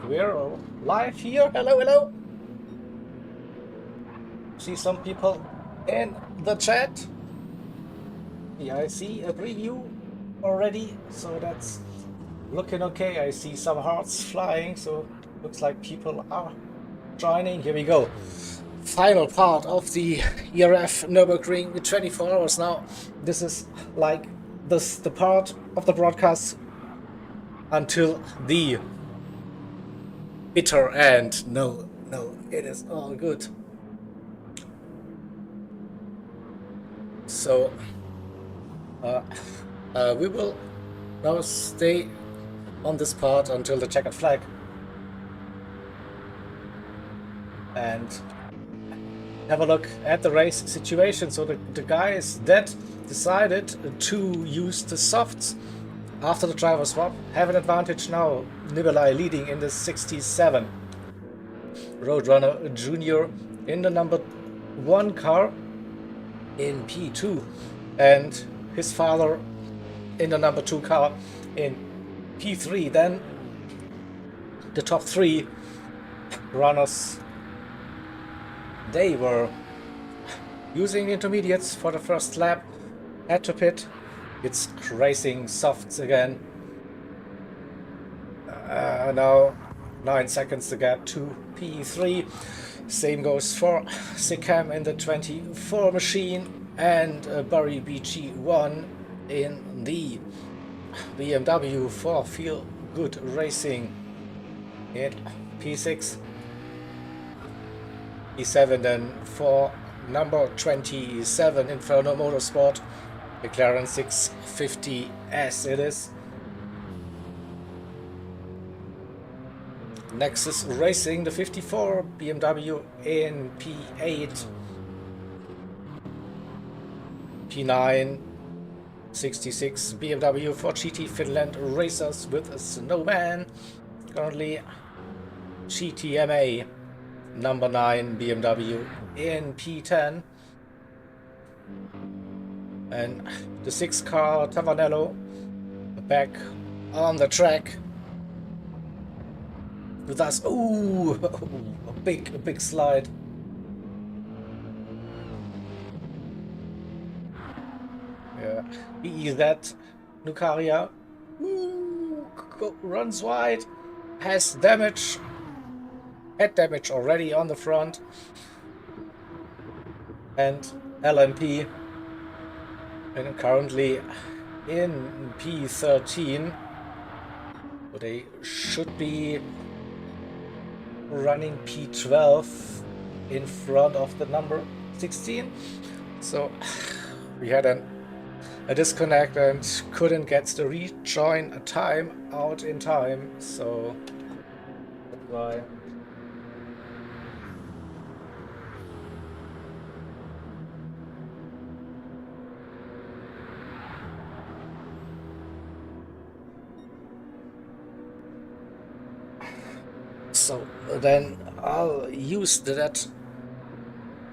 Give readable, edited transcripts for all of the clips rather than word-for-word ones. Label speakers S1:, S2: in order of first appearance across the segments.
S1: We're live here. Hello, hello. See some people in the chat. Yeah, I see a preview already, so that's looking okay. I see some hearts flying, so looks like people are joining. Here we go. Final part of the ERF Nürburgring 24 hours now. This is like the part of the broadcast until the bitter end. No, it is all good. So we will now stay on this part until the checkered flag and have a look at the race situation. So the guys that decided to use the softs after the driver swap have an advantage now. Nikolai leading in the 67. Roadrunner Junior in the number 1 car in P2, and his father in the number 2 car in P3. Then the top 3 runners, they were using the intermediates for the first lap, had to pit. It's racing softs again. Now 9 seconds to get to P3. Same goes for Sikam in the 24 machine and Barry BG1 in the BMW for Feel Good Racing in P6. P7 then for number 27 Inferno Motorsport, McLaren 650S it is. Nexus Racing, the 54 BMW in P8. P9 66 BMW for GT Finland Racers with a Snowman. Currently GTMA number 9 BMW in P10. And the 6 car Tavanello back on the track with us. Ooh, a big slide. Yeah, EZ Nukaria. Ooh, runs wide, has damage, had damage already on the front, and LMP, and currently in P13. So they should be running P12 in front of the number 16. So we had a disconnect and couldn't get the rejoin time out in time, so that's why. So then I'll use that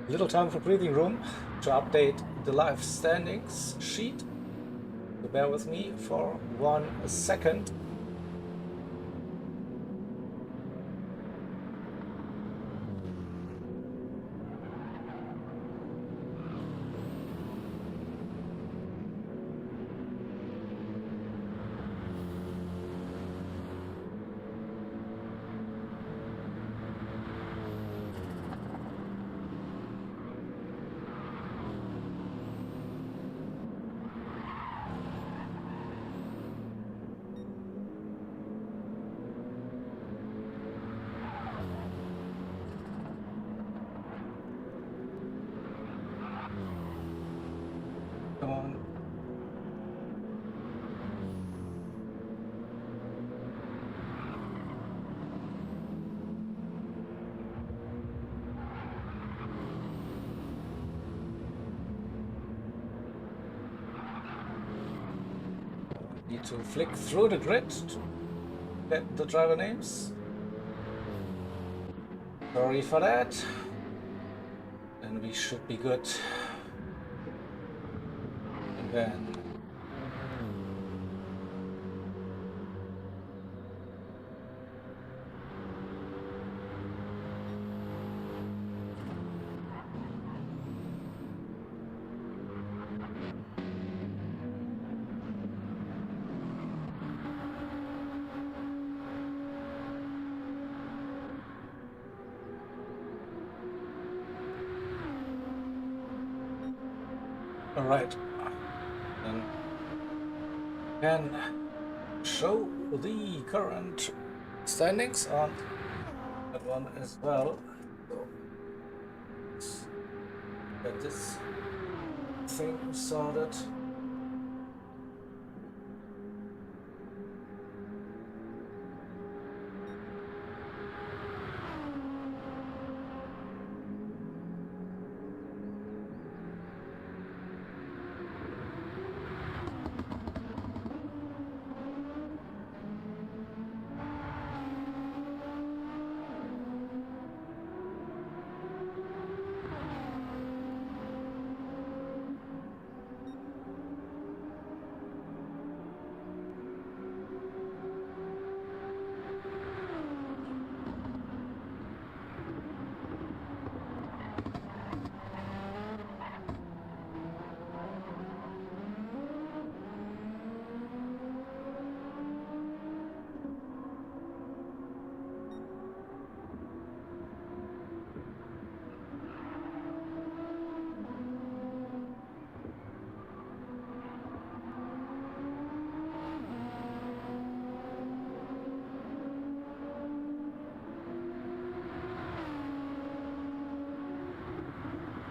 S1: little time for breathing room to update the live standings sheet. So bear with me for 1 second. Come on. Need to flick through the grid to get the driver names. Sorry for that. And we should be good. And then All right. And can show the current standings on that one as well. So let's get this thing sorted.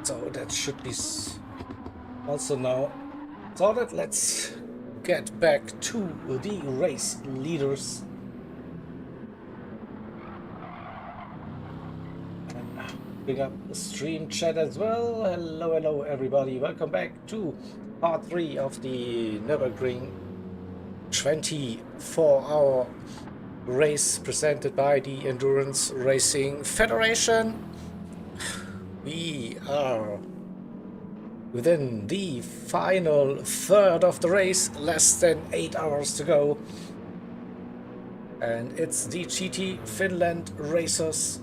S1: So that should be also now sorted. Let's get back to the race leaders. Bring up the stream chat as well. Hello everybody. Welcome back to part 3 of the Nürburgring 24-hour race presented by the Endurance Racing Federation. We are within the final third of the race, less than 8 hours to go. And it's the GT Finland Racers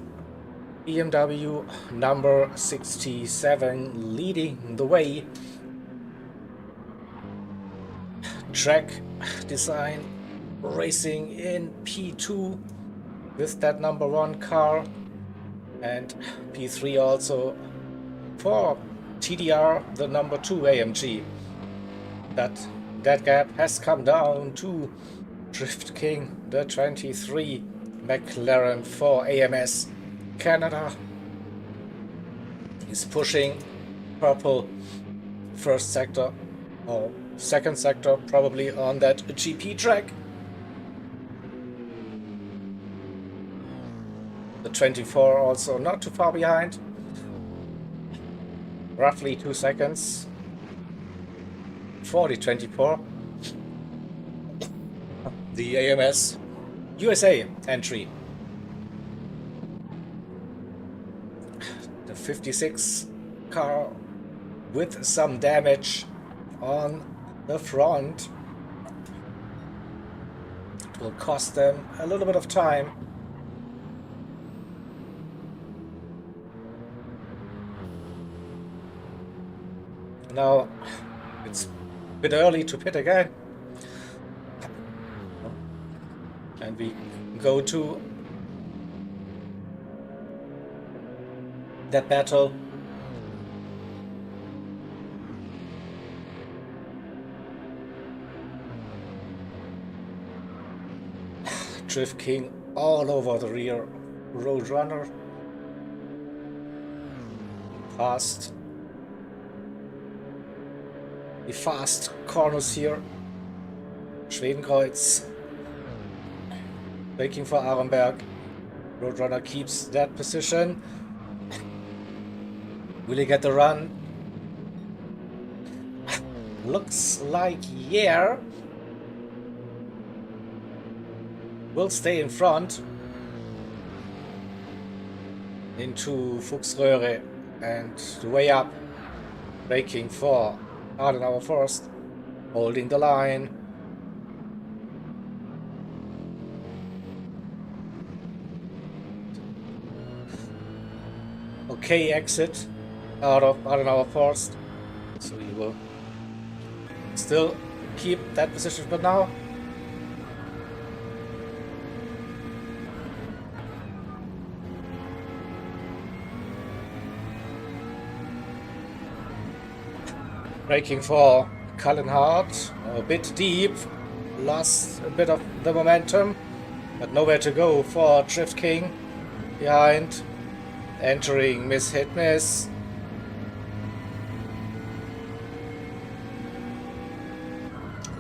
S1: BMW number 67 leading the way. Track design racing in P2 with that number 1 car, and P3 also for TDR, the number 2 AMG. That gap has come down to Drift King, the 23 McLaren for AMS Canada. He's pushing purple first sector or second sector, probably on that GP track. The 24 also not too far behind, roughly 2 seconds for the 24. The AMS USA entry. The 56 car with some damage on the front. It will cost them a little bit of time. Now it's a bit early to pit again, and we go to that battle. Drift King all over the rear Roadrunner. Past the fast corners here. Schwedenkreuz braking for Arenberg. Roadrunner keeps that position. Will he get the run? Looks like yeah. Will stay in front into Fuchsröhre and the way up, braking for Adenauer first, holding the line. Okay, exit out of Adenauer first, so he will still keep that position for now. Braking for Cullen Hart, a bit deep, lost a bit of the momentum, but nowhere to go for Drift King behind, entering Miss Hit Miss.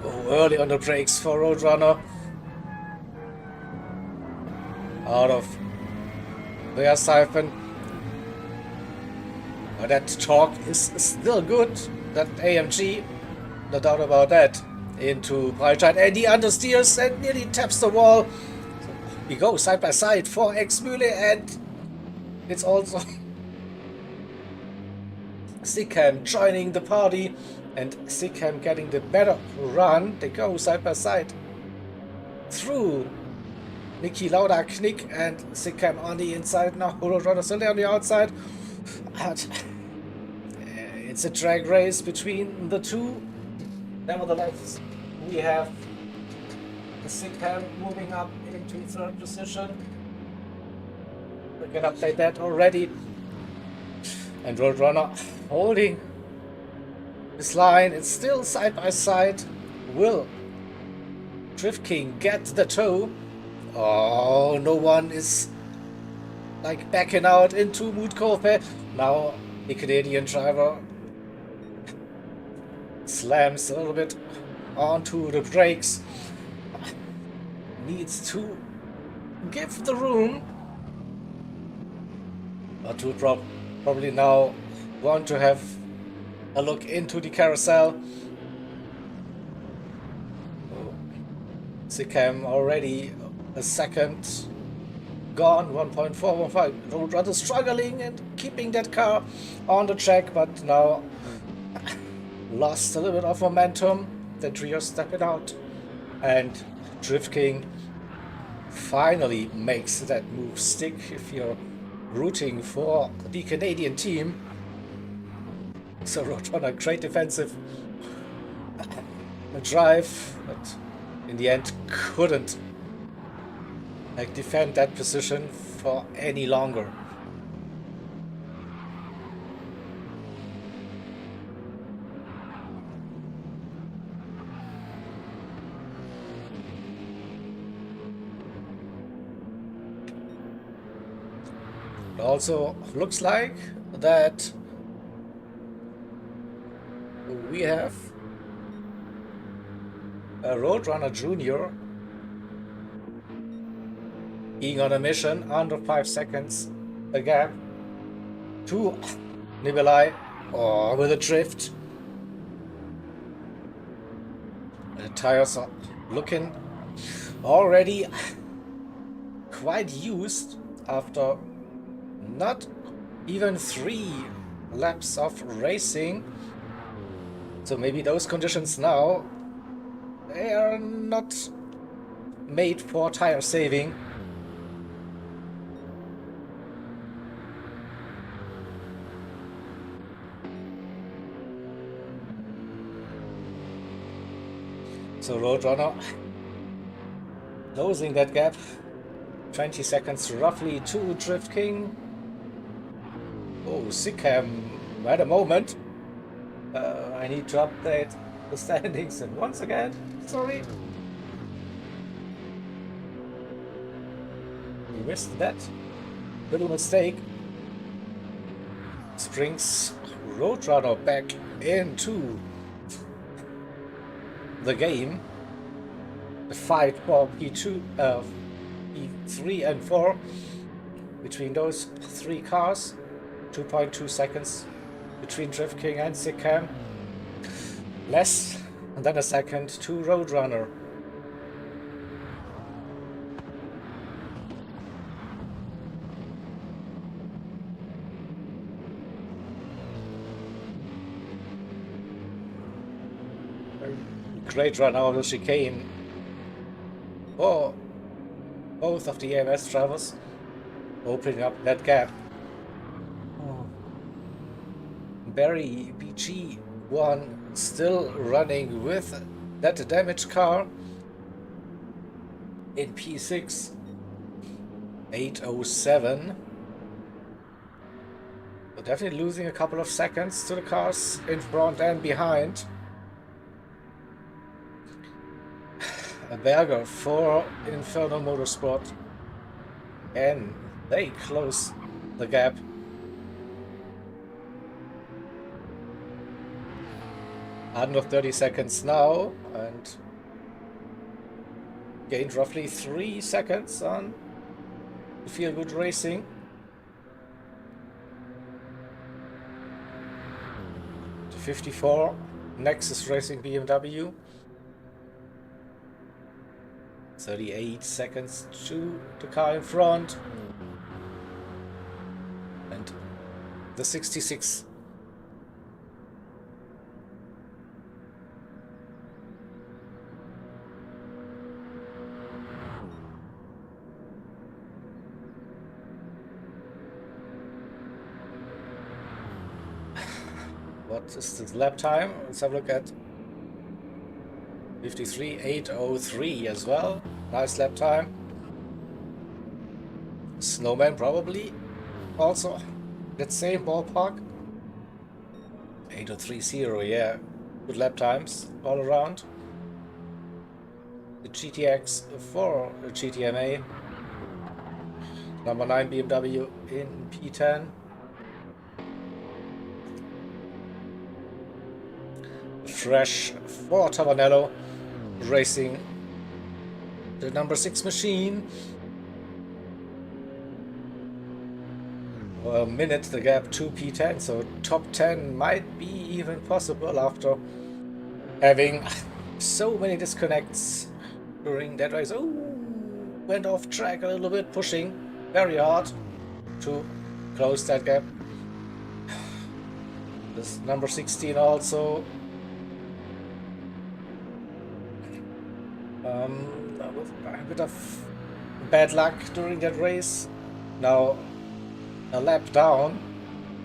S1: Oh, early on the brakes for Roadrunner. Out of their siphon. But that torque is still good. That AMG, no doubt about that. Into Breitscheid, and he understeers and nearly taps the wall. So we go side by side for X-Mühle, and it's also Sikam joining the party, and Sikam getting the better run. They go side by side through Niki Lauda, Knick, and Sikam on the inside now. Roadrunner still on the outside. But it's a drag race between the two. Nevertheless, we have Sikam moving up into third position. We can update that already. And Roadrunner holding this line. It's still side by side. Will Drift King get the toe? Oh, no one is like backing out into Moodcope. Now the Canadian driver slams a little bit onto the brakes. Needs to give the room. But to probably now want to have a look into the carousel. Sikam already a second gone, 1.415. Roadrunner struggling and keeping that car on the track, but now lost a little bit of momentum. The trio stepping out, and Drift King finally makes that move stick. If you're rooting for the Canadian team, so Roadrunner, great defensive drive, but in the end couldn't defend that position for any longer. It also looks like that we have a Roadrunner Junior being on a mission under 5 seconds. A gap to Nibelai, or with a drift. The tires are looking already quite used after not even 3 laps of racing. So maybe those conditions now, they are not made for tire saving. So Roadrunner closing that gap, 20 seconds roughly to Drift King. Oh, Sikam at a moment. I need to update the standings, and once again, sorry, we missed that little mistake. This brings Roadrunner back into the game. The fight for P2, P3 and 4 between those 3 cars. 2.2 seconds between Drift King and Sikam. Less than a second to Roadrunner. Great run out of the chicane for both of the AMS drivers, opening up that gap. Barry BG1 still running with that damaged car in P6, 807. definitely losing a couple of seconds to the cars in front and behind. A Berger for Inferno Motorsport, and they close the gap. Under 30 seconds now, and gained roughly 3 seconds on Feel Good Racing. To 54, Nexus Racing BMW. 38 seconds to the car in front. And the 66. What is this lap time? Let's have a look at 53.803 as well. Nice lap time. Snowman probably also that same ballpark. 8.030, yeah. Good lap times all around. The GTX for GTMA. Number 9 BMW in P10. Fresh for Tavanello Racing, the number 6 machine. A minute the gap to P10, so top 10 might be even possible after having so many disconnects during that race. Oh, went off track a little bit, pushing very hard to close that gap. This number 16 also. A bit of bad luck during that race. Now a lap down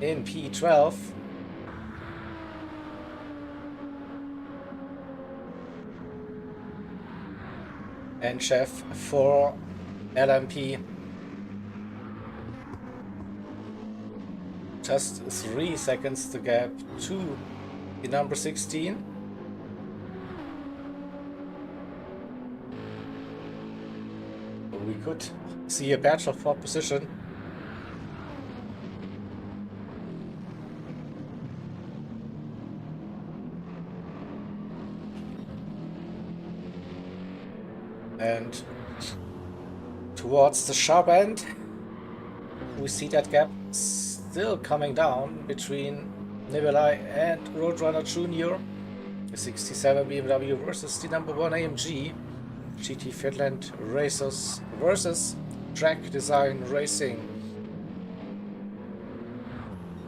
S1: in P12. And chef for LMP. Just 3 seconds to gap to the number 16. We could see a battle for position. And towards the sharp end, we see that gap still coming down between Nibali and Roadrunner Junior. The 67 BMW versus the number 1 AMG. GT Finland Racers versus Track Design Racing.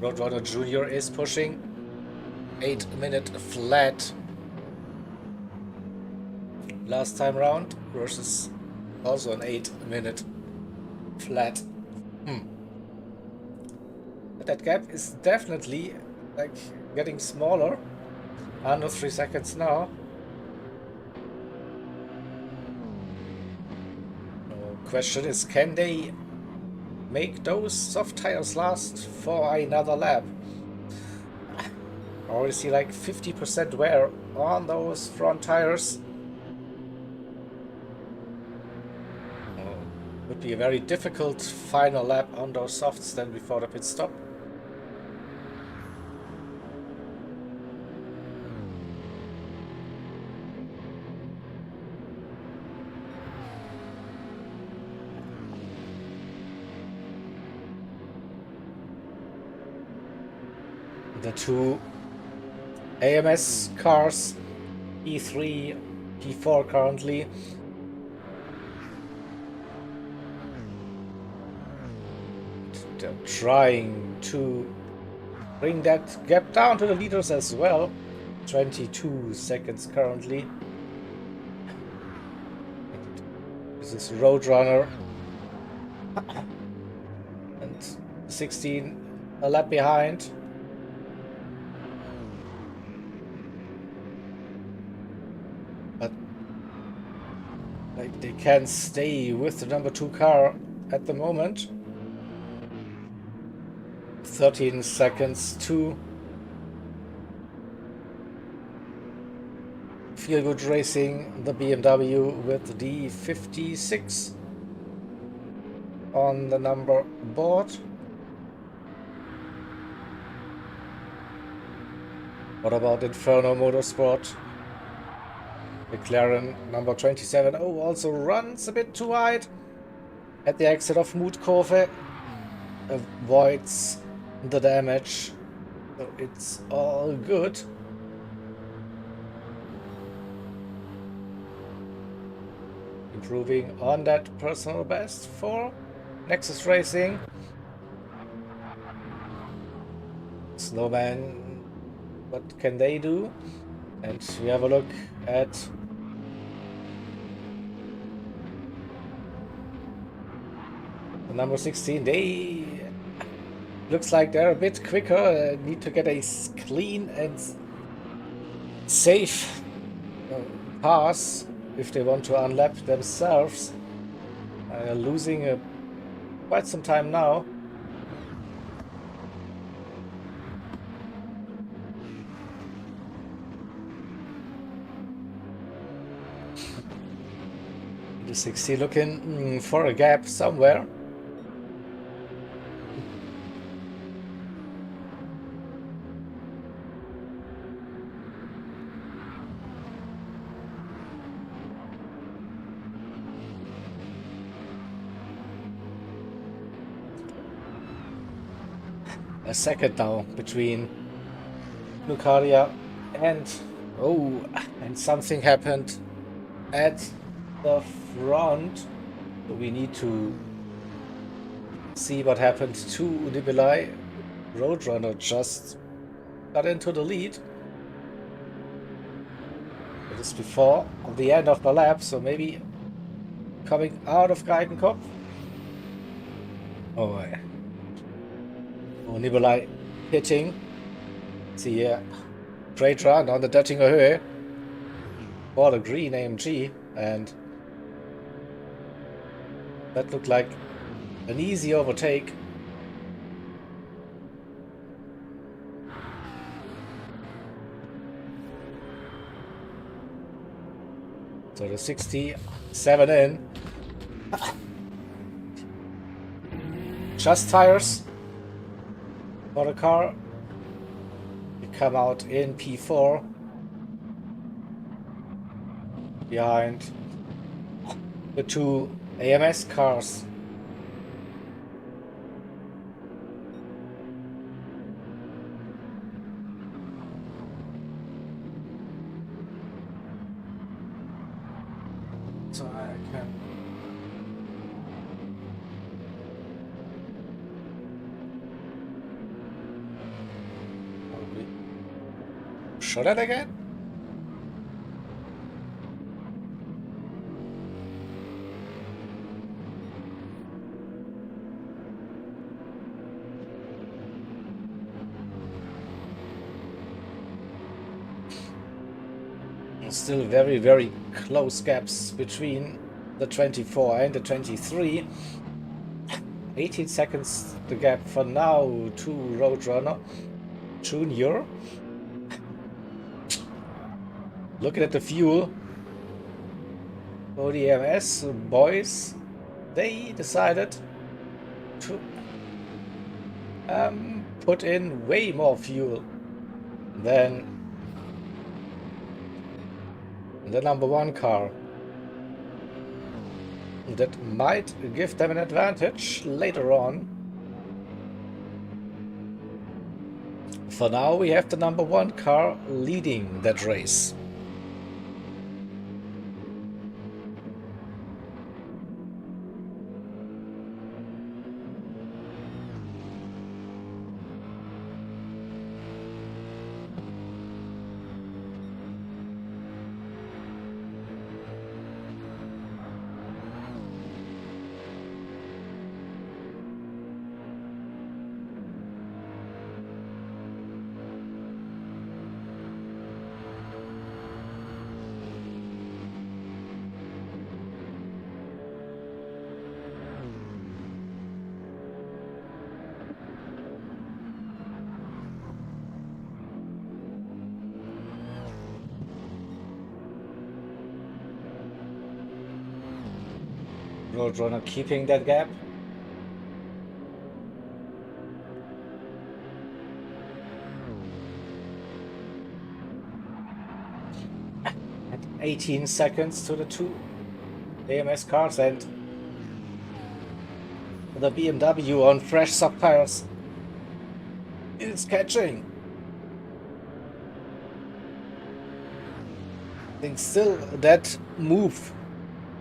S1: Roadrunner Junior is pushing 8-minute flat last time round versus also an 8-minute flat. But that gap is definitely like getting smaller. Under 3 seconds now. Question is, can they make those soft tires last for another lap? I already see like 50% wear on those front tires. Would be a very difficult final lap on those softs then before the pit stop. The two AMS cars, P3, P4 currently. They're trying to bring that gap down to the leaders as well. 22 seconds currently. This is Roadrunner. And 16 a lap behind. But like they can stay with the number 2 car at the moment. 13 seconds to Feel Good Racing, the BMW with the 56 on the number board. What about Inferno Motorsport? McLaren number 27. Oh, also runs a bit too wide at the exit of Mutkurve. Avoids the damage. So it's all good. Improving on that personal best for Nexus Racing. Snowman, what can they do? And we have a look at the number 16. They looks like they're a bit quicker. Need to get a clean and safe pass if they want to unlap themselves. Losing quite some time now. The 60 looking for a gap somewhere. A second now between Lucadia and something happened at the front. So we need to see what happened to Nibilai. Roadrunner just got into the lead. It is before the end of the lap, so maybe coming out of Geigenkopf. Oh, Nibilai hitting. See here, great run on the Döttinger Höhe for the green AMG, and that looked like an easy overtake. So the 67 in. Just tires for the car. We come out in P4 behind the two AMS cars. So I can probably show that again. Still very, very close gaps between the 24 and the 23. 18 seconds the gap for now to Roadrunner Junior. Looking at the fuel. ODMS boys, they decided to put in way more fuel than the number one car. That might give them an advantage later on. For now, we have the number one car leading that race. Roadrunner keeping that gap. At 18 seconds to the two AMS cars, and the BMW on fresh sub tires is catching. I think still that move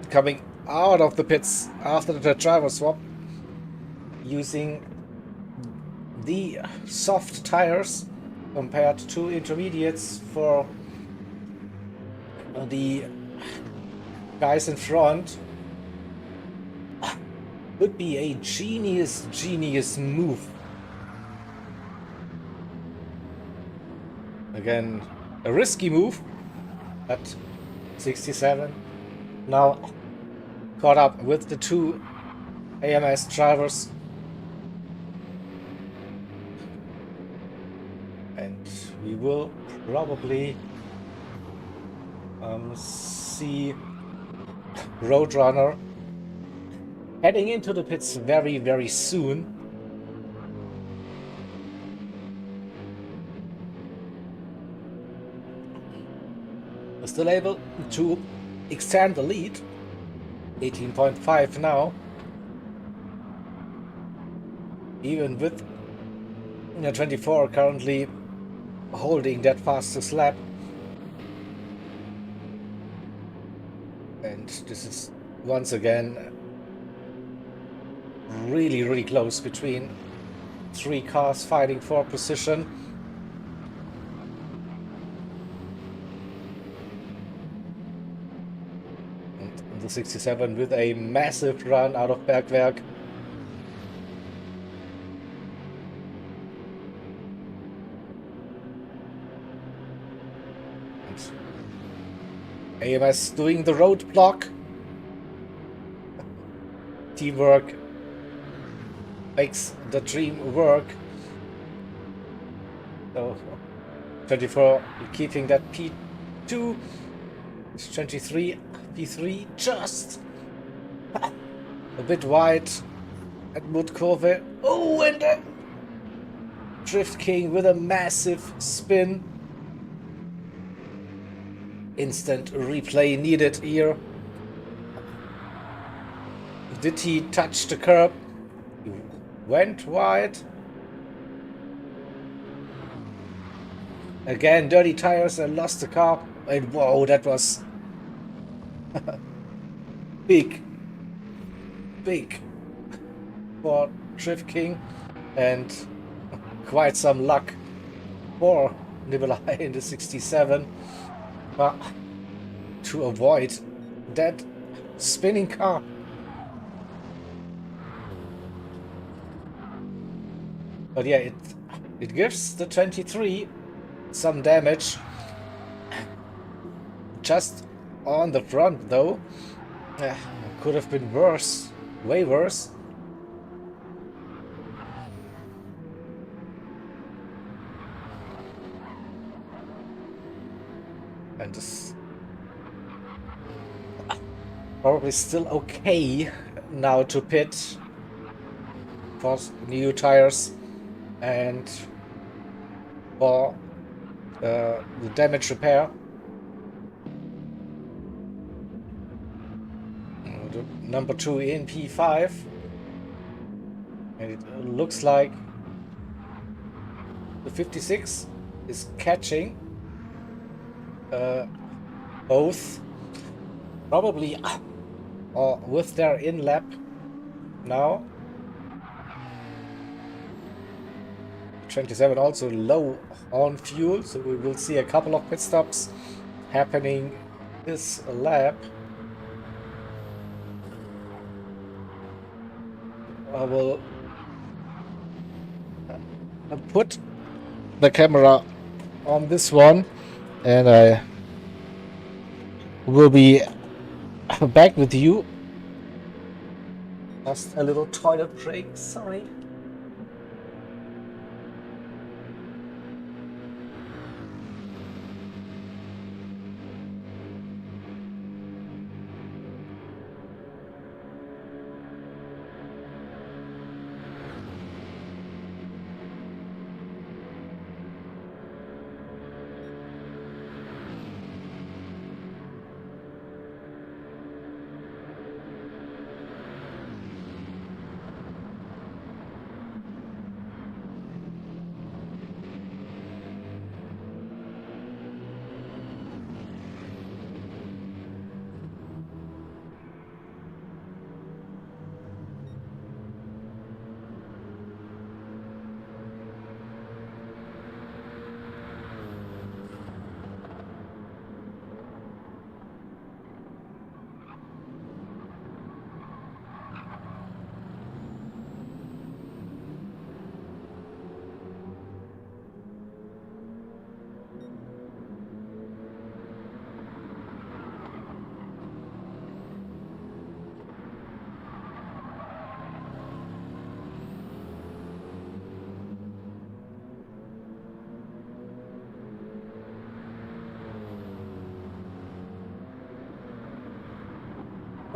S1: coming out of the pits after the driver swap, using the soft tires compared to intermediates for the guys in front, would be a genius move. Again, a risky move, but 67 now caught up with the two AMS drivers, and we will probably see Roadrunner heading into the pits very soon. We're still able to extend the lead, 18.5 now, even with 24 currently holding that fastest lap. And this is once again really close between three cars fighting for position. And the 67 with a massive run out of Bergwerk. AMS doing the roadblock. Teamwork makes the dream work. So 24 keeping that P2. 23 P3 just a bit wide at Mudkurve. Oh, and a Drift King with a massive spin. Instant replay needed here. Did he touch the curb? He went wide. Again, dirty tires and lost the car. And whoa, that was big for Drift King, and quite some luck for Nikolai in the 67. But to avoid that spinning car. But yeah, it gives the 23 some damage. Just on the front though. Could have been worse. Way worse. And this probably still okay now to pit for new tires and for the damage repair. The number 2 in P5, and it looks like the 56 is catching both, probably or with their in lap now. 27 also low on fuel, so we will see a couple of pit stops happening this lap. I will put the camera on this one, and I will be back with you. Just a little toilet break, sorry.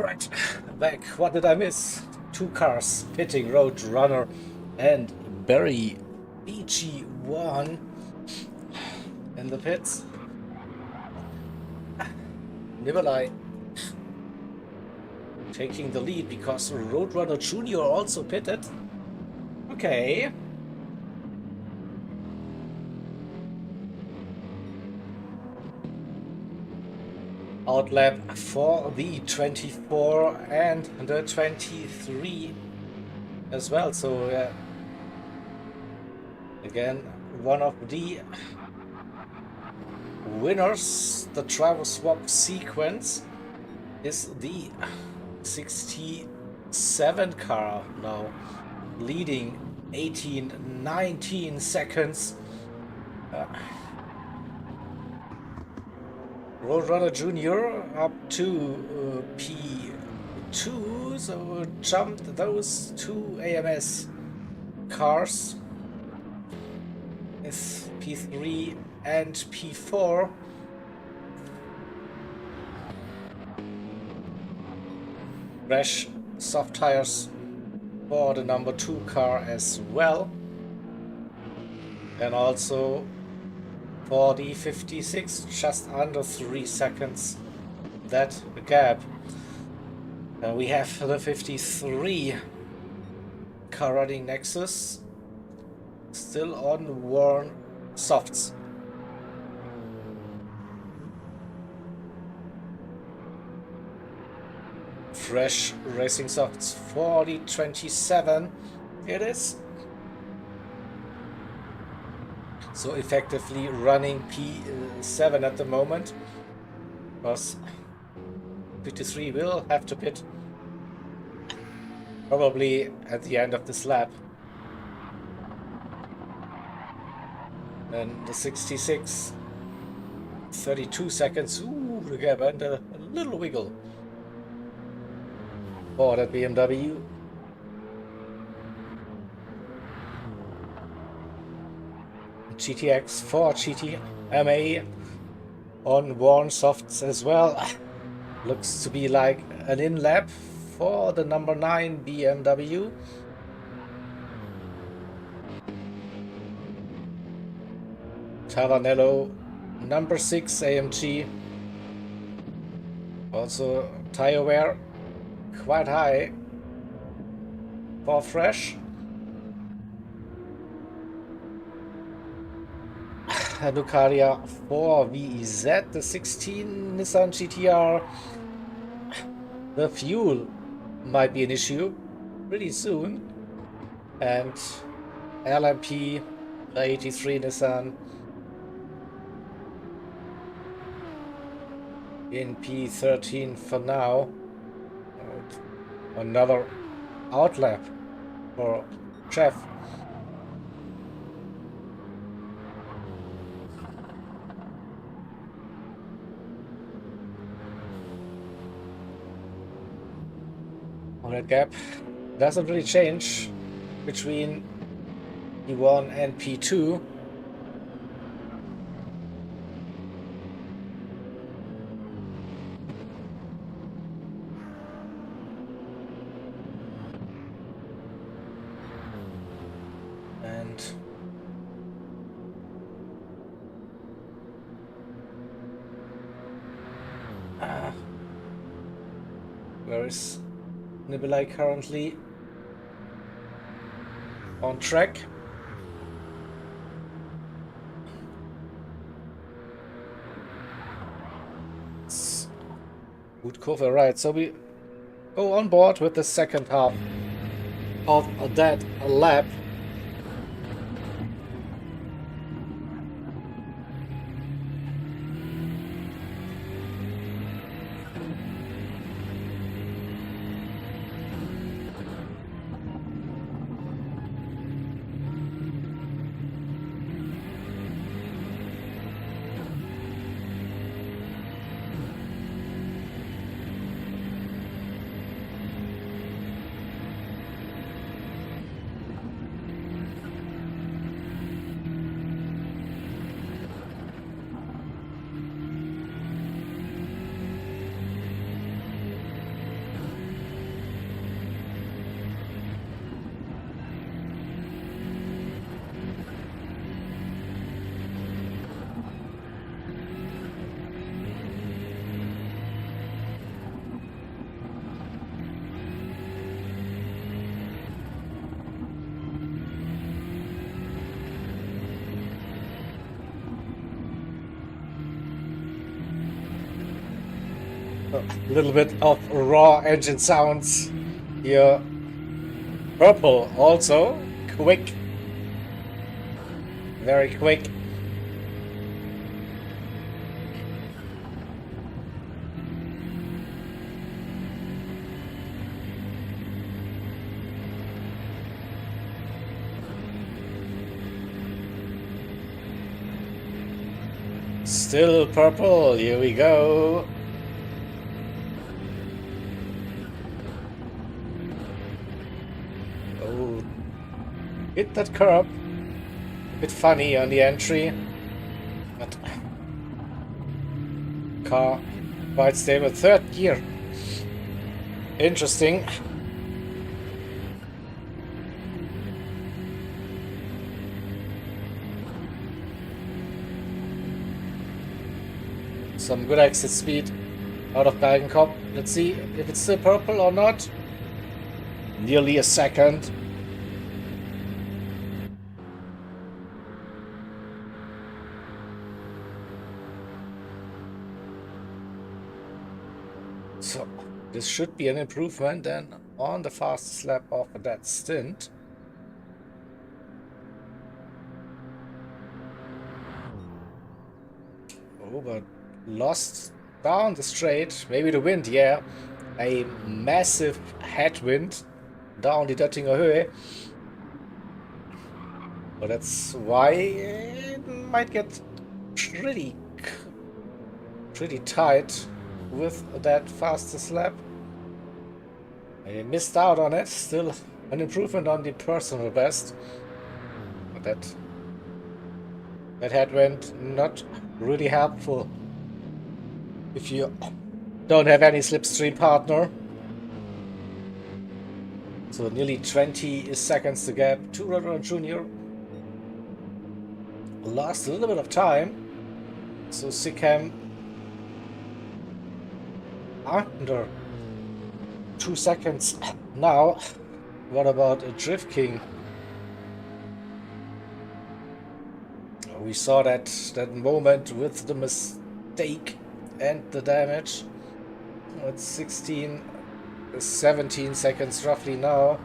S1: Right, back. What did I miss? 2 cars pitting, Roadrunner and Barry BG1 in the pits. Nikolai taking the lead because Roadrunner Jr. also pitted. Okay. Outlap for the 24 and the 23 as well. So again, one of the winners, the driver swap sequence, is the 67 car now, leading 19 seconds. Roadrunner Jr. up to P2, so jumped those 2 AMS cars with P3 and P4. Fresh soft tires for the number 2 car as well, and also for the 56, just under 3 seconds that gap. We have the 53 car running Nexus still on worn softs. Fresh racing softs for the 27 it is. So effectively running P7 at the moment, because 53 will have to pit probably at the end of this lap. And the 66, 32 seconds, ooh, the gap and a little wiggle for that BMW. GTX for GTMA on worn softs as well. Looks to be like an in lap for the number 9 BMW. Tavanello, number 6 AMG. Also tire wear quite high for fresh. Lucaria 4 VZ, the 16 Nissan GTR. The fuel might be an issue pretty soon. And LMP, the 83 Nissan in P13 for now. Another outlap for Jeff. That gap doesn't really change between P1 and P2. And where is Nikolai currently? On track. Good cover, right? So we go on board with the second half of that lap. A little bit of raw engine sounds here. Purple also quick, very quick. Still purple, here we go. Oh, hit that curb. A bit funny on the entry, but car quite stable. Third gear. Interesting. Some good exit speed out of Galgenkopf. Let's see if it's still purple or not. Nearly a second. So this should be an improvement then on the fastest lap of that stint. Oh, but lost down the straight. Maybe the wind, yeah. A massive headwind down die Döttinger Höhe. So that's why it might get pretty tight with that fastest lap. I missed out on it. Still an improvement on the personal best. But that headwind not really helpful if you don't have any slipstream partner. So nearly 20 seconds to gap to Roadrunner Junior. Lost a little bit of time. So Sikam under 2 seconds now. What about a Drift King? We saw that moment with the mistake and the damage. It's 17 seconds roughly now.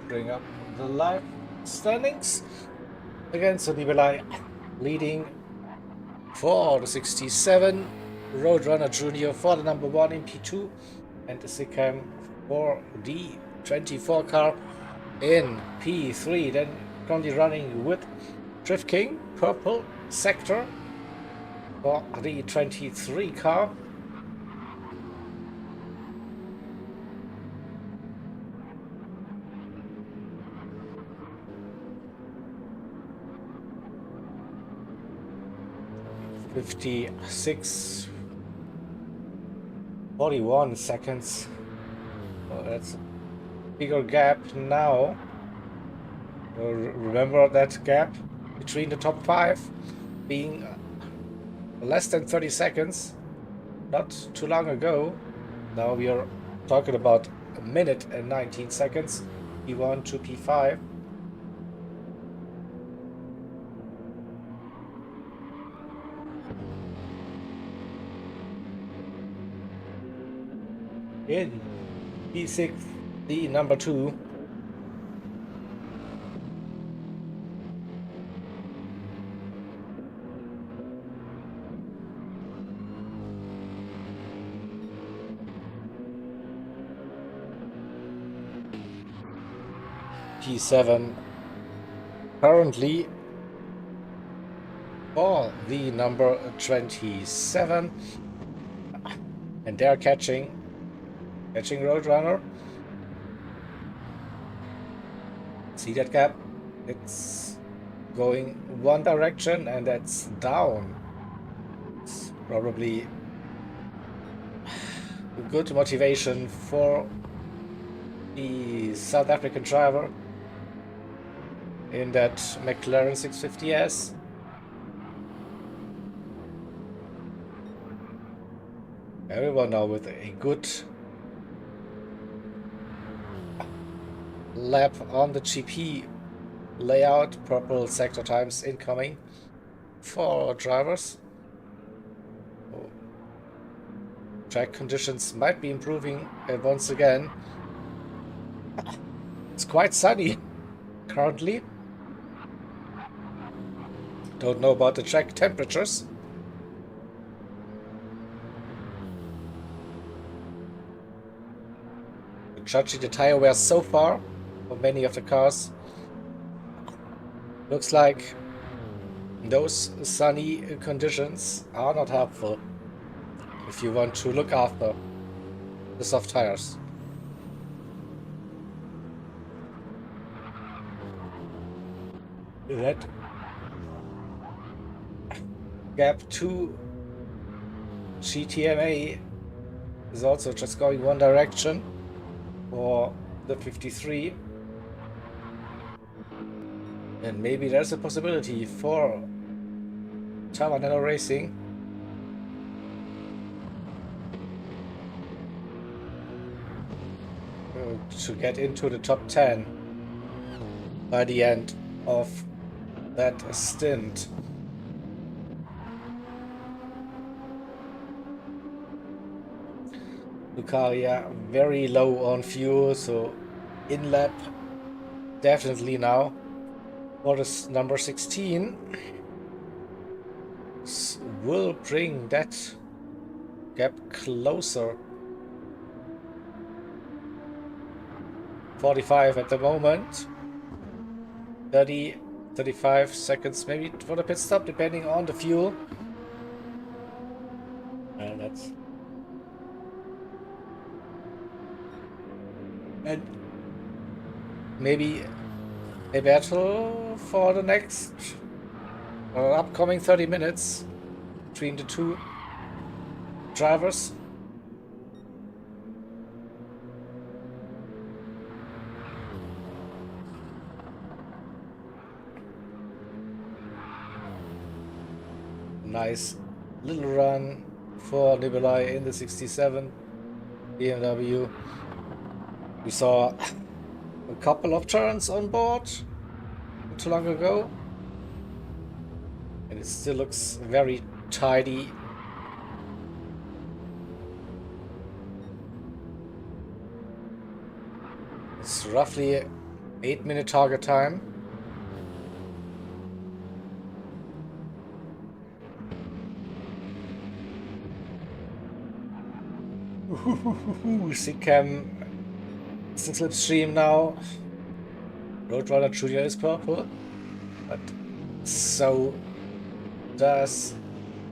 S1: Bring up the live standings again. So Nibelai leading for the 67, Roadrunner Junior for the number 1 in P2, and the Sikam for the 24 car in P3. Then currently running with Drift King, purple sector for the 23 car. (56, 41 seconds. Oh, that's a bigger gap now. Remember that gap between the top 5 being less than 30 seconds not too long ago. Now we are talking about a minute and 19 seconds, P1 to P5. In P6, the number 2. P7 currently for the number 27, and they're catching Roadrunner. See that gap? It's going one direction and that's down. It's probably good motivation for the South African driver in that McLaren 650S. Everyone now with a good lap on the GP layout. Purple sector times incoming for drivers. Track conditions might be improving once again. It's quite sunny currently. Don't know about the track temperatures. Judging the tire wear so far for many of the cars, looks like those sunny conditions are not helpful if you want to look after the soft tires. That gap to GTMA is also just going one direction for the 53, and maybe there's a possibility for Tamanello Racing to get into the top 10 by the end of that stint. Lucaria very low on fuel, so in lap definitely now. What is number 16 will bring that gap closer. 45 at the moment. 30, 35 seconds maybe for the pit stop, depending on the fuel. And that's... And maybe a battle for the next upcoming 30 minutes between the two drivers. Nice little run for Nicolai in the 67 BMW. We saw a couple of turns on board not too long ago, and it still looks very tidy. It's roughly an 8-minute target time. Sikam slipstream now. Roadrunner Junior is purple, but so does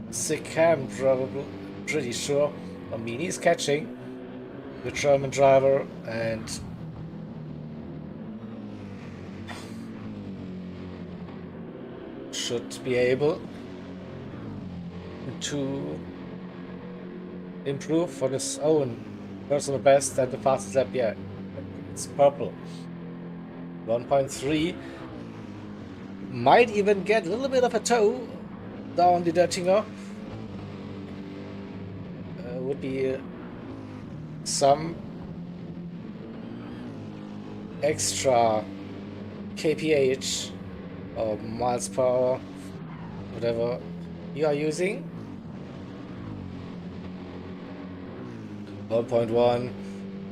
S1: Sikam, probably, pretty sure. I mean, he's catching the German driver and should be able to improve on his own personal best and the fastest lap. Yeah, it's purple. 1.3 might even get a little bit of a toe down the Dirtinger. Would be some extra kph or miles per hour, whatever you are using. 1.1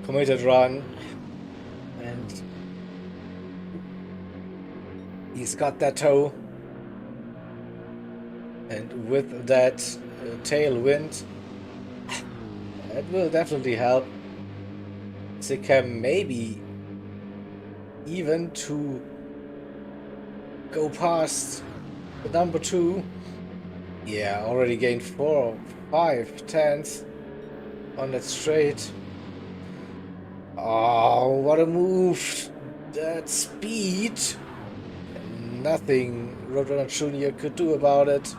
S1: committed run, and he's got that toe, and with that tailwind, that will definitely help Sikam maybe even to go past the number 2. Yeah, already gained 4 or 5 tenths on that straight. Oh, what a move! That speed! Nothing Roadrunner Junior could do about it.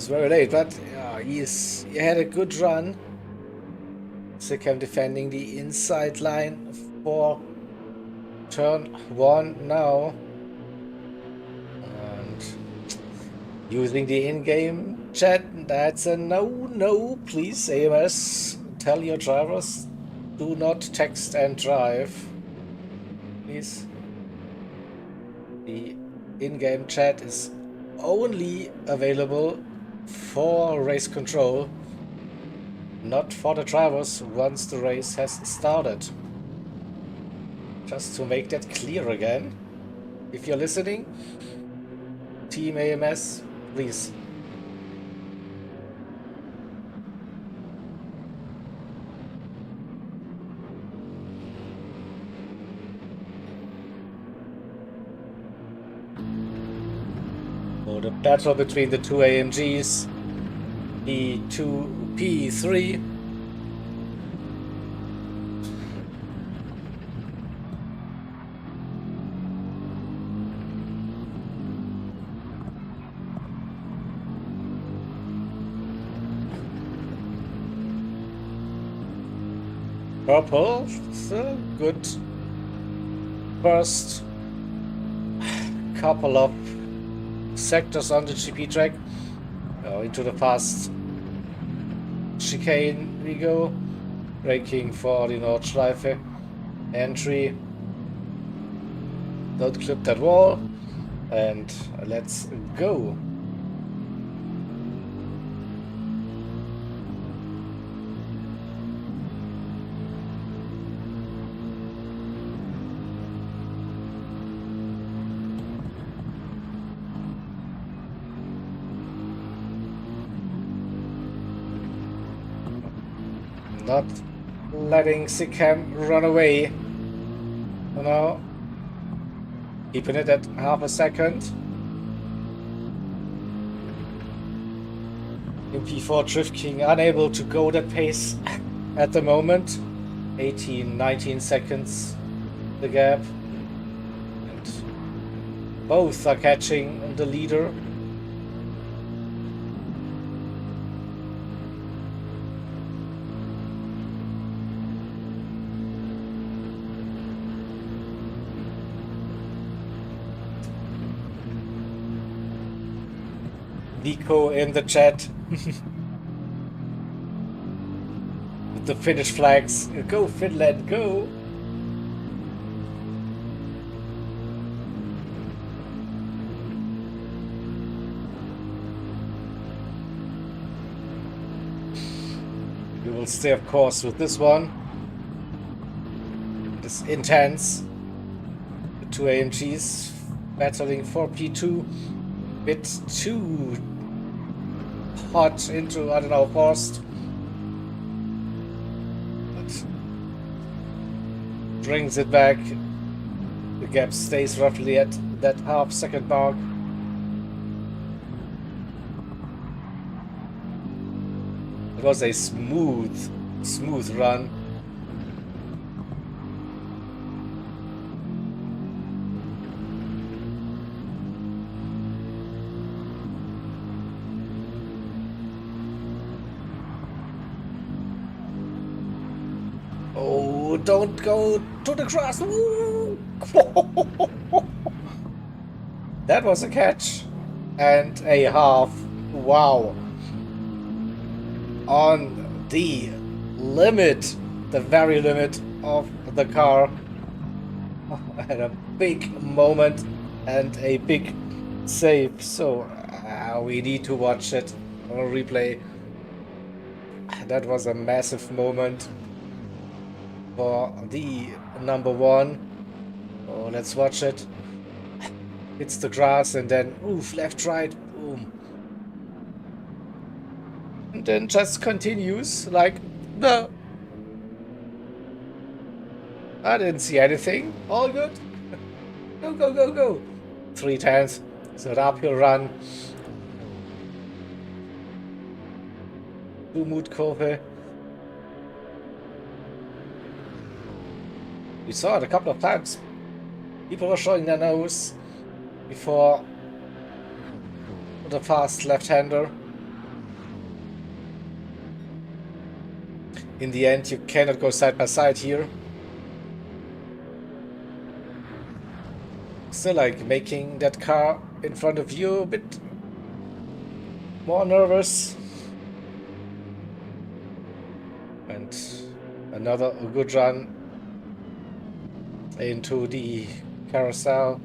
S1: was very late, but he had a good run. Sikkim defending the inside line for turn 1 now. And using the in-game chat, that's a no. Please, AMS, tell your drivers, do not text and drive. Please. The in-game chat is only available for race control, not for the drivers once the race has started. Just to make that clear again. If you're listening, Team AMS, please. So the battle between the two AMGs, P2, P3. Purple, so good first couple of sectors on the GP track. Into the fast chicane we go, braking for the Nordschleife entry. Don't clip that wall, and let's go. Not letting Sikkim run away. You know, keeping it at half a second. In P4 Drift King unable to go that pace at the moment. 18-19 seconds the gap. And both are catching the leader. Nico in the chat with the Finnish flags. Go Finland, go! We will stay, of course, with this one. It is intense. The two AMGs battling for P2. Bit too hot into, I don't know, forced. But brings it back. The gap stays roughly at that half-second mark. It was a smooth run. Oh, don't go to the grass. That was a catch and a half. Wow. On the limit, the very limit of the car. And a big moment and a big save. So we need to watch it on a replay. That was a massive moment for the number one. Oh, let's watch it. Hits the grass and then oof, left, right, boom. And then just continues like, no. I didn't see anything. All good. Go, go, go, go. 3 times. So an uphill run. Kurve. We saw it a couple of times. People were showing their nose before the fast left-hander. in the end, you cannot go side by side here. Still like making that car in front of you a bit more nervous. And another good run into the carousel.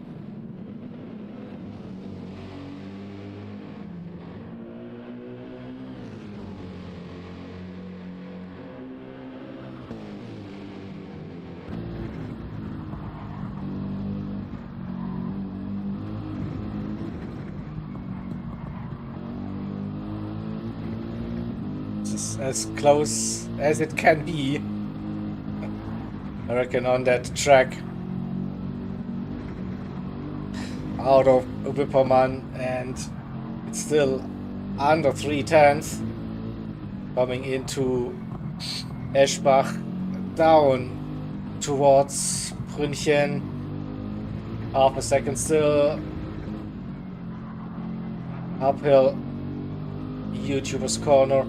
S1: As close as it can be, I reckon, on that track. Out of Wipperman, and it's still under 3/10, coming into Eschbach, down towards Brünchen. Half a second still. Uphill, YouTuber's corner.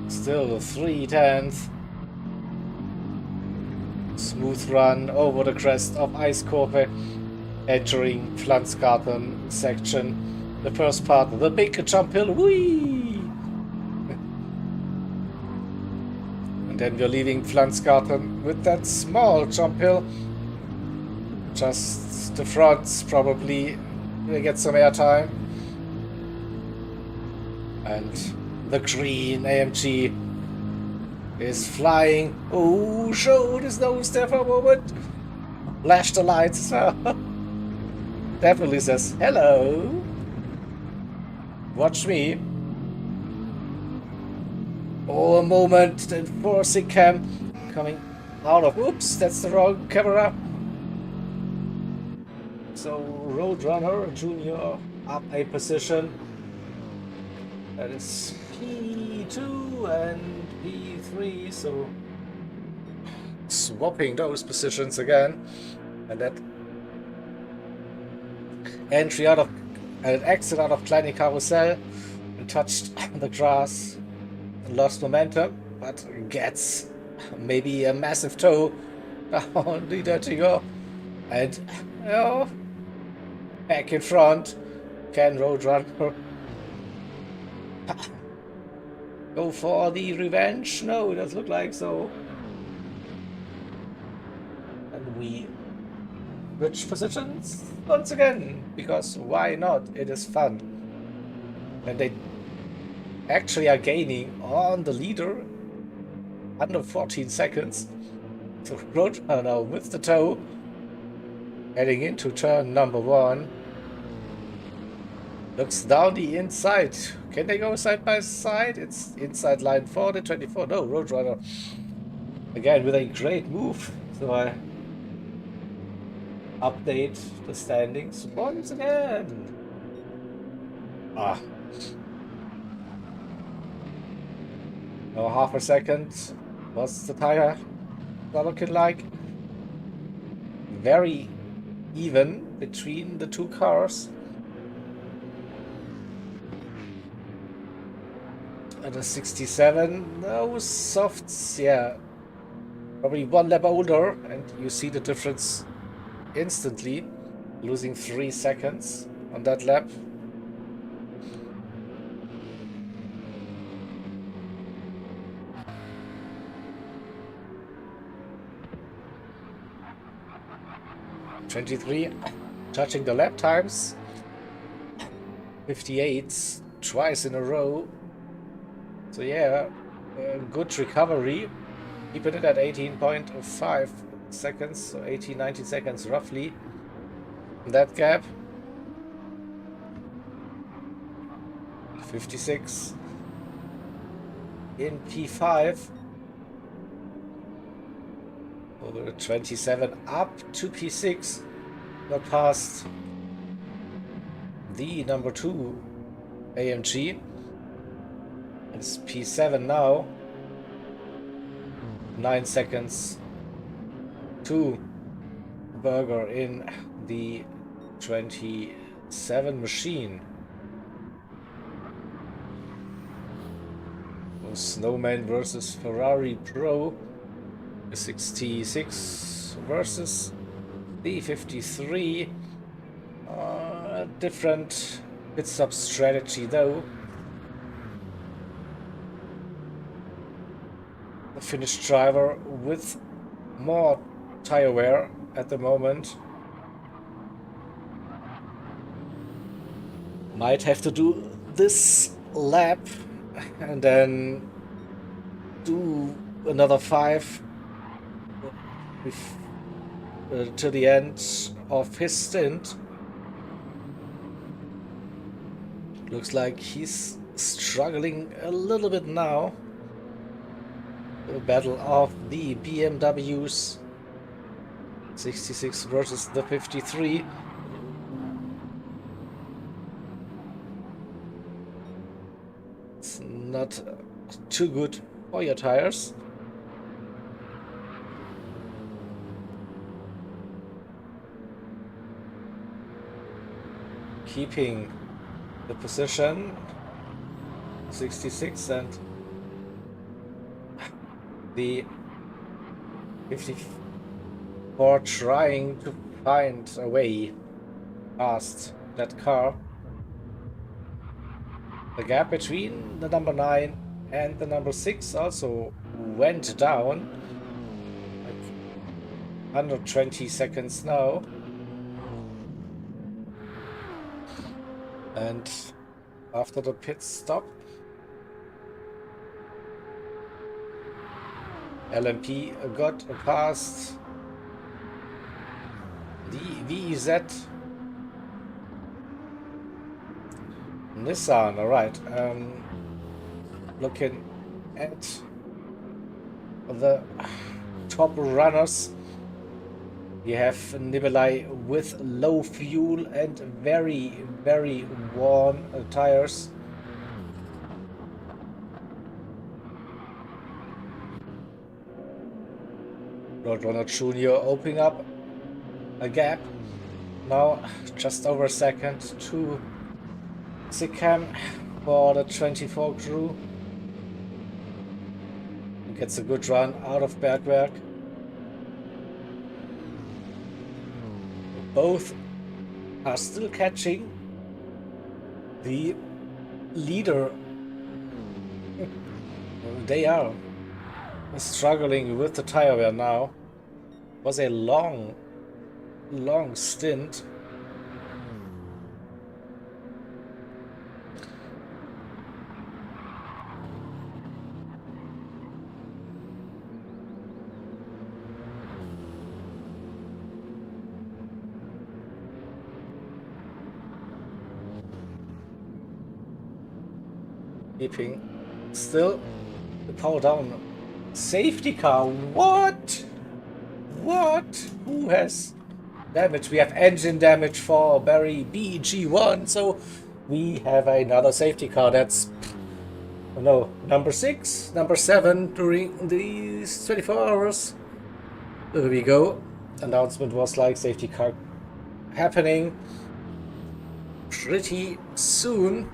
S1: Still 3/10. Smooth run over the crest of Eiskurve, entering Pflanzgarten section. The first part, the big jump hill. Whee! And then we're leaving Pflanzgarten with that small jump hill. Just the fronts probably will get some airtime. And the green AMG is flying. Oh, show his nose there for a moment. Flash the lights as well. Definitely says hello. Watch me. Oh, a moment. The forcing cam coming out of. Oops, that's the wrong camera. So Roadrunner Junior up a position. That is P2 and P3, so swapping those positions again. And that entry out of an exit out of Kleine Karussell and touched the grass and lost momentum, but gets maybe a massive toe on the dirty go. And back in front, can Roadrunner go for the revenge? No, it doesn't look like so. And we switch positions once again, because why not? It is fun. And they actually are gaining on the leader under 14 seconds. So Roadrunner with the toe, heading into turn number 1. Looks down the inside. Can they go side by side? It's inside line 40, 24. No, Roadrunner again with a great move. So I update the standings once again. Now half a second. What's the tire looking like? Very even between the two cars. At a 67, no softs, yeah. Probably one lap older, and you see the difference instantly. Losing 3 seconds on that lap. '23, touching the lap times. 58s, twice in a row. So yeah, good recovery. Keeping it at 18.5 seconds, so 18, 19 seconds roughly. That gap. 56 in P5. Over 27 up to P6. Not past the number 2 AMG. It's P7 now. 9 seconds to Berger in the 27 machine. Snowman versus Ferrari Pro. 66 versus the 53. Different pit stop strategy though. The Finnish driver with more tire wear at the moment might have to do this lap and then do another 5 to the end of his stint. Looks like he's struggling a little bit now. The battle of the BMWs. 66 versus the 53. It's not too good for your tires. Keeping the position 66 and the 54 trying to find a way past that car. The gap between the number 9 and the number 6 also went down, like 120 seconds now. And after the pit stop, LMP got past the VZ Nissan. Alright, looking at the top runners, we have Nibelai with low fuel and very, very worn tires. Roadrunner Junior opening up a gap. Now just over a second to Sikam for the 24 crew. Gets a good run out of Bergwerk. Both are still catching the leader. They are struggling with the tire wear now. Was a long stint. Keeping still the power down. Safety car. What? Who has damage? We have engine damage for Barry BG1, so we have another safety car. That's number 6, number 7 during these 24 hours. There we go. Announcement was like safety car happening pretty soon.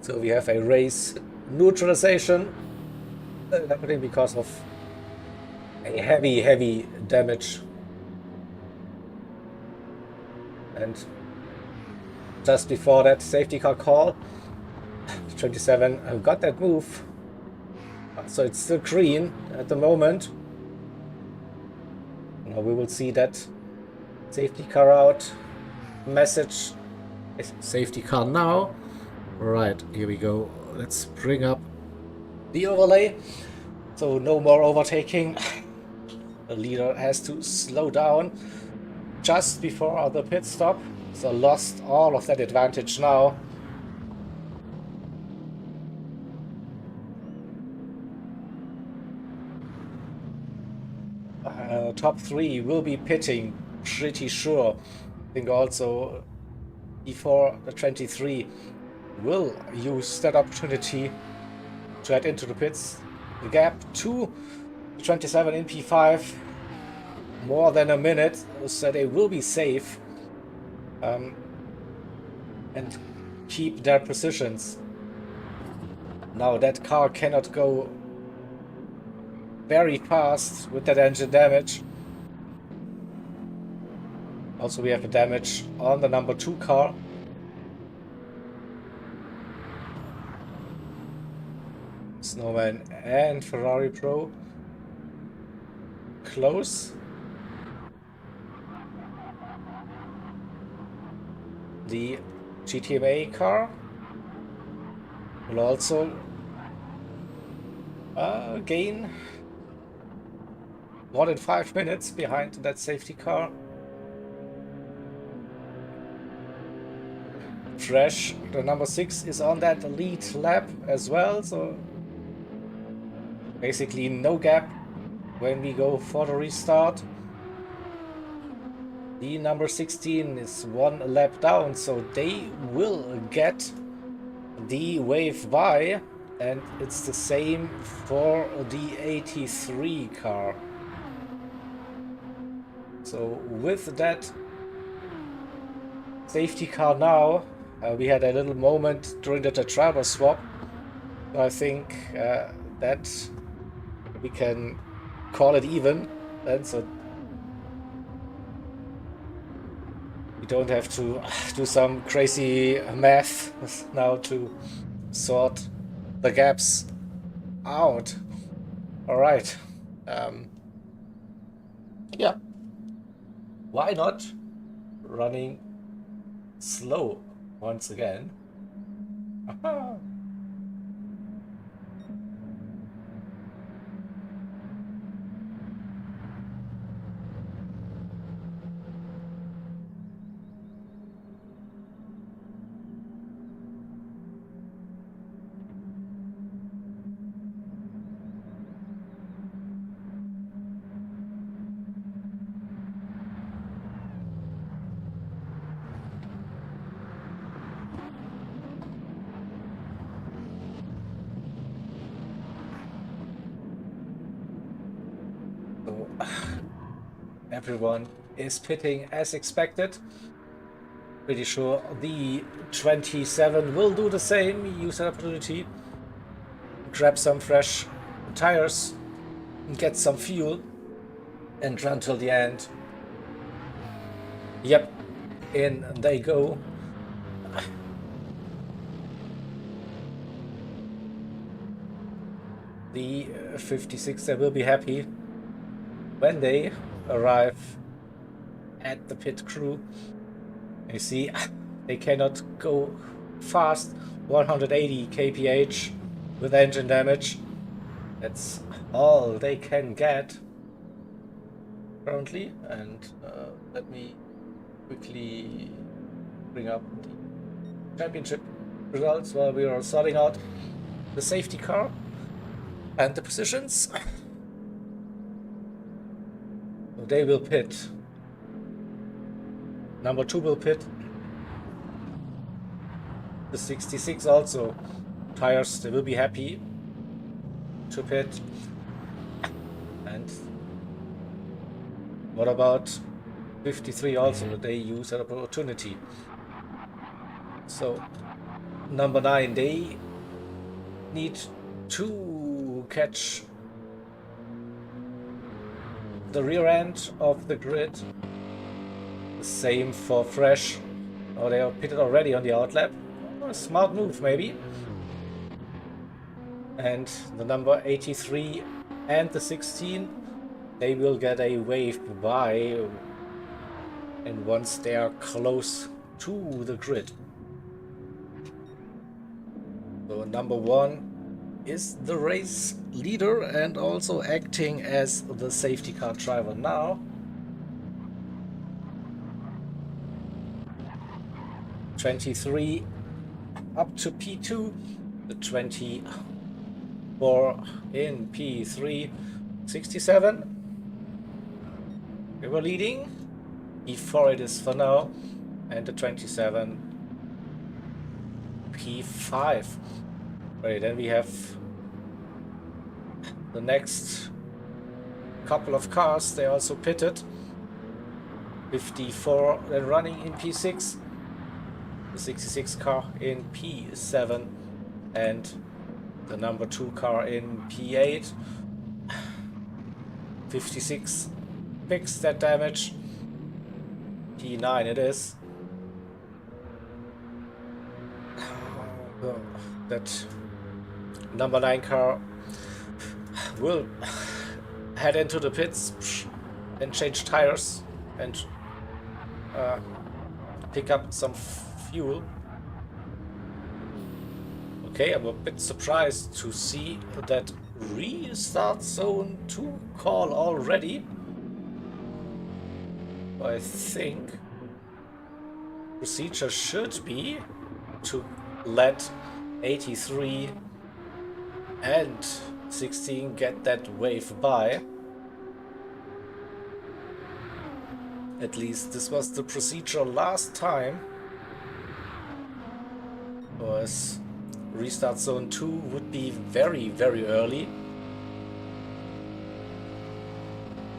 S1: So we have a race neutralization happening because of a heavy damage. And just before that safety car call, 27 got that move. So it's still green at the moment. Now we will see that safety car out message. Safety car now. Right, here we go. Let's bring up the overlay. So no more overtaking. The leader has to slow down just before the pit stop. So lost all of that advantage now. Top 3 will be pitting, pretty sure. I think also before the 23 will use that opportunity to head into the pits. The gap to 27 in P5, more than a minute, so they will be safe and keep their positions. Now that car cannot go very fast with that engine damage. Also, we have a damage on the number 2 car. Snowman and Ferrari Pro. Close. The GTMA car will also gain more than 5 minutes behind that safety car. Fresh, the number 6, is on that lead lap as well, so basically no gap when we go for the restart. The number 16 is 1 lap down, so they will get the wave by, and it's the same for the 83 car. So with that safety car now, we had a little moment during the driver swap. I think that we can call it even, and so we don't have to do some crazy math now to sort the gaps out. All right. Yeah. Why not running slow once again? So everyone is pitting as expected. Pretty sure the 27 will do the same. Use that opportunity, grab some fresh tires, get some fuel, and run till the end. Yep, in they go. The 56, they will be happy when they arrive at the pit crew. You see, they cannot go fast. 180 kph with engine damage. That's all they can get currently. And let me quickly bring up the championship results while we are sorting out the safety car and the positions. So they will pit. Number 2 will pit. The 66 also. Tires, they will be happy to pit. And what about 53 also? They use that opportunity. So number 9, they need to catch the rear end of the grid. The same for Fresh. Oh, they are pitted already on the outlap. Oh, a smart move, maybe. And the number 83 and the 16, they will get a wave by, and once they are close to the grid. So number 1 is the race leader and also acting as the safety car driver now. 23 up to P2, the 24 in P3, 67. We were leading, P4 it is for now, and the 27 P5. Right, then we have the next couple of cars, they also pitted. 54 then running in P6. The 66 car in P7, and the number 2 car in P8. 56 fixed that damage. P9 it is. That number 9 car will head into the pits and change tires and pick up some fuel. Okay, I'm a bit surprised to see that restart zone 2 call already. I think procedure should be to let 83 and 16 get that wave by. At least this was the procedure last time. Was restart zone 2 would be very, very early.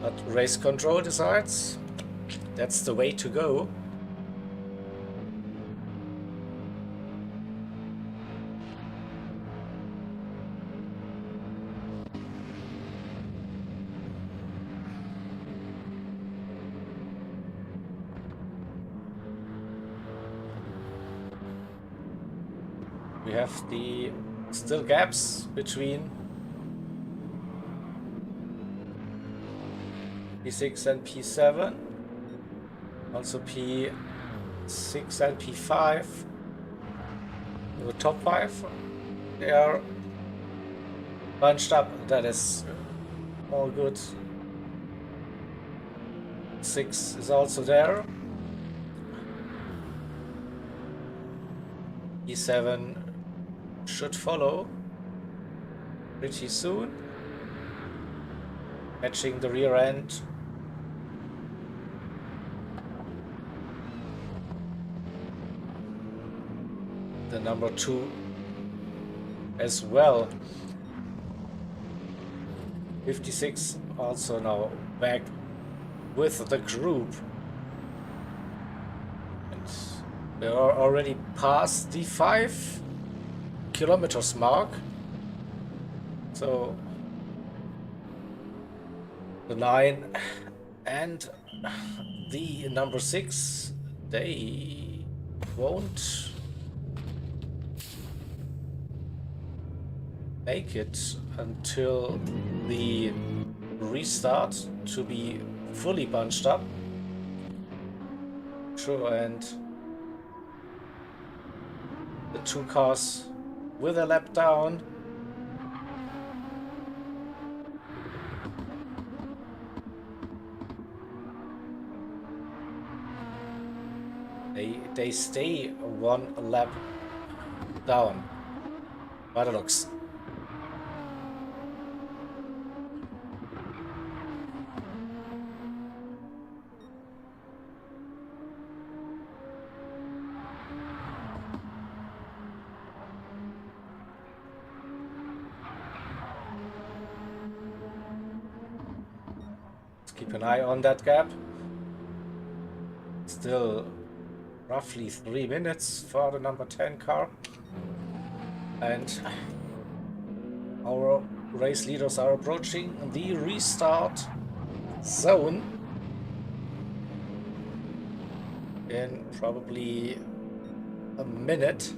S1: But race control decides that's the way to go. We have the still gaps between P6 and P7, also P6 and P5. The top 5, they are bunched up. That is all good. 6 is also there. E7 should follow pretty soon, matching the rear end. The number 2 as well. 56 also now back with the group. And we are already past the 5 kilometers mark. So the 9 and the number 6, they won't make it until the restart to be fully bunched up. Sure, and the 2 cars with a lap down. They stay 1 lap down by the looks. Keep an eye on that gap. Still roughly 3 minutes for the number 10 car. And our race leaders are approaching the restart zone in probably a minute.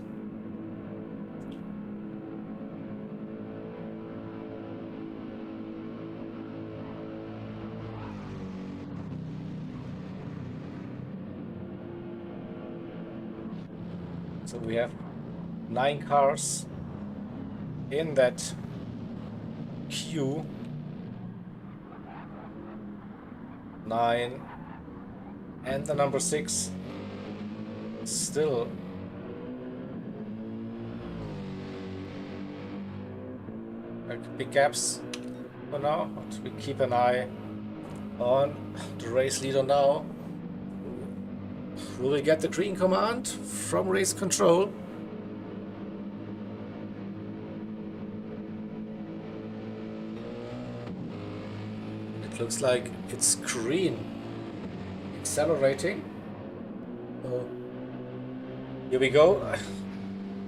S1: So we have 9 cars in that queue. 9 and the number 6 still big gaps for now, but we keep an eye on the race leader now. Will we get the green command from race control? It looks like it's green. Accelerating. Here we go.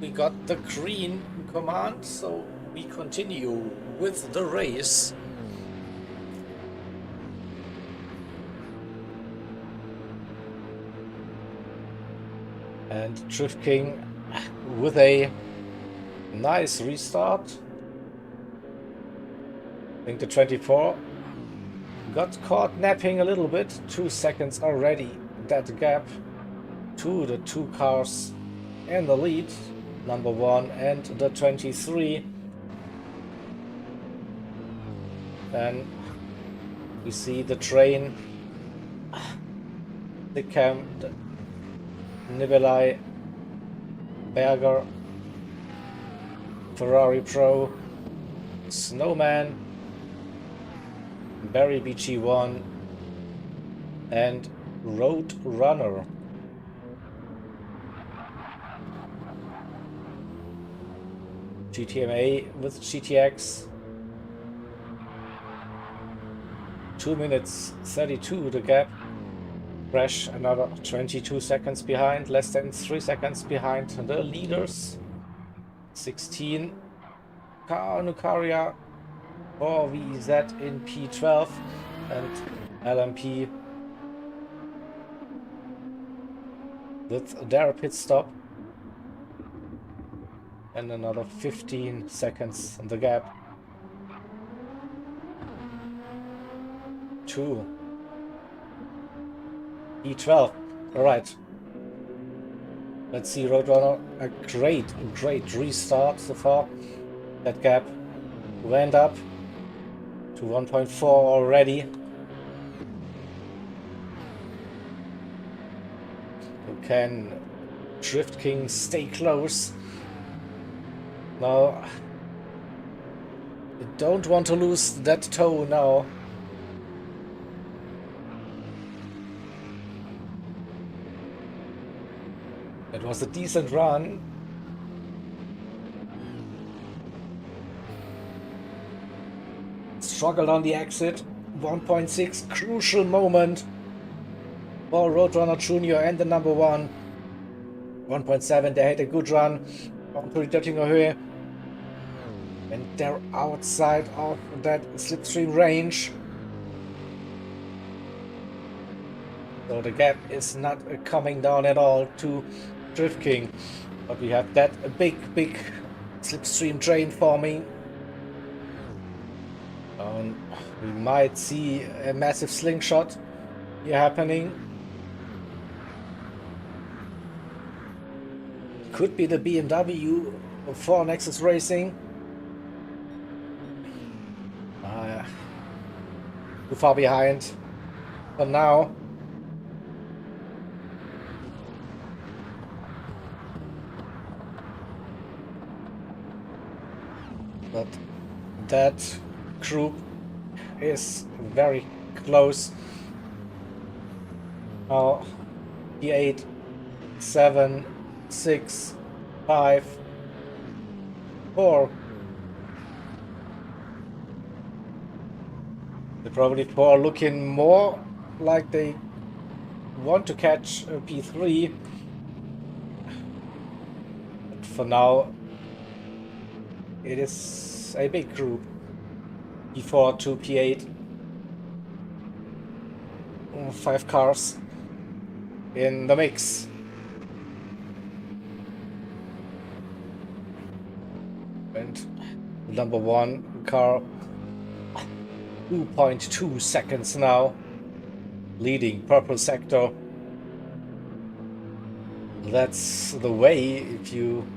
S1: We got the green command, so we continue with the race. And Drift King with a nice restart. I think the 24 got caught napping a little bit. 2 seconds already. That gap to the 2 cars in the lead. Number 1 and the 23. Then we see the train, the camp, Nibelai, Berger, Ferrari Pro, Snowman, Barry BG1 and Road Runner. GTMA with GTX. 2 minutes 32 the gap. Crash another 22 seconds behind, less than 3 seconds behind the leaders. 16 Nukaria, 4VZ in P12 and LMP with their pit stop. And another 15 seconds in the gap. 2 E12. Alright. Let's see Roadrunner. A great restart so far. That gap went up to 1.4 already. Can Drift King stay close? Now, I don't want to lose that toe now. It was a decent run. Struggled on the exit. 1.6 crucial moment for Roadrunner Junior and the number 1. 1.7, they had a good run on Podium Höhe. And they're outside of that slipstream range. So the gap is not coming down at all to Drift King. But we have that big slipstream train forming. We might see a massive slingshot here happening. Could be the BMW for Nexus Racing. Too far behind for now. But that group is very close. Now, 8, 7, 6, 5, 4. The probably 4 looking more like they want to catch P3. But for now, it is a big group. P4 to P8. 5 cars in the mix. And the number 1 car 2.2 seconds now leading purple sector. That's the way if you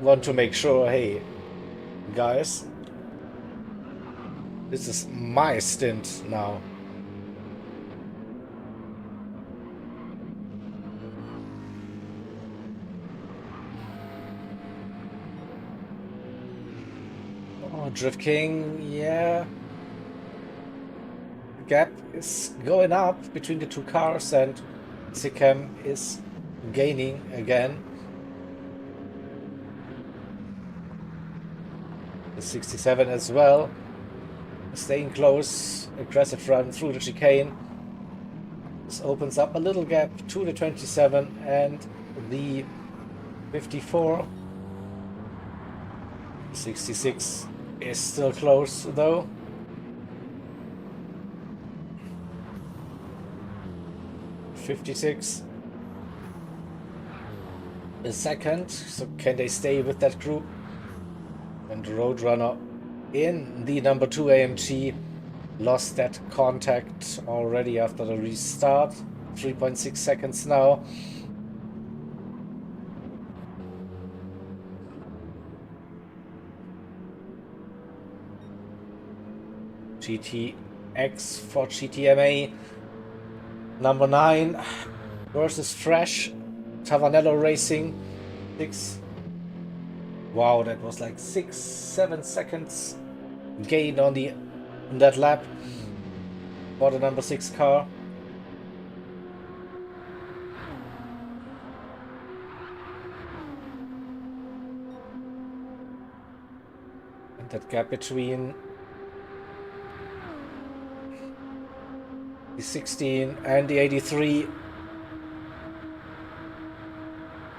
S1: want to make sure, hey guys, this is my stint now. Oh, Drift King, yeah. The gap is going up between the 2 cars and Sikhem is gaining again. The 67 as well. Staying close, aggressive run through the chicane. This opens up a little gap to the 27 and the 54. 66 is still close though. .56 a second, so can they stay with that group? And Roadrunner in the number 2 AMG lost that contact already after the restart. 3.6 seconds now. GTX for GTMA number 9 versus Fresh Tavanello Racing 6. Wow, that was like 6-7 seconds gain on that lap for the number 6 car. And that gap between the 16 and the 83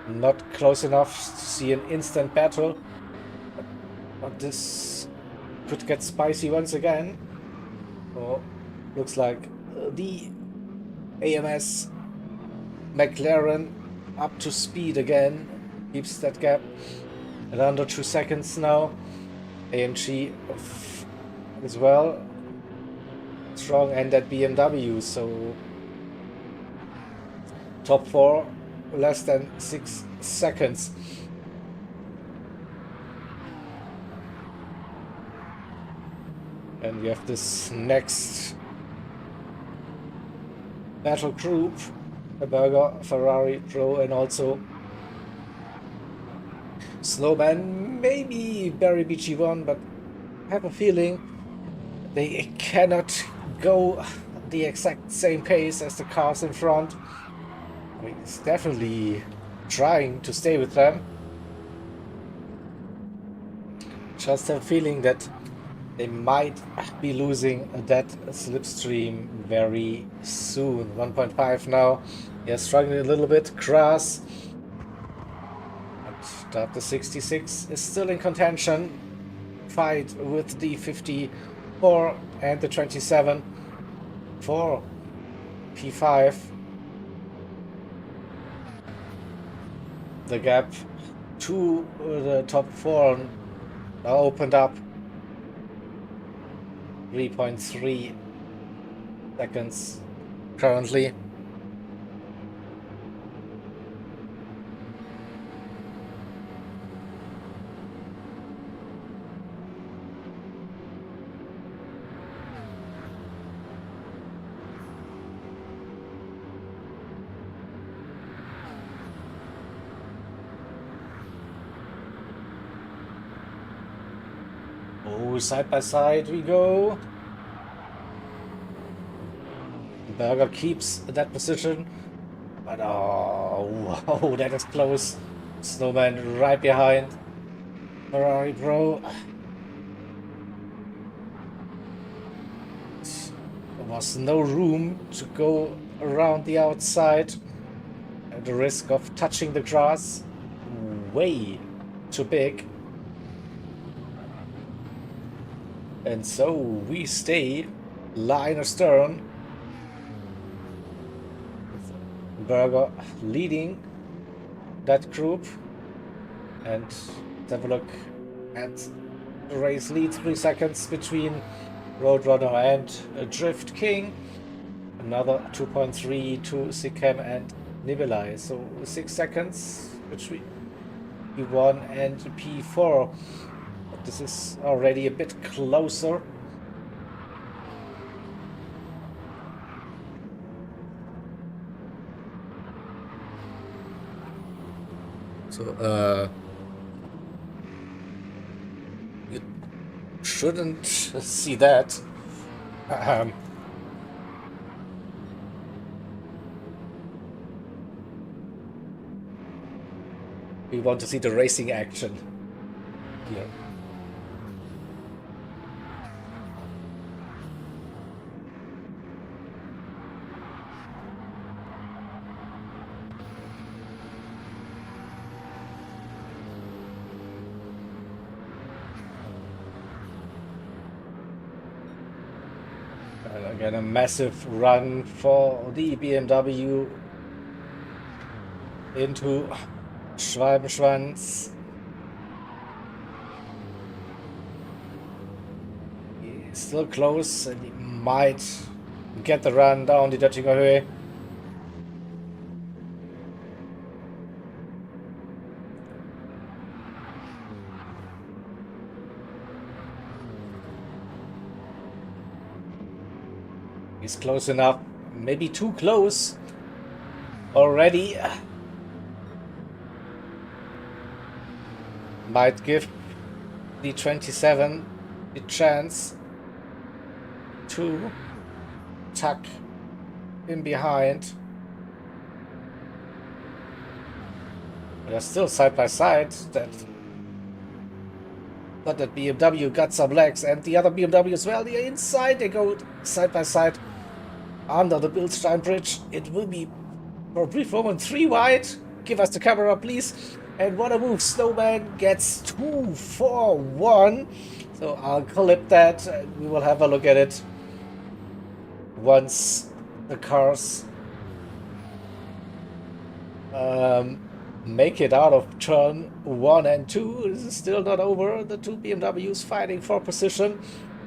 S1: not close enough to see an instant battle, but this could get spicy once again. Oh, looks like the AMS McLaren up to speed again, keeps that gap at under 2 seconds now. AMG as well strong, and that BMW, so top 4 less than 6 seconds. And we have this next battle group, a Berger, Ferrari, Pro, and also Snowman, maybe Barry BG1, but I have a feeling they cannot go the exact same pace as the cars in front. I mean, it's definitely trying to stay with them. Just have a feeling that they might be losing that slipstream very soon. 1.5 now. Yeah, struggling a little bit. Grass. But the 66 is still in contention. Fight with the 54 and the 27 for P5. The gap to the top 4 now opened up. 3.3 seconds currently. Oh, side by side we go. Berger keeps that position, but oh, wow, that is close. Snowman right behind Ferrari Pro. There was no room to go around the outside, and the risk of touching the grass way too big. And so we stay line astern. Berger leading that group, and let's have a look at the race lead. 3 seconds between Roadrunner and Drift King, another 2.3 to Sikhem and Nibelai, so 6 seconds between P1 and P4. But this is already a bit closer. So, you shouldn't see that. We want to see the racing action here. Again, a massive run for the BMW into Schwalbenschwanz. He's still close and he might get the run down the Döttinger Höhe. He's close enough, maybe too close already. Might give the 27 the chance to tuck in behind. They're still side by side. But that BMW got some legs, and the other BMW as well. They're inside. They go side by side under the Bilstein Bridge. It will be for a brief moment 3 wide. Give us the camera, please. And what a move. Snowman gets 2-4-1. So I'll clip that. We will have a look at it once the cars make it out of turn 1 and 2. This is still not over. The two BMWs fighting for position.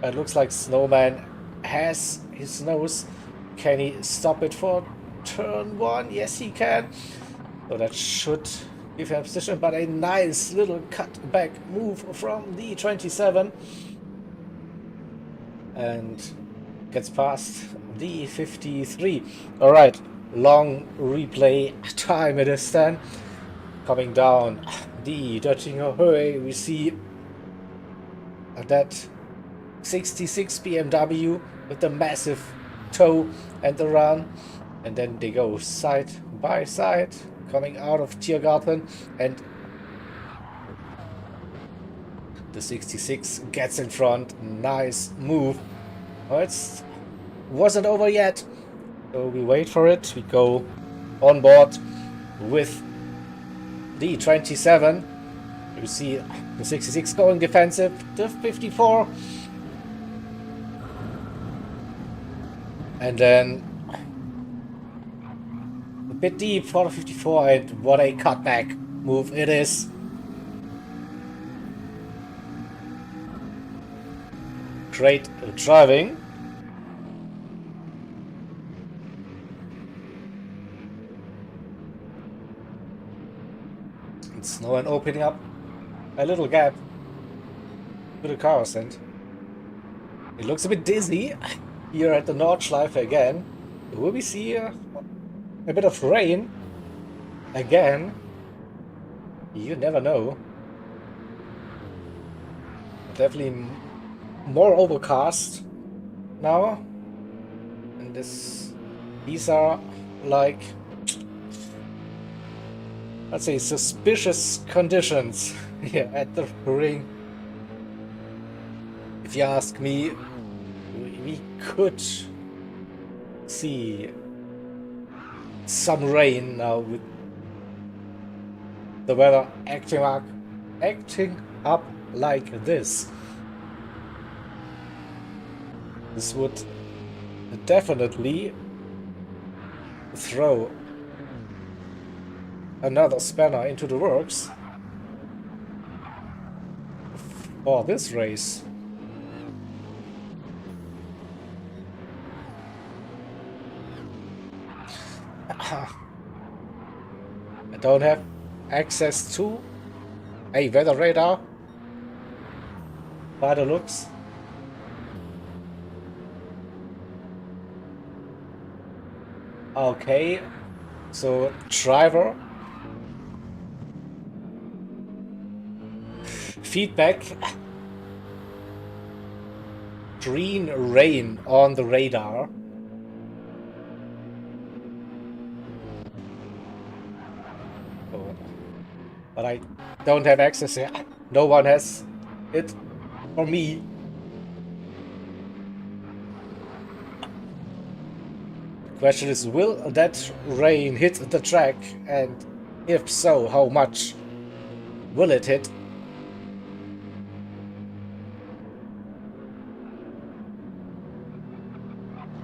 S1: It looks like Snowman has his nose. Can he stop it for turn 1? Yes, he can. So that should give him position, but a nice little cut-back move from the 27. And gets past the 53. All right, long replay time it is then. Coming down the Döttinger Höhe, we see that 66 BMW with the massive toe and the run, and then they go side by side coming out of Tiergarten, and the 66 gets in front. Nice move. Oh, it wasn't over yet, so we wait for it. We go on board with the 27. You see the 66 going defensive, the 54, and then a bit deep for the 54, and what a cutback move it is. Great driving. It's now opening up a little gap to the cars, and it looks a bit dizzy here at the Nordschleife again. Will we see a bit of rain again? You never know. Definitely more overcast now, and these are like, let's say, suspicious conditions here at the ring. If you ask me, we could see some rain now with the weather acting up like this. This would definitely throw another spanner into the works for this race. I don't have access to a weather radar by the looks. Okay, so driver feedback, green rain on the radar. Oh, but I don't have access here. No one has it for me. The question is, will that rain hit the track, and if so, how much will it hit?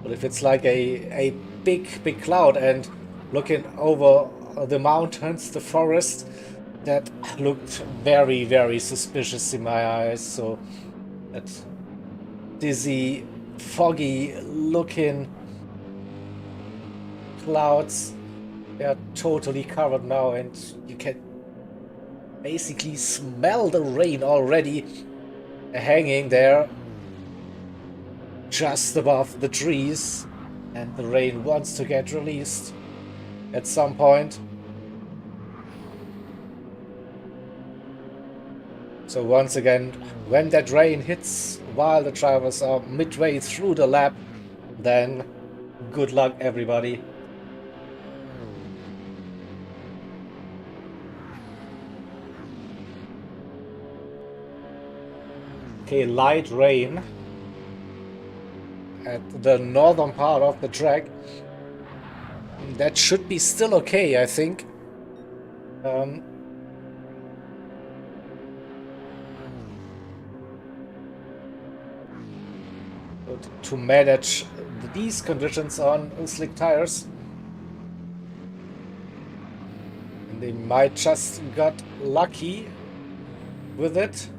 S1: But if it's like a big cloud and looking over the mountains, the forest, that looked very suspicious in my eyes. So that dizzy, foggy looking clouds, they are totally covered now, and you can basically smell the rain already hanging there just above the trees, and the rain wants to get released at some point. So once again, when that rain hits while the drivers are midway through the lap, then good luck everybody. Okay, light rain at the northern part of the track. That should be still okay, I think. To manage these conditions on slick tires. And they might just got lucky with it.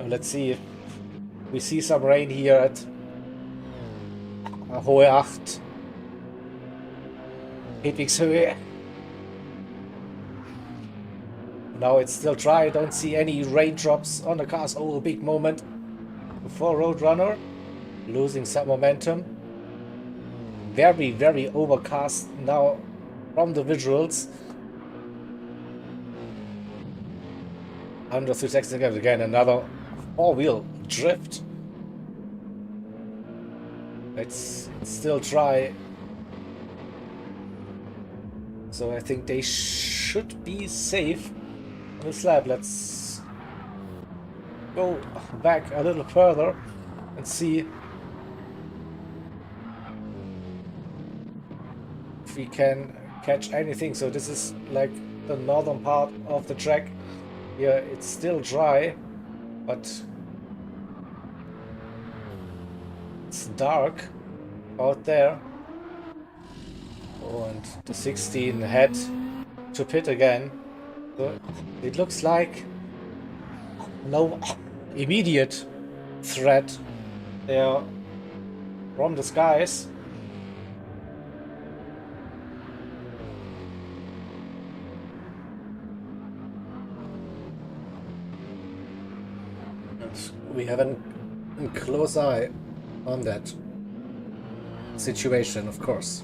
S1: Let's see if we see some rain here at Hohe 8. Hedwigshöhe. Now it's still dry, I don't see any raindrops on the cars. Oh, a big moment for Roadrunner, losing some momentum. Very overcast now from the visuals. Under 3 seconds again, another four-wheel drift. It's still dry. So I think they should be safe on this lap. Let's go back a little further and see if we can catch anything. So this is like the northern part of the track. Here it's still dry, but it's dark out there. Oh, and the 16 head to pit again. So it looks like no immediate threat there from the skies. We have a close eye on that situation, of course.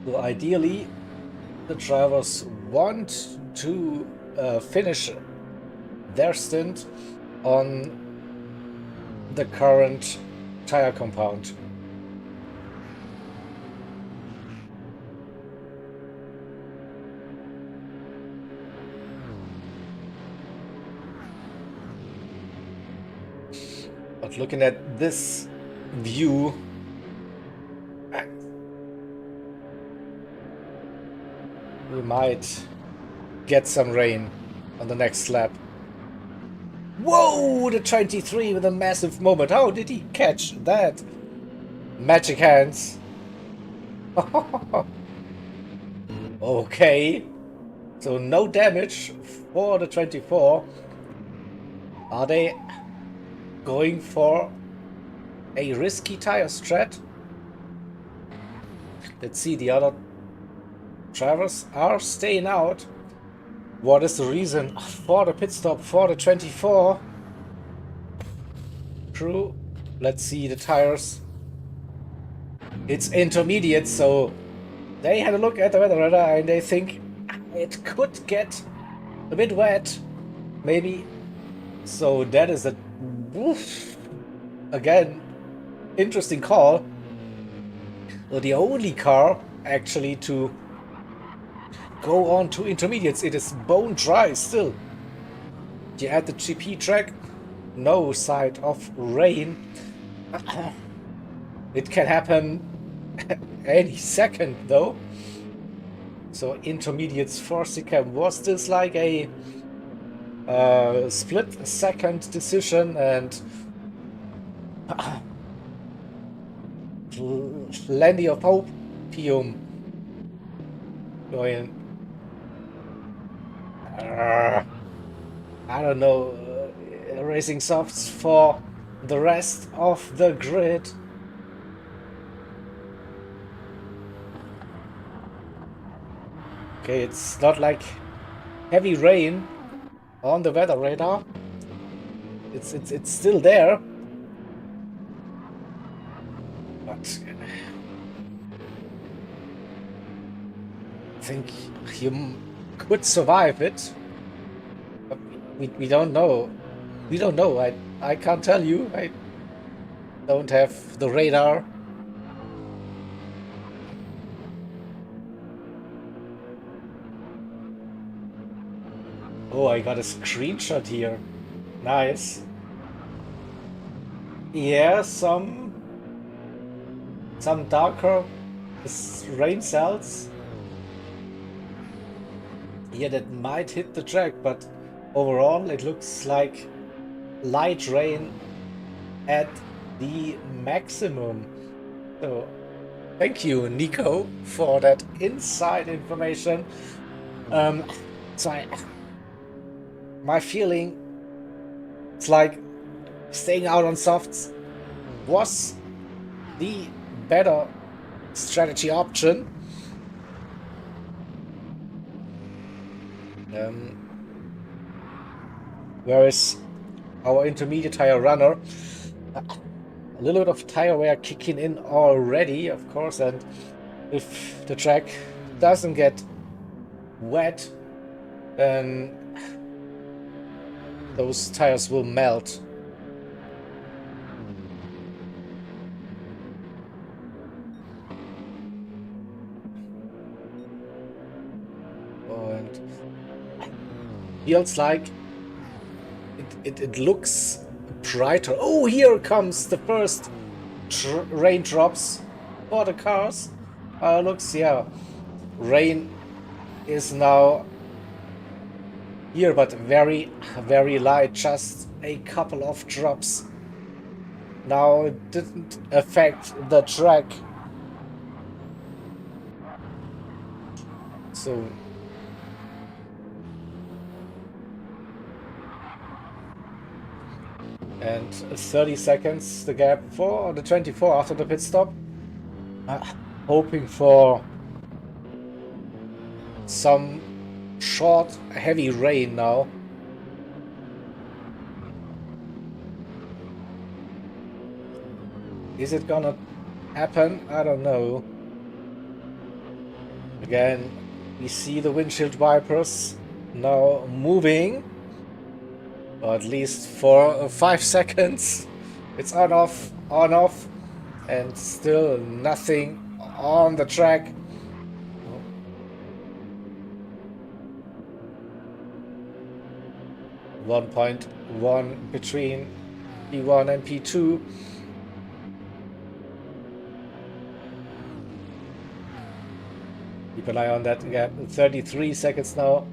S1: So ideally, the drivers want to finish their stint on the current tire compound. But looking at this view, we might get some rain on the next lap. Whoa, the 23 with a massive moment. How did he catch that? Magic hands. Okay. So no damage for the 24. Are they going for a risky tire strat? Let's see, the other drivers are staying out. What is the reason for the pit stop for the 24? True. Let's see the tires. It's intermediate, so they had a look at the weather radar and they think it could get a bit wet, maybe. So that is a again interesting call. Well, the only car actually to go on to intermediates. It is bone dry still. You add the GP track, no sight of rain. It can happen any second though. So intermediates for Sikkim, was this like a split second decision, and plenty of Podium going, I don't know, racing softs for the rest of the grid. Okay, it's not like heavy rain on the weather radar. It's still there, but I think you could survive it. But we don't know. We don't know. I can't tell you. I don't have the radar. Oh, I got a screenshot here. Nice. Yeah, some darker rain cells. Yeah, that might hit the track, but overall it looks like light rain at the maximum. So thank you, Nico, for that inside information. My feeling, it's like staying out on softs was the better strategy option. Whereas our intermediate tire runner, a little bit of tire wear kicking in already, of course, and if the track doesn't get wet, then those tires will melt. Oh, and feels like it looks brighter. Oh, here comes the first raindrops for the cars. Looks, yeah, rain is now here, but very, very light, just a couple of drops. Now it didn't affect the track. So and 30 seconds the gap for the 24 after the pit stop. Hoping for some short, heavy rain now. Is it gonna happen? I don't know. Again, we see the windshield wipers now moving, or at least for 5 seconds. It's on off, and still nothing on the track. 1.1 between P1 and P2. Keep an eye on that gap. 33 seconds now.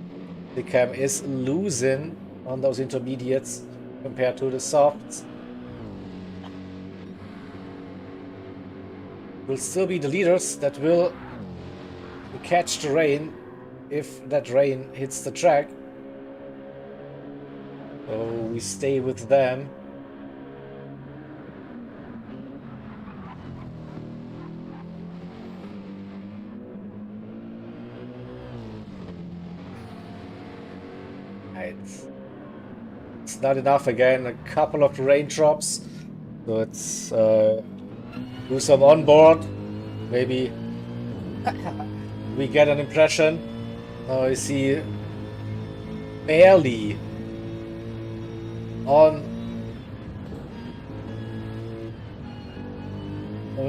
S1: The cam is losing on those intermediates compared to the softs. Will still be the leaders that will catch the rain if that rain hits the track. So we stay with them. It's not enough again. A couple of raindrops. So let's do some onboard. Maybe we get an impression. Now I see barely on.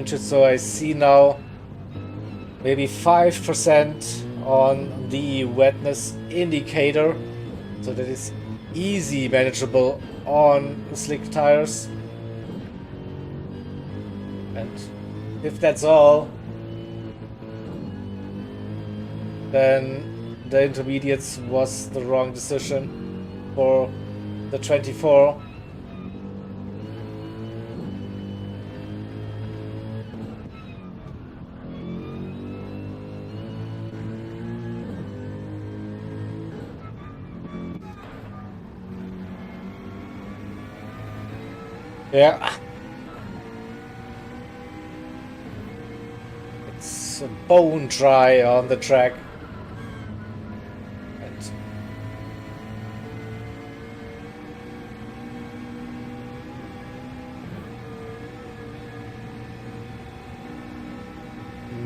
S1: So I see now maybe 5% on the wetness indicator. So that is easy manageable on slick tires. And if that's all, then the intermediates was the wrong decision for the 24. Yeah. It's bone dry on the track. And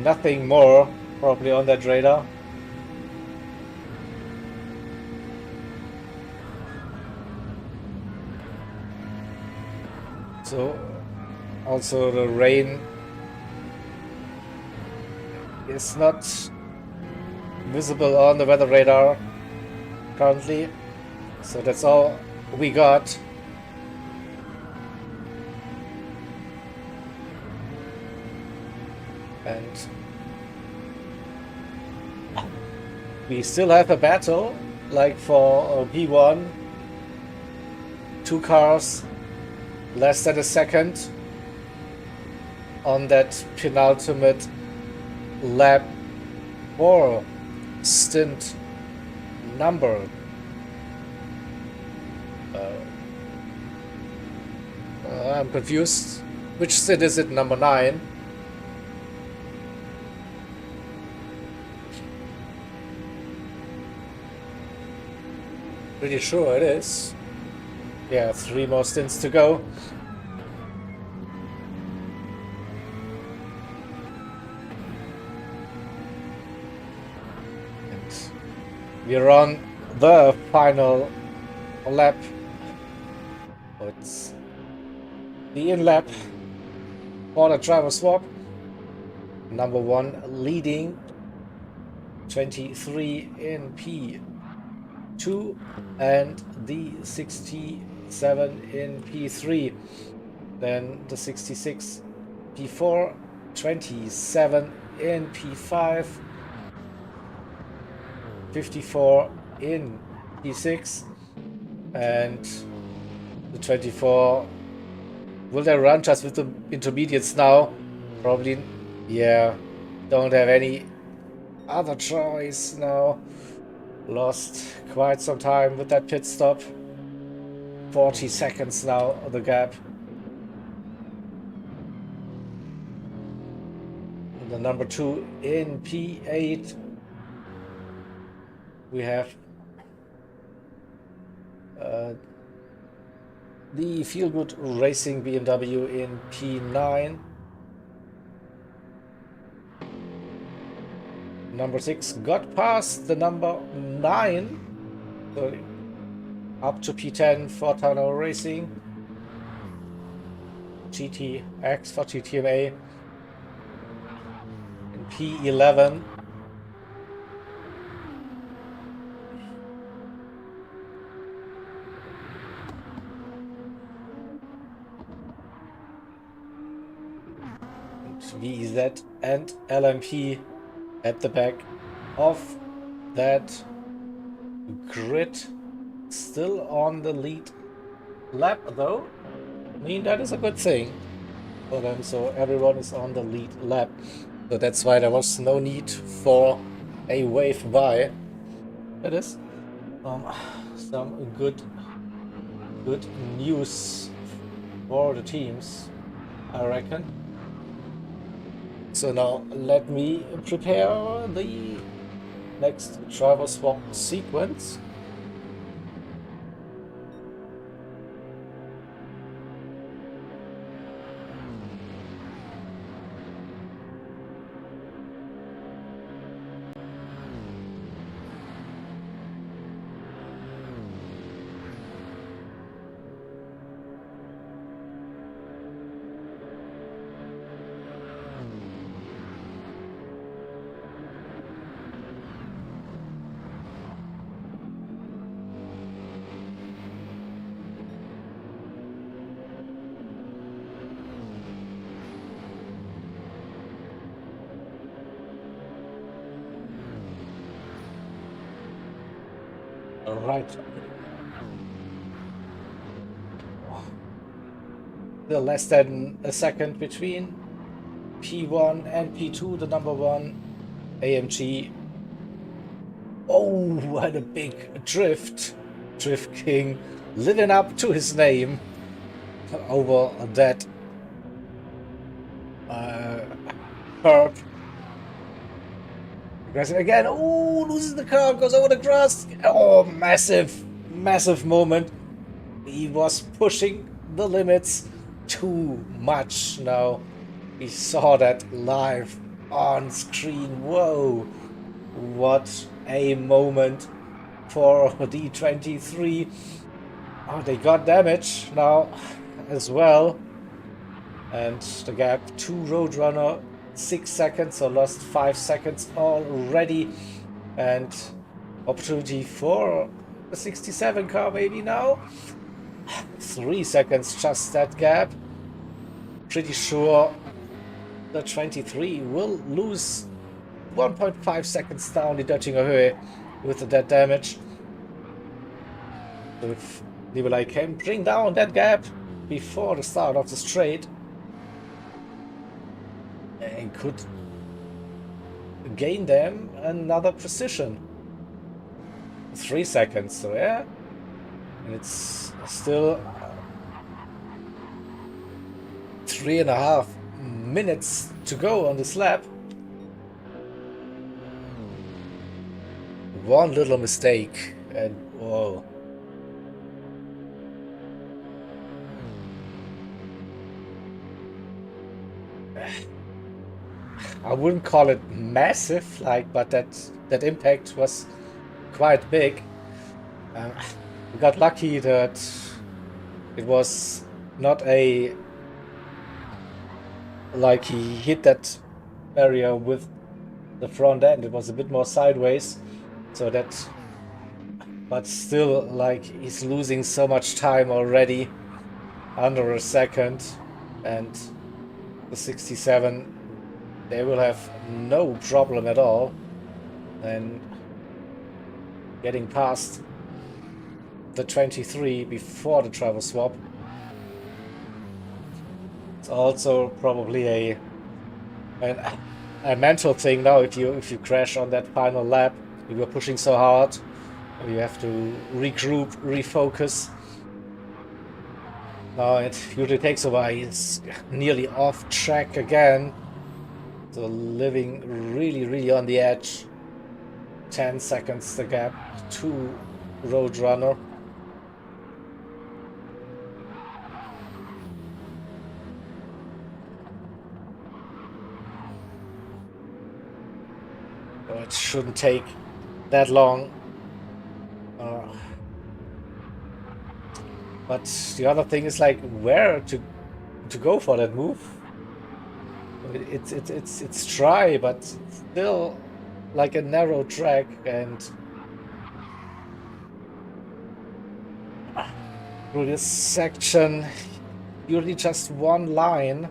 S1: nothing more probably on that radar. So also the rain is not visible on the weather radar currently. So that's all we got. And we still have a battle, like for P1. 2 cars, less than a second on that penultimate lap for stint number. I'm confused. Which stint is it? Number 9. Pretty sure it is. Yeah, 3 more stints to go. And we're on the final lap. It's the in lap for the driver swap. Number 1 leading 23 in P2 and the 67 in P3. Then the 66 P4, 27 in P5, 54 in P6, and the 24. Will they run just with the intermediates now? Probably, yeah. Don't have any other choice now. Lost quite some time with that pit stop. 40 seconds now, the gap. The number 2 in P8. We have the Feel-Good Racing BMW in P9. Number 6 got past the number 9. So up to P10 for Tunnel Racing. GTX for TTMA. In P11. VZ and LMP at the back of that grid, still on the lead lap though. I mean, that is a good thing for them, so everyone is on the lead lap, so that's why there was no need for a wave by. That is some good news for the teams, I reckon. So now let me prepare the next driver swap sequence. right. Still less than a second between P1 and P2, the number one AMG. Oh, what a big drift. Drift King living up to his name over that curb. Aggressive again. Oh, loses the curb, goes over the grass. Oh, massive, massive moment. He was pushing the limits too much now. We saw that live on screen. Whoa, what a moment for the 23. Oh, they got damage now as well. And the gap to Roadrunner, 6 seconds, so lost 5 seconds already. And opportunity for the 67 car maybe now. 3 seconds, just that gap. Pretty sure the 23 will lose 1.5 seconds down the Döttinger Höhe with that damage. If Nikolai can bring down that gap before the start of the straight, and could gain them another position. 3 seconds, so yeah. And it's still 3.5 minutes to go on this lap. One little mistake and whoa. I wouldn't call it massive, but that impact was quite big. We got lucky that it was not he hit that area with the front end. It was a bit more sideways, so that, but still, he's losing so much time already, under a second, and the 67, they will have no problem at all and getting past the 23 before the travel swap. It's also probably a mental thing now. If you crash on that final lap, you were pushing so hard, you have to regroup, refocus. Now it usually takes a while. It's nearly off track again. So living really on the edge. 10 seconds the gap to Roadrunner. Oh, it shouldn't take that long. But the other thing is where to go for that move. It's dry, but still a narrow track, and through this section usually just one line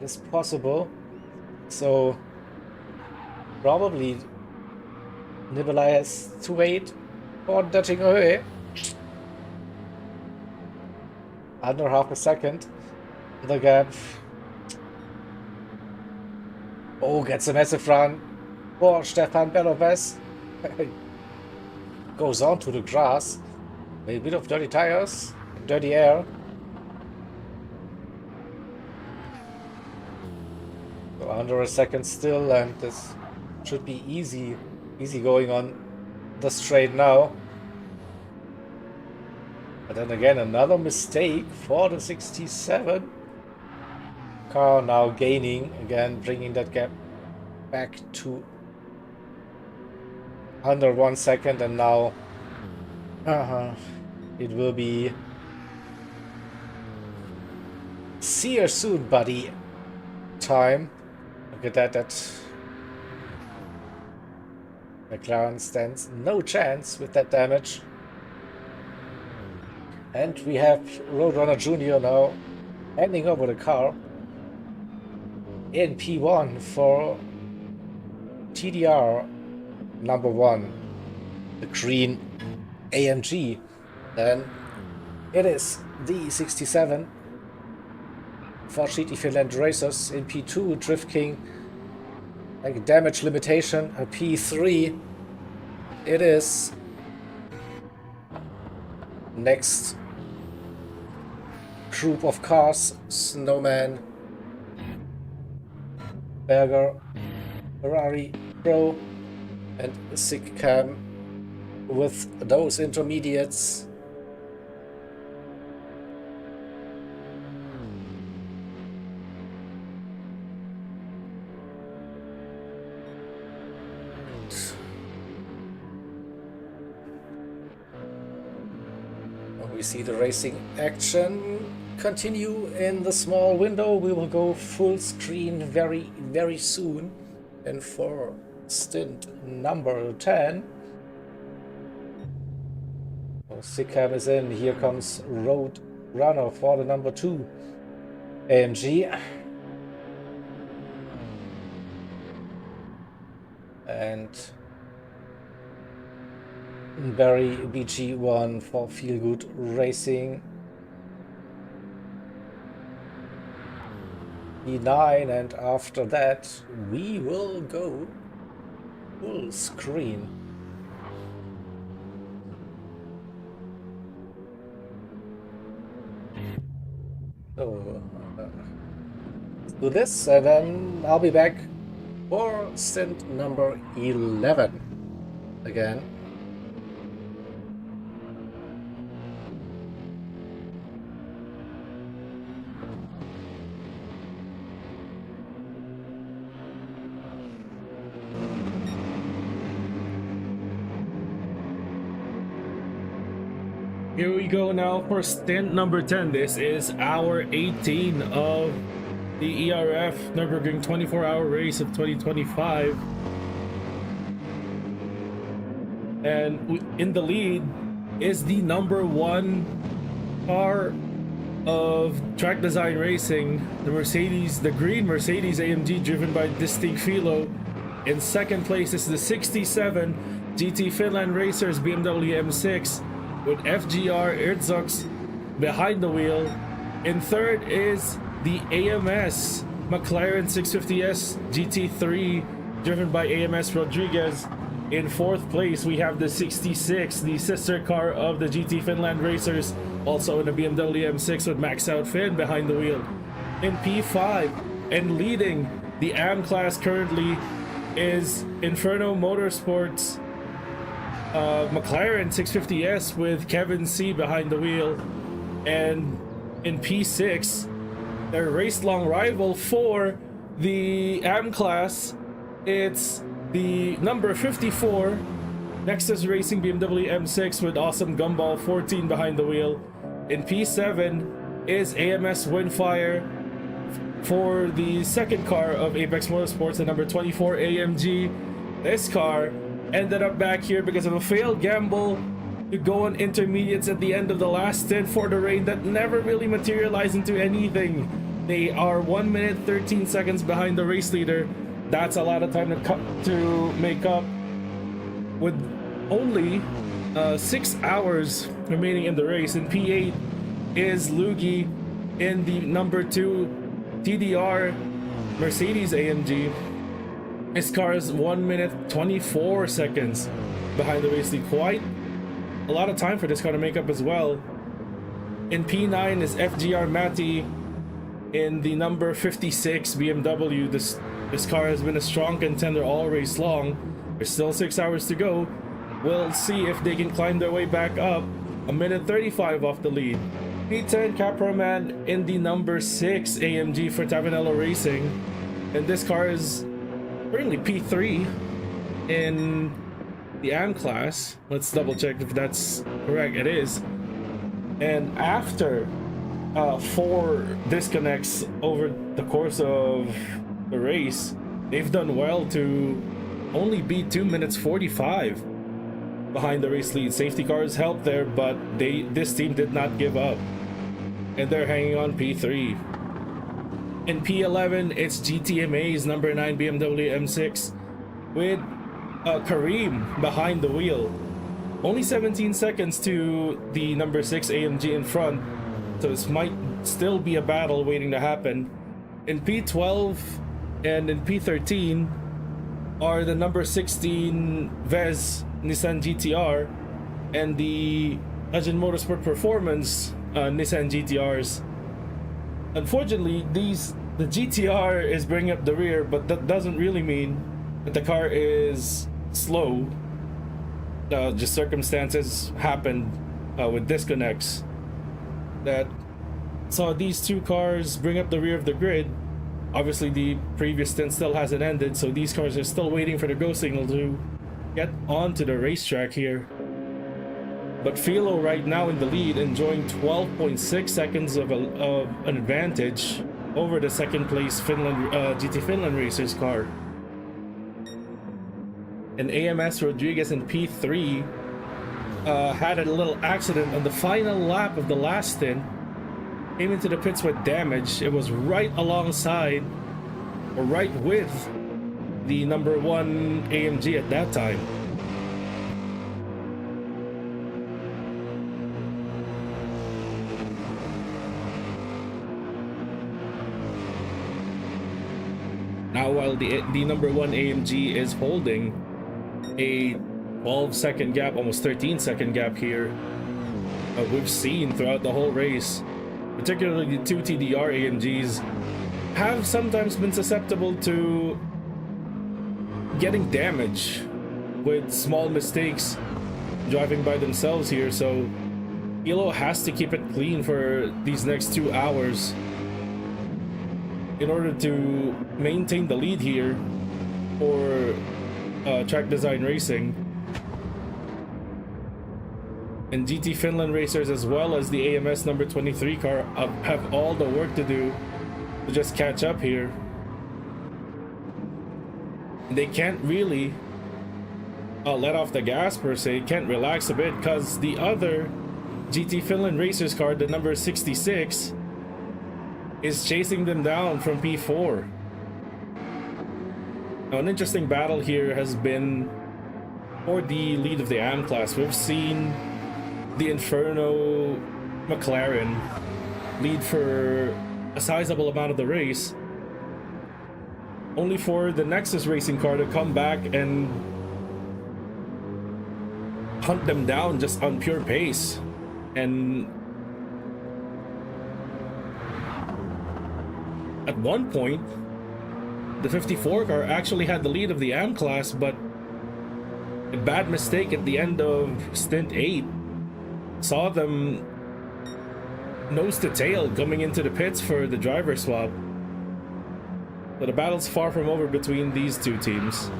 S1: is possible, so probably Nikolai has to wait for Döttinger Höhe. Under half a second. The gap. Oh, gets a massive run for Stefan Beloves. Goes on to the grass. A bit of dirty tires, dirty air. So under a second still, and this should be easy going on the straight now. But then again, another mistake for the 67 car, now gaining again, bringing that gap back to under 1 second, and now it will be see you soon, buddy time. Look at that McLaren stands no chance with that damage. And we have Roadrunner Jr. now handing over the car in P1 for TDR number 1, the green AMG, then it is the 67 for GT Finland Racers. In P2, Drift King, like damage limitation. A P3, it is next group of cars: Snowman, Berger, Ferrari Pro, and Sigcam with those intermediates. We see the racing action continue in the small window. We will go full screen very soon. And for stint number 10, Sikam is in. Here comes Road Runner for the number 2 AMG. And Barry BG1 for Feel Good Racing. E9, and after that we will go full screen. So let's do this, and then I'll be back for stint number 11 again.
S2: Here we go now for stint number 10. This is hour 18 of the ERF Nürburgring 24-hour race of 2025. And in the lead is the number 1 car of track design racing, the green Mercedes AMG driven by Distinct Filo. In second place is the 67 GT Finland Racers BMW M6 with FGR Erzux behind the wheel. In third is the AMS McLaren 650S GT3 driven by AMS Rodriguez. In fourth place we have the 66, the sister car of the GT Finland Racers, also in a BMW M6 with Max Out Finn behind the wheel. In P5 and leading the AM class currently is Inferno Motorsports McLaren 650S with Kevin C behind the wheel. And in P6, their race-long rival for the AM class, it's the number 54 Nexus Racing BMW M6 with Awesome Gumball 14 behind the wheel. In P7 is AMS Windfire for the second car of Apex Motorsports, the number 24 AMG. This car ended up back here because of a failed gamble to go on intermediates at the end of the last stint for the rain that never really materialized into anything. They are 1 minute 13 seconds behind the race leader. That's a lot of time to make up with only 6 hours remaining in the race. In P8 is Luigi in the number 2 TDR Mercedes AMG. His car is 1 minute 24 seconds behind the race lead. Quite a lot of time for this car to make up as well. In P9 is FGR Matty in the number 56 BMW. This car has been a strong contender all race long. There's still 6 hours to go. We'll see if they can climb their way back up. 1 minute 35 off the lead. P10 Capraman in the number 6 AMG for Tavanello Racing. And this car is currently P3 in the AM class. Let's double check if that's correct. It is. And after 4 disconnects over the course of the race, they've done well to only be 2 minutes 45 behind the race lead. Safety cars helped there, but this team did not give up, and they're hanging on P3. In P11, it's GTMA's number 9 BMW M6 with Kareem behind the wheel. Only 17 seconds to the number 6 AMG in front, so this might still be a battle waiting to happen. In P12 and in P13 are the number 16 VEZ Nissan GTR and the Legend Motorsport Performance Nissan GTRs. Unfortunately, the GTR is bringing up the rear, but that doesn't really mean that the car is slow. Just circumstances happened with disconnects that saw these two cars bring up the rear of the grid. Obviously, the previous stint still hasn't ended, so these cars are still waiting for the go signal to get onto the racetrack here. But Philo right now in the lead, enjoying 12.6 seconds of an advantage over the second place GT Finland Racers car. And AMS Rodriguez in P3 had a little accident on the final lap of the last stint. Came into the pits with damage. It was right alongside, or right with, the number 1 AMG at that time. Now, while the number 1 AMG is holding a 12-second gap, almost 13-second gap here, we've seen throughout the whole race, particularly the 2 TDR AMGs, have sometimes been susceptible to getting damage with small mistakes driving by themselves here. So Philo has to keep it clean for these next 2 hours in order to maintain the lead here for track design racing. And GT Finland Racers, as well as the AMS number 23 car, have all the work to do to just catch up here. They can't really let off the gas per se, can't relax a bit, because the other GT Finland Racers car, the number 66, is chasing them down from P4. Now, an interesting battle here has been for the lead of the AM class. We've seen the Inferno McLaren lead for a sizable amount of the race, only for the Nexus racing car to come back and hunt them down just on pure pace. And at one point, the 54 car actually had the lead of the AM class, but a bad mistake at the end of stint 8 saw them nose to tail coming into the pits for the driver swap. But the battle's far from over between these two teams.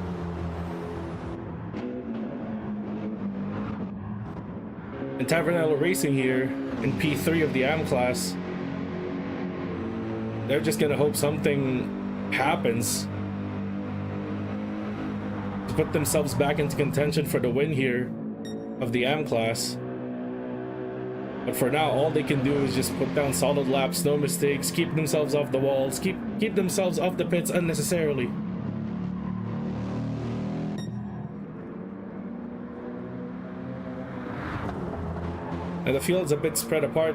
S2: And Tavernello Racing here in P3 of the AM class, they're just gonna hope something happens to put themselves back into contention for the win here of the AM class. But for now, all they can do is just put down solid laps, no mistakes, keep themselves off the walls, keep themselves off the pits unnecessarily. And the field's a bit spread apart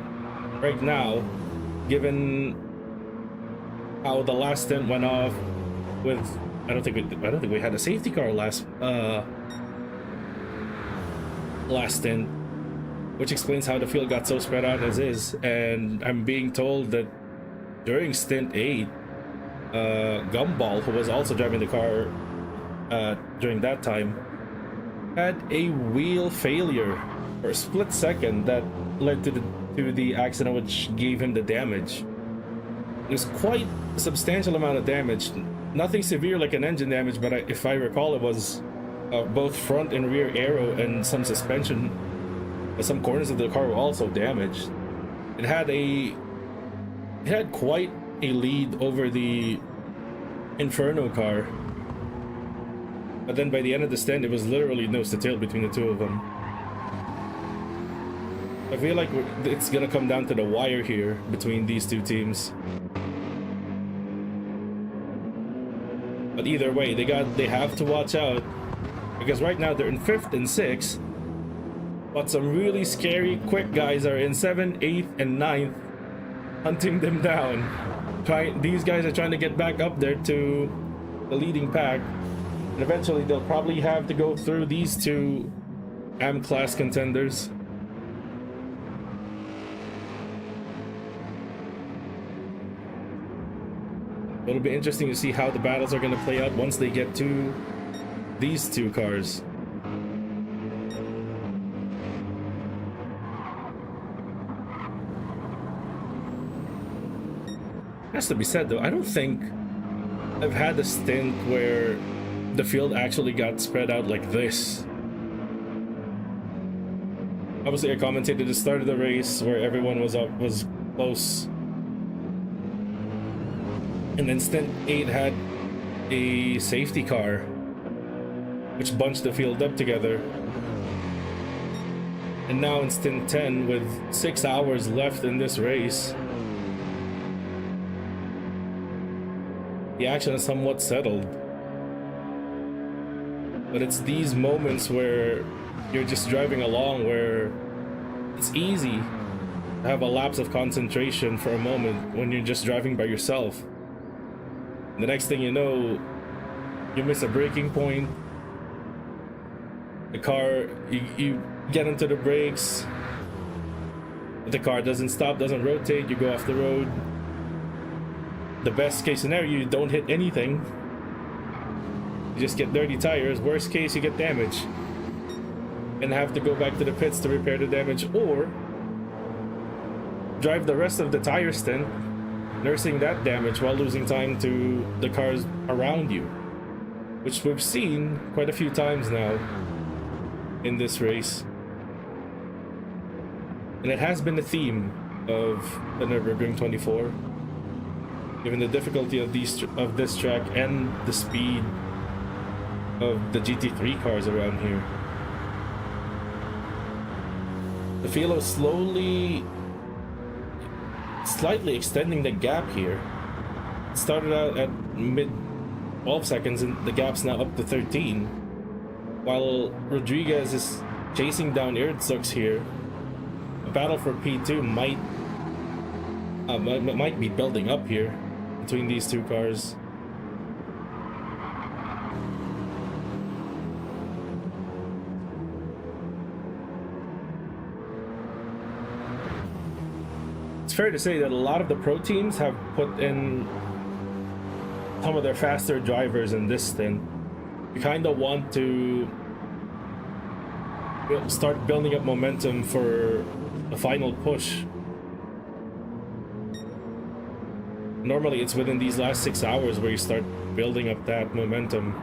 S2: right now, given how the last stint went off with, I don't think we had a safety car last stint, which explains how the field got so spread out as is. And I'm being told that during stint 8, Gumball, who was also driving the car during that time, had a wheel failure for a split second that led to the accident, which gave him the damage. It was quite a substantial amount of damage. Nothing severe like an engine damage, but if I recall, it was both front and rear aero and some suspension. Some corners of the car were also damaged. It had quite a lead over the Inferno car, but then by the end of the stint, it was literally nose to tail between the two of them. I feel like it's gonna come down to the wire here between these two teams. But either way, they have to watch out, because right now they're in 5th and 6th, But some really scary quick guys are in 7th, 8th, and 9th, hunting them down. These guys are trying to get back up there to the leading pack. And eventually they'll probably have to go through these two AM class contenders. It'll be interesting to see how the battles are going to play out once they get to these two cars. Has to be said though, I don't think I've had a stint where the field actually got spread out like this. Obviously I commentated the start of the race where everyone was close. And then Stint 8 had a safety car, which bunched the field up together. And now in Stint 10, with 6 hours left in this race, the action is somewhat settled. But it's these moments where you're just driving along where it's easy to have a lapse of concentration for a moment when you're just driving by yourself. The next thing you know, you miss a braking point. The car, you get into the brakes. The car doesn't stop, doesn't rotate, you go off the road. The best case scenario, you don't hit anything. You just get dirty tires. Worst case, you get damage. And have to go back to the pits to repair the damage, or drive the rest of the tire stint nursing that damage while losing time to the cars around you, which we've seen quite a few times now in this race. And it has been the theme of the Nürburgring 24, given the difficulty of this track and the speed of the GT3 cars around here. The field is slightly extending the gap here. It started out at mid 12 seconds and the gap's now up to 13, while Rodriguez is chasing down Erdzux here. A battle for P2 might be building up here between these two cars. It's fair to say that a lot of the pro teams have put in some of their faster drivers in this stint. We kind of want to start building up momentum for a final push. Normally it's within these last 6 hours where you start building up that momentum.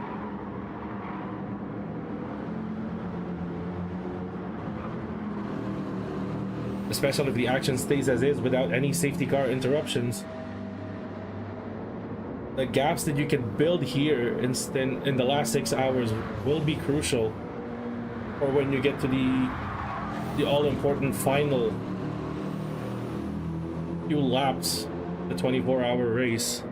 S2: Especially if the action stays as is without any safety car interruptions. The gaps that you can build here in the last 6 hours will be crucial, or when you get to the all-important final few laps, the 24-hour race.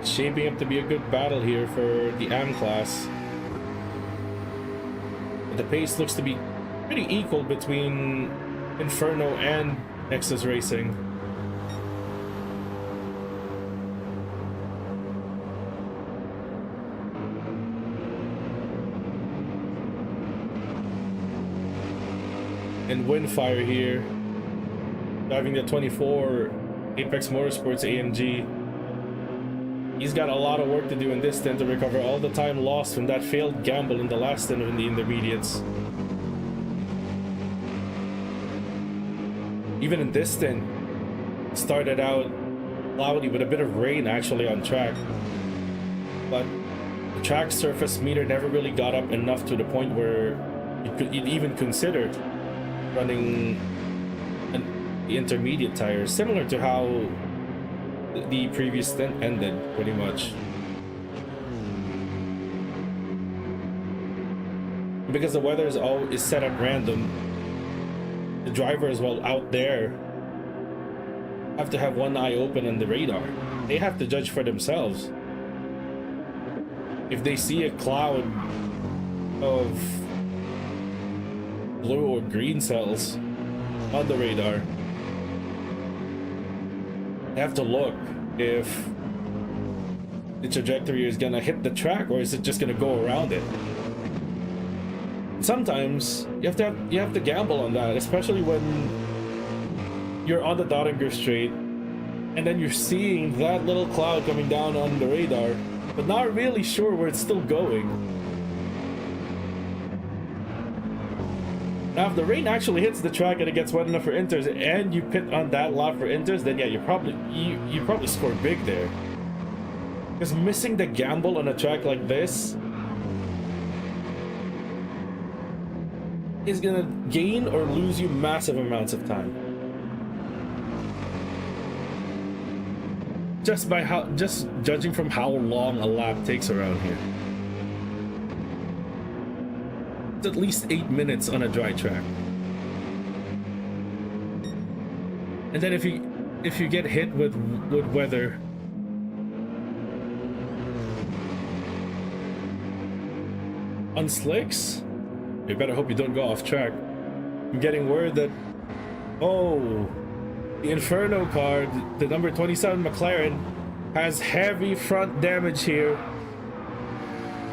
S2: Shaping up to be a good battle here for the AM class. But the pace looks to be pretty equal between Inferno and Nexus Racing. And Windfire here, driving the 24 Apex Motorsports AMG. He's got a lot of work to do in this stint to recover all the time lost from that failed gamble in the last stint in the intermediates. Even in this stint, started out cloudy with a bit of rain actually on track. But the track surface meter never really got up enough to the point where you'd even consider running the intermediate tires, similar to how the previous stint ended, pretty much. Because the weather is set up random, the drivers, while out there, have to have one eye open on the radar. they have to judge for themselves. If they see a cloud of blue or green cells on the radar, they have to look if the trajectory is gonna hit the track or is it just gonna go around it. Sometimes you have to gamble on that, especially when you're on the Dottinger Strait and then you're seeing that little cloud coming down on the radar, but not really sure where it's still going. Now, if the rain actually hits the track and it gets wet enough for inters, and you pit on that lap for inters, then yeah, you probably score big there. Because missing the gamble on a track like this is gonna gain or lose you massive amounts of time. Just judging from how long a lap takes around here. It's at least 8 minutes on a dry track. And then if you get hit with weather, on slicks, you better hope you don't go off track. I'm getting word that, oh, the Inferno car, the number 27 McLaren, has heavy front damage here.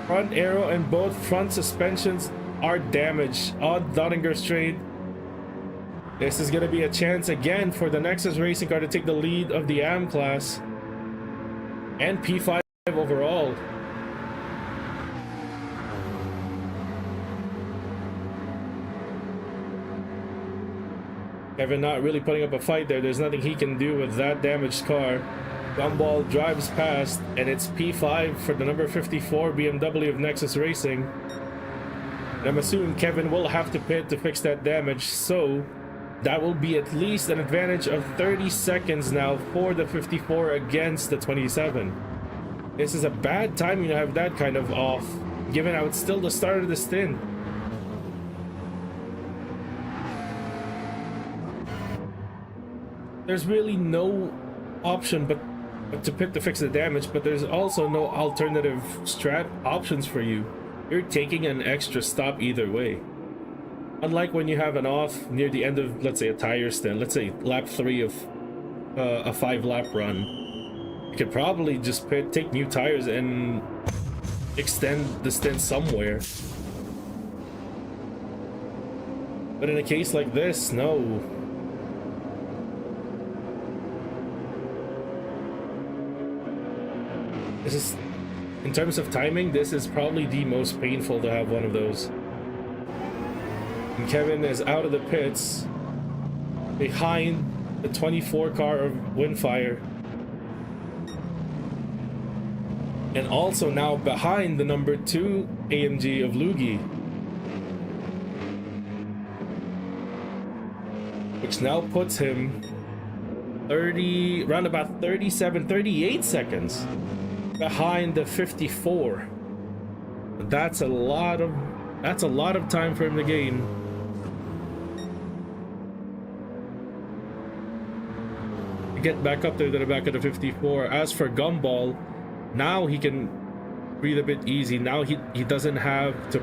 S2: Front aero and both front suspensions are damaged on Dottinger Strait. This is going to be a chance again for the Nexus Racing car to take the lead of the AM class and P5 overall. Kevin not really putting up a fight there. There's nothing he can do with that damaged car. Gumball drives past, and it's P5 for the number 54 BMW of Nexus Racing. And I'm assuming Kevin will have to pit to fix that damage, so that will be at least an advantage of 30 seconds now for the 54 against the 27. This is a bad timing to have that kind of off, given how it's still the start of the stint. There's really no option but to pit to fix the damage, but there's also no alternative strat options for you. You're taking an extra stop either way. Unlike when you have an off near the end of, let's say, a tire stint, let's say lap 3 of a 5-lap run, you could probably just pit, take new tires and extend the stint somewhere. But in a case like this, no. This is, in terms of timing, this is probably the most painful to have one of those. And Kevin is out of the pits behind the 24 car of Windfire. And also now behind the number 2 AMG of Lugi. Which now puts him around about 38 seconds behind the 54. That's a lot of time for him to gain. To get back up there to the back of the 54. As for Gumball, now he can breathe a bit easy. Now he doesn't have to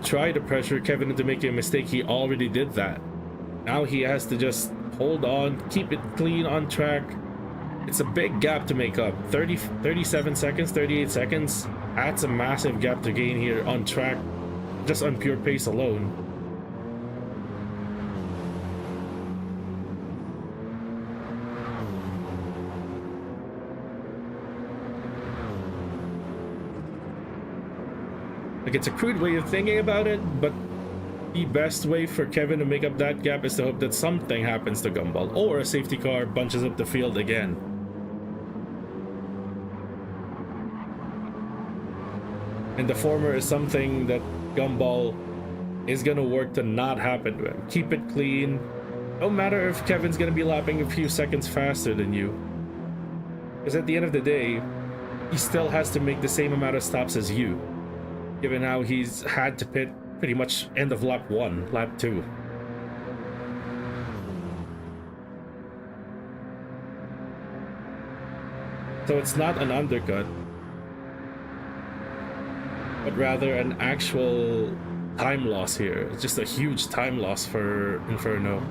S2: try to pressure Kevin into making a mistake. He already did that. Now he has to just hold on, keep it clean on track. It's a big gap to make up. 37 seconds, 38 seconds. That's a massive gap to gain here on track, just on pure pace alone. Like, it's a crude way of thinking about it, but the best way for Kevin to make up that gap is to hope that something happens to Gumball, or a safety car bunches up the field again. And the former is something that Gumball is going to work to not happen to him. Keep it clean. No matter if Kevin's going to be lapping a few seconds faster than you. Because at the end of the day, he still has to make the same amount of stops as you. Given how he's had to pit pretty much end of lap 1, lap 2. So it's not an undercut, but rather an actual time loss here. It's just a huge time loss for Inferno.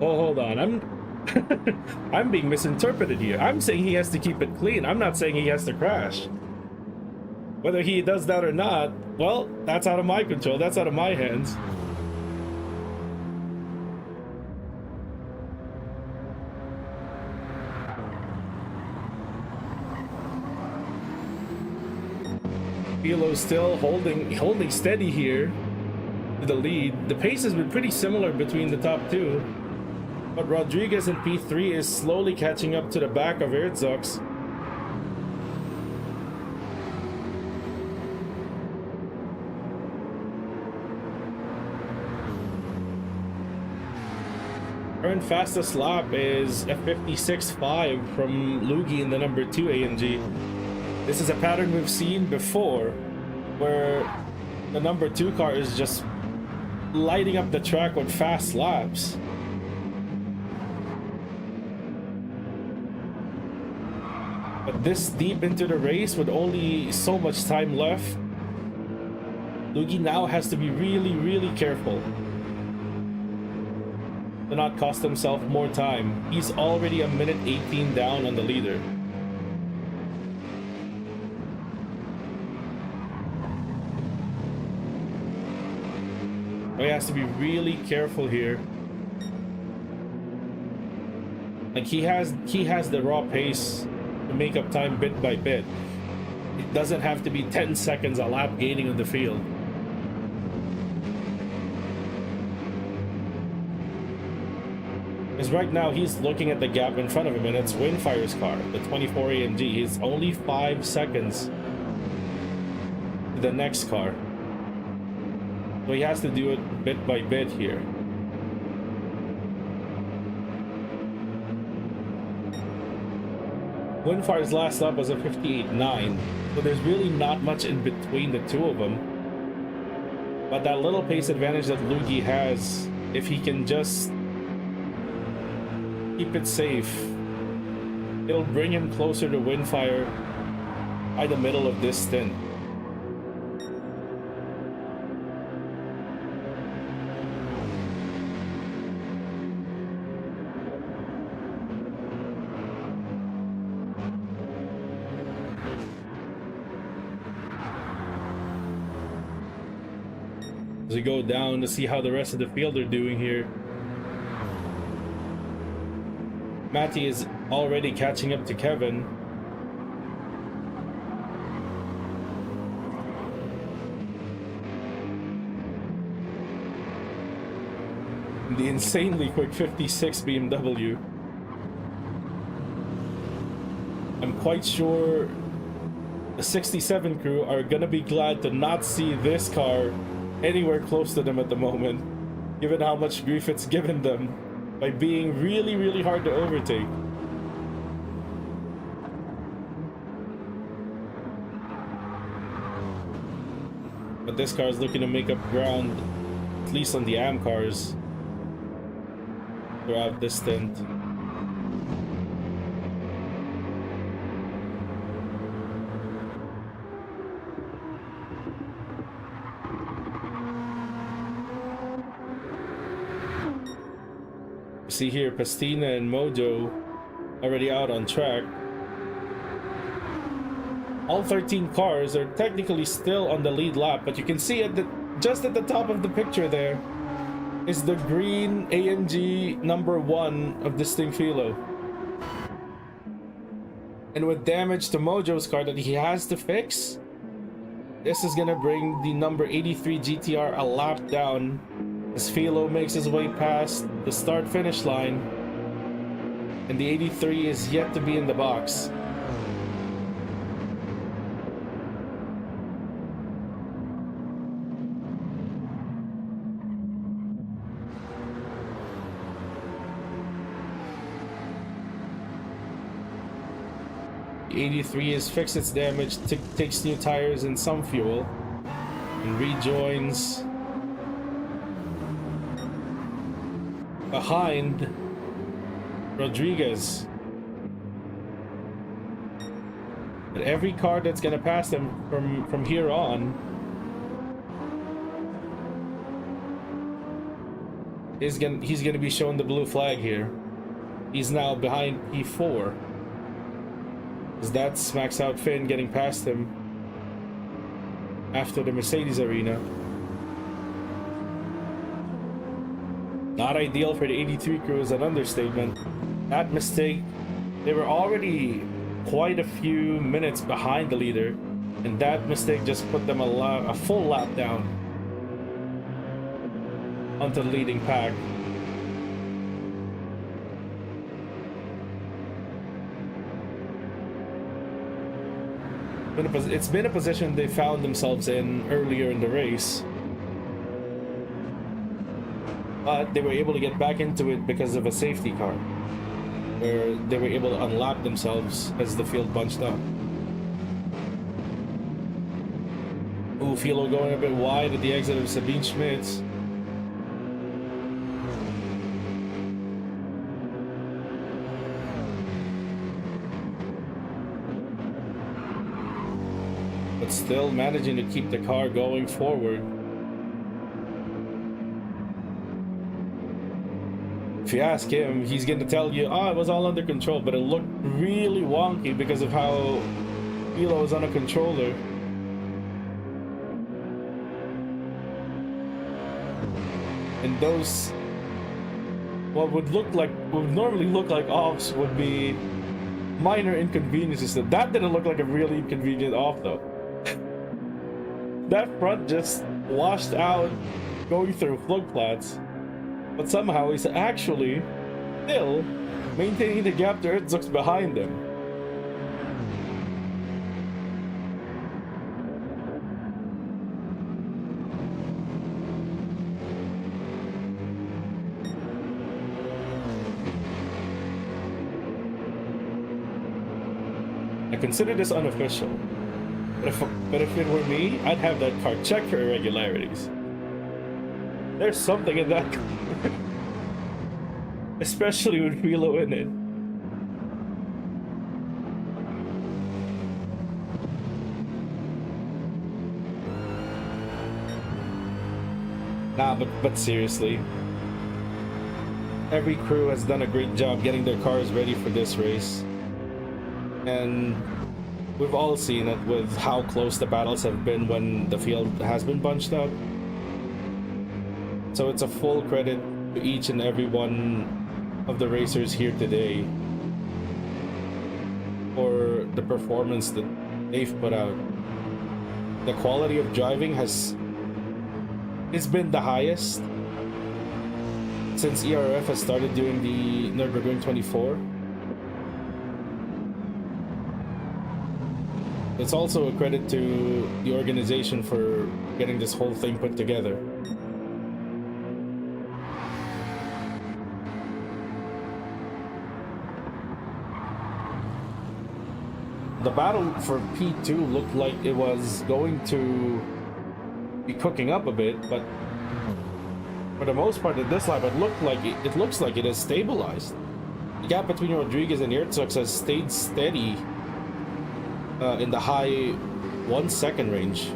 S2: Oh, hold on. I'm being misinterpreted here. I'm saying he has to keep it clean. I'm not saying he has to crash. Whether he does that or not, well, that's out of my control. That's out of my hands. Philo's still holding steady here to the lead. The pace has been pretty similar between the top two. But Rodriguez in P3 is slowly catching up to the back of Herzog's. Current fastest lap is a 56.5 from Lugi in the number 2 AMG. This is a pattern we've seen before, where the number 2 car is just lighting up the track with fast laps. But this deep into the race with only so much time left, Lugi now has to be really careful to not cost himself more time. He's already a minute 18 down on the leader. So he has to be really careful here. Like he has the raw pace to make up time bit by bit. It doesn't have to be 10 seconds a lap gaining on the field. Because right now he's looking at the gap in front of him, and it's Windfire's car, the 24 AMG. He's only 5 seconds to the next car. So he has to do it bit by bit here. Windfire's last lap was a 58.9, so there's really not much in between the two of them. But that little pace advantage that Lugi has, if he can just keep it safe, it'll bring him closer to Windfire by the middle of this stint. As we go down to see how the rest of the field are doing here. Matty is already catching up to Kevin. The insanely quick 56 BMW. I'm quite sure the 67 crew are gonna be glad to not see this car anywhere close to them at the moment, given how much grief it's given them by being really hard to overtake. But this car is looking to make up ground, at least on the AM cars, throughout this stint. See here, Pastina and Mojo already out on track. All 13 cars are technically still on the lead lap, but you can see just at the top of the picture there is the green AMG number 1 of this thing, Philo. And with damage to Mojo's car that he has to fix, this is gonna bring the number 83 GTR a lap down as Philo makes his way past the start-finish line, and the 83 is yet to be in the box. The 83 has fixed its damage, takes new tires and some fuel, and rejoins behind Rodriguez. But every car that's gonna pass them from here on he's gonna be shown the blue flag here. He's now behind P4. Because that smacks out Finn getting past him after the Mercedes arena. Not ideal for the 83 crew is an understatement. That mistake, they were already quite a few minutes behind the leader, and that mistake just put them a full lap down onto the leading pack. It's been a position they found themselves in earlier in the race, but they were able to get back into it because of a safety car, where they were able to unlap themselves as the field bunched up. Ooh, Philo going a bit wide at the exit of Sabine Schmitz. But still managing to keep the car going forward. If you ask him, he's going to tell you, oh, it was all under control, but it looked really wonky because of how Philo was on a controller. And those, what would normally look like offs would be minor inconveniences. That didn't look like a really inconvenient off though. That front just washed out going through flood flats. But somehow he's actually still maintaining the gap to Earthzuck's behind him. I consider this unofficial, but if it were me, I'd have that car checked for irregularities. There's something in that car. Especially with Philo in it. Nah, but seriously, every crew has done a great job getting their cars ready for this race. And we've all seen it with how close the battles have been when the field has been bunched up. So it's a full credit to each and every one of the racers here today for the performance that they've put out. The quality of driving it's been the highest since ERF has started doing the Nürburgring 24. It's also a credit to the organization for getting this whole thing put together. The battle for P2 looked like it was going to be cooking up a bit, but for the most part, at this lap, it looks like it has stabilized. The gap between Rodriguez and Earthzuck has stayed steady in the high 1 second range.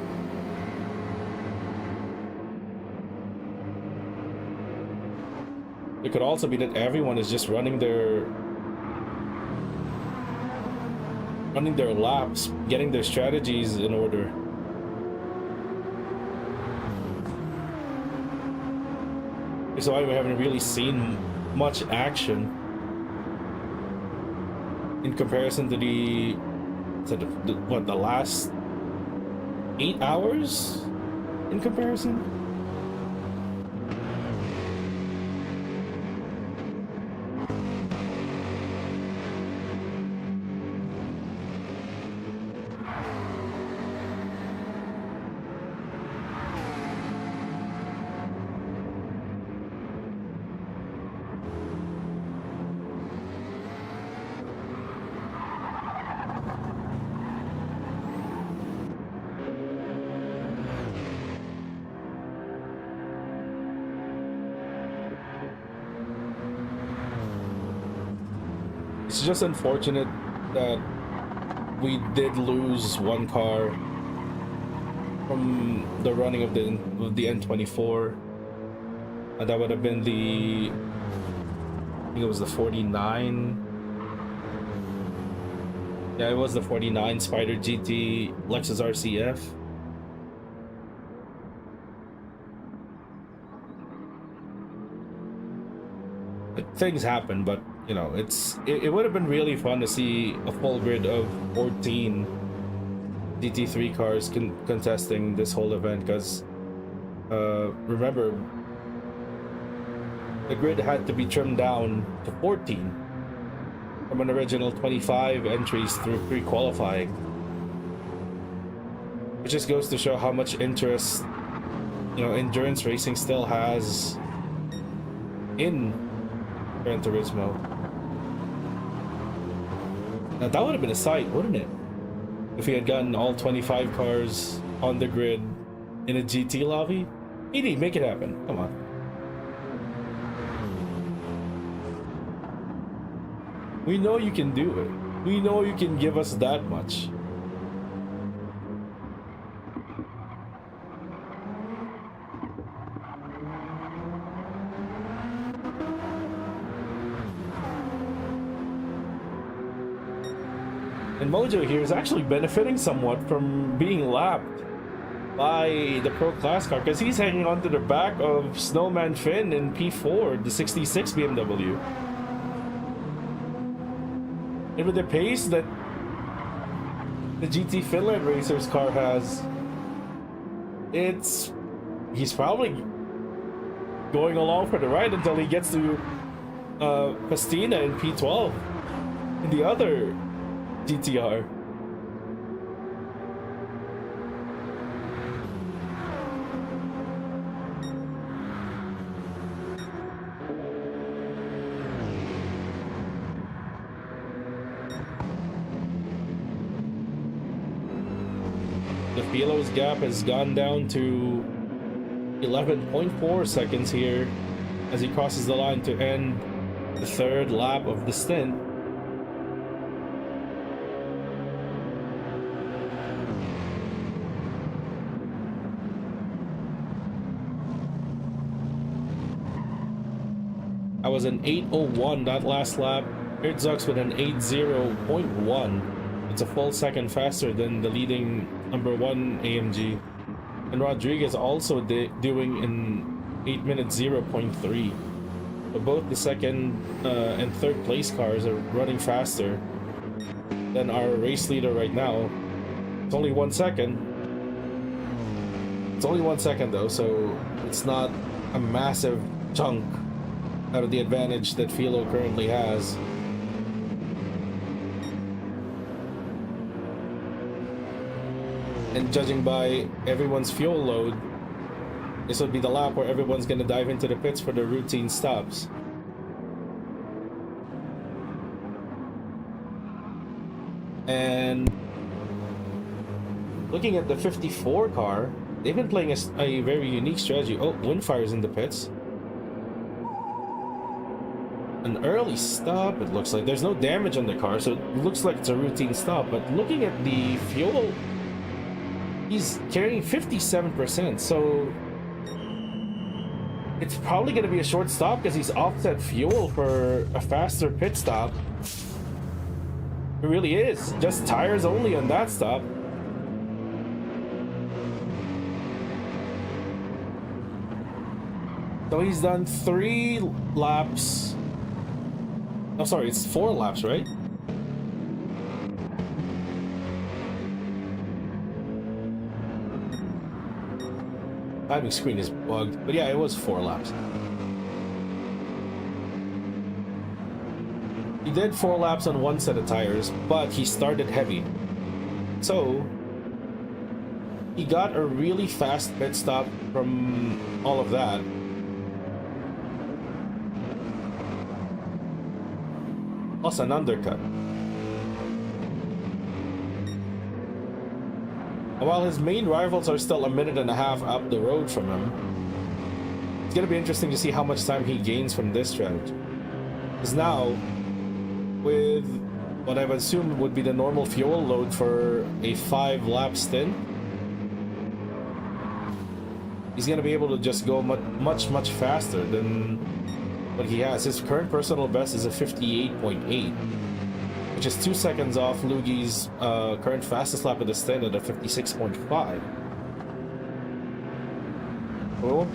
S2: It could also be that everyone is just running their laps, getting their strategies in order. So why we haven't really seen much action in comparison to the last 8 hours in comparison. It's just unfortunate that we did lose one car from the running of the N24. And that would have been the, I think it was the 49. Yeah, it was the 49 Spider GT Lexus RCF. Things happen, but you know, it would have been really fun to see a full grid of 14 GT3 cars contesting this whole event, because remember, the grid had to be trimmed down to 14 from an original 25 entries through pre-qualifying, which just goes to show how much interest, you know, endurance racing still has in Gran Turismo. Now that would have been a sight, wouldn't it? If we had gotten all 25 cars on the grid in a GT lobby. ED, make it happen. Come on. We know you can do it. We know you can give us that much. And Mojo here is actually benefiting somewhat from being lapped by the Pro Class car, because he's hanging on to the back of Snowman Finn in P4, the 66 BMW. And with the pace that the GT Finland Racers car has, he's probably going along for the ride until he gets to Pastina in P12 in the other GTR. The Philo's gap has gone down to 11.4 seconds here as he crosses the line to end the third lap of the stint. I was an 8:01 that last lap. Herzog's with an 8:0.1. It's a full second faster than the leading number 1 AMG. And Rodriguez also doing in 8 minutes 0.3. But both the second and third place cars are running faster than our race leader right now. It's only 1 second. It's only 1 second though, so it's not a massive chunk out of the advantage that Philo currently has. And judging by everyone's fuel load, this would be the lap where everyone's gonna dive into the pits for their routine stops. And looking at the 54 car, they've been playing a very unique strategy. Oh, Windfire's in the pits. An early stop, it looks like. There's no damage on the car, so it looks like it's a routine stop. But looking at the fuel, he's carrying 57%, so it's probably going to be a short stop because he's offset fuel for a faster pit stop. It really is. Just tires only on that stop. So he's done 3 laps. Oh, sorry, it's 4 laps, right? Timing screen is bugged, but yeah, it was 4 laps. He did 4 laps on 1 set of tires, but he started heavy. So he got a really fast pit stop from all of that. Plus an undercut. While his main rivals are still 1.5 minutes up the road from him, it's gonna be interesting to see how much time he gains from this strategy. Because now with what I would assume would be the normal fuel load for a 5-lap stint, he's gonna be able to just go much faster than what he has. His current personal best is a 58.8, which is 2 seconds off Lugi's current fastest lap of the stint at a 56.5.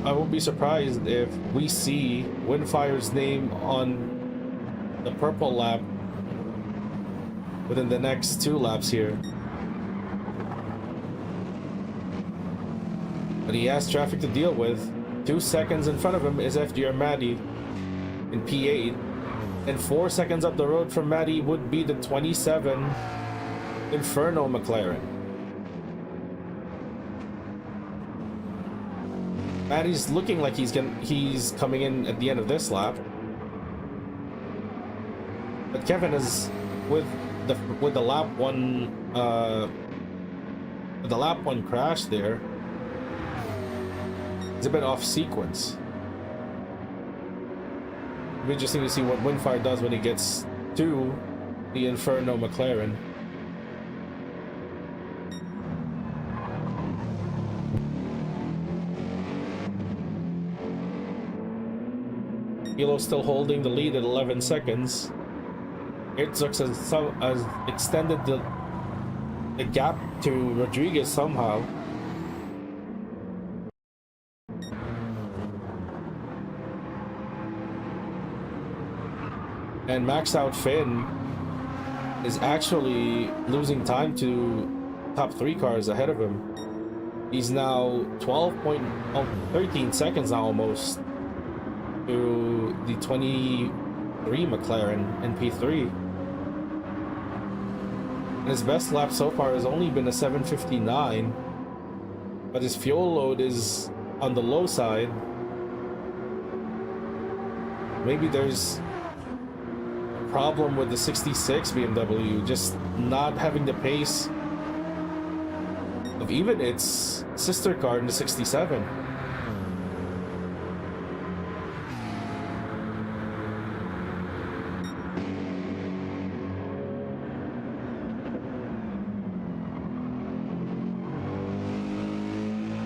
S2: I won't be surprised if we see Windfire's name on the purple lap within the next 2 laps here. But he has traffic to deal with. 2 seconds in front of him is FDR Matty in P8, and 4 seconds up the road from Matty would be the 27 Inferno McLaren. Matty's looking like he's coming in at the end of this lap, but Kevin is with the lap one crash there. It's a bit off sequence. It'll be interesting to see what Windfire does when he gets to the Inferno McLaren. Hilo's still holding the lead at 11 seconds. Herzog has extended the gap to Rodriguez somehow. And Maxed Out Finn is actually losing time to top 3 cars ahead of him. He's now 13 seconds now almost to the 23 McLaren in P3. And his best lap so far has only been a 7:59, but his fuel load is on the low side. Maybe there's a problem with the 66 BMW just not having the pace of even its sister car in the 67.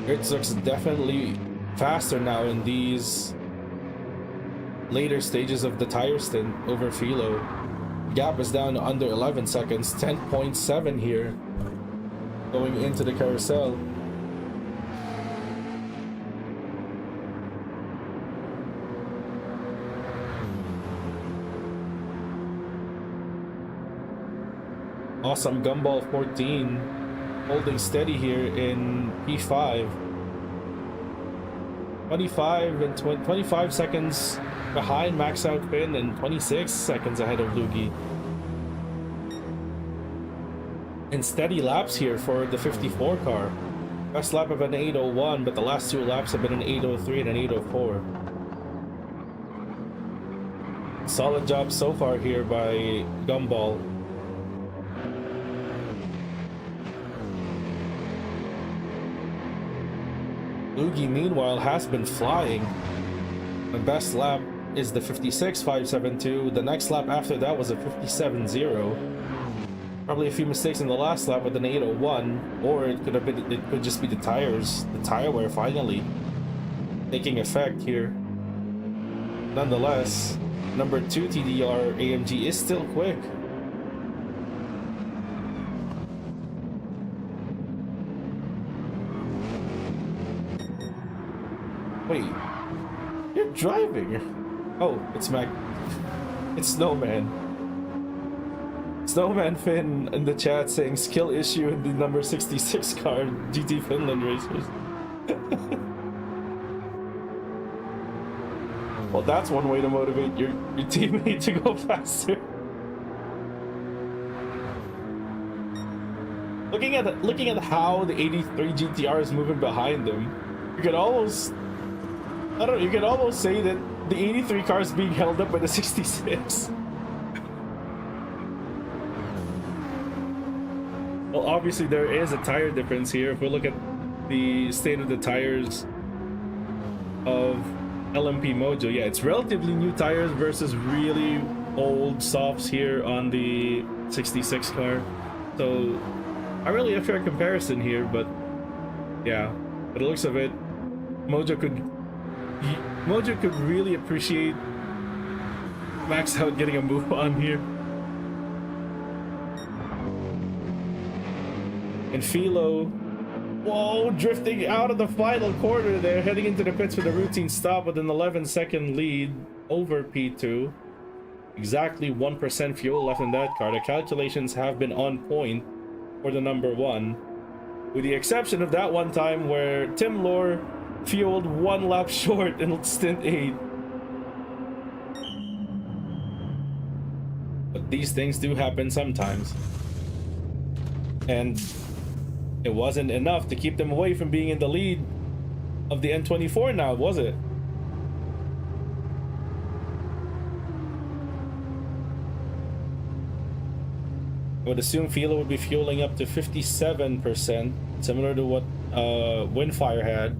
S2: Herzog's definitely faster now in these later stages of the tire stint over Philo. Gap is down to under 11 seconds, 10.7 here going into the carousel. Awesome Gumball 14 holding steady here in P5. 25 seconds behind Max Out Finn and 26 seconds ahead of Lugi. And steady laps here for the 54 car. Best lap of an 8:01, but the last 2 laps have been an 8:03 and an 8:04. Solid job so far here by Gumball. Lugi, meanwhile, has been flying. The best lap is the 56.572. The next lap after that was a 57.0. Probably a few mistakes in the last lap with an 8:01, or it could just be the tires, the tire wear finally taking effect here. Nonetheless, number 2 TDR AMG is still quick. Wait, you're driving. Oh, it's Snowman. Snowman Finn in the chat saying skill issue in the number 66 car GT Finland racers. Well, that's one way to motivate your teammate to go faster. Looking at how the 83 GTR is moving behind them, you could almost say that the 83 car is being held up by the 66. Well, obviously there is a tire difference here. If we look at the state of the tires of LMP Mojo, yeah, it's relatively new tires versus really old softs here on the 66 car. So not really a fair comparison here, but yeah, by the looks of it, Mojo could really appreciate Max out getting a move on here. And Philo, whoa, drifting out of the final corner there, heading into the pits for the routine stop with an 11-second lead over P2. Exactly 1% fuel left in that car. The calculations have been on point for the number one, with the exception of that one time where Tim Lore fueled 1 lap short in stint 8. But these things do happen sometimes. And it wasn't enough to keep them away from being in the lead of the N24 now, was it? I would assume Philo would be fueling up to 57%, similar to what Windfire had.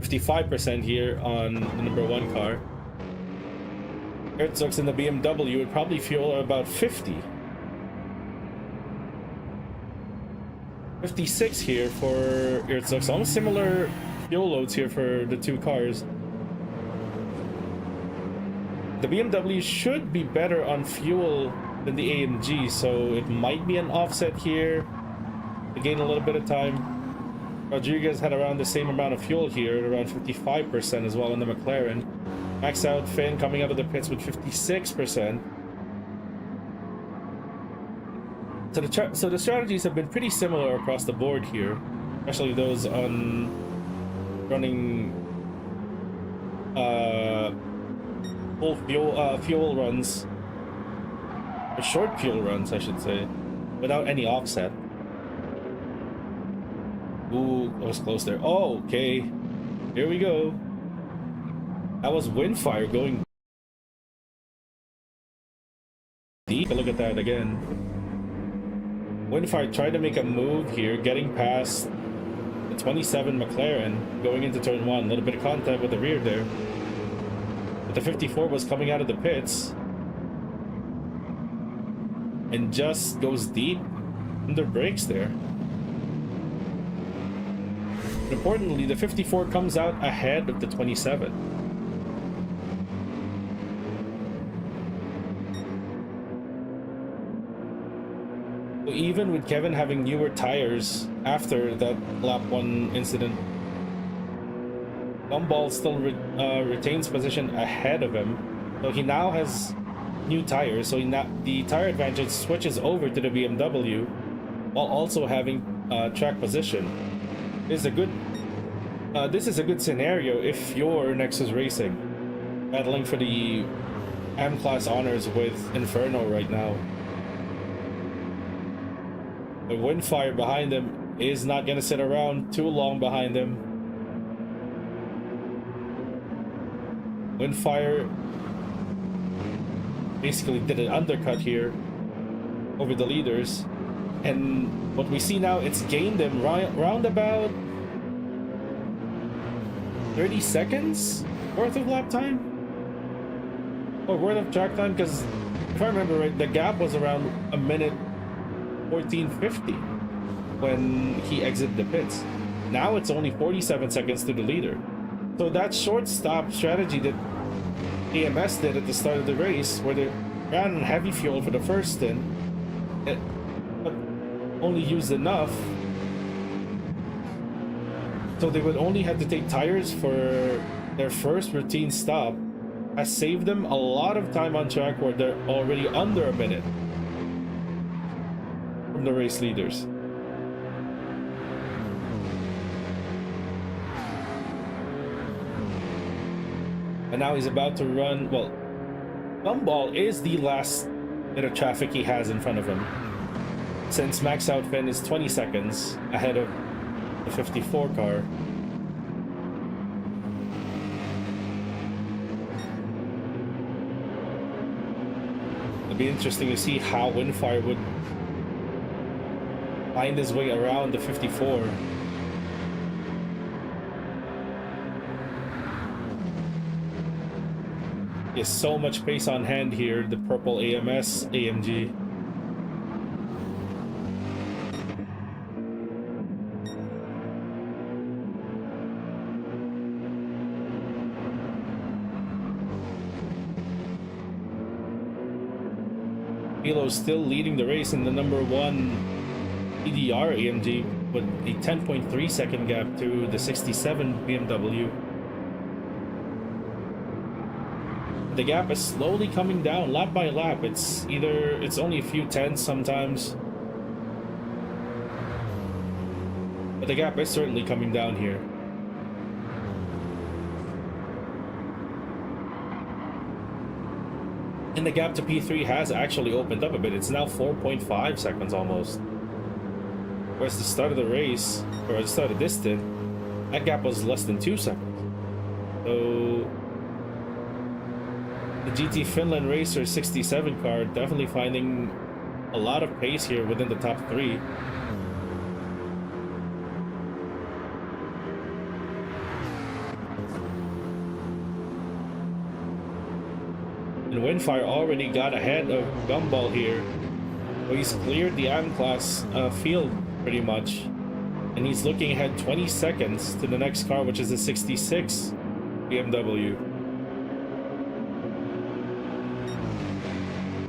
S2: 55% here on the number one car. Herzog's in the BMW would probably fuel about 50. 56 here for Herzog's. Almost similar fuel loads here for the two cars. The BMW should be better on fuel than the AMG, so it might be an offset here to gain a little bit of time. Rodriguez had around the same amount of fuel here, at around 55% as well in the McLaren. Max out Finn coming out of the pits with 56%. So the strategies have been pretty similar across the board here, especially those on running full fuel runs, or short fuel runs, I should say, without any offset. Ooh, that was close there. Oh, okay. Here we go. That was Windfire going deep. Look at that again. Windfire tried to make a move here, getting past the 27 McLaren, going into turn 1. A little bit of contact with the rear there. But the 54 was coming out of the pits and just goes deep under brakes there. But importantly, the 54 comes out ahead of the 27. So even with Kevin having newer tires after that lap 1 incident, Gumball still retains position ahead of him. So he now has new tires, so the tire advantage switches over to the BMW while also having track position. This is a good scenario if you're Nexus Racing, battling for the M-Class honors with Inferno right now. The Windfire behind him is not going to sit around too long behind him. Windfire basically did an undercut here over the leaders, and what we see now, it's gained them round about 30 seconds worth of lap time, or worth of track time, because if I remember right, the gap was around a minute 14:50 when he exited the pits. Now it's only 47 seconds to the leader. So that short stop strategy that AMS did at the start of the race, where they ran heavy fuel for the first stint, but only used enough, so they would only have to take tires for their first routine stop, has saved them a lot of time on track where they're already under a minute from the race leaders. And now he's about to run, well, Gumball is the last bit of traffic he has in front of him, since Max out Finn is 20 seconds ahead of the 54 car. It'd be interesting to see how Windfire would find his way around the 54. Is so much pace on hand here, the purple AMS AMG. Hilo still leading the race in the number 1 EDR AMG with a 10.3 second gap to the 67 BMW. The gap is slowly coming down lap by lap. It's only a few tenths sometimes, but the gap is certainly coming down here. And the gap to P3 has actually opened up a bit. It's now 4.5 seconds almost. Whereas the start of the race, or the start of this stint, that gap was less than 2 seconds. So the GT Finland Racer 67 car definitely finding a lot of pace here within the top 3. And Windfire already got ahead of Gumball here. So he's cleared the AM class field pretty much. And he's looking ahead 20 seconds to the next car, which is the 66 BMW.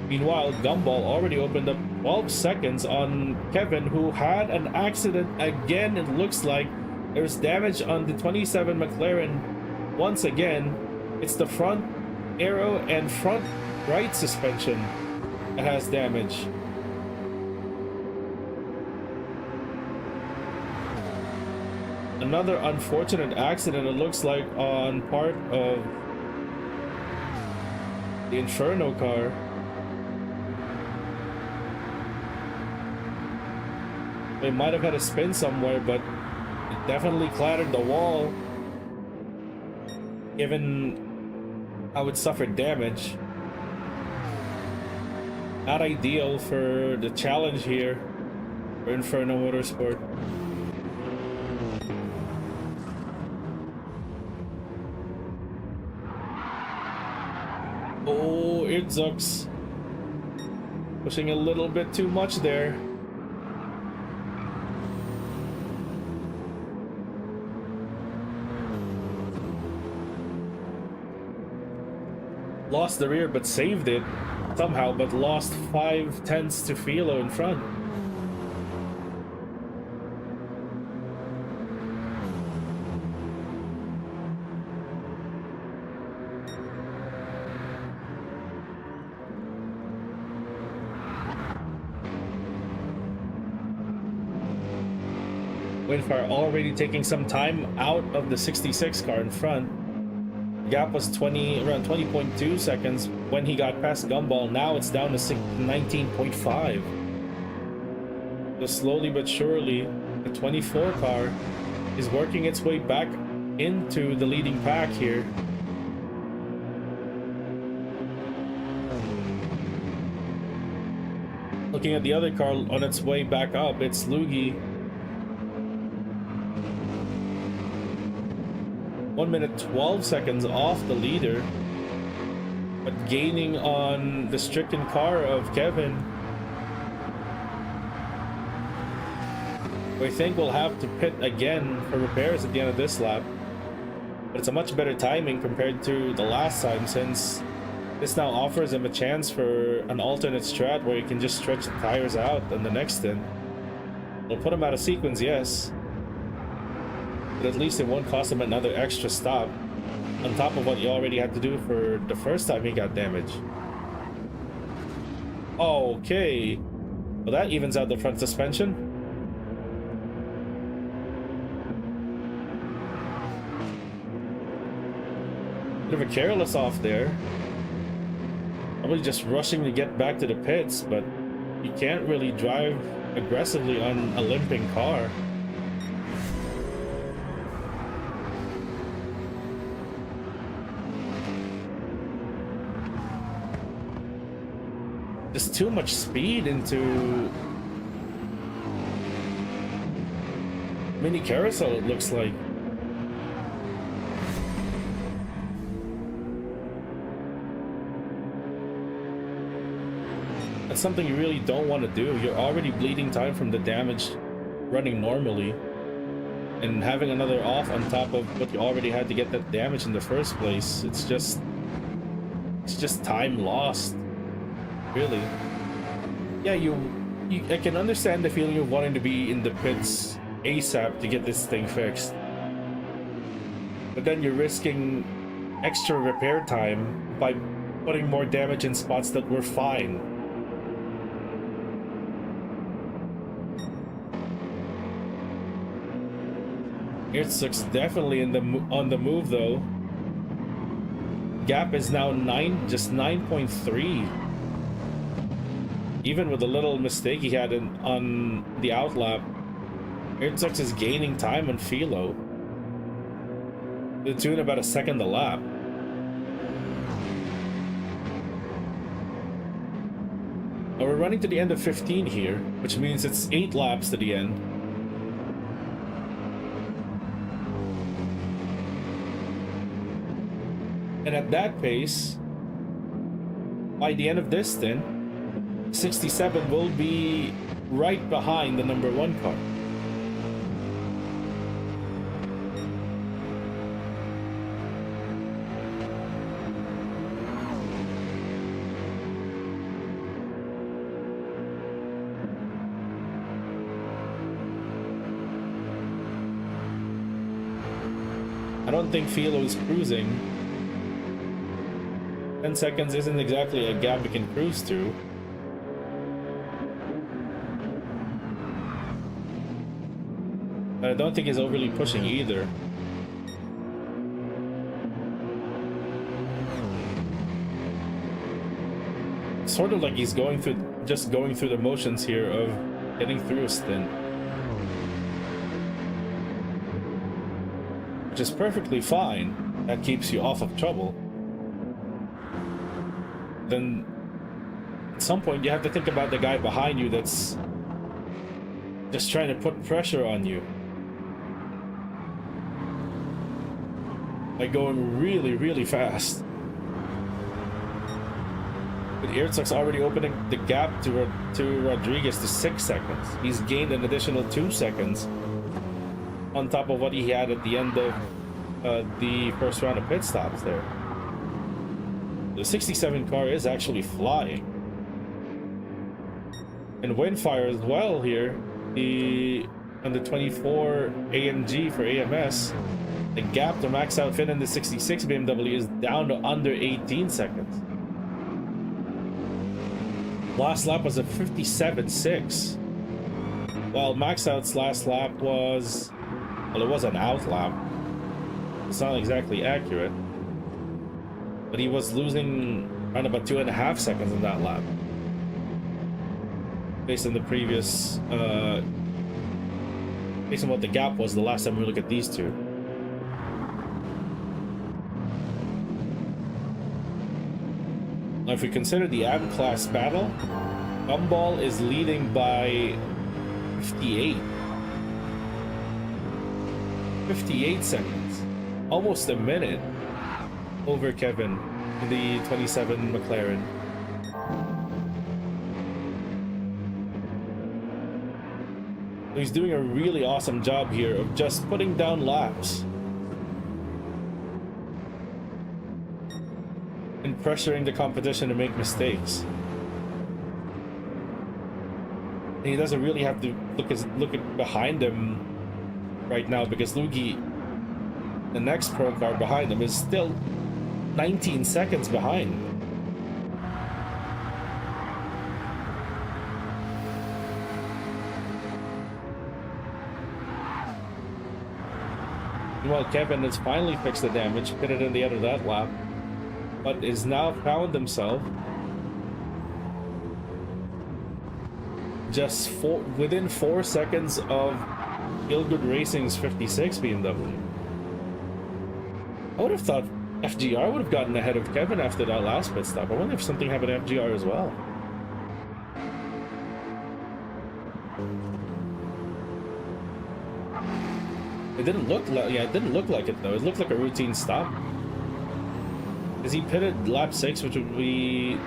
S2: Meanwhile, Gumball already opened up 12 seconds on Kevin, who had an accident again. It looks like there's damage on the 27 McLaren. Once again, it's the front aero and front right suspension that has damage. Another unfortunate accident, it looks like, on part of the Inferno car. They might have had a spin somewhere, but it definitely clattered the wall, given how it suffered damage. Not ideal for the challenge here for Inferno Motorsport. Oh, Irzux pushing a little bit too much there. Lost the rear but saved it somehow, but lost 5 tenths to Philo in front. Windfire already taking some time out of the 66 car in front. The gap was around 20.2 seconds when he got past Gumball. Now it's down to 19.5. So slowly but surely, the 24 car is working its way back into the leading pack here. Looking at the other car on its way back up, it's Luigi. 1 minute 12 seconds off the leader, but gaining on the stricken car of Kevin. We think we'll have to pit again for repairs at the end of this lap, but it's a much better timing compared to the last time, since this now offers him a chance for an alternate strat where he can just stretch the tires out on the next stint. It'll put him out of sequence, yes, but at least it won't cost him another extra stop on top of what he already had to do for the first time he got damaged. Okay, well, that evens out the front suspension. Bit of a careless off there. Probably just rushing to get back to the pits, but you can't really drive aggressively on a limping car. Just too much speed into mini carousel, it looks like. That's something you really don't want to do. You're already bleeding time from the damage running normally, and having another off on top of what you already had to get that damage in the first place, it's just time lost, really. Yeah, I can understand the feeling of wanting to be in the pits ASAP to get this thing fixed, but then you're risking extra repair time by putting more damage in spots that were fine. Herzog's definitely on the move though. Gap is now just 9.3. Even with the little mistake he had on the outlap, Herzog is gaining time on Philo. They're doing about a second a lap. Now we're running to the end of 15 here, which means it's 8 laps to the end. And at that pace, by the end of this stint, 67 will be right behind the number 1 car. I don't think Philo is cruising. 10 seconds isn't exactly a gap we can cruise to. But I don't think he's overly pushing either. It's sort of like he's just going through the motions here of getting through a stint. Which is perfectly fine. That keeps you off of trouble. Then at some point you have to think about the guy behind you that's just trying to put pressure on you by going really, really fast. But Herzog's already opening the gap to Rodriguez to 6 seconds. He's gained an additional 2 seconds on top of what he had at the end of the first round of pit stops there. The 67 car is actually flying. And Windfire as well here. On the 24 AMG for AMS, the gap to max out fit in the 66 BMW is down to under 18 seconds. Last lap was a 57.6. While max out's last lap was, well, it was an out lap. It's not exactly accurate. But he was losing around about 2.5 seconds in that lap. Based on the previous, based on what the gap was the last time we looked at these two. Now if we consider the AM class battle, Gumball is leading by 58. 58 seconds. Almost a minute over Kevin in the 27 McLaren. He's doing a really awesome job here of just putting down laps and pressuring the competition to make mistakes. And he doesn't really have to look at behind him right now, because Luigi, the next pro car behind him, is still 19 seconds behind. Meanwhile, Kevin has finally fixed the damage, pitted in the end of that lap, but is now found himself just within 4 seconds of Good Racing's 56 BMW. I would have thought FGR would have gotten ahead of Kevin after that last pit stop. I wonder if something happened to FGR as well. It didn't look like, yeah, it didn't look like it though. It looked like a routine stop. Because he pitted lap 6, which would be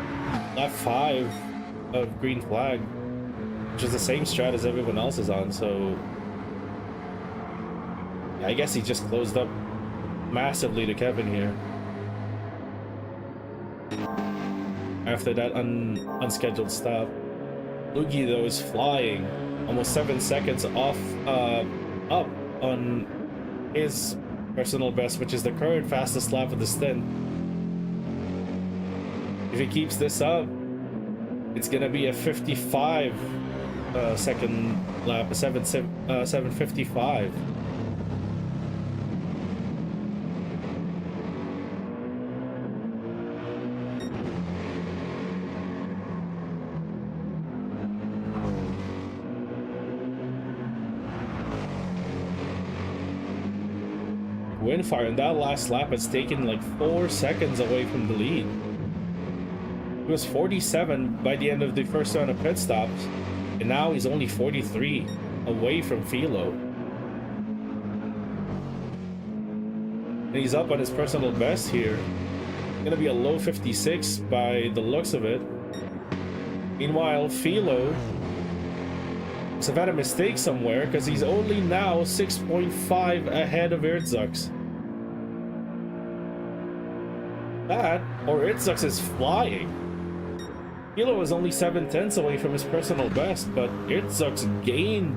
S2: lap 5 of green flag, which is the same strat as everyone else is on. So yeah, I guess he just closed up massively to Kevin here. After that unscheduled stop. Luigi though is flying almost 7 seconds off up on his personal best, which is the current fastest lap of the stint. If he keeps this up, it's gonna be a 55 second lap, a 7:55. Windfire in that last lap has taken like 4 seconds away from the lead. He was 47 by the end of the first round of pit stops, and now he's only 43 away from Philo. And he's up on his personal best here. Gonna be a low 56 by the looks of it. Meanwhile, Philo must have had a mistake somewhere because he's only now 6.5 ahead of Ertzux. That, or Ertzux is flying. Philo was only 7/10 away from his personal best, but Ertzux gained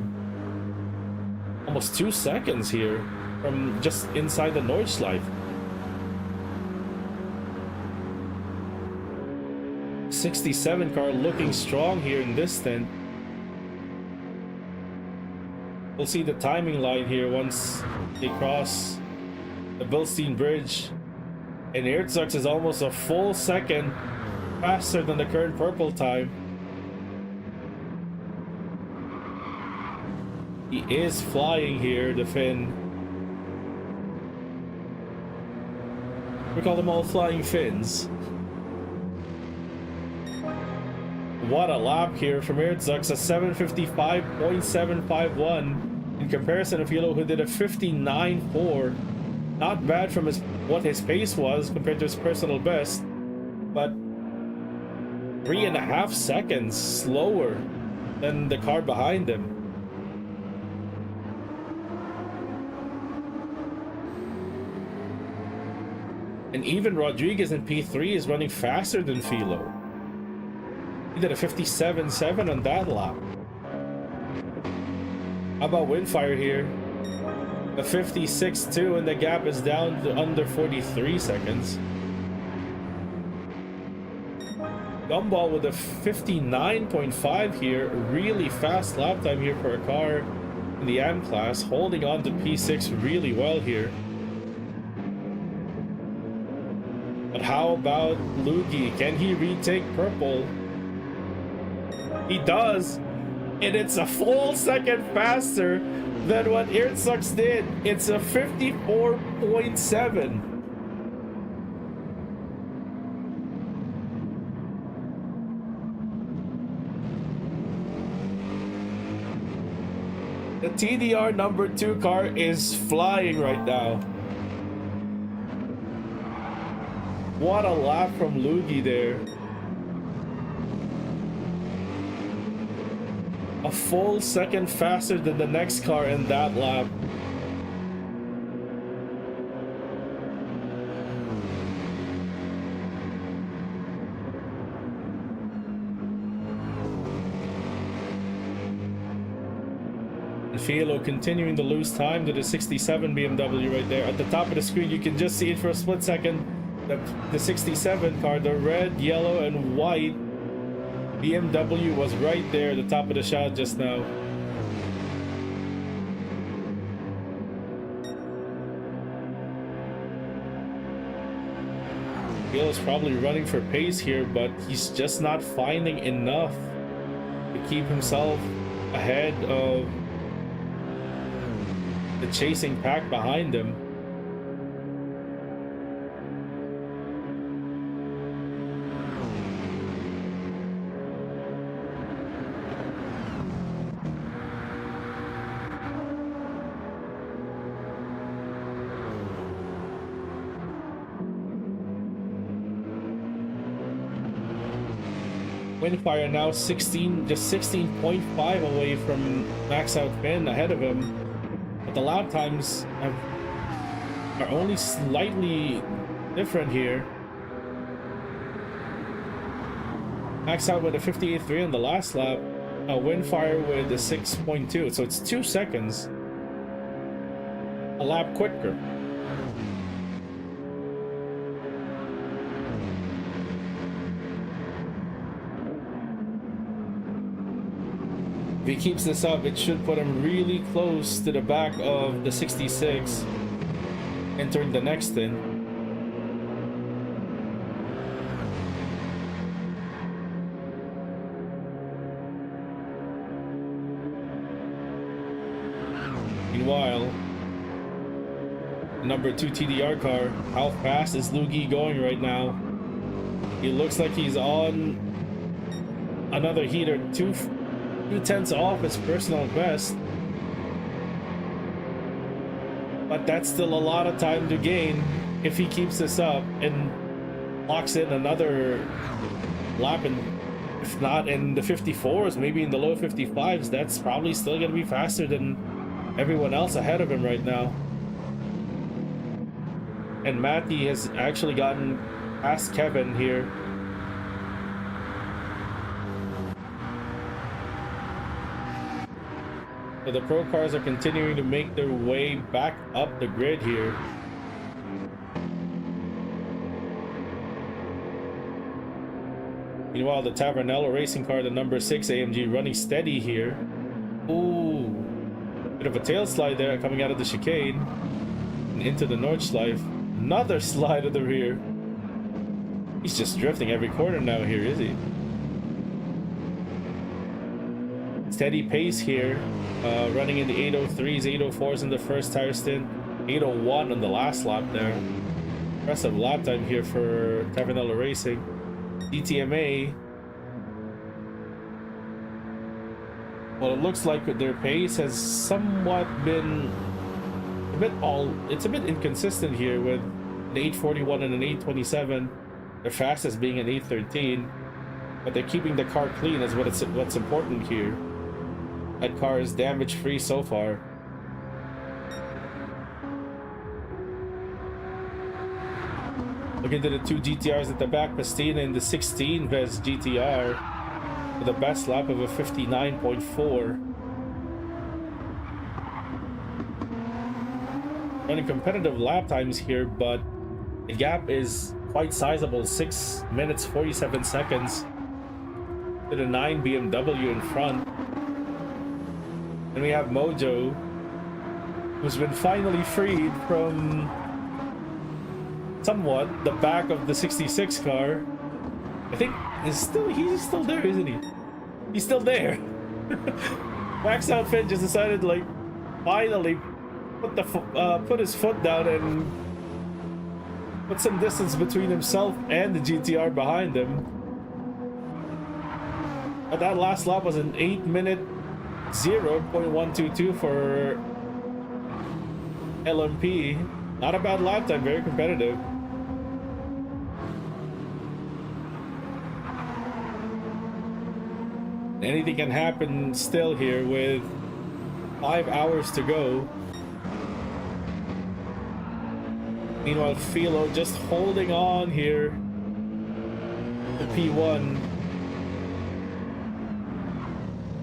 S2: almost 2 seconds here from just inside the Nordschleife. 67 car looking strong here in this stint. We'll see the timing line here once they cross the Bilstein Bridge. And Ertzux is almost a full second faster than the current purple time. He is flying here, the Finn. We call them all flying Finns. What a lap here from Ertzux, a 7:55.751 in comparison to Philo, who did a 59.4. Not bad from what his pace was compared to his personal best, but 3.5 seconds slower than the car behind him. And even Rodriguez in P3 is running faster than Philo. He did a 57.7 on that lap. How about Windfire here? A 56.2, and the gap is down to under 43 seconds. Gumball with a 59.5 here. Really fast lap time here for a car in the AM class, holding on to P6 really well here. But how about Luigi? Can he retake purple? He does, and it's a full second faster than what Ertzux did. It's a 54.7. The TDR number 2 car is flying right now. What a lap from Luigi there. A full second faster than the next car in that lap. And Philo continuing to lose time to the 67 BMW right there. At the top of the screen, you can just see it for a split second. The 67 car, the red, yellow, and white BMW was right there at the top of the shot just now. Philo's probably running for pace here, but he's just not finding enough to keep himself ahead of the chasing pack behind him. Windfire now 16, just 16.5 away from max out Finn ahead of him. But the lap times are only slightly different here. Max out with a 58.3 on the last lap. Windfire with a 6.2, so it's 2 seconds a lap quicker. If he keeps this up, it should put him really close to the back of the 66 entering the next stint. Meanwhile, number 2 TDR car, how fast is Luigi going right now? He looks like he's on another heater, 2/10 off his personal best. But that's still a lot of time to gain if he keeps this up and locks in another lap, and if not in the 54s, maybe in the low 55s. That's probably still going to be faster than everyone else ahead of him right now. And Matty has actually gotten past Kevin here. So the pro cars are continuing to make their way back up the grid here. Meanwhile, the Tavernello racing car, the number 6 AMG, running steady here. Ooh, bit of a tail slide there coming out of the chicane and into the Nordschleife. Another slide of the rear. He's just drifting every corner now here, is he? Steady pace here, running in the 803s, 804s in the first tire stint, 801 on the last lap there. Impressive lap time here for Tavernello Racing. DTMA, well, it looks like their pace has somewhat been it's a bit inconsistent here, with an 841 and an 827, their fastest being an 813, but they're keeping the car clean is what's important here. That car is damage free so far. Look into the 2 GTRs at the back. Pastina in the 16 Vez GTR with a best lap of a 59.4. Running competitive lap times here, but the gap is quite sizable. 6 minutes 47 seconds to the 9 BMW in front. And we have Mojo, who's been finally freed from somewhat the back of the 66 car. I think he's still there, isn't he? He's still there. Max Outfit just decided to, like, finally put his foot down and put some distance between himself and the GTR behind him. But that last lap was an 8-minute 0.122 for LMP. Not a bad lap time, very competitive. Anything can happen still here with 5 hours to go. Meanwhile, Philo just holding on here. The P1.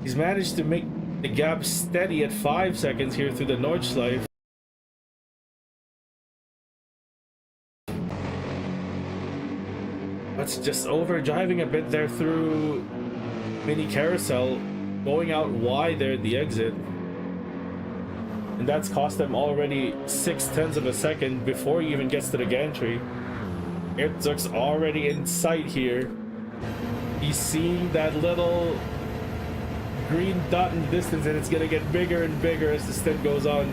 S2: He's managed to make the gap steady at 5 seconds here through the Nordschleife. That's just over driving a bit there through mini carousel, going out wide there at the exit. And that's cost them already 0.6 of a second before he even gets to the gantry. Herzog's already in sight here. He's seeing that little green dot in the distance, and it's gonna get bigger and bigger as the stint goes on.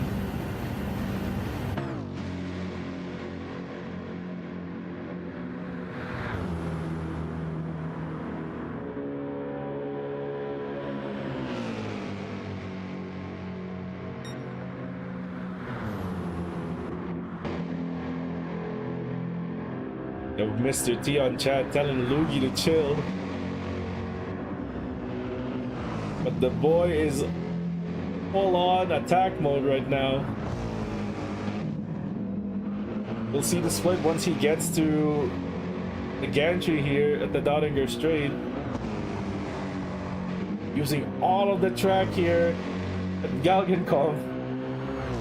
S2: Mr. T on chat telling Luigi to chill. The boy is full on attack mode right now. We'll see the split once he gets to the gantry here at the Dottinger Straight. Using all of the track here at Galgencom.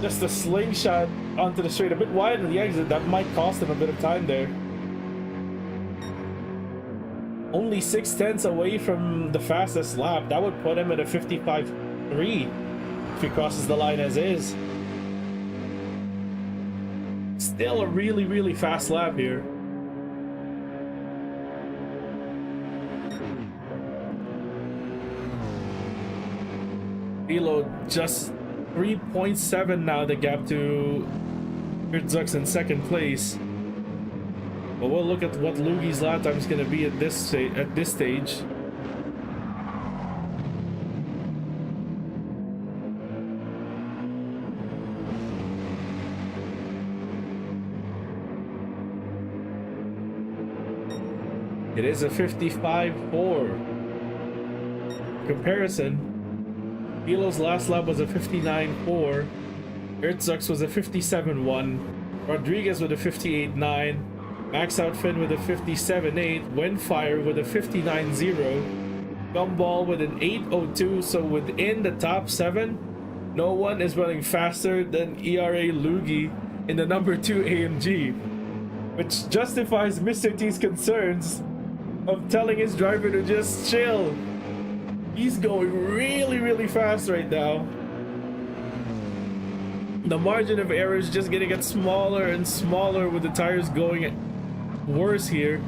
S2: Just a slingshot onto the straight, a bit wide on the exit. That might cost him a bit of time there. Only 6/10 away from the fastest lap. That would put him at a 55.3 if he crosses the line as is. Still a really, really fast lap here. Velo just 3.7 now, the gap to Herzog's in second place. But we'll look at what Lugi's lap time is going to be at this stage. It is a 55.4. Comparison. Velo's last lap was a 59.4. Herzog's was a 57.1. Rodriguez with a 58.9. Max Out Finn with a 57.8. Windfire with a 59.0. Gumball with an 8.02. So within the top 7, no one is running faster than ERA Lugi in the number 2 AMG, which justifies Mr. T's concerns of telling his driver to just chill. He's going really, really fast right now. The margin of error is just gonna get smaller and smaller with the tires going worse here.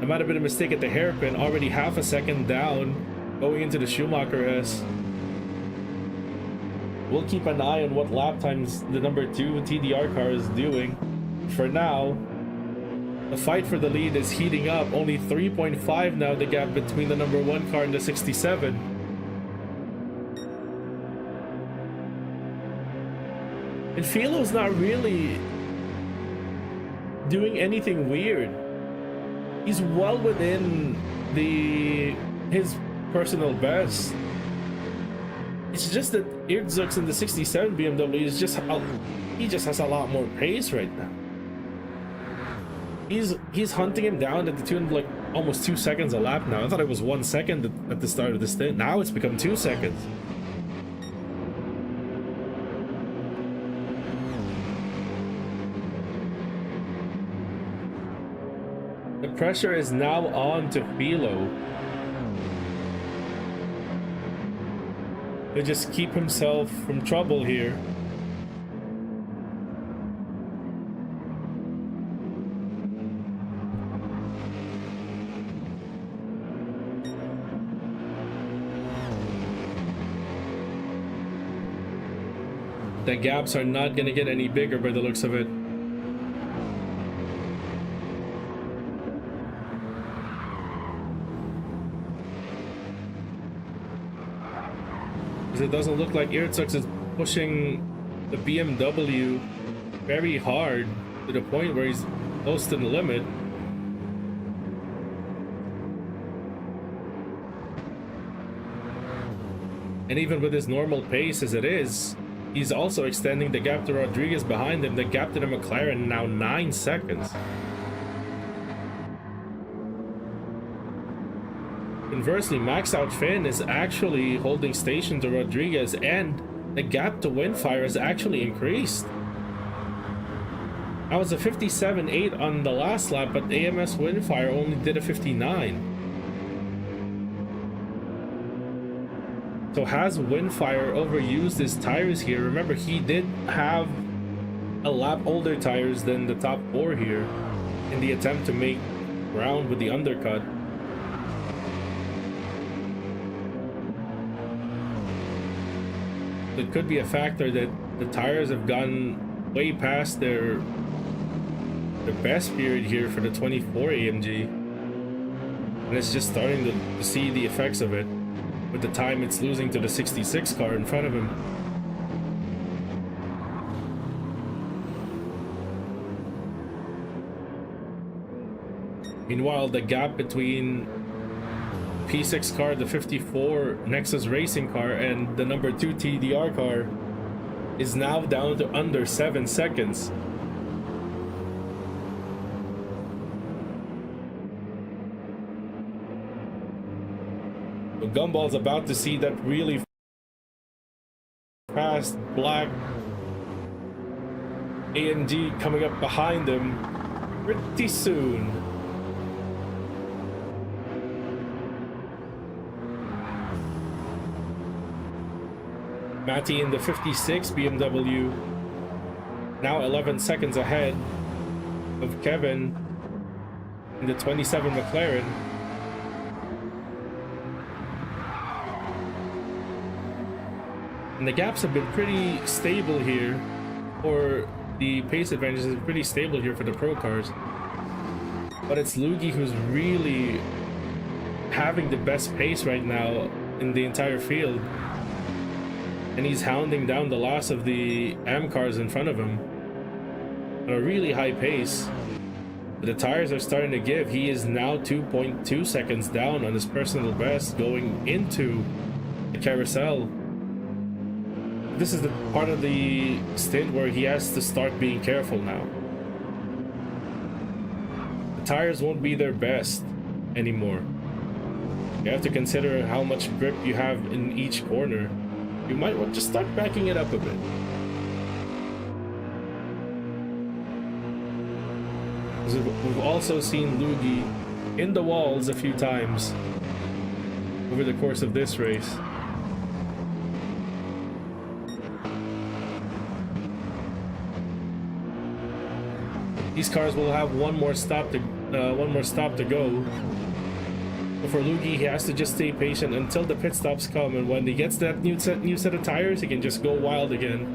S2: That might have been a mistake at the hairpin. Already half a second down going into the Schumacher S. We'll keep an eye on what lap times the number 2 TDR car is doing. For now, the fight for the lead is heating up. Only 3.5 now, the gap between the number 1 car and the 67. And Filo's not really doing anything weird. He's well within his personal best. It's just that Herzog's in the 67 BMW is just he just has a lot more pace right now. He's hunting him down at the tune of like almost 2 seconds a lap now. I thought it was 1 second at the start of the stint. Now it's become 2 seconds. The pressure is now on to Filo to just keep himself from trouble here. The gaps are not going to get any bigger by the looks of it. Because it doesn't look like Herzog is pushing the BMW very hard to the point where he's close to the limit. And even with his normal pace as it is, he's also extending the gap to Rodriguez behind him. The gap to the McLaren now 9 seconds. Conversely, Max Out Finn is actually holding station to Rodriguez, and the gap to Windfire has actually increased. That was a 57.8 on the last lap, but AMS Windfire only did a 59. So has Windfire overused his tires here? Remember, he did have a lap older tires than the top 4 here in the attempt to make ground with the undercut. It could be a factor that the tires have gone way past their best period here for the 24 AMG. And it's just starting to see the effects of it with the time it's losing to the 66 car in front of him. Meanwhile, the gap between P6 car, the 54 Nexus racing car, and the number 2 TDR car is now down to under 7 seconds. So Gumball's about to see that really fast black AMG coming up behind him pretty soon. Matty in the 56 BMW, now 11 seconds ahead of Kevin in the 27 McLaren. And the gaps have been pretty stable here, or the pace advantage is pretty stable here for the pro cars. But it's Luigi who's really having the best pace right now in the entire field. And he's hounding down the last of the AM cars in front of him at a really high pace. But the tires are starting to give. He is now 2.2 seconds down on his personal best going into the carousel. This is the part of the stint where he has to start being careful now. The tires won't be their best anymore. You have to consider how much grip you have in each corner. You might want to just start backing it up a bit. We've also seen Luigi in the walls a few times over the course of this race. These cars will have one more stop to go. But for Luigi, he has to just stay patient until the pit stops come, and when he gets that new set of tires, he can just go wild again.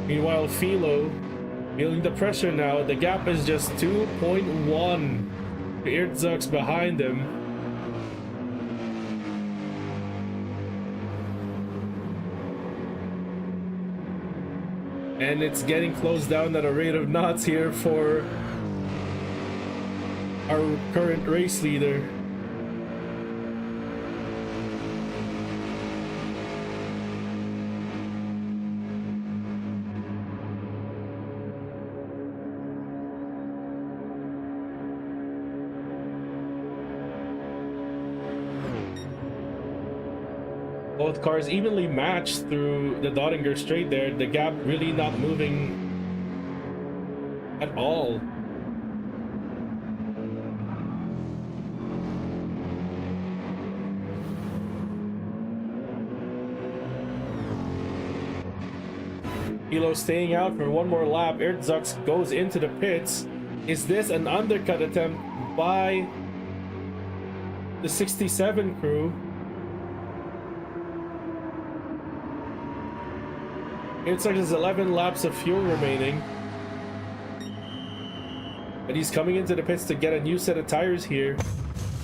S2: Meanwhile, Philo feeling the pressure now. The gap is just 2.1. Erzog's behind him. And it's getting closed down at a rate of knots here for our current race leader. Both cars evenly matched through the Dottinger straight there. The gap really not moving at all. Hilo staying out for one more lap. Erzog goes into the pits. Is this an undercut attempt by the 67 crew? Erzog has 11 laps of fuel remaining. But he's coming into the pits to get a new set of tires here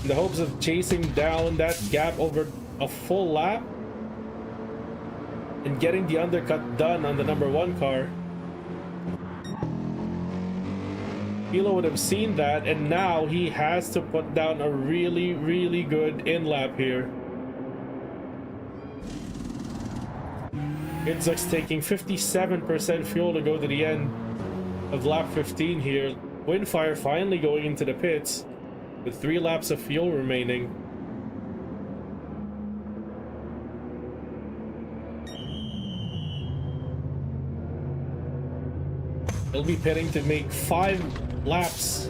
S2: in the hopes of chasing down that gap over a full lap and getting the undercut done on the number 1 car. Hilo would have seen that, and now he has to put down a really, really good in-lap here. Erzog's taking 57% fuel to go to the end of lap 15 here. Windfire finally going into the pits with 3 laps of fuel remaining. He'll be pitting to make 5 laps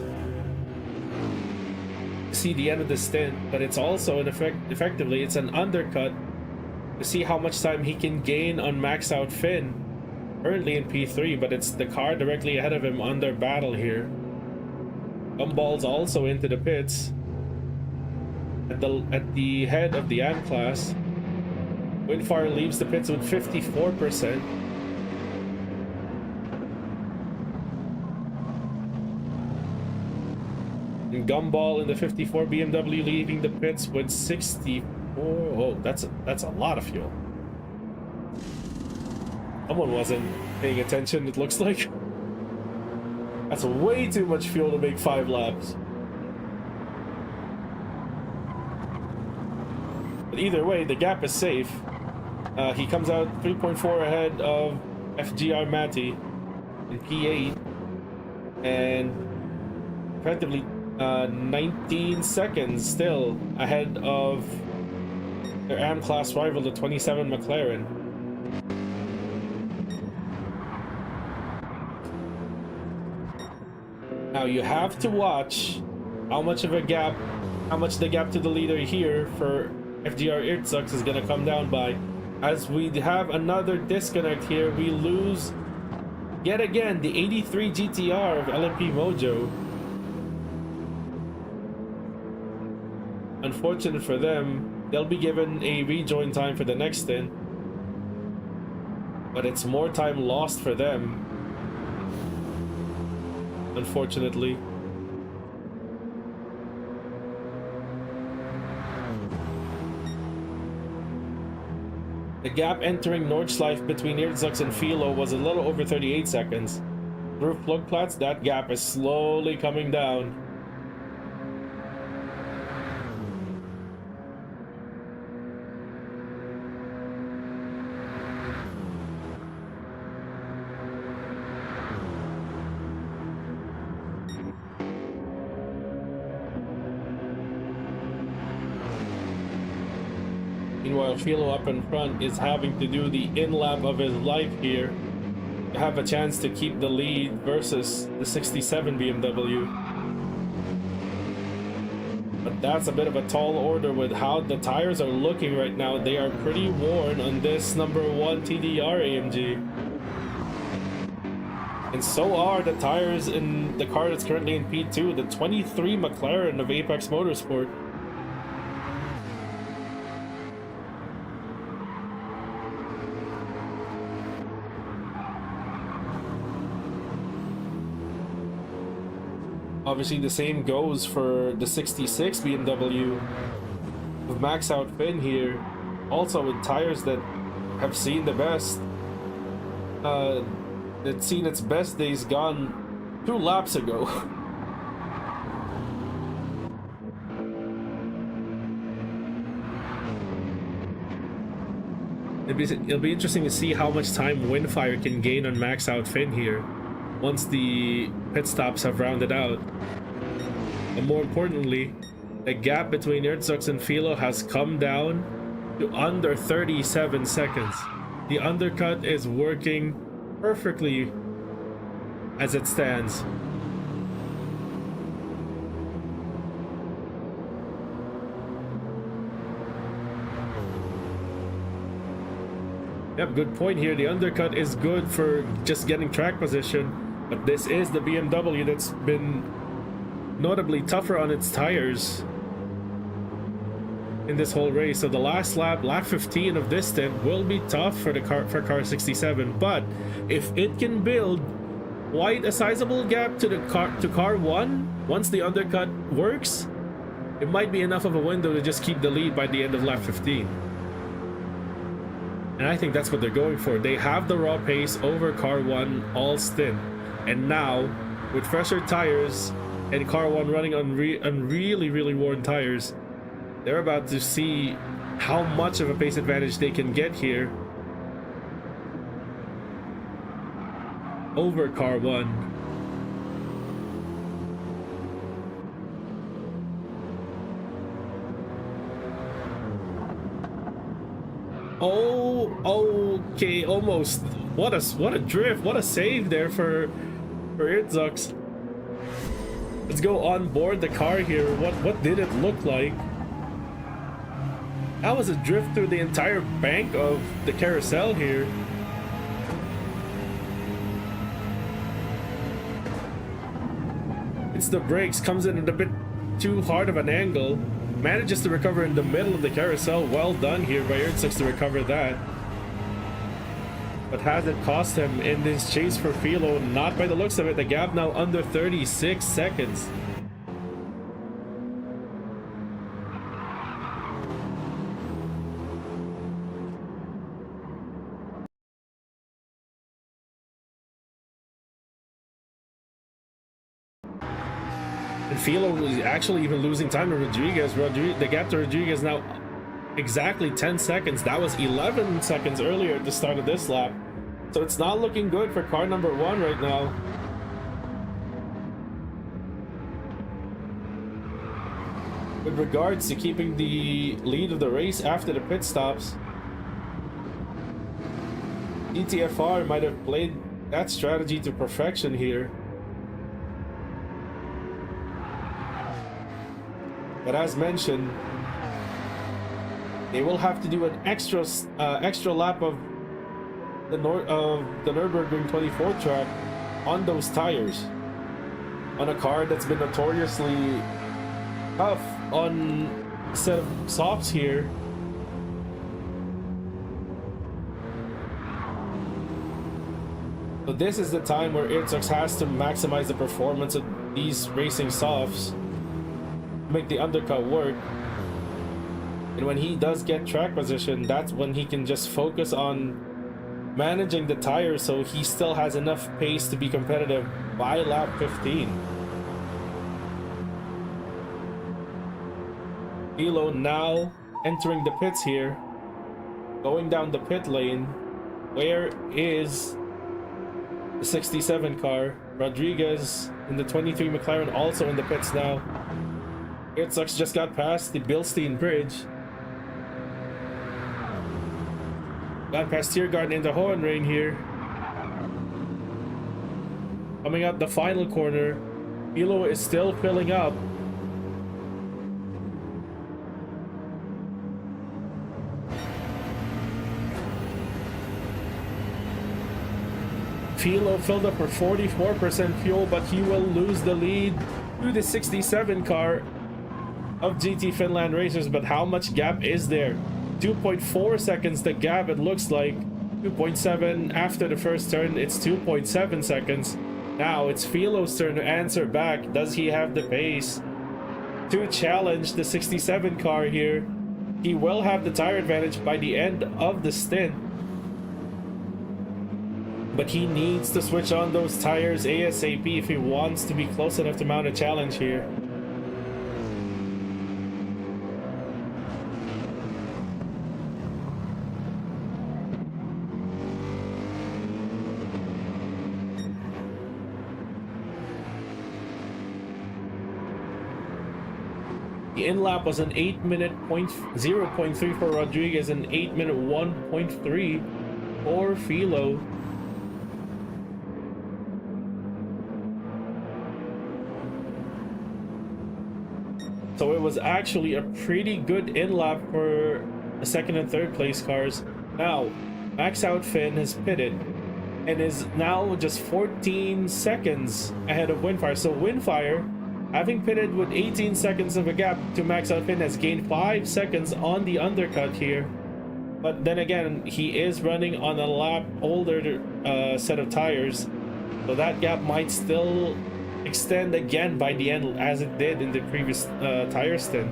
S2: to see the end of the stint, but it's also effectively it's an undercut to see how much time he can gain on max out Finn, currently in P3, but it's the car directly ahead of him under battle here. Gumball's also into the pits at the head of the AM class. Windfire leaves the pits with 54%. And Gumball in the 54 BMW leaving the pits with 64. Oh, that's a lot of fuel. Someone wasn't paying attention, it looks like. That's way too much fuel to make 5 laps. But either way, the gap is safe. He comes out 3.4 ahead of FGR Matty in P8, and effectively 19 seconds still ahead of their AM class rival, the 27 McLaren. Now you have to watch how much the gap to the leader here for FGR Irzux is going to come down by. As we have another disconnect here, we lose yet again the 83 GTR of LMP Mojo. Unfortunate for them, they'll be given a rejoin time for the next stint, but it's more time lost for them, unfortunately. The gap entering Nordschleife between Irzux and Philo was a little over 38 seconds. Through Flugplatz, that gap is slowly coming down. Meanwhile, Philo up in front is having to do the in-lap of his life here to have a chance to keep the lead versus the 67 BMW. But that's a bit of a tall order with how the tires are looking right now. They are pretty worn on this #1 TDR AMG. And so are the tires in the car that's currently in P2, the 23 McLaren of Apex Motorsport. Obviously, the same goes for the 66 BMW with max out fin here, also with tires that have seen the best. It's seen its best days gone 2 laps ago. It'll be interesting to see how much time Windfire can gain on max out fin here once the pit stops have rounded out. And more importantly, the gap between Irzux and Philo has come down to under 37 seconds. The undercut is working perfectly as it stands. Yep, good point here. The undercut is good for just getting track position, but this is the BMW that's been notably tougher on its tires in this whole race. So the last lap, lap 15 of this stint, will be tough for the car 67. But if it can build quite a sizable gap to car 1, once the undercut works, it might be enough of a window to just keep the lead by the end of lap 15. And I think that's what they're going for. They have the raw pace over car 1 all stint, and now with fresher tires and car 1 running on really worn tires, they're about to see how much of a pace advantage they can get here over car 1. Oh, okay, almost. What a drift, what a save there for Irzux. Let's go on board the car here. What did it look like? That was a drift through the entire bank of the carousel here. It's the brakes, comes in at a bit too hard of an angle. Manages to recover in the middle of the carousel. Well done here by Irzux to recover that. But has it cost him in this chase for Philo? Not by the looks of it. The gap now under 36 seconds. And Philo was actually even losing time to Rodriguez. The gap to Rodriguez now exactly 10 seconds. That was 11 seconds earlier at the start of this lap. So it's not looking good for car number 1 right now. With regards to keeping the lead of the race after the pit stops, ETFR might have played that strategy to perfection here. But as mentioned, they will have to do an extra lap of the Nürburgring 24 track on those tires, on a car that's been notoriously tough on a set of softs here. So this is the time where Irzux has to maximize the performance of these racing softs, make the undercut work. And when he does get track position, that's when he can just focus on managing the tires so he still has enough pace to be competitive by lap 15. Elo now entering the pits here, going down the pit lane. Where is the 67 car? Rodriguez in the 23 McLaren also in the pits now. Irzux just got past the Bilstein Bridge. Got past Tiergarten into Hohenrain here. Coming up the final corner, Elo is still filling up. Philo filled up for 44% fuel, but he will lose the lead to the 67 car of GT Finland Racers. But how much gap is there? 2.4 seconds the gap, it looks like. 2.7 after the first turn, it's 2.7 seconds. Now it's Philo's turn to answer back. Does he have the pace to challenge the 67 car here? He will have the tire advantage by the end of the stint, but he needs to switch on those tires ASAP if he wants to be close enough to mount a challenge here. The in-lap was an 8-minute 0.3 for Rodriguez and 8-minute 1.3 for Philo. So it was actually a pretty good in-lap for the second and third place cars. Now, Max Outfin has pitted and is now just 14 seconds ahead of Windfire. So Windfire, having pitted with 18 seconds of a gap to Max Outfin, has gained 5 seconds on the undercut here. But then again, he is running on a lap older set of tires, so that gap might still extend again by the end as it did in the previous tire stint.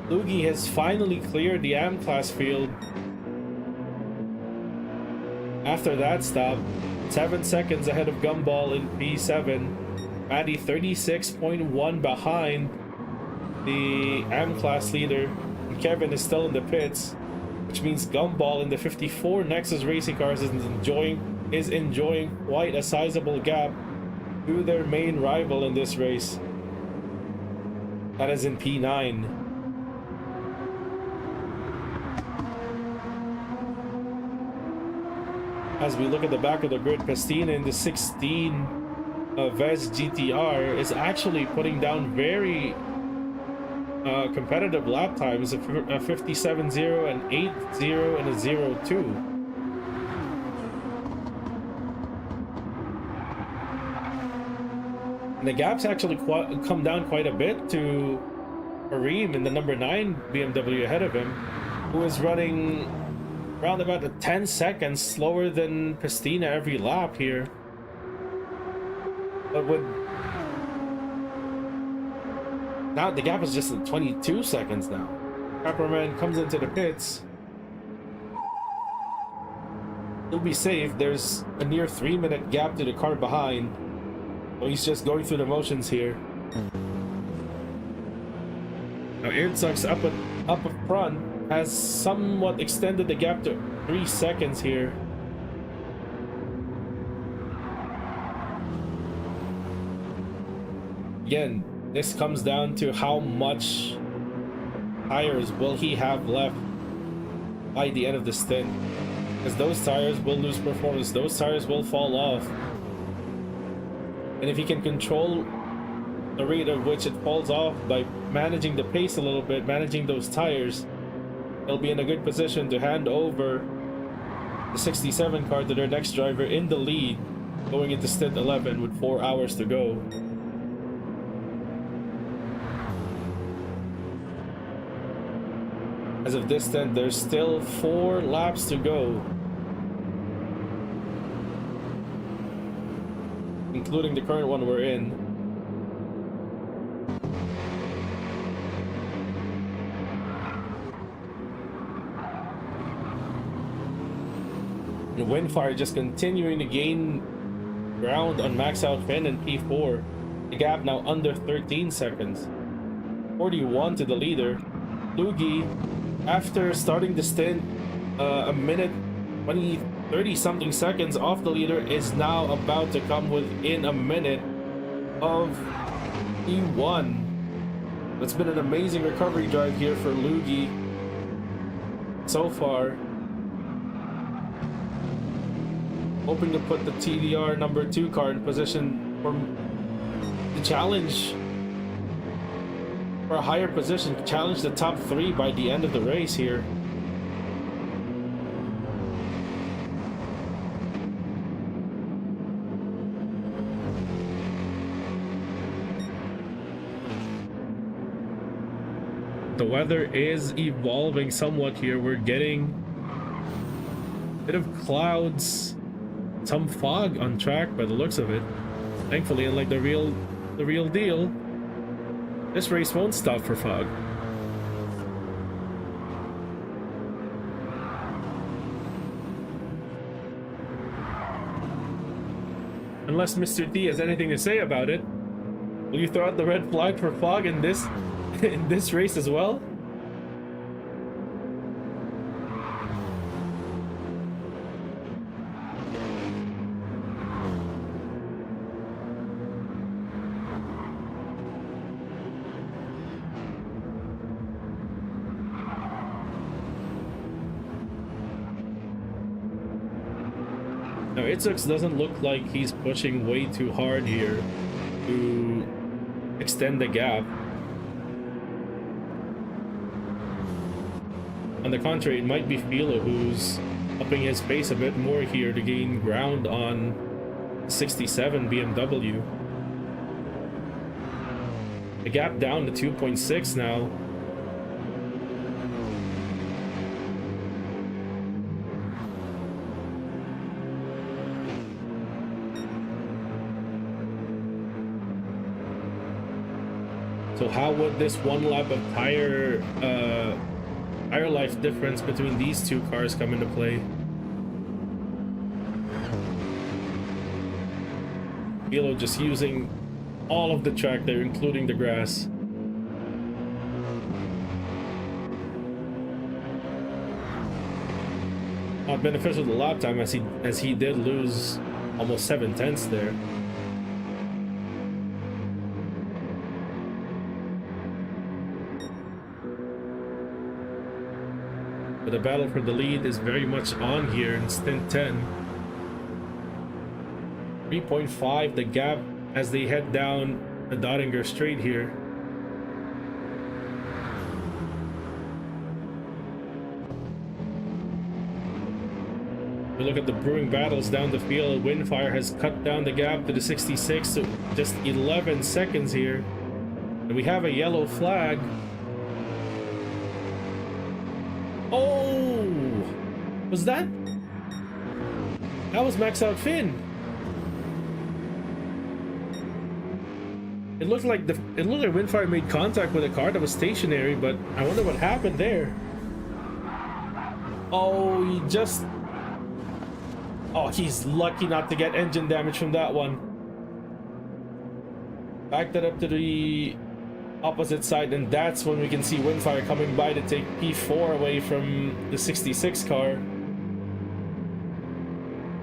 S2: Lugi has finally cleared the AM class field after that stop, 7 seconds ahead of Gumball in P7. Maddie 36.1 behind the AM class leader, and Kevin is still in the pits, which means Gumball in the 54 Nexus Racing cars is enjoying quite a sizable gap to their main rival in this race. That is in P9. As we look at the back of the grid, Pestina in the 16 Vez GTR is actually putting down very competitive lap times, a 57.0, an 8.0, and a 0.2. And the gap's actually come down quite a bit to Kareem in the number 9 BMW ahead of him, who is running around about 10 seconds slower than Pestina every lap here. But with now the gap is just at 22 seconds now. Pepperman comes into the pits. He'll be safe. There's a near 3-minute gap to the car behind. So he's just going through the motions here. Now Airsucks up front has somewhat extended the gap to 3 seconds here. Again, this comes down to how much tires will he have left by the end of the stint, because those tires will lose performance, those tires will fall off, and if he can control the rate at which it falls off by managing the pace a little bit, managing those tires, he'll be in a good position to hand over the 67 car to their next driver in the lead going into stint 11 with 4 hours to go. As of this stint, there's still 4 laps to go, including the current one we're in. And Windfire just continuing to gain ground on Max Out Finn and P4. The gap now under 13 seconds. 41 to the leader. Lugi, after starting the stint a minute 30 something seconds off the leader, is now about to come within a minute of P1. It's been an amazing recovery drive here for Lugi so far. Hoping to put the TDR number 2 car in position for the challenge for a higher position, challenge the top 3 by the end of the race here. The weather is evolving somewhat here. We're getting a bit of clouds, some fog on track by the looks of it. Thankfully, unlike the real deal, this race won't stop for fog. Unless Mr. D has anything to say about it, will you throw out the red flag for fog in this race as well? Now, Itzux doesn't look like he's pushing way too hard here to extend the gap. On the contrary, it might be Philo who's upping his pace a bit more here to gain ground on 67 BMW. The gap down to 2.6 now. So how would this 1 lap of tire life difference between these 2 cars come into play? Philo just using all of the track there, including the grass. Not beneficial to the lap time, as he did lose almost 7/10 there. But the battle for the lead is very much on here in stint 10. 3.5 the gap as they head down the Dottinger straight here. We look at the brewing battles down the field. Windfire has cut down the gap to the 66 to just 11 seconds here. And we have a yellow flag. Oh! Was that? That was Max Out Finn. It looked like Windfire made contact with a car that was stationary, but I wonder what happened there. Oh, he just... Oh, he's lucky not to get engine damage from that one. Back that up to the opposite side, and that's when we can see Windfire coming by to take P4 away from the 66 car.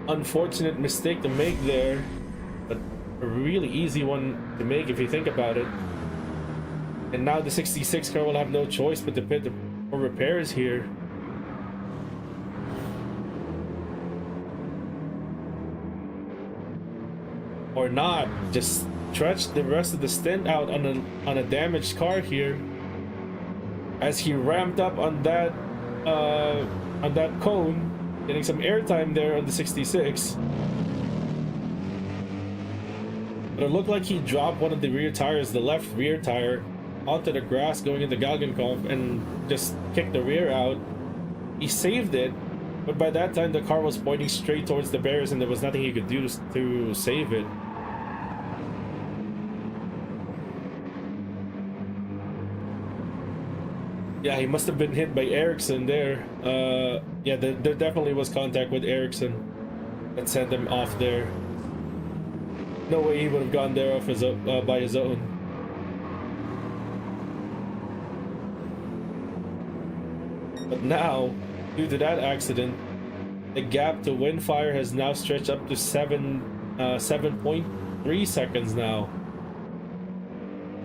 S2: Unfortunate mistake to make there, but a really easy one to make if you think about it. And now the 66 car will have no choice but to pit for repairs here. Or not, just stretch the rest of the stint out on a damaged car here, as he ramped up on that cone, getting some airtime there on the 66. But it looked like he dropped one of the rear tires, the left rear tire, onto the grass going into Galgenkopf and just kicked the rear out. He saved it, but by that time the car was pointing straight towards the barriers and there was nothing he could do to save it. Yeah, he must have been hit by Ericsson there. Yeah, there definitely was contact with Ericsson that sent him off there. No way he would have gone there off his by his own. But now, due to that accident, the gap to Windfire has now stretched up to 7.3 seconds now.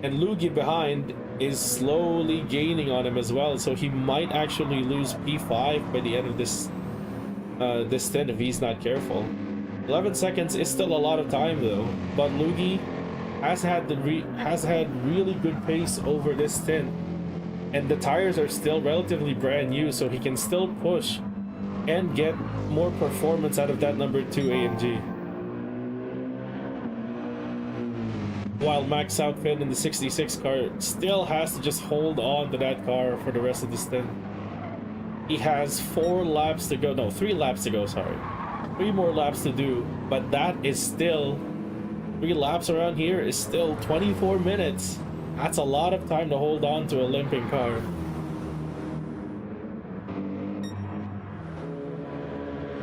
S2: And Lugi behind is slowly gaining on him as well, so he might actually lose P5 by the end of this stint if he's not careful. 11 seconds is still a lot of time though, but Lugi has had really good pace over this stint, and the tires are still relatively brand new, so he can still push and get more performance out of that number 2 AMG. While Max Outfit in the 66 car still has to just hold on to that car for the rest of the stint. He has 4 laps to go, no, 3 laps to go, sorry. 3 more laps to do, but that is still, 3 laps around here is still 24 minutes. That's a lot of time to hold on to a limping car.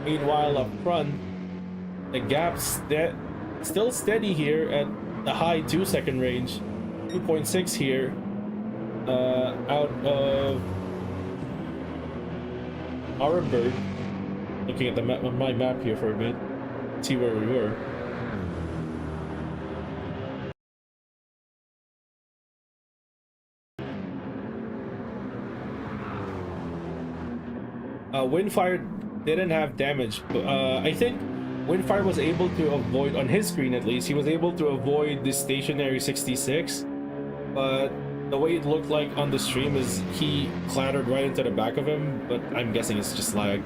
S2: Meanwhile, up front, the gap's still steady here at the high 2-second range. 2.6 here, out of Arenberg. Looking at the my map here for a bit, see where we were. Windfire didn't have damage, but I think Windfire was able to avoid, on his screen at least, he was able to avoid the stationary 66, but the way it looked like on the stream is he clattered right into the back of him, but I'm guessing it's just lag.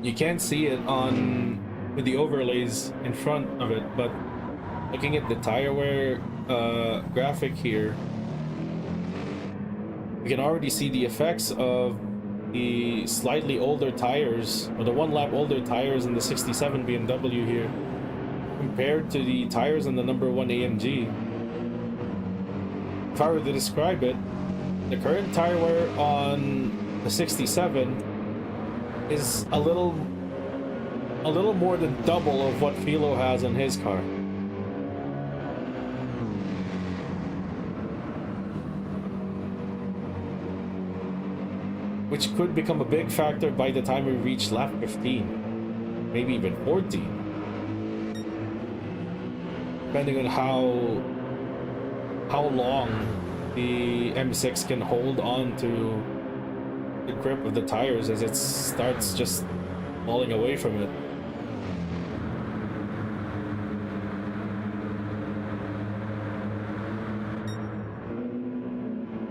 S2: You can't see it on with the overlays in front of it, but looking at the tire wear graphic here, we can already see the effects of the slightly older tires, or the 1 lap older tires in the 67 BMW here, compared to the tires on the number 1 AMG. If I were to describe it, the current tire wear on the 67 is a little more than double of what Philo has on his car. Which could become a big factor by the time we reach lap 15, maybe even 14. Depending on how long the M6 can hold on to the grip of the tires as it starts just falling away from it.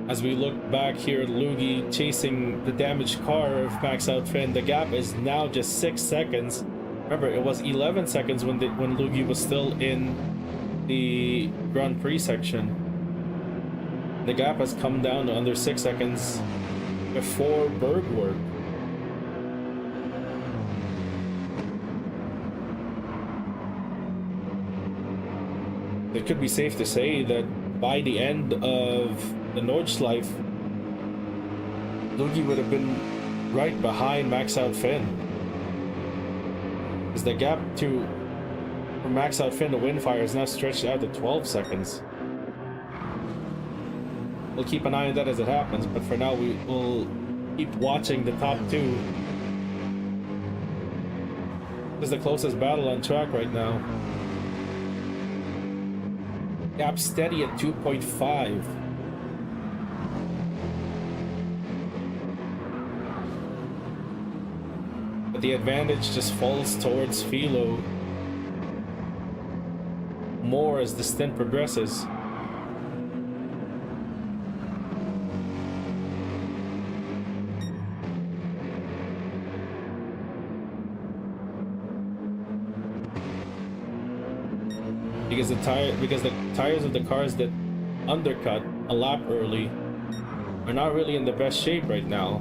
S2: As we look back here at Lugi chasing the damaged car of Max Outfin, the gap is now just 6 seconds. Remember, it was 11 seconds when Lugi was still in the Grand Prix section. The gap has come down to under 6 seconds before berg work. It could be safe to say that by the end of the Nordschleife, Lugi would have been right behind Max Out Finn. Because the gap from Max Out Finn to Windfire is now stretched out to 12 seconds. We'll keep an eye on that as it happens, but for now we will keep watching the top two. This is the closest battle on track right now. Gap steady at 2.5. But the advantage just falls towards Philo more as the stint progresses. Because the tires of the cars that undercut a lap early are not really in the best shape right now.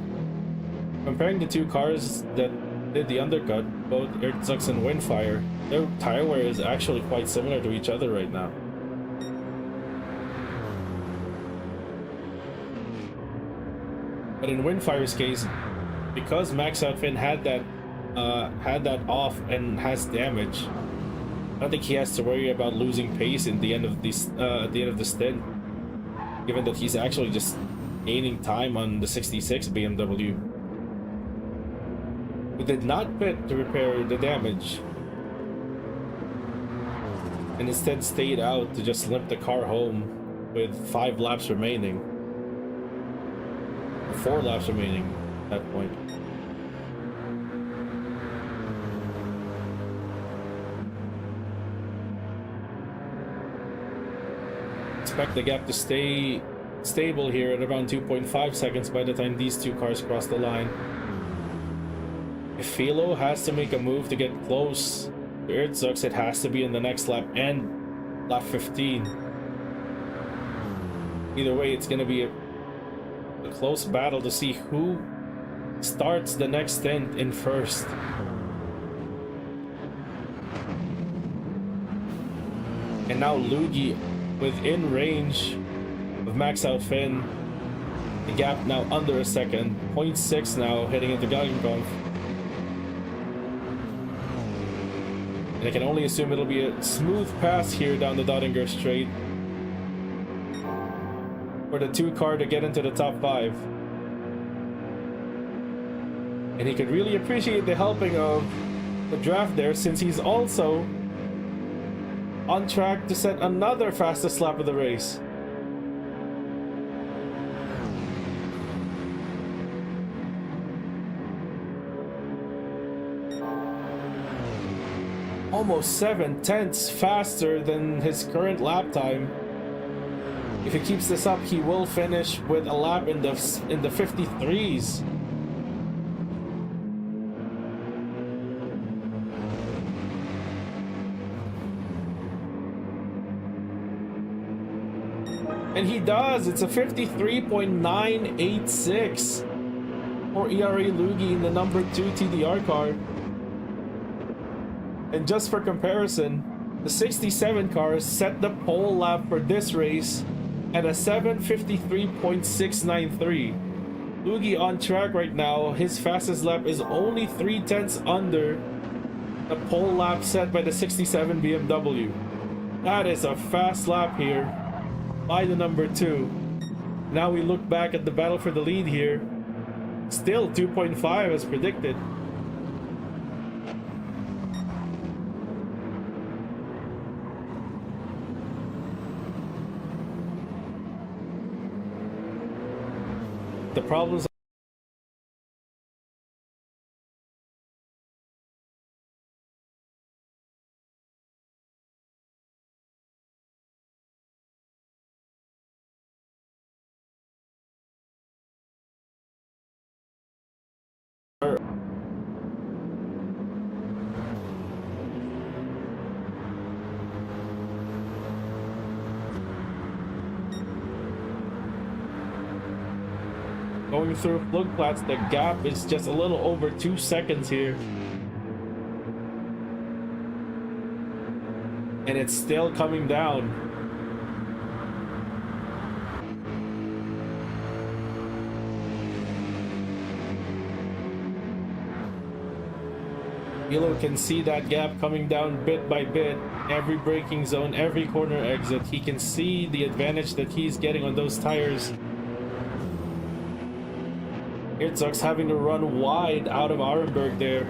S2: Comparing the two cars that did the undercut, both Erzux and Windfire, their tire wear is actually quite similar to each other right now. But in Windfire's case, because Max Outfit had that off and has damage, I don't think he has to worry about losing pace at the end of the stint, given that he's actually just gaining time on the 66 BMW, who did not pit to repair the damage and instead stayed out to just limp the car home with 5 laps remaining, or 4 laps remaining at that point. Expect the gap to stay stable here at around 2.5 seconds by the time these two cars cross the line. If Philo has to make a move to get close to Erzux, it has to be in the next lap and lap 15. Either way, it's going to be a close battle to see who starts the next stint in first. And now Lugi within range of Max Out Finn. The gap now under a second, 0.6 now heading into Galgenkampf. And I can only assume it'll be a smooth pass here down the Dottinger Straight for the 2 car to get into the top 5. And he could really appreciate the helping of the draft there, since he's also on track to set another fastest lap of the race. Almost 7/10 faster than his current lap time. If he keeps this up, he will finish with a lap in the 53s. And he does. It's a 53.986 for ERA Lugi in the number 2 TDR car. And just for comparison, the 67 cars set the pole lap for this race at a 7:53.693. Lugi on track right now. His fastest lap is only 0.3 under the pole lap set by the 67 BMW. That is a fast lap here by the number 2. Now we look back at the battle for the lead here. Still 2.5 as predicted. The problems are Going through Flugplatz, the gap is just a little over 2 seconds here. And it's still coming down. Hilo can see that gap coming down bit by bit. Every braking zone, every corner exit, he can see the advantage that he's getting on those tires. Herzog's having to run wide out of Arenberg there.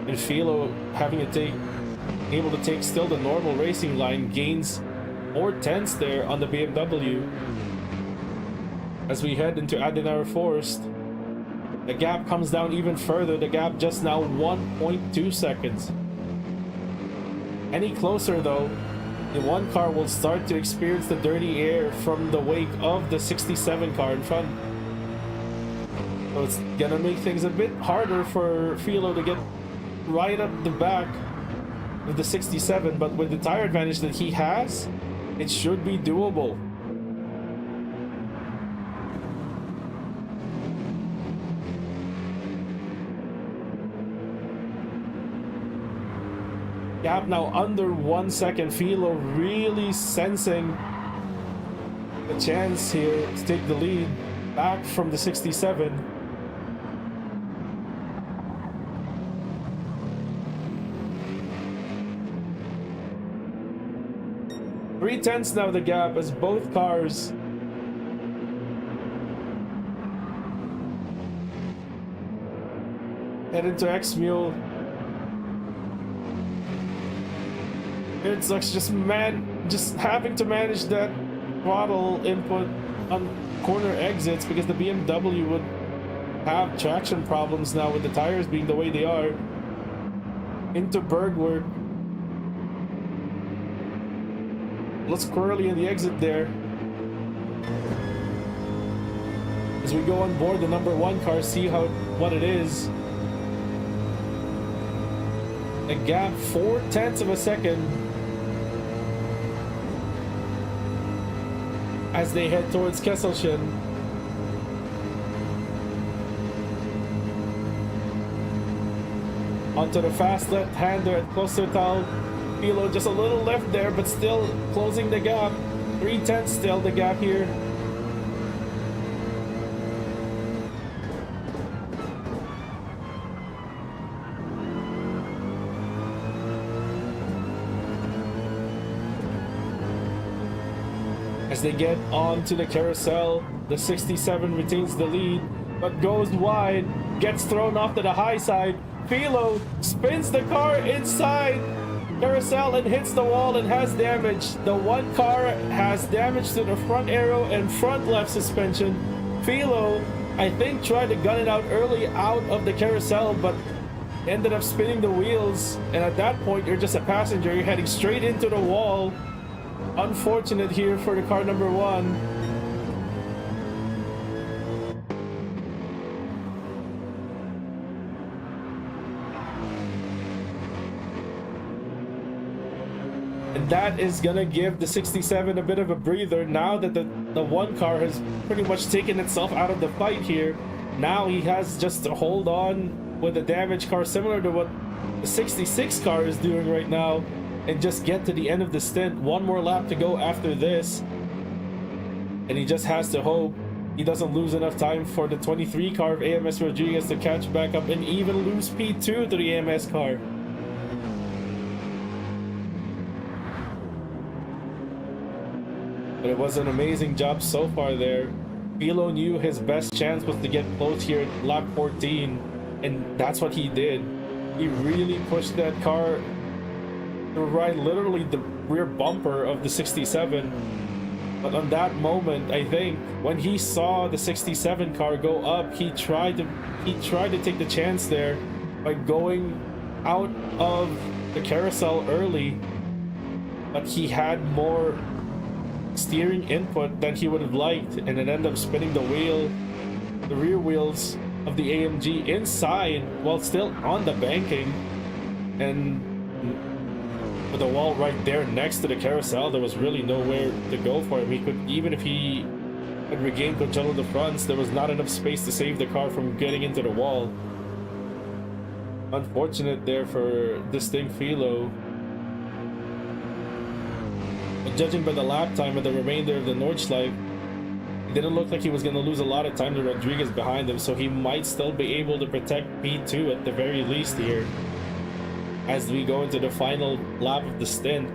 S2: And Philo having to able to take still the normal racing line, gains more tenths there on the BMW. As we head into Adenauer Forest, the gap comes down even further. The gap just now 1.2 seconds. Any closer though, the one car will start to experience the dirty air from the wake of the 67 car in front. So it's gonna make things a bit harder for Philo to get right up the back with the 67, but with the tire advantage that he has, it should be doable. Gap now under 1 second. Philo really sensing the chance here to take the lead back from the 67. Three tenths now the gap as both cars head into X-Mule. Herzog's just having to manage that throttle input on corner exits because the BMW would have traction problems now with the tires being the way they are. Into Bergwerk. Let's squirrely in the exit there. As we go on board the number 1 car, see what it is. A gap 0.4 of a second as they head towards Kesselchen. Onto the fast left-hander at Klostertal. Philo just a little left there, but still closing the gap. 0.3 still the gap here. As they get onto the carousel, the 67 retains the lead, but goes wide, gets thrown off to the high side. Philo spins the car inside carousel and hits the wall and has damage. The one car has damage to the front aero and front left suspension. Philo, I think, tried to gun it out early out of the carousel, but ended up spinning the wheels. And at that point, you're just a passenger. You're heading straight into the wall. Unfortunate here for the car number 1. And that is gonna give the 67 a bit of a breather now that the one car has pretty much taken itself out of the fight here. Now he has just to hold on with a damaged car similar to what the 66 car is doing right now and just get to the end of the stint. One more lap to go after this, and he just has to hope he doesn't lose enough time for the 23 car of AMS Rodriguez to catch back up and even lose P2 to the AMS car. But it was an amazing job so far there. Philo knew his best chance was to get close here at lap 14, and that's what he did. He really pushed that car to ride literally the rear bumper of the 67. But on that moment, I think, when he saw the 67 car go up, he tried to take the chance there by going out of the carousel early. But he had more steering input than he would have liked, and it ended up spinning the rear wheels of the AMG inside while still on the banking, and with the wall right there next to the carousel, there was really nowhere to go for him. He could, even if he had regained control of the fronts, there was not enough space to save the car from getting into the wall. Unfortunate there for distinct Philo. But judging by the lap time and the remainder of the Nordschleife, it didn't look like he was going to lose a lot of time to Rodriguez behind him, so he might still be able to protect P2 at the very least here as we go into the final lap of the stint.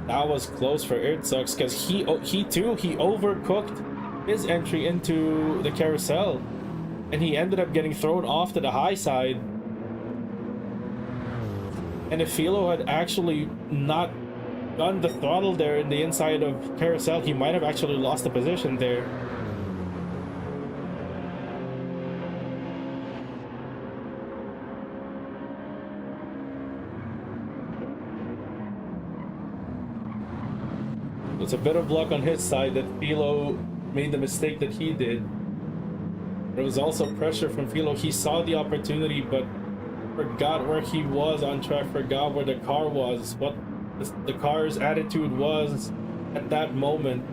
S2: That was close for Ertzugs because he overcooked his entry into the carousel, and he ended up getting thrown off to the high side. And if Philo had actually not done the throttle there in the inside of carousel, he might have actually lost the position there. It's a bit of luck on his side that Philo made the mistake that he did. There was also pressure from Philo. He saw the opportunity, but forgot where he was on track, forgot where the car was, what the car's attitude was at that moment.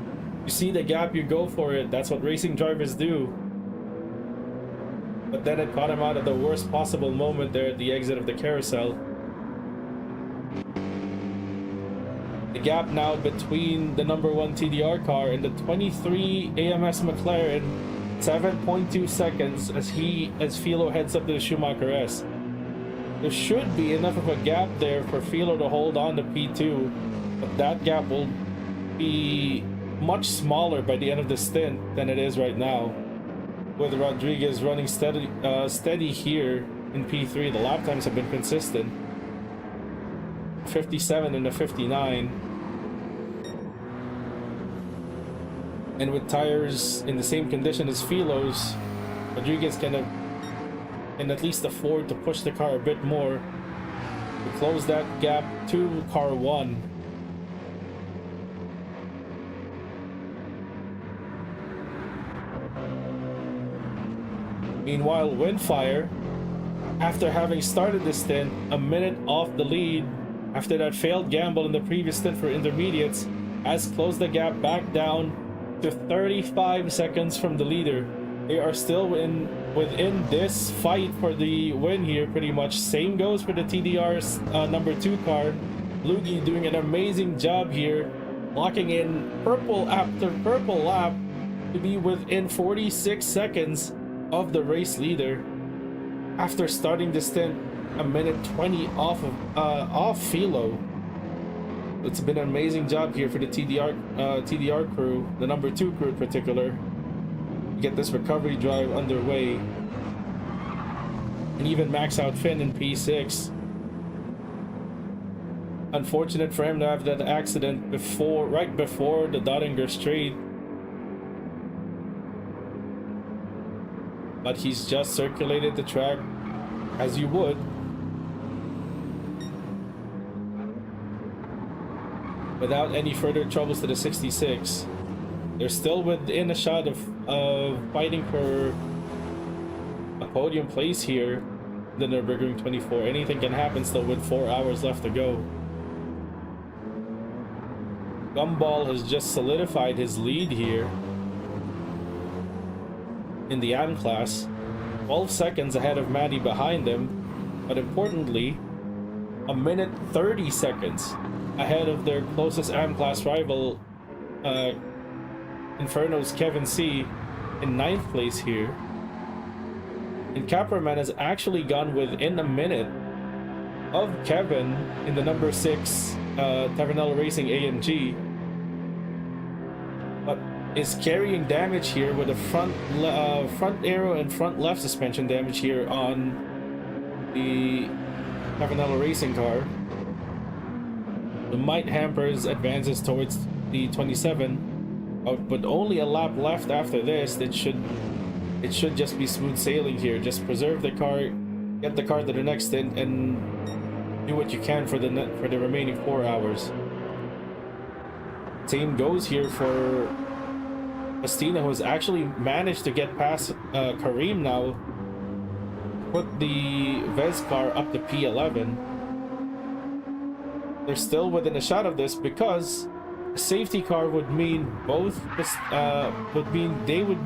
S2: You see the gap, you go for it. That's what racing drivers do. But then it caught him out at the worst possible moment there at the exit of the carousel. The gap now between the number 1 TDR car and the 23 AMS McLaren, 7.2 seconds as Philo heads up to the Schumacher S. There should be enough of a gap there for Philo to hold on to P2, but that gap will be much smaller by the end of the stint than it is right now. With Rodriguez running steady here in P3, the lap times have been consistent. 57 and a 59. And with tires in the same condition as Philo's, Rodriguez can at least afford to push the car a bit more to close that gap to car 1. Meanwhile, Windfire, after having started the stint a minute off the lead after that failed gamble in the previous stint for intermediates, has closed the gap back down to 35 seconds from the leader. They are still within this fight for the win here, pretty much. Same goes for the TDR's number 2 car. Luigi doing an amazing job here, locking in purple after purple lap to be within 46 seconds of the race leader after starting the stint a minute 20 off Philo. It's been an amazing job here for the TDR crew, the number 2 crew in particular, to get this recovery drive underway. And even max out Finn in P6. Unfortunate for him to have that accident right before the Dottinger Straight. But he's just circulated the track as you would. Without any further troubles to the 66. They're still within a shot of fighting for a podium place here in the Nürburgring 24. Anything can happen still with 4 hours left to go. Gumball has just solidified his lead here in the AM class, 12 seconds ahead of Maddie behind him, but importantly, a minute 30 seconds ahead of their closest AM class rival, Inferno's Kevin C, in 9th place here. And Capraman has actually gone within a minute of Kevin in the number 6 Tavernello Racing AMG, but is carrying damage here with a front aero and front left suspension damage here on the Tavernello Racing car. The might hampers advances towards the 27, but only a lap left after this. It should just be smooth sailing here. Just preserve the car, get the car to the next stint, and do what you can for the remaining 4 hours. Same goes here for Bastina, who has actually managed to get past Kareem now. Put the Vez car up to P11. they're still within a shot of this, because a safety car would mean they would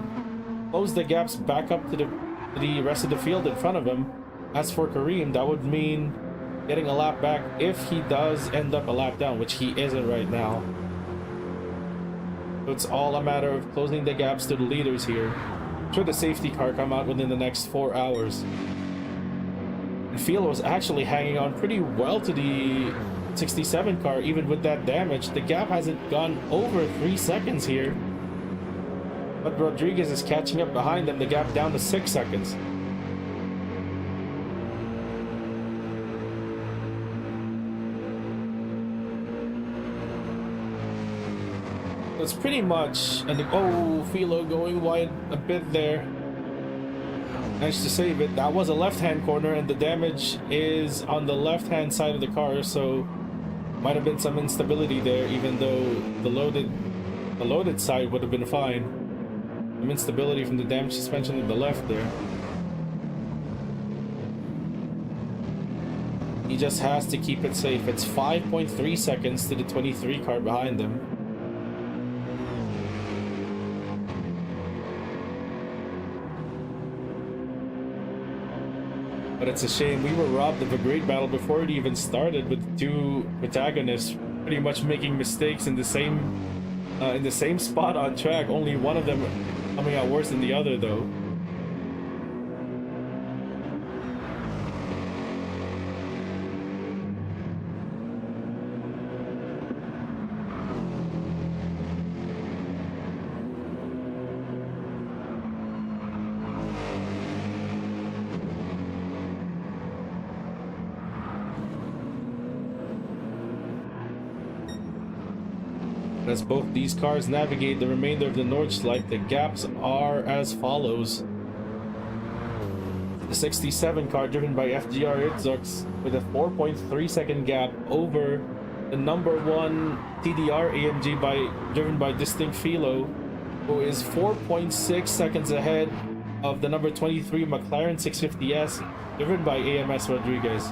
S2: close the gaps back up to the rest of the field in front of him. As for Kareem, that would mean getting a lap back if he does end up a lap down, which he isn't right now. So it's all a matter of closing the gaps to the leaders here. Should the safety car come out within the next 4 hours. And Philo was actually hanging on pretty well to the 67 car, even with that damage. The gap hasn't gone over 3 seconds here. But Rodriguez is catching up behind them, the gap down to 6 seconds. It's pretty much, and oh, Philo going wide a bit there. Managed to save it. That was a left-hand corner, and the damage is on the left-hand side of the car, so might have been some instability there, even though the loaded side would have been fine. Some instability from the damaged suspension to the left there. He just has to keep it safe. It's 5.3 seconds to the 23 car behind him. But it's a shame we were robbed of a great battle before it even started, with the two protagonists pretty much making mistakes in the same spot on track. Only one of them coming out worse than the other, though. As both these cars navigate the remainder of the Nordschleife, the gaps are as follows. The 67 car, driven by FGR Itzux, with a 4.3 second gap over the number 1 TDR AMG driven by Distinct Philo, who is 4.6 seconds ahead of the number 23 McLaren 650S, driven by AMS Rodriguez.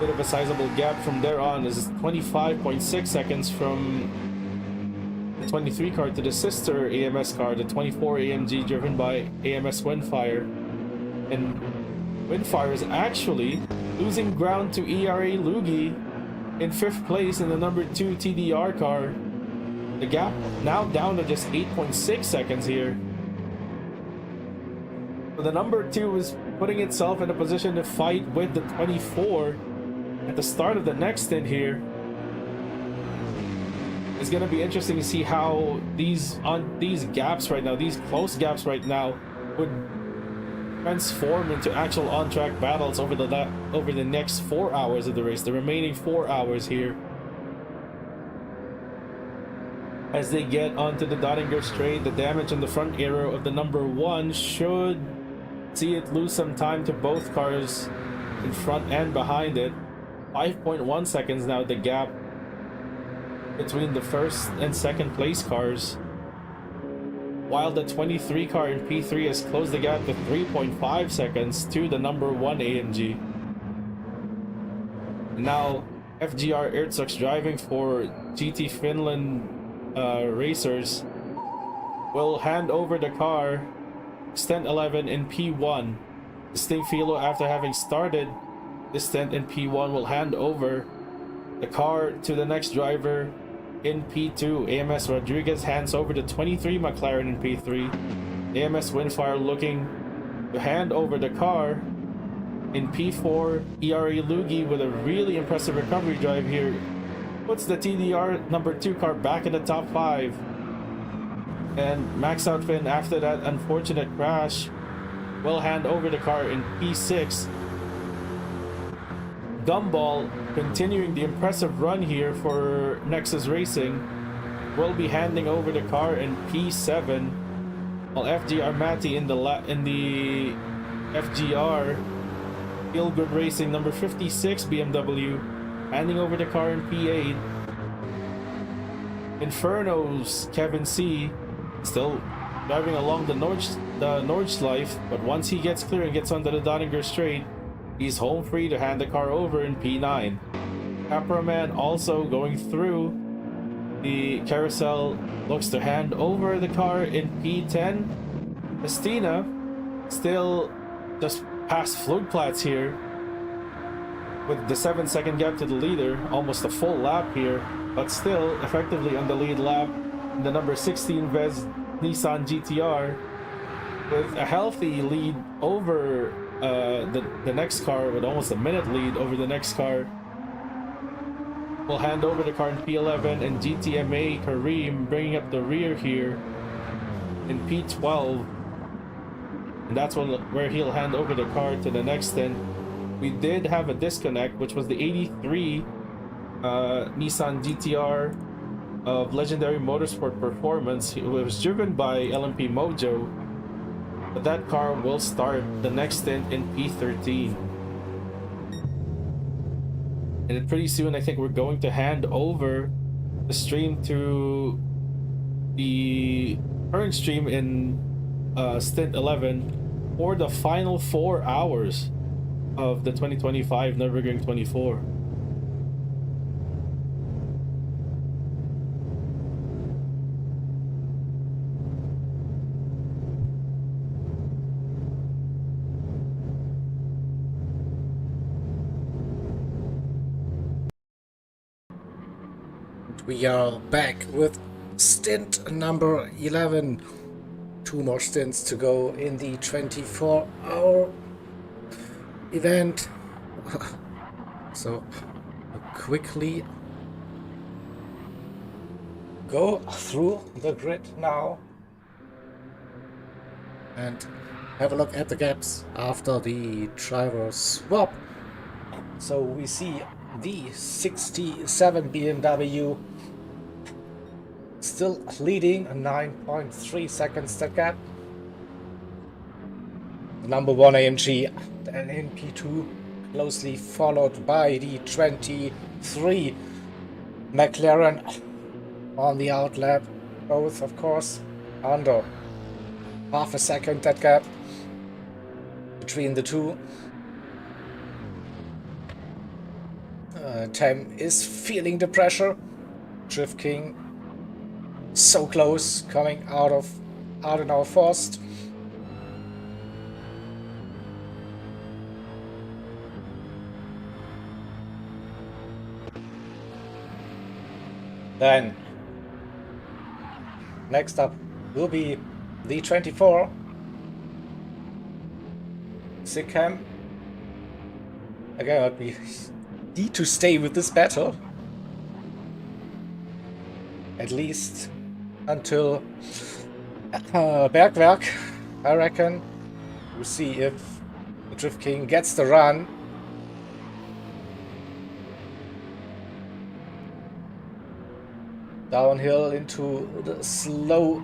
S2: Bit of a sizable gap from there on, is 25.6 seconds from the 23 car to the sister AMS car, the 24 AMG driven by AMS Windfire. And Windfire is actually losing ground to ERA Lugi in 5th place in the number 2 TDR car. The gap now down to just 8.6 seconds here. So the number 2 is putting itself in a position to fight with the 24 at the start of the next stint here. It's going to be interesting to see how these gaps right now, these close gaps right now, would transform into actual on-track battles over the next 4 hours of the race, the remaining 4 hours here. As they get onto the Dottinger straight, the damage on the front aero of the number 1 should see it lose some time to both cars in front and behind it. 5.1 seconds now, the gap between the first and second place cars, while the 23 car in P3 has closed the gap to 3.5 seconds to the number 1 AMG. Now FGR Irzux, driving for GT Finland racers, will hand over the car Stint 11 in P1. Distinct Philo, after having started the stint in P1, will hand over the car to the next driver in P2. AMS Rodriguez hands over the 23 McLaren in P3. AMS Windfire looking to hand over the car in P4. ERA Lugi, with a really impressive recovery drive here, puts the TDR number 2 car back in the top 5. And Max Outfin, after that unfortunate crash, will hand over the car in P6. Gumball, continuing the impressive run here for Nexus Racing, will be handing over the car in P7, while FGR Matty in the FGR Feel Good Racing number 56 BMW, handing over the car in P8. Inferno's Kevin C still driving along the Nordschleife, but once he gets clear and gets onto the Dottinger straight, He's home free to hand the car over in P9. Cameraman also going through the carousel, looks to hand over the car in P10. Estina still just past Flugplatz here with the 7-second gap to the leader, almost a full lap here, but still effectively on the lead lap. The number 16 Vez Nissan GTR with a healthy lead over the next car, with almost a minute lead over the next car. We'll hand over the car in P11, and GTMA Kareem bringing up the rear here in P12. And that's where he'll hand over the car to the next stint. We did have a disconnect, which was the 83 Nissan GTR of Legendary Motorsport Performance. It was driven by LMP Mojo, but that car will start the next stint in P13. And then pretty soon I think we're going to hand over the stream to the current stream in stint 11 for the final 4 hours of the 2025 Nürburgring 24.
S1: We are back with stint number 11. 2 more stints to go in the 24-hour event. So quickly go through the grid now and have a look at the gaps after the driver swap. So we see the 67 BMW still leading 9.3 seconds that gap. The number 1 AMG then in P2, closely followed by the 23 McLaren on the outlap. Both, of course, under half a second that gap between the two. Tem is feeling the pressure. Drift King so close, coming out in our first. Then next up will be the 24 Sikhem. Again, we need to stay with this battle at least until Bergwerk, I reckon. We'll see if the Drift King gets the run. Downhill into the slow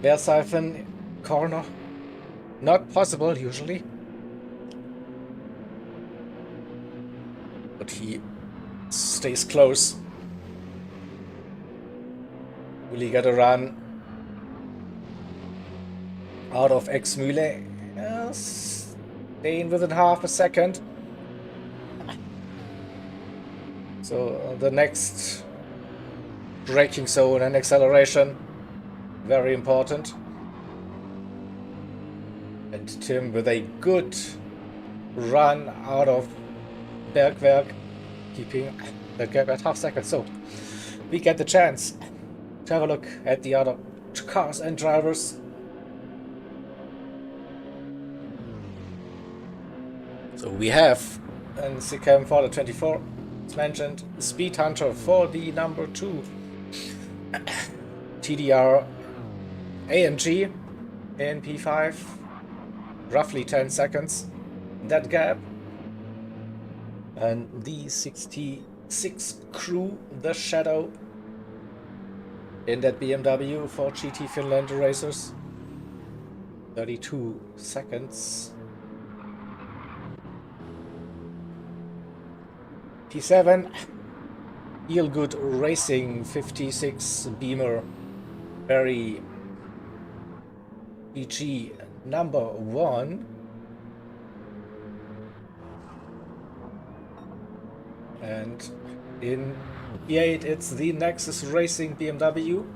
S1: Leersiphon corner. Not possible usually. But he stays close. Will he get a run out of Exmühle? Yes. Staying within half a second. So the next braking zone and acceleration, very important. And Tim with a good run out of Bergwerk, keeping the gap at half second. So we get the chance to have a look at the other cars and drivers. So we have an Sikhem for the 24, as mentioned, Speed Hunter for the number 2, TDR AMG in P5, roughly 10 seconds that gap. And the 66 Crew, the Shadow, in that BMW for GT Finland racers, 32 seconds. P7 Good Racing 56 Beamer, very BG number 1. And in E8 it's the Nexus Racing BMW.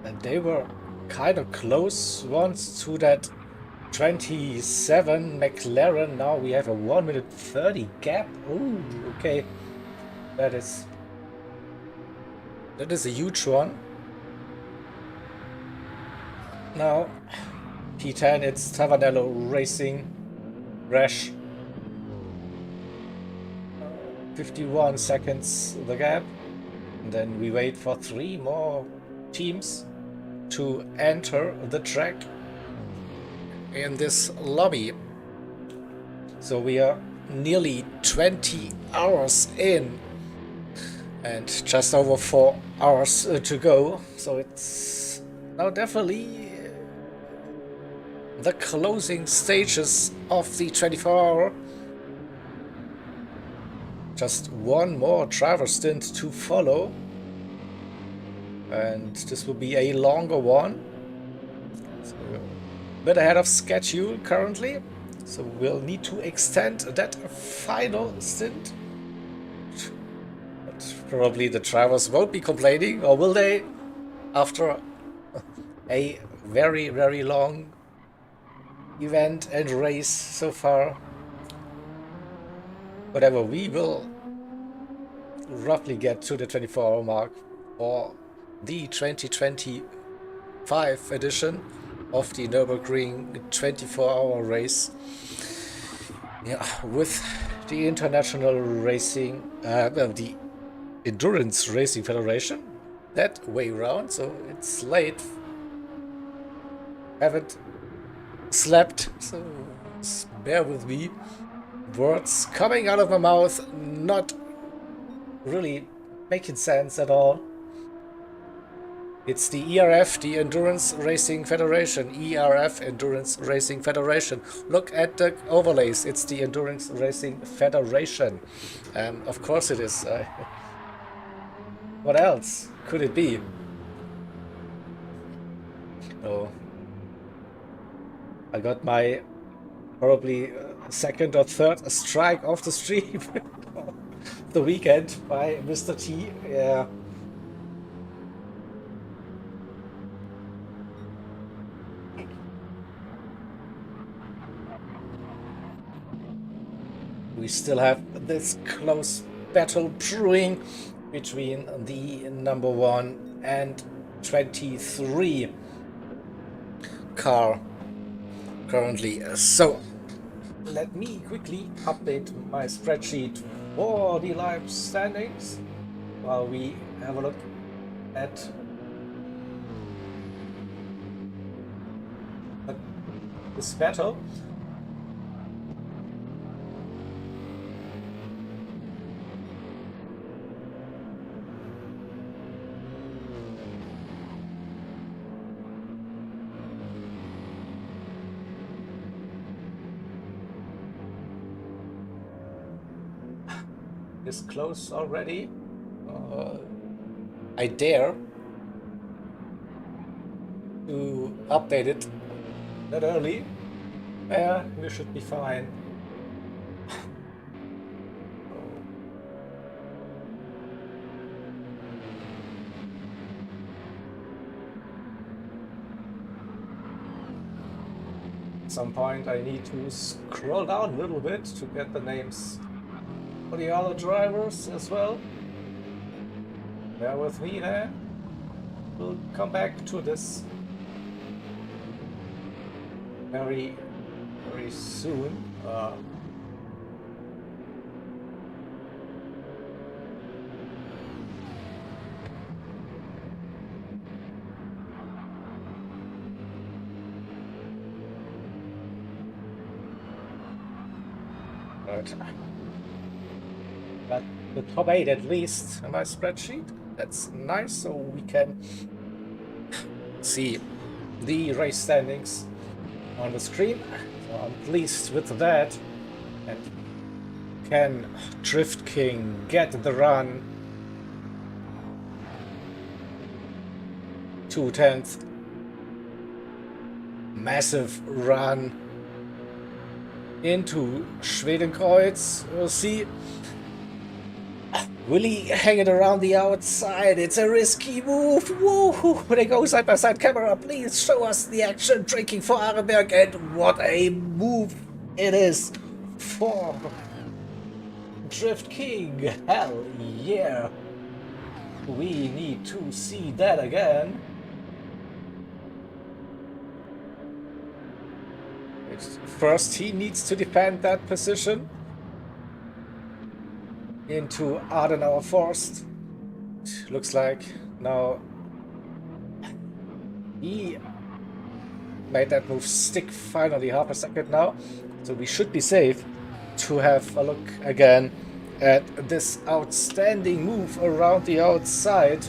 S1: And they were kind of close once to that 27 McLaren. Now we have a 1 minute 30 gap. Oh, okay. That is a huge one. Now P10, it's Tavanello Racing Rash. 51 seconds the gap. And then we wait for 3 more teams to enter the track in this lobby. So we are nearly 20 hours in and just over 4 hours to go. So it's now definitely the closing stages of the 24-hour. Just one more driver stint to follow. And this will be a longer one. So a bit ahead of schedule currently. So we'll need to extend that final stint. But probably the drivers won't be complaining, or will they? After a very, very long event and race so far. Whatever, we will roughly get to the 24-hour mark for the 2025 edition of the Nürburgring 24-hour race. Yeah, with the International Racing, the Endurance Racing Federation, that way round. So it's late. Haven't slept, so bear with me. Words coming out of my mouth, not really making sense at all. It's the ERF, the Endurance Racing Federation. ERF, Endurance Racing Federation. Look at the overlays. It's the Endurance Racing Federation. Of course it is. What else could it be? Oh. I got my probably second or third strike off the stream the weekend by Mr. T. Yeah. We still have this close battle brewing between the number 1 and 23 car currently. So let me quickly update my spreadsheet for the live standings while we have a look at this battle. Is close already. I dare to update it that early. Yeah, we should be fine. At some point I need to scroll down a little bit to get the names for the other drivers as well. Bear with me there. We'll come back to this very, very soon. Right. But the top 8 at least in my spreadsheet. That's nice, so we can see the race standings on the screen. So I'm pleased with that. And can Drift King get the run? 2/10. Massive run. into Schwedenkreuz. We'll see. Will he hang it around the outside? It's a risky move. Woo! They go side by side. Camera, please show us the action. Drinking for Arenberg, and what a move it is for Drift King. Hell yeah. We need to see that again. First, he needs to defend that position. Into Adenauer Forst. Looks like now he made that move stick finally half a second now. So we should be safe to have a look again at this outstanding move around the outside.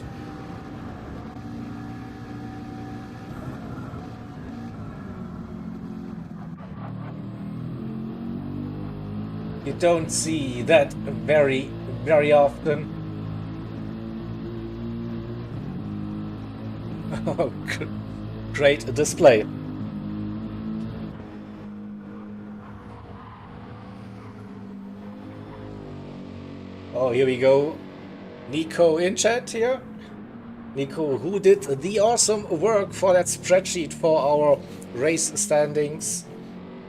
S1: You don't see that very often. Oh, great display. Oh, here we go. Nico in chat here. Nico, who did the awesome work for that spreadsheet for our race standings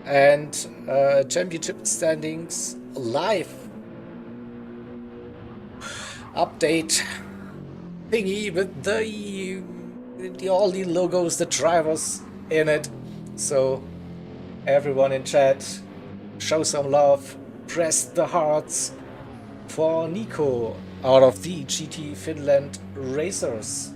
S1: and championship standings live update thingy with the all the logos, the drivers in it. So everyone in chat, show some love, press the hearts for Nico out of the GT Finland racers.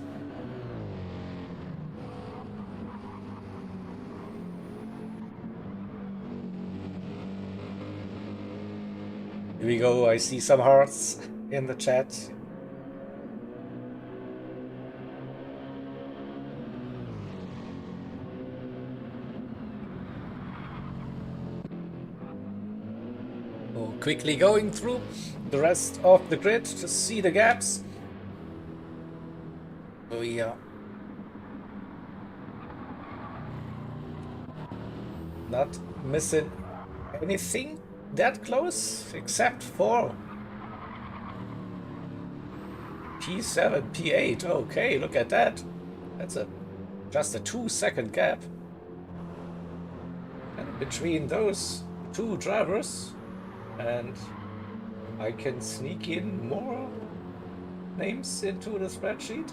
S1: Here we go, I see some hearts in the chat. Oh, quickly going through the rest of the grid to see the gaps. Oh yeah. Not missing anything that close except for P7, P8. Okay, look at that. That's just a 2-second gap. And between those two drivers, and I can sneak in more names into the spreadsheet.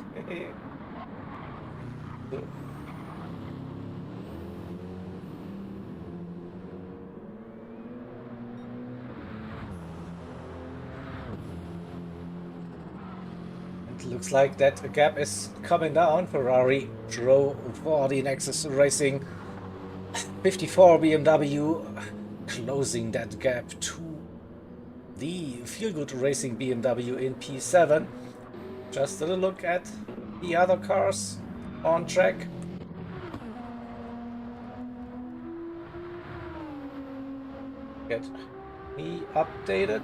S1: It looks like that gap is coming down. Ferrari drove for the Nexus Racing 54 BMW, closing that gap to the Feel Good Racing BMW in P7. Just a little look at the other cars on track. Get me updated.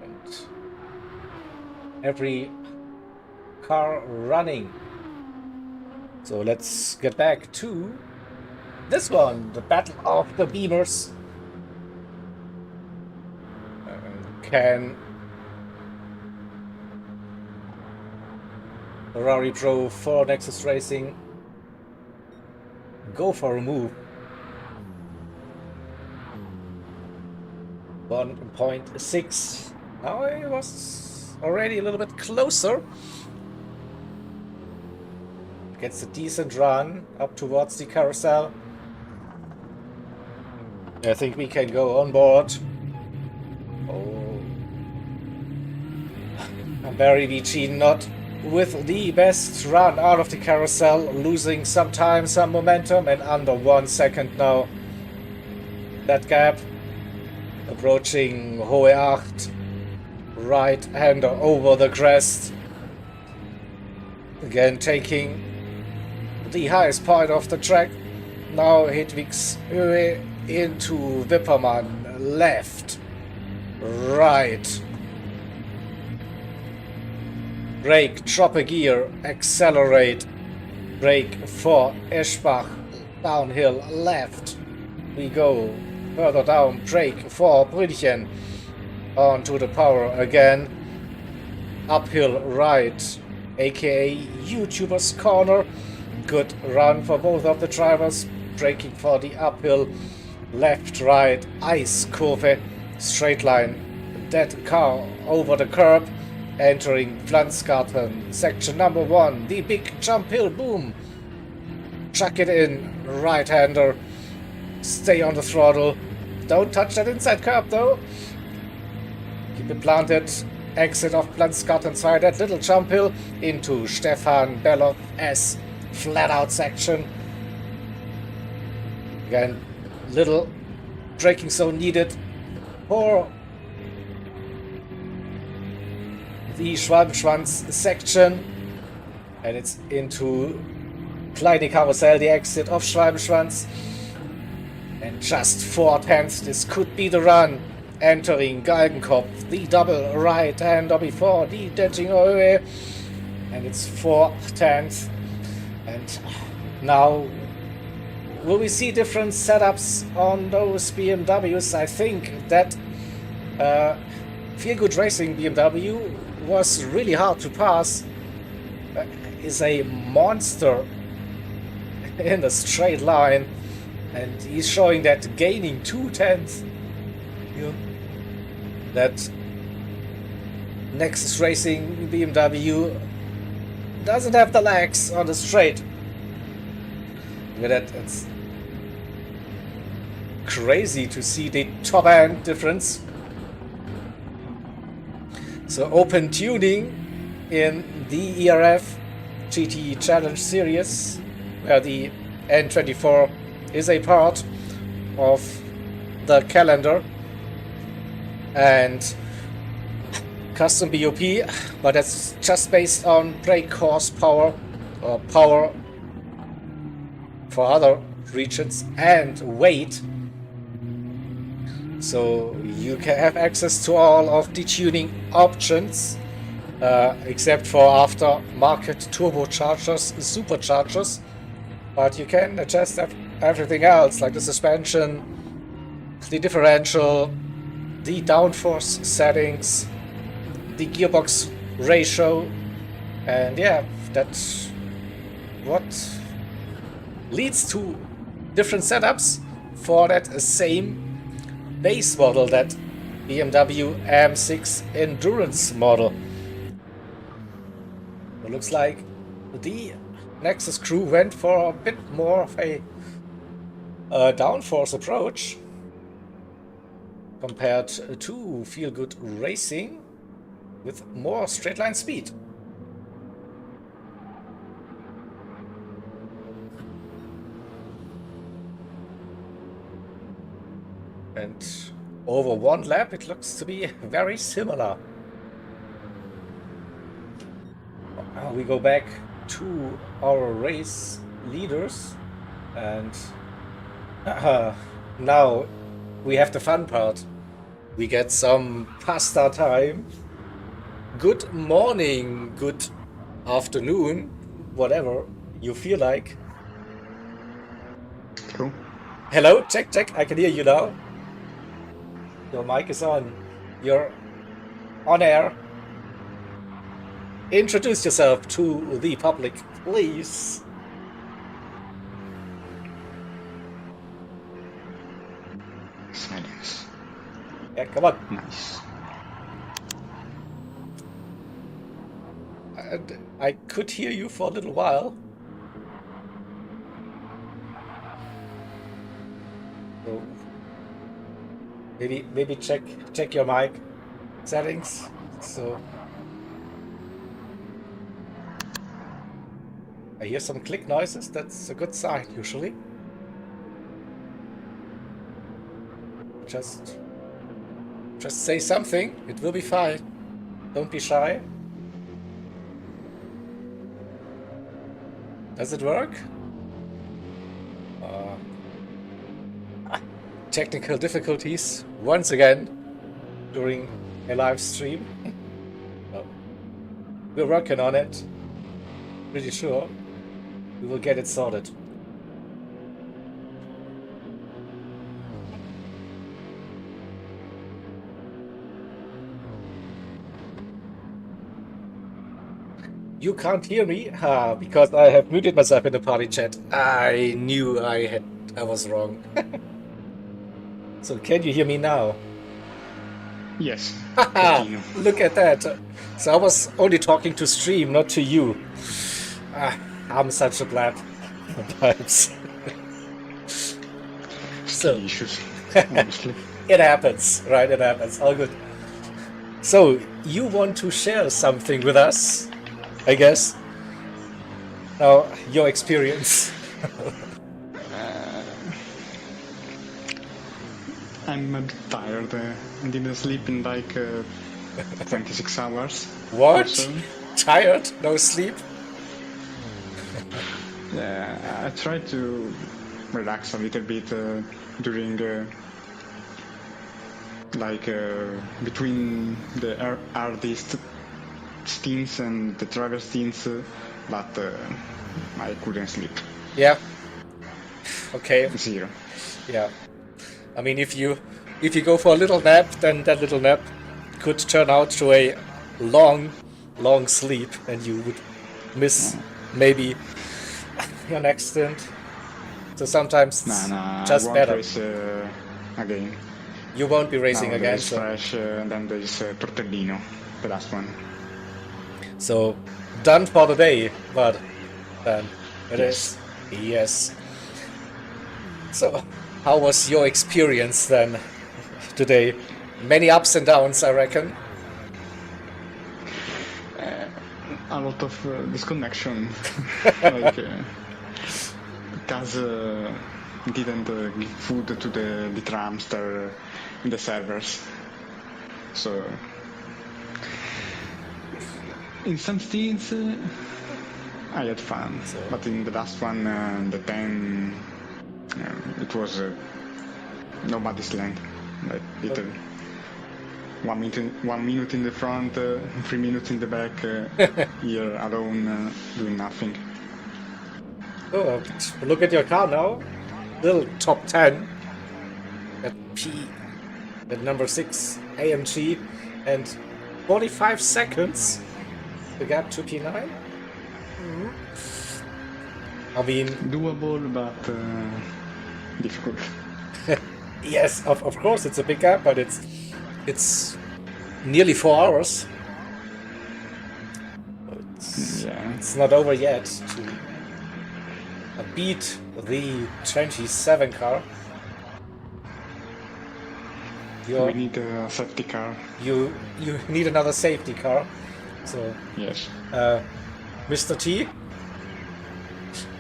S1: And every car running. So let's get back to this one, the Battle of the Beamers. Can Ferrari Pro for Nexus Racing go for a move? 1.6. Now it was already a little bit closer. Gets a decent run up towards the carousel. I think we can go on board. Oh, Barry VG not with the best run out of the carousel, losing some time, some momentum, and under 1 second now. That gap approaching Hohe Acht, right-hander over the crest. Again taking the highest point of the track. Now Hedwigshöhe into Wippermann, left, right, brake, drop a gear, accelerate, Brake for Eschbach, downhill left. We go further down, brake for Brünnchen. Onto the power again. Uphill right, aka YouTuber's corner. Good run for both of the drivers. Braking for the uphill. Left, right, ice curve. Straight line. Dead car over the curb. Entering Pflanzgarten, section number 1. The big jump hill, boom. Chuck it in, right-hander. Stay on the throttle. Don't touch that inside curb though. Keep it planted. Exit of Pflanzgarten side, that little jump hill into Stefan Bellow S flat out section. Again, little braking zone needed for the Schwalbenschwanz section, and it's into Kleine Karussell, the exit of Schwalbenschwanz, and just 4/10. This could be the run. Entering Galgenkopf, the double right-hander before the Detting Höhe, and it's 4/10. And now, will we see different setups on those BMWs? I think that Feel Good Racing BMW was really hard to pass. Is a monster in a straight line, and he's showing that gaining 2/10. That Nexus Racing BMW doesn't have the legs on the straight. Look at that, it's crazy to see the top end difference. So open tuning in the ERF GT Challenge Series, where the N24 is a part of the calendar, and custom BOP, but that's just based on brake horsepower or power for other regions and weight. So you can have access to all of the tuning options, except for aftermarket turbochargers, superchargers, but you can adjust everything else, like the suspension, the differential, the downforce settings, the gearbox ratio, and yeah, that's what leads to different setups for that same base model, that BMW M6 Endurance model. It looks like the Nexus crew went for a bit more of a downforce approach compared to Feel Good Racing with more straight line speed. And over one lap it looks to be very similar. We go back to our race leaders, and now we have the fun part. We get some pasta time. Good morning, good afternoon, whatever you feel like.
S3: Cool.
S1: Hello, check, check, I can hear you now. Your mic is on. You're on air. Introduce yourself to the public, please.
S3: Silence.
S1: Yeah, come on.
S3: Nice.
S1: I could hear you for a little while. So maybe check your mic settings. So I hear some click noises. That's a good sign usually. Just say something. It will be fine. Don't be shy. Does it work? Technical difficulties once again during a live stream. We're working on it. Pretty sure. We will get it sorted. You can't hear me? Because I have muted myself in the party chat. I knew I was wrong. So can you hear me now?
S3: Yes.
S1: Haha,
S3: Continue.
S1: look at that. So I was only talking to stream, not to you. I'm such a blab. Vibes. So
S3: Skill issues, honestly.
S1: it happens, right? It happens. All good. So you want to share something with us, I guess. Now, your experience.
S3: I'm a bit tired. I didn't sleep in like 26 hours. or
S1: What?
S3: so.
S1: Tired? No sleep?
S3: Yeah, I tried to relax a little bit during between the artist stints and the driver stints, but I couldn't sleep.
S1: Yeah. Okay.
S3: Zero.
S1: Yeah. I mean, if you go for a little nap, then that little nap could turn out to a long sleep, and you would miss maybe your next stint. So sometimes it's just
S3: I won't
S1: better.
S3: race again.
S1: You won't be racing
S3: Now
S1: again.
S3: There is
S1: So,
S3: Fresh, and then there is Tortellino, the last one.
S1: so done for the day, but then it
S3: Yes.
S1: is. Yes. So, how was your experience then today? Many ups and downs, I reckon.
S3: A lot of disconnection, like because didn't give food to the tramster in the servers. So in some scenes I had fun, but in the last one, the 10, it was nobody's land. Like literally. 1 minute in the front, 3 minutes in the back, here alone, doing nothing.
S1: Oh, look at your car now. Little top 10 at number 6 AMG, and 45 seconds to get to P9. I mean,
S3: Doable, but difficult.
S1: yes, of course it's a big gap, but it's nearly 4 hours. It's not over yet to beat the 27 car.
S3: We need a safety car.
S1: You need another safety car. So,
S3: Yes.
S1: Mr. T,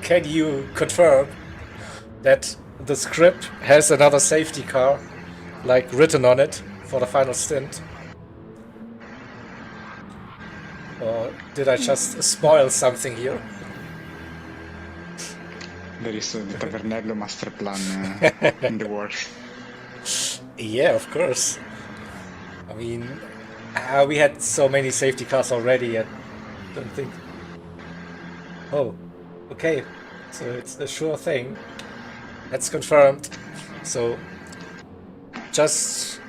S1: can you confirm that the script has another safety car, like, written on it for the final stint? Or did I just spoil something here?
S3: There is the Tavernello master plan in the works.
S1: Yeah, of course. I mean, we had so many safety cars already, I don't think... Oh, okay. So it's a sure thing. That's confirmed. So, just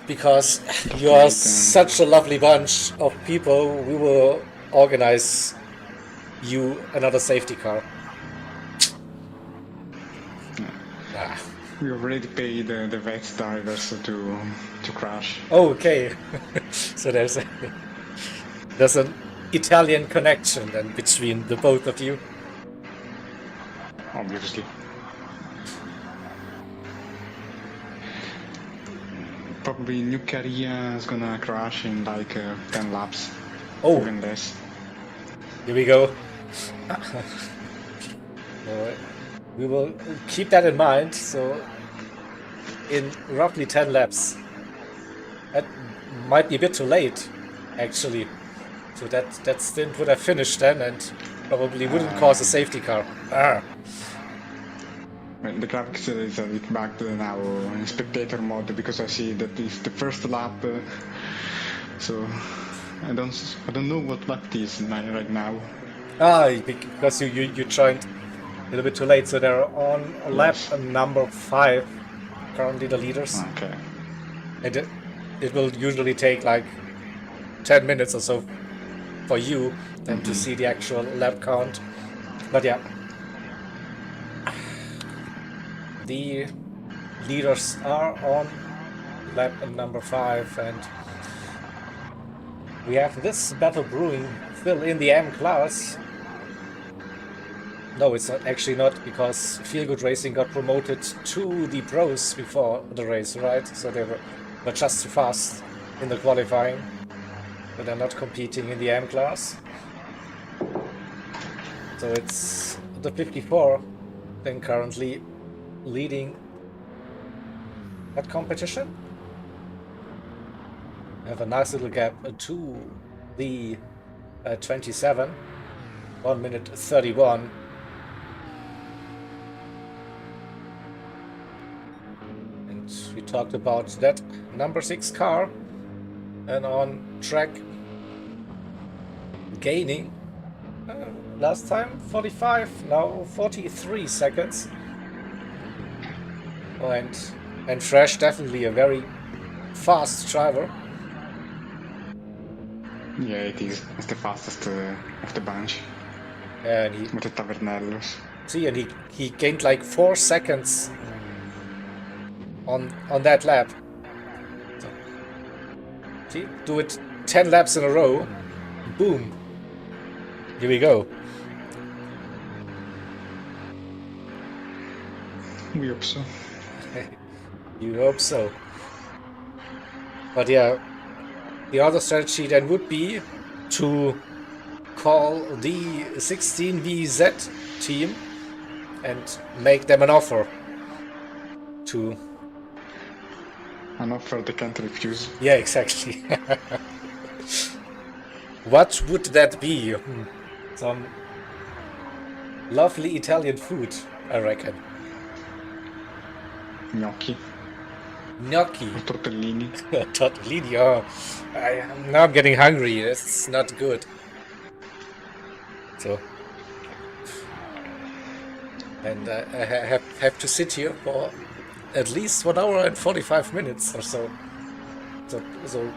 S1: because you are such a lovely bunch of people, we will organize you another safety car.
S3: We already paid the vet drivers to crash.
S1: Oh, okay. So there's an Italian connection then between the both of you.
S3: Obviously. Probably New Korea is gonna crash in like 10 laps.
S1: Oh.
S3: Even less.
S1: Here we go. Alright. We will keep that in mind. So, in roughly 10 laps. That might be a bit too late, actually. So that stint would have finished then and probably wouldn't cause a safety car.
S3: The graphics is a bit back now in spectator mode because I see that it's the first lap. So I don't know what lap it is right now.
S1: Because you joined a little bit too late, so they're on lap number 5, currently the leaders.
S3: Okay.
S1: And it will usually take like 10 minutes or so for you then to see the actual lap count. But yeah, the leaders are on lap number 5, and we have this battle brewing still in the M class. No, it's not, actually not, because Feel Good Racing got promoted to the pros before the race, right? So they were just too fast in the qualifying, but they're not competing in the M class. So it's the 54 then currently leading that competition. We have a nice little gap to the 27, 1 minute 31. And we talked about that number 6 car, and on track gaining last time 45, now 43 seconds. Oh, and Fresh, definitely a very fast driver.
S3: Yeah, it is. It's the fastest of the bunch.
S1: And he,
S3: with the Tavernellos.
S1: see, and he gained like 4 seconds on that lap. So, see, do it 10 laps in a row. Boom. Here we go.
S3: We hope so.
S1: You hope so. But yeah, the other strategy then would be to call the 16VZ team and make them an offer to...
S3: An offer they can't refuse.
S1: Yeah, exactly. What would that be? Some lovely Italian food, I reckon.
S3: Gnocchi.
S1: Gnocchi.
S3: Or tortellini.
S1: Tortellini, oh. Now I'm getting hungry. That's not good. So... And I have to sit here for at least 1 hour and 45 minutes or so. So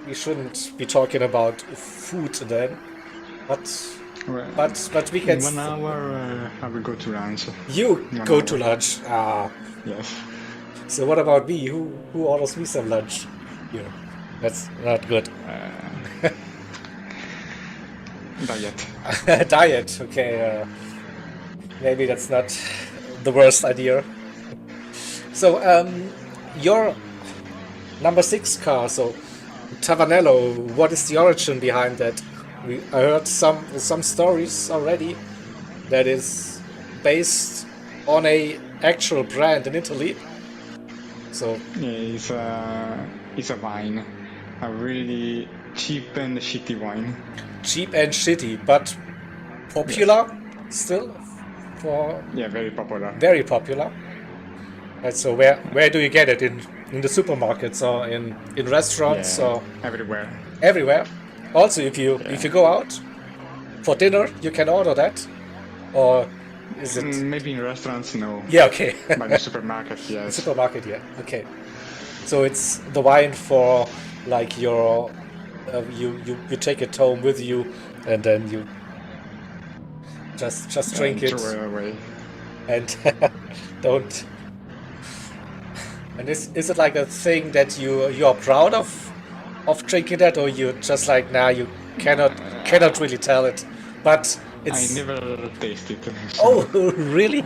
S1: we shouldn't be talking about food then.
S3: Well,
S1: but we can...
S3: In 1 hour I will go to lunch.
S1: You go to lunch.
S3: Yes.
S1: So what about me? Who orders me some lunch? Here. That's not good.
S3: Diet.
S1: Diet. Okay. Maybe that's not the worst idea. So your number 6 car. So Tavernello. What is the origin behind that? I heard some stories already. That is based on a actual brand in Italy. So
S3: yeah, it's a wine, a really cheap and shitty wine.
S1: Cheap and shitty, but popular still.
S3: Very popular.
S1: Very popular. And so where do you get it? In the supermarkets or in restaurants or
S3: everywhere?
S1: Everywhere. Also, if you go out for dinner, you can order that. Or is it
S3: maybe in restaurants? No.
S1: Yeah, okay.
S3: But in the supermarket, yes.
S1: Supermarket, yeah. Okay. So it's the wine for like your you take it home with you, and then you just drink it.
S3: Throw it away.
S1: And don't. And is it like a thing that you are proud of drinking that, or you just like you cannot really tell it, but it's...
S3: I never tasted it. So.
S1: Oh, really?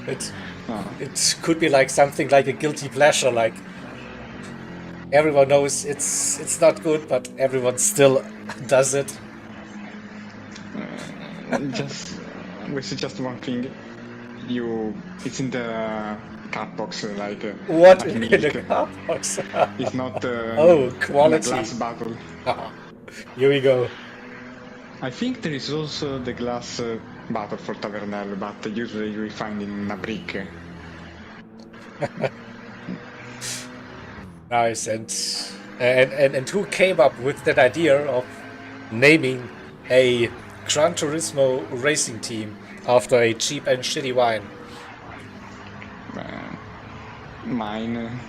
S1: It could be like something like a guilty pleasure, like everyone knows it's not good, but everyone still does it.
S3: Just one thing. It's in the card box, like
S1: what
S3: like
S1: in
S3: milk.
S1: the card box?
S3: It's not
S1: quality.
S3: in a glass bottle.
S1: Here we go.
S3: I think there is also the glass bottle for Tavernello, but usually you will find in a brick.
S1: Nice. And who came up with that idea of naming a Gran Turismo racing team after a cheap and shitty wine?
S3: Mine,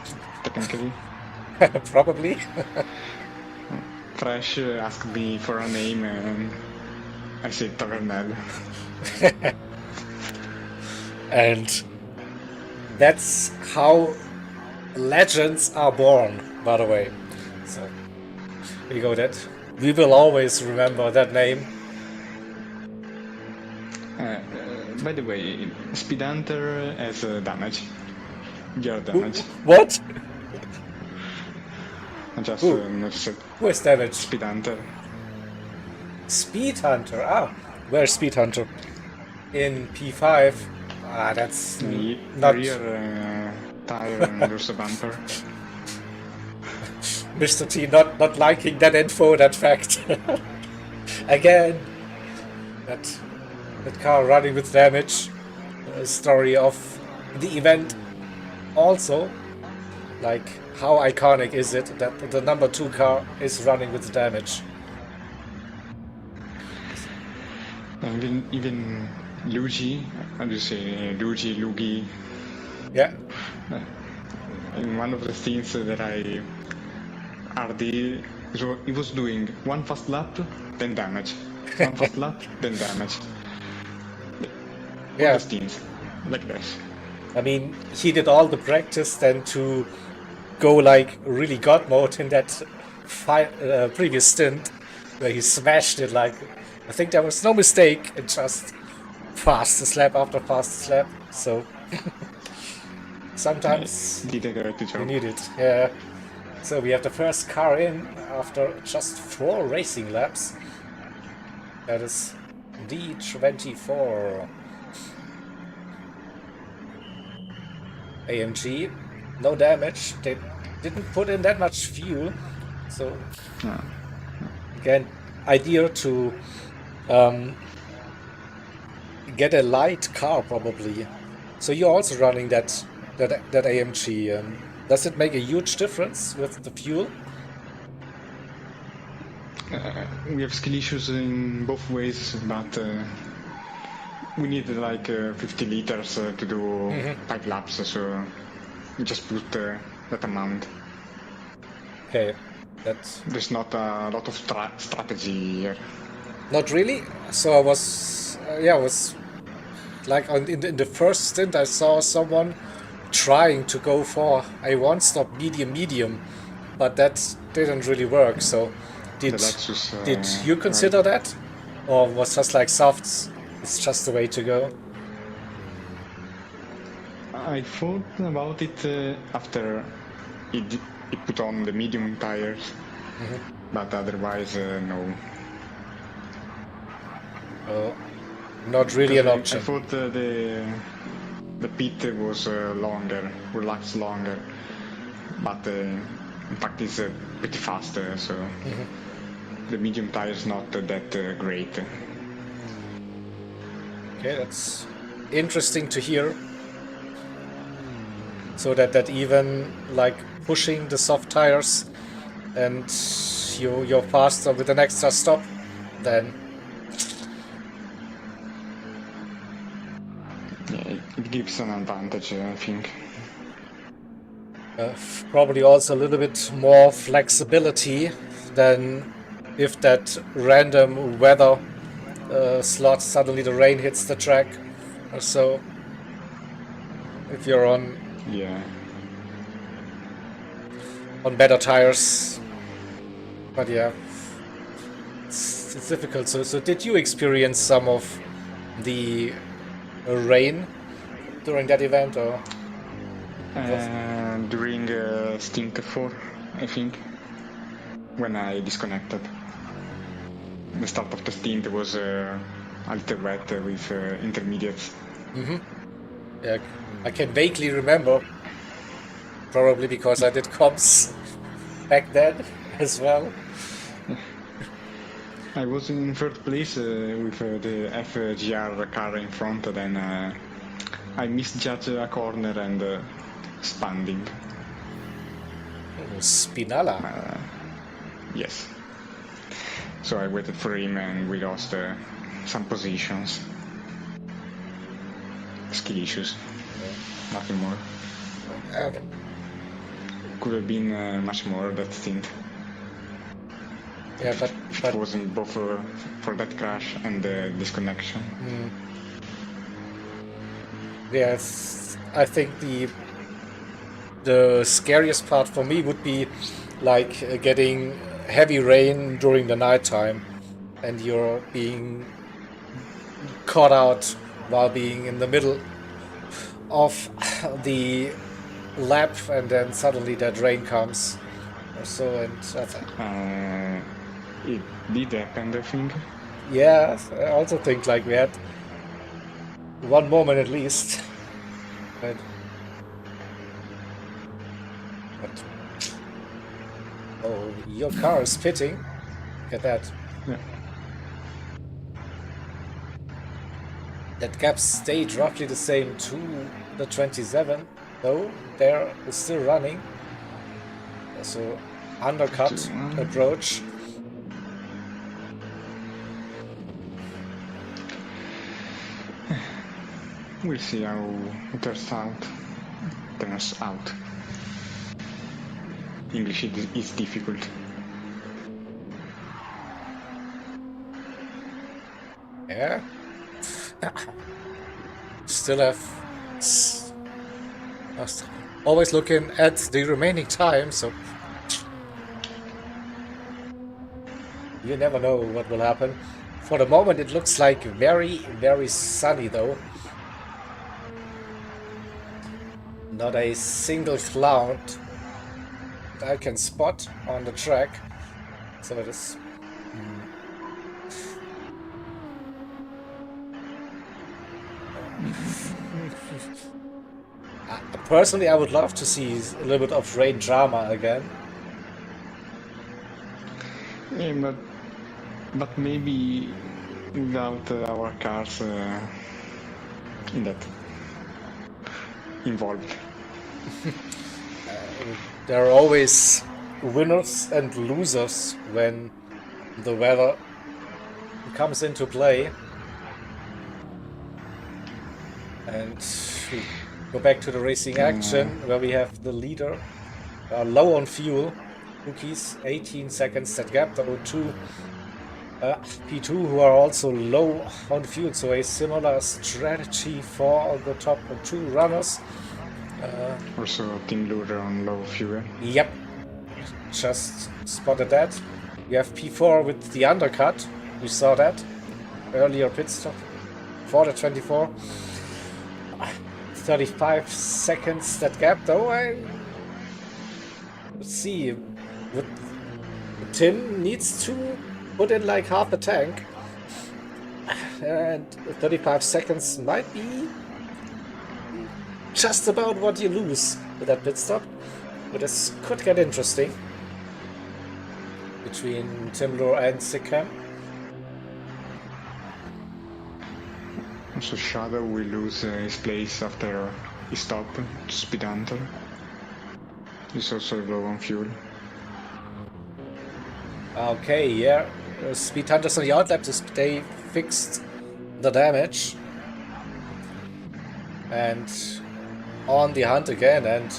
S3: technically.
S1: Probably.
S3: Fresh asked me for a name and I said Tavernel.
S1: And that's how legends are born, by the way. So we go that. We will always remember that name.
S3: By the way, Speed Hunter has damage. Gear damage.
S1: What?
S3: I just noticed it.
S1: Who is damage?
S3: Speed Hunter.
S1: Speed Hunter. Ah, where's Speed Hunter? In P5. Ah, that's not.
S3: Rear tire and there's a bumper.
S1: Mr. T not liking that info, that fact. Again, that car running with damage. Story of the event. Also, like, how iconic is it that the number 2 car is running with damage?
S3: Even Luigi, how do you say Luigi?
S1: Yeah.
S3: In one of the scenes that I RD, so he was doing one fast lap, then damage. One fast lap, then damage.
S1: Yeah.
S3: All the scenes, like this.
S1: I mean, he did all the practice then to go like really god mode in that previous stint where he smashed it. Like, I think there was no mistake, and just fastest lap after fastest lap. So sometimes
S3: Did a great
S1: you
S3: job.
S1: need it. Yeah. So we have the first car in after just 4 racing laps. That is D24. AMG, no damage. They didn't put in that much fuel, so again, idea to get a light car probably. So you're also running that AMG. Does it make a huge difference with the fuel?
S3: We have skill issues in both ways, but we need like 50 liters to do 5 laps, so we just put that amount.
S1: Okay, that's
S3: There's not a lot of strategy here.
S1: not really. So I was like in the first stint I saw someone trying to go for a one-stop medium, but that didn't really work. So did
S3: Lexus,
S1: you consider that, or was just like softs? It's just the way to go.
S3: I thought about it after it put on the medium tires, but otherwise no.
S1: Not really an
S3: I
S1: option.
S3: thought the pit was longer, relaxed longer, but in fact it's pretty fast, so the medium tire is not that great.
S1: Okay, that's interesting to hear. So that even like pushing the soft tires, and you're faster with an extra stop, then
S3: Yeah, it gives an advantage, I think.
S1: probably also a little bit more flexibility than if that random weather slot suddenly the rain hits the track or so. If you're on
S3: Yeah.
S1: better tires, but yeah, it's difficult. So did you experience some of the rain during that event, or
S3: During Stint 4, I think, when I disconnected. The start of the stint was a little wet with intermediates.
S1: yeah, I can vaguely remember, probably because I did comps back then as well.
S3: I was in third place with the FGR car in front, then I misjudged a corner and spanding.
S1: Spinalla.
S3: Yes. So I waited for him and we lost some positions. Skill issues. Nothing more.
S1: Okay.
S3: Could have been much more that stint.
S1: Yeah,
S3: If it wasn't both for that crash and the disconnection.
S1: Yes, I think the scariest part for me would be like getting heavy rain during the nighttime and you're being caught out while being in the middle of the lap and then suddenly that rain comes or so, and that's
S3: It did happen, I think.
S1: yeah, I also think like we had one moment at least. But oh, your car is pitting. Look at that.
S3: Yeah.
S1: That gap stayed roughly the same to the 27, though there is still running. So undercut approach.
S3: We'll see how it turns out. English is difficult.
S1: Yeah. Still have always looking at the remaining time, so you never know what will happen. For the moment it looks like very, very sunny though. Not a single cloud I can spot on the track, so it is personally I would love to see a little bit of rain drama again.
S3: Yeah, but maybe without our cars in that involved.
S1: There are always winners and losers when the weather comes into play. And we go back to the racing action where we have the leader low on fuel. Rookies 18 seconds that gap. The O2 P2 who are also low on fuel, so a similar strategy for the top two runners.
S3: Also Team Lure on low fuel.
S1: Yep, just spotted that. We have P4 with the undercut. We saw that earlier pit stop for the 24. 35 seconds that gap though. Let's see. Tim needs to put in like half a tank. And 35 seconds might be just about what you lose with that pit stop. But this could get interesting between Tim Lure and Sikam.
S3: Also Shadow will lose his place after his stop to Speed Hunter. He's also low on fuel.
S1: Okay, yeah. Speed Hunters on the outlap to stay fixed the damage. And on the hunt again, and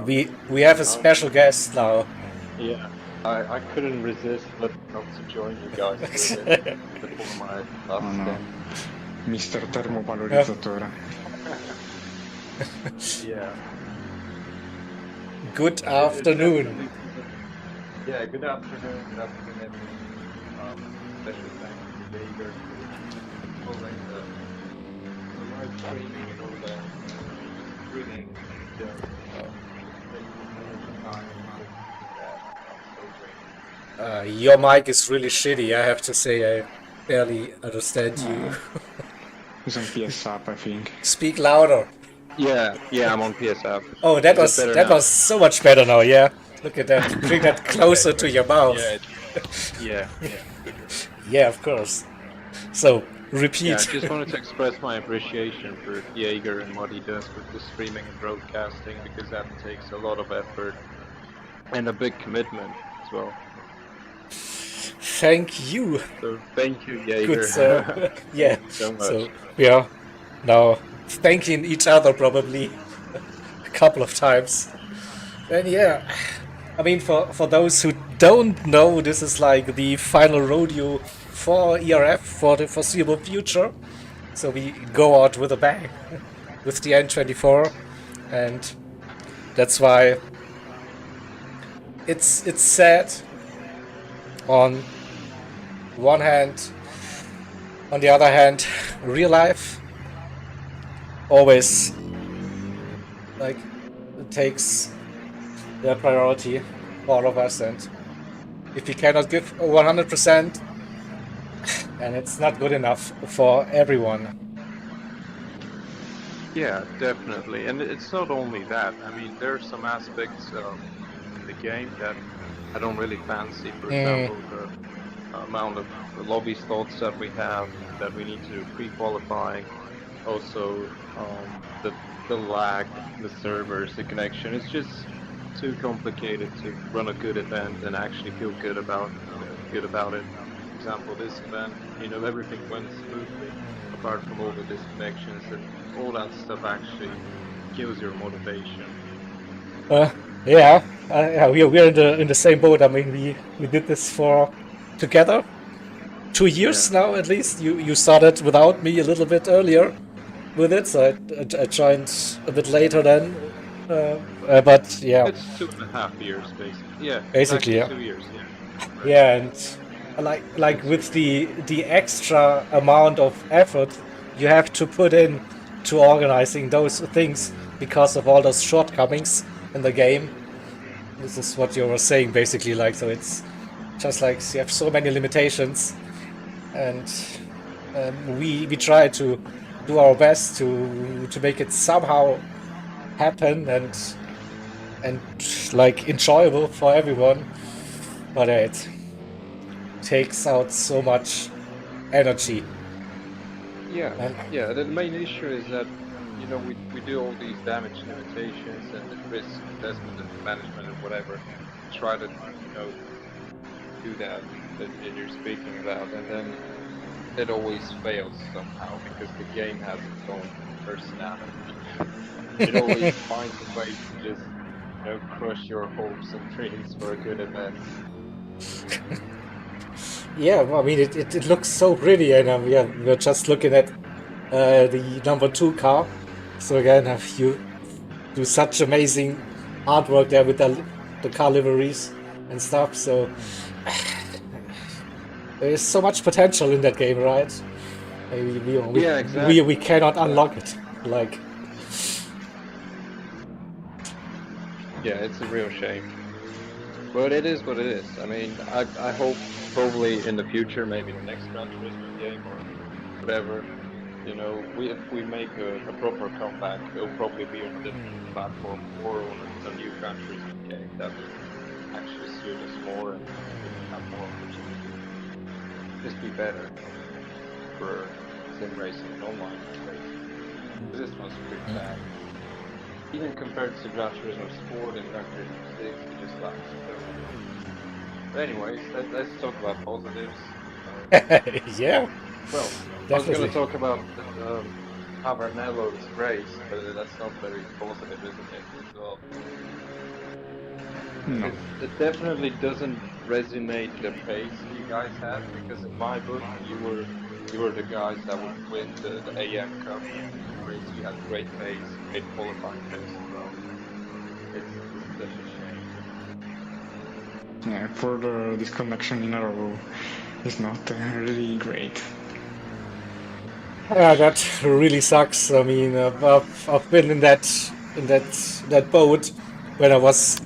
S1: we have a special guest now.
S4: Yeah, I couldn't resist but not to join you guys before my last stand.
S3: Mr. Termovalorizzatore.
S4: Yeah.
S1: Good afternoon.
S4: Yeah, good afternoon. Good afternoon, everyone. Special thanks to Jaeger for following the live streaming and all that. Brilliant.
S1: Your mic is really shitty, I have to say. I barely understand you.
S3: He's on PS Up, I think.
S1: Speak louder.
S4: Yeah, I'm on PSF.
S1: Oh, that was so much better now. Yeah, look at that. Bring that closer to your mouth.
S4: Yeah.
S1: Yeah, of course. So repeat.
S4: Yeah, I just wanted to express my appreciation for Jaeger and what he does with the streaming and broadcasting, because that takes a lot of effort and a big commitment as well.
S1: thank you,
S4: So thank you, Jaeger.
S1: good sir. Yeah.
S4: So much.
S1: So we are now thanking each other probably a couple of times. And yeah, I mean, for those who don't know, this is like the final rodeo for ERF for the foreseeable future. So we go out with a bang with the N24, and that's why it's sad on one hand. On the other hand, real life always like it takes their priority, all of us, and if we cannot give 100%, and it's not good enough for everyone.
S4: Yeah, definitely. And it's not only that. I mean, there are some aspects in the game that I don't really fancy. For example, the amount of lobby slots that we have, that we need to do pre-qualifying. Also, the lag, the servers, the connection. It's just too complicated to run a good event and actually feel good about it. For example, this event, everything went smoothly, apart from all the disconnections, and all that stuff actually kills your motivation.
S1: Yeah, we're in the same boat. I mean, we did this for together 2 years now at least. You started without me a little bit earlier with it, so I joined a bit later then. But yeah,
S4: It's 2.5 years, basically. Yeah,
S1: Basically,
S4: exactly
S1: yeah.
S4: 2 years. Yeah.
S1: yeah, and like with the extra amount of effort you have to put in to organizing those things because of all those shortcomings in the game. This is what you were saying basically, like, so it's just like you have so many limitations, and we try to do our best to make it somehow happen and like enjoyable for everyone, but it takes out so much energy.
S4: Yeah,
S1: And-
S4: yeah. The main issue is that we do all these damage limitations and the risk assessment and management and whatever. Try to do that you're speaking about, and then it always fails somehow because the game has its own personality. It always finds a way to just crush your hopes and dreams for a good event.
S1: Yeah, well, I mean, it looks so pretty, and we're just looking at the number 2 car. So again, you do such amazing artwork there with the car liveries and stuff. So there's so much potential in that game, right?
S4: Yeah, exactly.
S1: We cannot unlock it. Like,
S4: Yeah, it's a real shame. But it is what it is. I mean, I hope probably in the future, maybe the next Gran Turismo game or whatever, if we make a proper comeback, it'll probably be on a different platform or on a new Gran Turismo game that will actually suit us more and have more opportunity. Just be better for sim racing and online racing. This one's pretty bad. Even compared to Gran Turismo Sport and Gran Turismo 6, it just lacks. But anyways, let's talk about positives.
S1: yeah,
S4: Well, I was going to talk about Havernello's race, but that's not very positive, isn't it? As well.
S3: No.
S4: It definitely doesn't resonate the pace you guys had, because in my book you were the guys that would win the AM Cup race. You had great pace, great qualifying pace as well. It's such a shame.
S3: Yeah, for the disconnection in a row is not really great.
S1: yeah, that really sucks. I mean, I've been in that boat when I was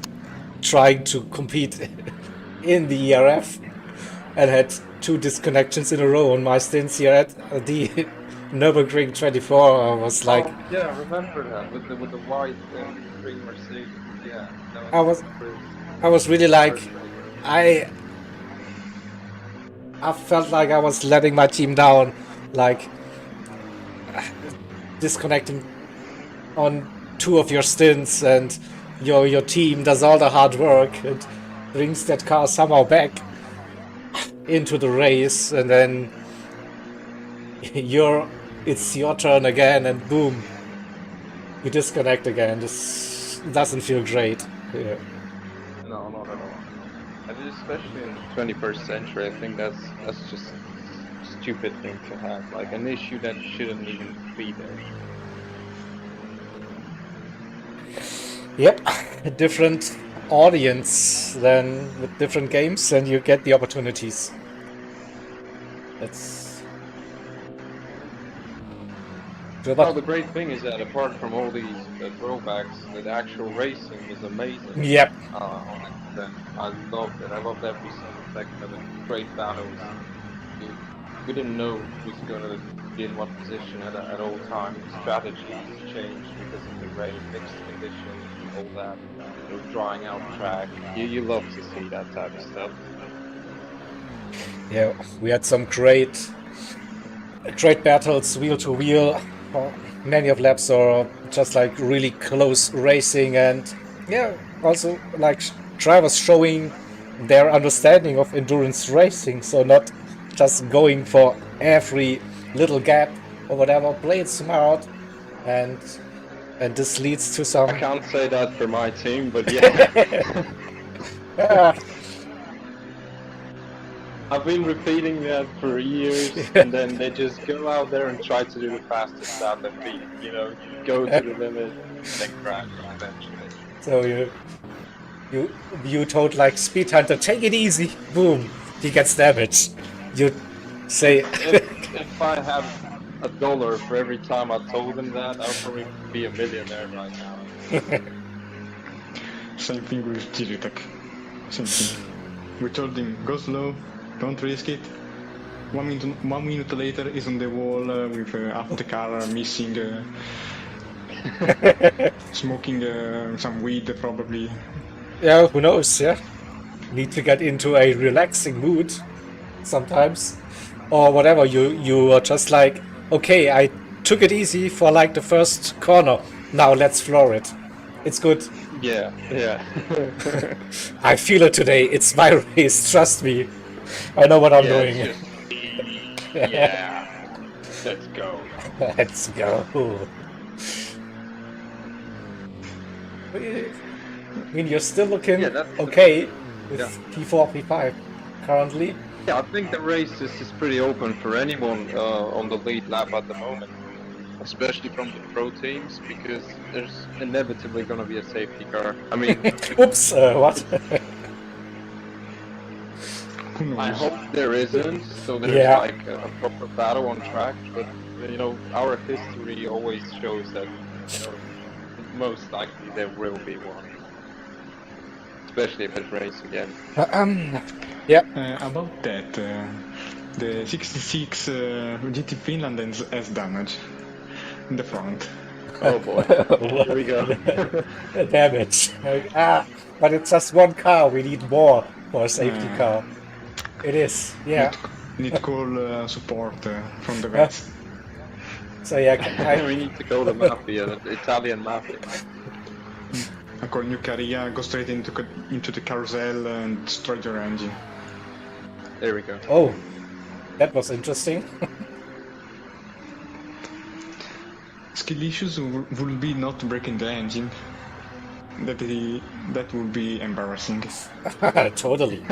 S1: trying to compete in the ERF and had 2 disconnections in a row on my stints here at the Nürburgring 24. I was like,
S4: Oh, yeah, I remember that with the white green Mercedes. Yeah, that
S1: I was
S4: pretty
S1: really like,
S4: frustrating.
S1: I felt like I was letting my team down, like disconnecting on 2 of your stints, and your team does all the hard work and brings that car somehow back. into the race, and then it's your turn again, and boom, you disconnect again. This doesn't feel great. Yeah.
S4: No, not at all. And especially in the 21st century, I think that's just a stupid thing to have. Like an issue that shouldn't even be there.
S1: Yep, a different audience than with different games, and you get the opportunities. That's.
S4: Well, the great thing is that apart from all these throwbacks, the actual racing is amazing.
S1: Yep.
S4: I loved it. I loved every single second of it. Great battles. We didn't know who's going to be in what position at all times. Strategies changed because of the rain, mixed conditions, all that. Drying out track. You love to see that type of stuff.
S1: Yeah, we had some great battles, wheel to wheel. Many of laps are just like really close racing, and yeah, also like drivers showing their understanding of endurance racing, so not just going for every little gap or whatever. Play it smart, and this leads to some.
S4: I can't say that for my team, but yeah. I've been repeating that for years, and then they just go out there and try to do the fastest lap and beat. You know, go to the limit, and then crash eventually.
S1: So you told like Speed Hunter, take it easy. Boom, he gets damaged. You say
S4: if I have $1 for every time I told him that, I'll probably be a millionaire right now.
S3: Same thing with Jirutek. Same thing. We told him, go slow, don't risk it. 1 minute later, he's on the wall with half the car missing, smoking some weed probably.
S1: Yeah, who knows, yeah? Need to get into a relaxing mood sometimes. Or whatever, you are just like, okay, I took it easy for like the first corner, now let's floor it. It's good.
S4: Yeah.
S1: I feel it today, it's my race, trust me. I know what I'm doing.
S4: Yeah. Let's go.
S1: Let's go. I mean, you're still looking okay with P4, P5 currently.
S4: Yeah, I think the race is pretty open for anyone on the lead lap at the moment, especially from the pro teams, because there's inevitably going to be a safety car. I mean,
S1: oops, what?
S4: I hope there isn't, so there's like a proper battle on track, but you know, our history always shows that, you know, most likely there will be one. Especially if it's race again.
S3: About that, the 66 GT Finland has damage in the front.
S4: Oh boy, here we go.
S1: Damage. But it's just one car, we need more for a safety car. It is, yeah.
S3: Need call support from the west.
S1: So yeah,
S4: we need to call the mafia, the Italian mafia.
S3: I call new Caria, go straight into the carousel and destroy your engine.
S4: There we go.
S1: Oh, that was interesting.
S3: Skill issues will be not breaking the engine. That will be embarrassing.
S1: Totally.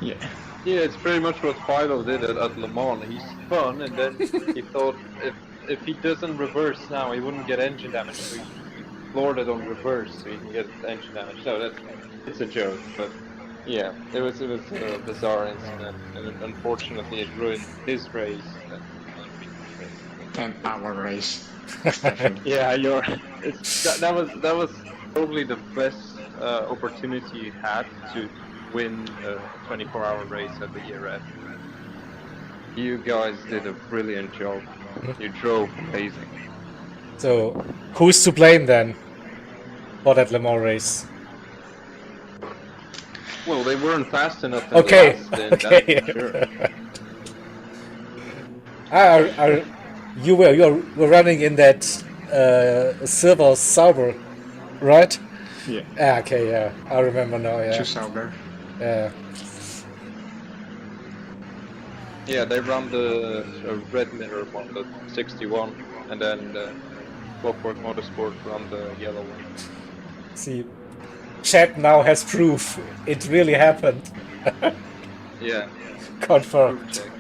S3: Yeah.
S4: Yeah, it's pretty much what Philo did at Le Mans. He spun, and then he thought if he doesn't reverse now, he wouldn't get engine damage. So he floored it on reverse, so he can get engine damage. So it's a joke, but yeah, it was a bizarre incident, and unfortunately, it ruined his race.
S3: And our race.
S4: Yeah, that was probably the best opportunity you had to win a 24-hour race at the ERF. You guys did a brilliant job. You drove amazing.
S1: So, who's to blame then for that Le Mans race?
S4: Well, they weren't fast enough.
S1: Okay.
S4: Sure.
S1: You were running in that silver Sauber, right?
S3: Yeah,
S1: Ah, okay, yeah, I remember now. Yeah,
S3: too sober.
S1: yeah.
S4: Yeah, they run the red mirror on the 61, and then the Clockwork Motorsport run the yellow one.
S1: See, chat now has proof it really happened.
S4: Yeah, proof
S1: Confirmed.
S4: check.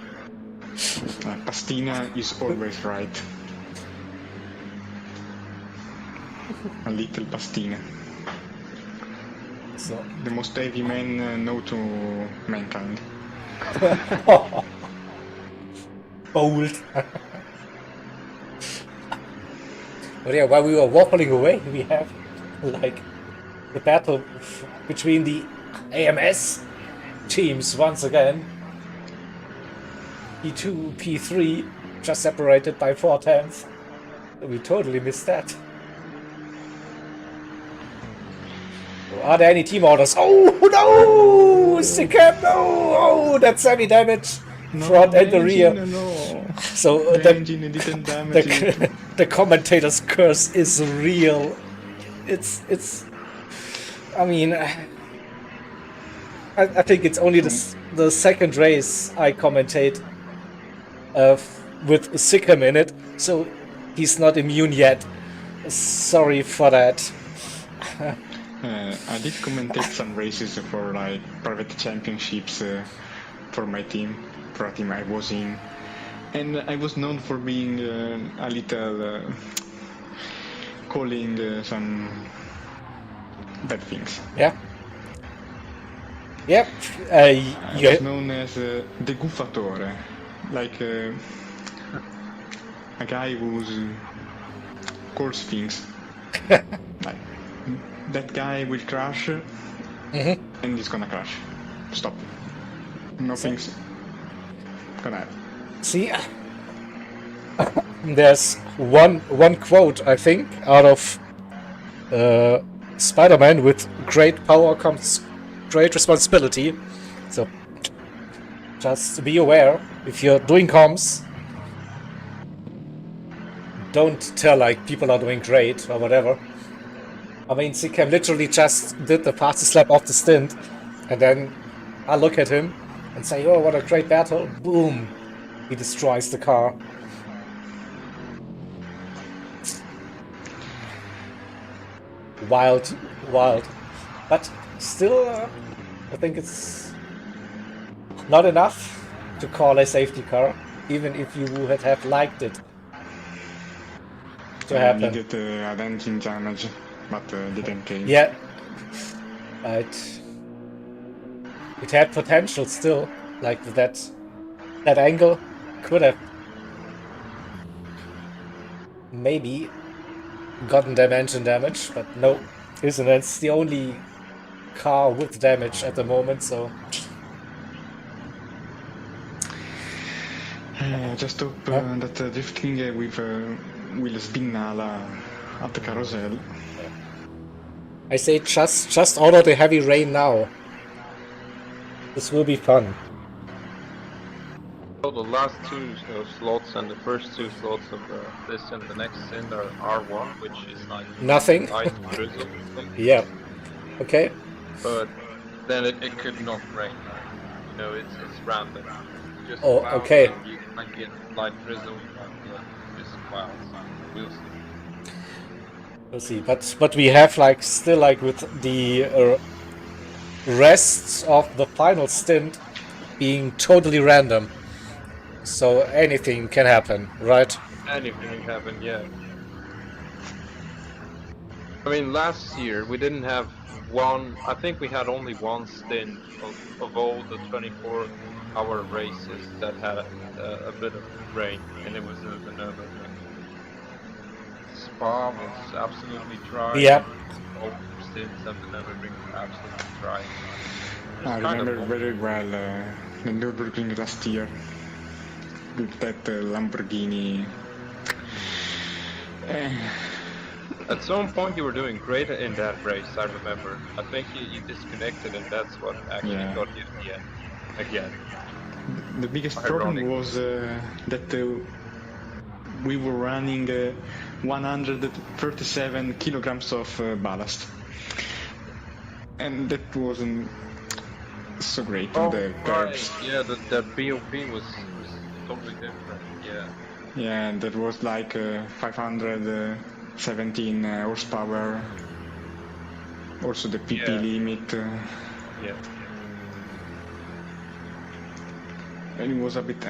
S3: Pastina is always right. A little Pastina.
S1: So,
S3: The most heavy man known to mankind.
S1: bold. But yeah, while we were waffling away, we have like the battle between the AMS teams once again. P2, P3, just separated by 4/10. We totally missed that. Are there any team orders? Oh no! Sikam, no! Oh, that's heavy damage. Front and the rear.
S3: No.
S1: So
S3: The engine didn't damage it.
S1: the commentator's curse is real. It's. I mean, I think it's only the second race I commentate with Sikkim in it, so he's not immune yet. Sorry for that.
S3: I did commentate some races for like private championships for my team, for a team I was in, and I was known for being a little calling some bad things.
S1: Yeah. Yep.
S3: I was known as the Guffatore, like a guy who calls things. Like, that guy will crash, and he's gonna crash. Stop. Nothing's gonna happen.
S1: See, there's one quote I think out of Spider-Man: with great power comes great responsibility. So just be aware if you're doing comms. Don't tell like people are doing great or whatever. I mean, Sikam literally just did the fastest lap of the stint, and then I look at him and say, "Oh, what a great battle!" Boom, he destroys the car. Wild, but still, I think it's not enough to call a safety car, even if you would have liked it to happen.
S3: Needed an engine damage, but didn't came.
S1: Yeah, it had potential still, like that angle could have maybe gotten them engine damage, but no, isn't it? It's the only car with damage at the moment, so
S3: Just hope that drifting with will spin at the carousel.
S1: I say just order the heavy rain now. This will be fun.
S4: So the last two slots and the first two slots of this and the next stint are R1, which is like
S1: Nothing.
S4: light drizzle thing.
S1: Yeah. Okay.
S4: But then it could not rain. You know, it's random. Just
S1: Oh,
S4: clouds,
S1: okay.
S4: and you might get light drizzle and just clouds. We'll see.
S1: We'll see. But we have like still like with the rest of the final stint being totally random. So anything can happen, right?
S4: Anything can happen, yeah. I mean, last year we didn't have one. I think we had only one stint of all the 24-hour races that had a bit of rain, and it was the Nürburgring. Spa was absolutely dry.
S1: Yeah.
S4: All stints at the Nürburgring were absolutely dry.
S3: I remember very well the Nürburgring last year with that Lamborghini.
S4: At some point you were doing great in that race, I remember. I think you disconnected and that's what actually got you at the end. Again.
S3: The biggest problem was that we were running 137 kilograms of ballast. and that wasn't so great
S4: Oh,
S3: on the
S4: right.
S3: curbs.
S4: Yeah, the BOP was totally different. Yeah.
S3: Yeah, and that was like 517 horsepower. Also the PP
S4: Yeah.
S3: limit.
S4: Yeah.
S3: And it was a bit.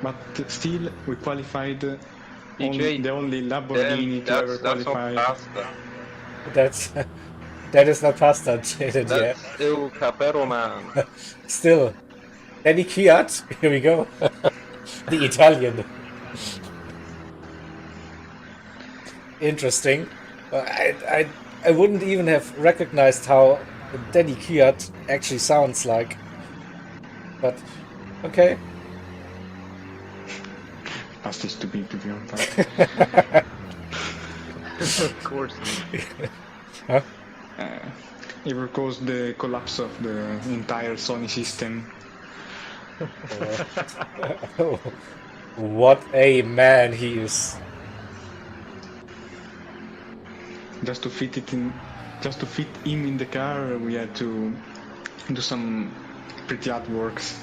S3: But still, we qualified.
S4: EJ,
S3: The only Lamborghini to ever
S4: that's not
S3: qualify.
S4: pasta.
S1: That's that is not pasta jaded yet.
S4: That's Il Capero, man.
S1: Still, Danny Kiat. Here we go. The Italian. Interesting. I wouldn't even have recognized how Danny Kiat actually sounds like. But okay.
S3: Pasta is to be honest.
S4: Of course.
S1: Huh?
S3: It caused the collapse of the entire Sony system.
S1: What a man he is.
S3: Just to fit him in the car, we had to do some pretty hard works.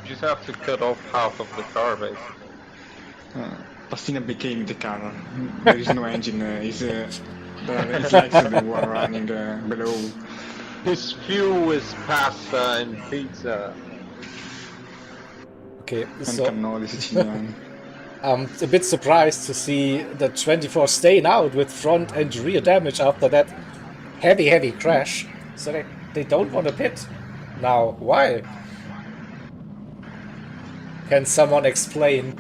S4: You just have to cut off half of the car, basically.
S3: Pastina became the car. There is no engine. It's like they were running below.
S4: His fuel is pasta and pizza.
S1: Okay,
S3: And
S1: so
S3: cannoli Siciliani.
S1: I'm a bit surprised to see the 24 staying out with front and rear damage after that heavy crash. So they don't want to pit. Now, why? Can someone explain?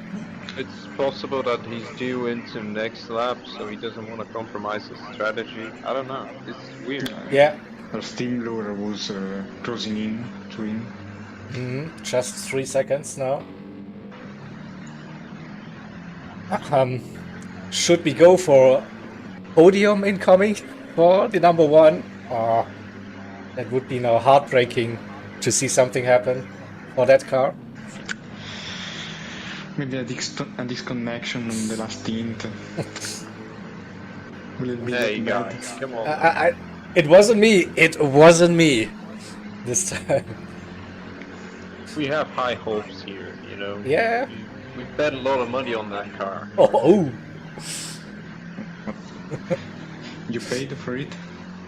S4: It's possible that he's due into next lap, so he doesn't want to compromise his strategy. I don't know. It's weird.
S1: Yeah,
S3: Our steam blower was closing in to him.
S1: just 3 seconds now. Should we go for Podium incoming for the number 1? Oh, that would be now heartbreaking to see something happen for that car.
S3: Maybe a disconnection on the last Stint. Will it be
S4: Hey
S3: that bad?
S4: guys, come on.
S1: It wasn't me. It wasn't me this time.
S4: We have high hopes here, you know.
S1: Yeah.
S4: We bet a lot of money on that car.
S1: Oh.
S3: You paid for it?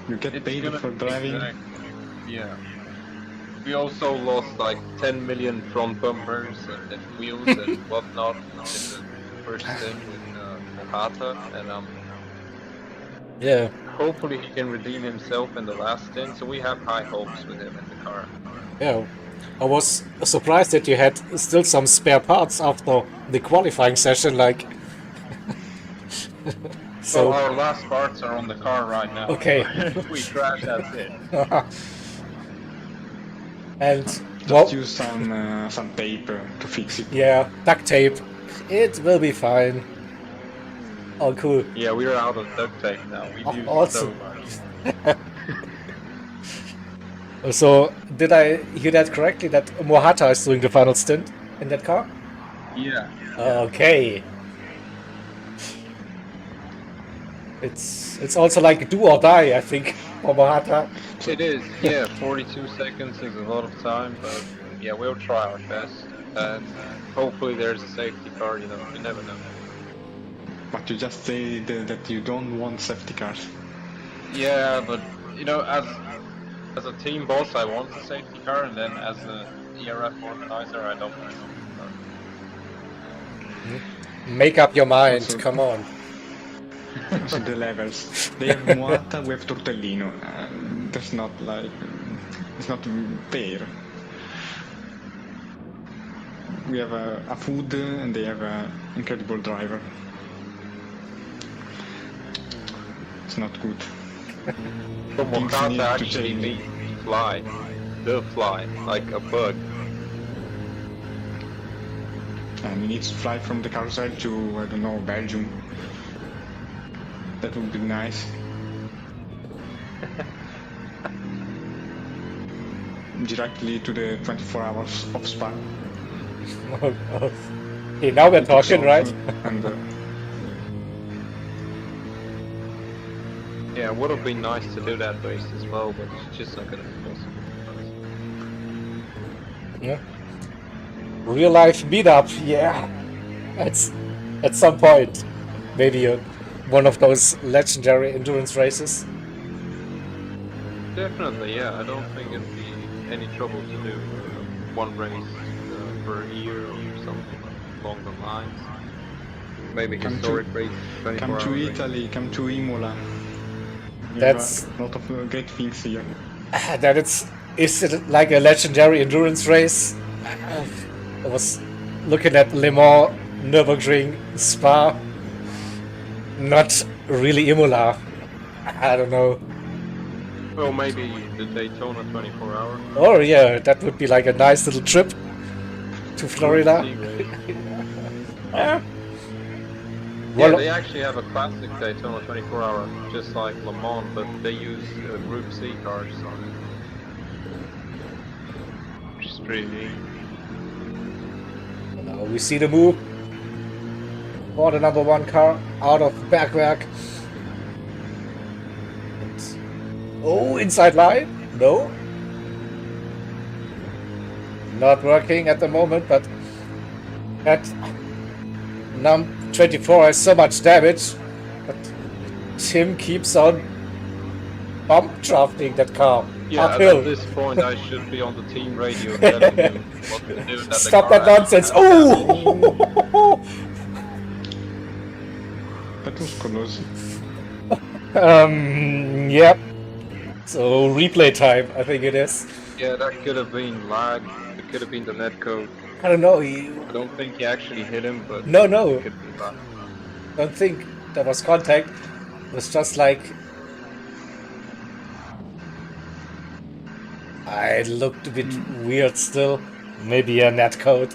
S3: You get
S4: It's
S3: paid
S4: gonna
S3: for
S4: be
S3: driving?
S4: Yeah. We also lost like 10 million front bumpers and wheels and whatnot in the first stint with Mohata, and
S1: Yeah.
S4: hopefully he can redeem himself in the last stint. So we have high hopes with him in the car.
S1: Yeah. I was surprised that you had still some spare parts after the qualifying session, like.
S4: So our last parts are on the car right now.
S1: Okay.
S4: If we crash, that's it.
S1: And
S3: Just use some tape to fix it.
S1: yeah, duct tape. It will be fine. Oh, cool.
S4: Yeah, we're out of duct tape now. We've used
S1: awesome.
S4: so much.
S1: So, did I hear that correctly? That Mohata is doing the final stint in that car?
S4: Yeah.
S1: Okay. It's also like do or die, I think, for Mohata.
S4: It is, yeah, 42 seconds is a lot of time, but yeah, we'll try our best. And hopefully there's a safety car, you know, you never know.
S3: But you just say that you don't want safety cars.
S4: Yeah, but, you know, as a team boss, I want a safety car, and then as a ERF organizer, I don't want a safety car.
S1: Make up your mind,
S3: Also-
S1: come on.
S3: So the levels. They have Moata, we have Tortellino. That's not like... It's not fair. We have a food and they have an incredible driver. It's not good.
S4: So
S3: Things need
S4: Mokata
S3: to
S4: actually
S3: change.
S4: means fly. The fly, like a bug.
S3: And he needs to fly from the carousel to, I don't know, Belgium. That would be nice. Directly to the 24 hours of Spa.
S1: Okay, now we're talking, right?
S3: And
S4: Yeah, it would have been nice to do that race as well, but it's just not gonna be possible.
S1: Yeah. Real life meetup, yeah. It's at some point maybe one of those legendary endurance races.
S4: Definitely, yeah. I don't think it'd be any trouble to do one race per year or something along the lines. Maybe historic race, 24
S3: Come to
S4: hour race.
S3: Italy, come to Imola.
S1: That's
S3: a lot of great things here.
S1: that is it like a legendary endurance race? I was looking at Le Mans, Nürburgring, Spa. Not really Imola. I don't know.
S4: Well, maybe the Daytona 24 hour.
S1: Oh yeah, that would be like a nice little trip to Florida.
S4: Yeah,
S1: Well,
S4: they actually have a classic Daytona 24 hour, just like Le Mans, but they use Group C cars on it. Which is pretty neat.
S1: now we see the move for the number one car out of Bergwerk. Oh, inside line? No. Not working at the moment, but that num 24 has so much damage, but Tim keeps on bump drafting that car
S4: Yeah,
S1: uphill.
S4: at this point I should be on the team radio telling you what to do. That
S1: Stop
S4: the
S1: that
S4: car
S1: nonsense!
S4: has
S1: Oh!
S3: That was close.
S1: Yep. So replay time, I think it is.
S4: Yeah, that could have been lag. It could have been the net code.
S1: I don't know.
S4: I don't think he actually hit him, but
S1: No.
S4: it could be lag.
S1: Don't think there was contact. It was just like it looked a bit weird still. Maybe a net code.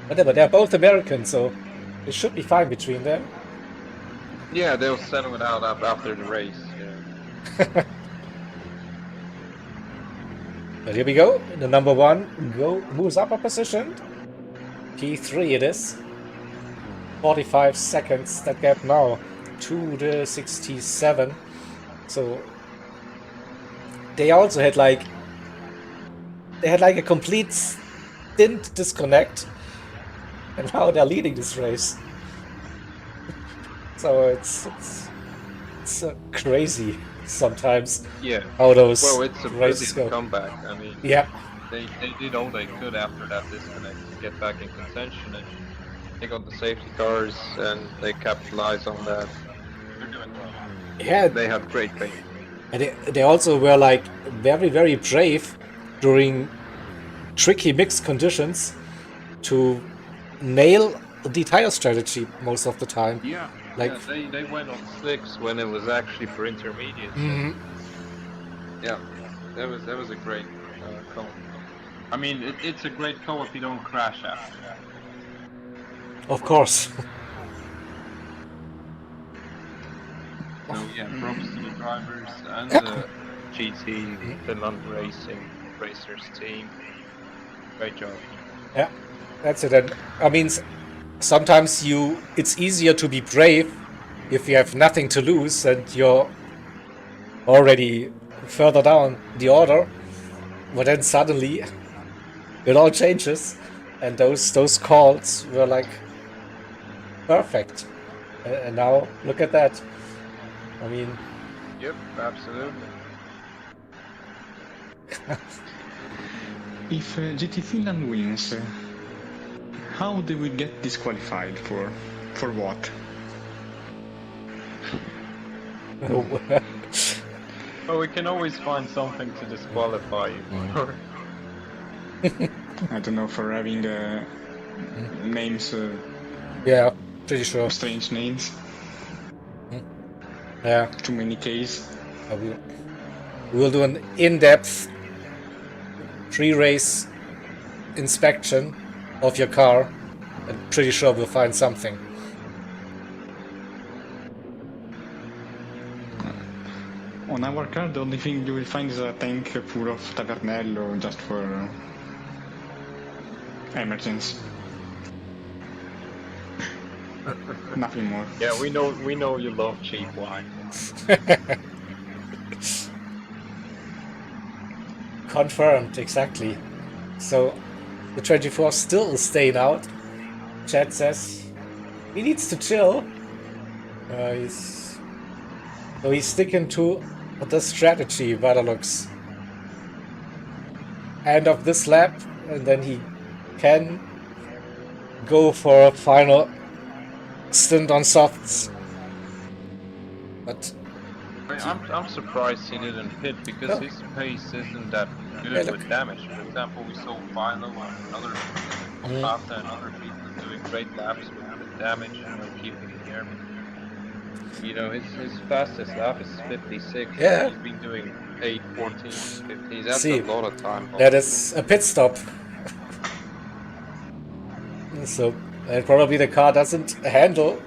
S1: Whatever, they're both American, so it should be fine between them.
S4: Yeah, they'll settle it out after the race. Yeah.
S1: But here we go. The number one moves up a position. P3 it is. 45 seconds that gap now to the 67. So they also had like a complete Stint disconnect, and now they're leading this race. So it's crazy sometimes
S4: Yeah.
S1: how those
S4: Well, it's a
S1: races
S4: brilliant
S1: go.
S4: comeback. I mean,
S1: Yeah.
S4: they did all they could after that disconnect to get back in contention, and they got the safety cars and they capitalized on that. They're doing well.
S1: Yeah,
S4: They have great pace.
S1: and they also were like very, very brave during tricky mixed conditions to nail the tire strategy most of the time.
S4: Yeah.
S1: Like-
S4: Yeah, they went on slicks when it was actually for intermediates.
S1: Mhm.
S4: Yeah, that was a great call. I mean, it's a great call if you don't crash after that.
S1: Of course.
S4: So yeah, props to the drivers and the GT Finland Racers team. Great job.
S1: Yeah, that's it. And I mean, sometimes it's easier to be brave if you have nothing to lose and you're already further down the order. But then suddenly it all changes, and those calls were like perfect. And now look at that. I mean,
S4: Yep, absolutely.
S3: If GT Finland wins, how they will get disqualified for what?
S4: Well, we can always find something to disqualify you for.
S3: I don't know, for having names,
S1: yeah, pretty sure.
S3: strange names,
S1: Yeah.
S3: too many Ks.
S1: We'll do an in-depth pre-race inspection of your car. I'm pretty sure we'll find something.
S3: On our car, the only thing you will find is a tank full of Tavernello just for emergency. Nothing more.
S4: Yeah, we know you love cheap wine.
S1: Confirmed, exactly. So the 24 still staying out. Chad says he needs to chill. He's sticking to the strategy by the looks. End of this lap, and then he can go for a final stint on softs. But
S4: I'm surprised he didn't hit because
S1: No.
S4: his pace isn't that good
S1: Yeah, look.
S4: with damage. For example, we saw Philo and other Pata and other people doing great laps with damage, keeping it here. His fastest lap is 56.
S1: Yeah.
S4: He's been doing 8, 14, 50. That's
S1: See,
S4: a lot of time.
S1: that is a pit stop. So, and probably the car doesn't handle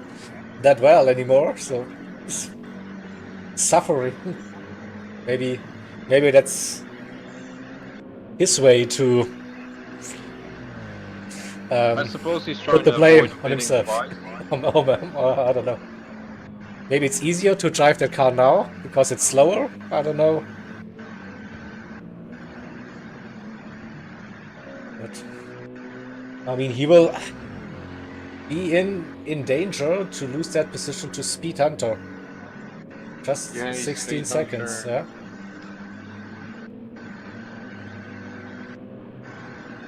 S1: that well anymore, so it's suffering. Maybe that's his way to
S4: I suppose he's trying
S1: put the
S4: to
S1: blame
S4: avoid
S1: on
S4: winning
S1: himself.
S4: twice.
S1: I don't know. Maybe it's easier to drive that car now because it's slower. I don't know. But I mean, he will be in danger to lose that position to Speed Hunter. Just
S4: Yeah, he's
S1: 16
S4: Speed
S1: seconds.
S4: Hunter.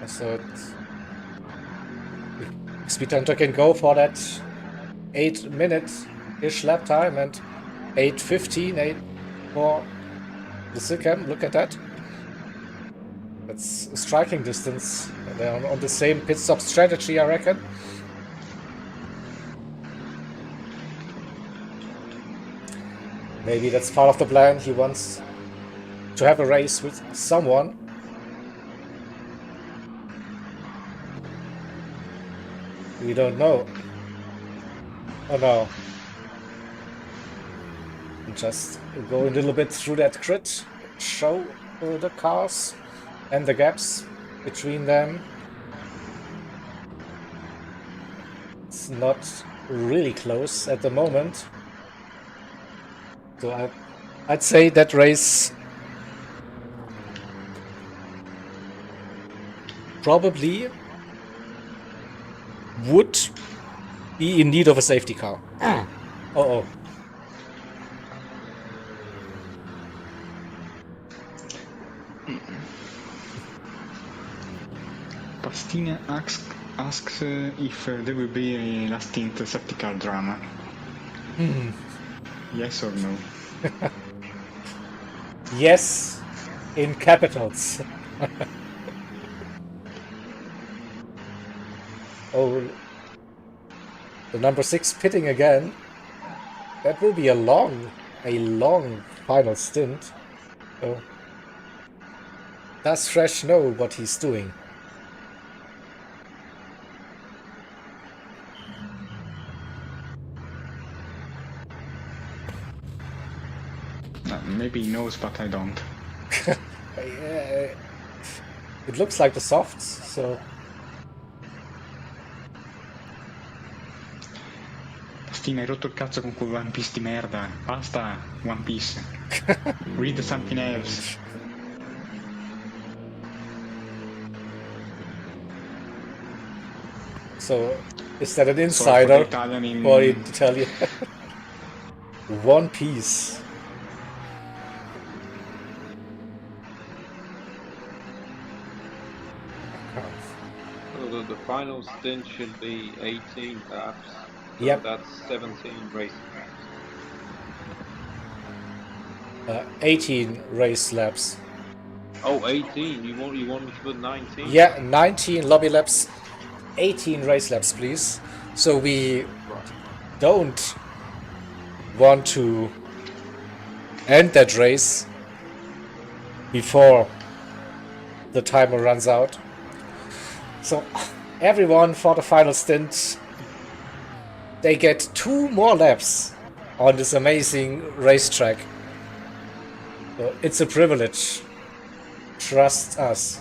S1: Yeah. So Speed Hunter can go for that 8-minute-ish lap time and 8:15, 8 for the Silkham. Look at that. That's a striking distance. And they're on the same pit stop strategy, I reckon. Maybe that's part of the plan. He wants to have a race with someone. We don't know. Oh no. Just go a little bit through that grid, show the cars and the gaps between them. It's not really close at the moment. So I'd say that race probably would be in need of a safety car. Uh-oh.
S3: Pastina asks if there will be a last stint safety car drama. Yes or no?
S1: Yes, in capitals. Oh, the number 6 pitting again. That will be a long final stint. So, does Fresh know what he's doing?
S3: Maybe he knows, but I don't.
S1: It looks like the softs, so...
S3: Pastina, hai rotto il cazzo con quel One Piece di merda. Basta One Piece. Read something else.
S1: So, is that an
S3: Sorry
S1: insider?
S3: for the Italian in...
S1: Or Italian? One Piece.
S4: So the final stint should be 18 laps. So
S1: Yep.
S4: that's 17 race laps.
S1: 18 race laps.
S4: Oh, 18. You want me to put 19?
S1: Yeah, 19 lobby laps, 18 race laps, please. So we don't want to end that race before the timer runs out. So everyone for the final stint, they get 2 more laps on this amazing racetrack. So it's a privilege. Trust us.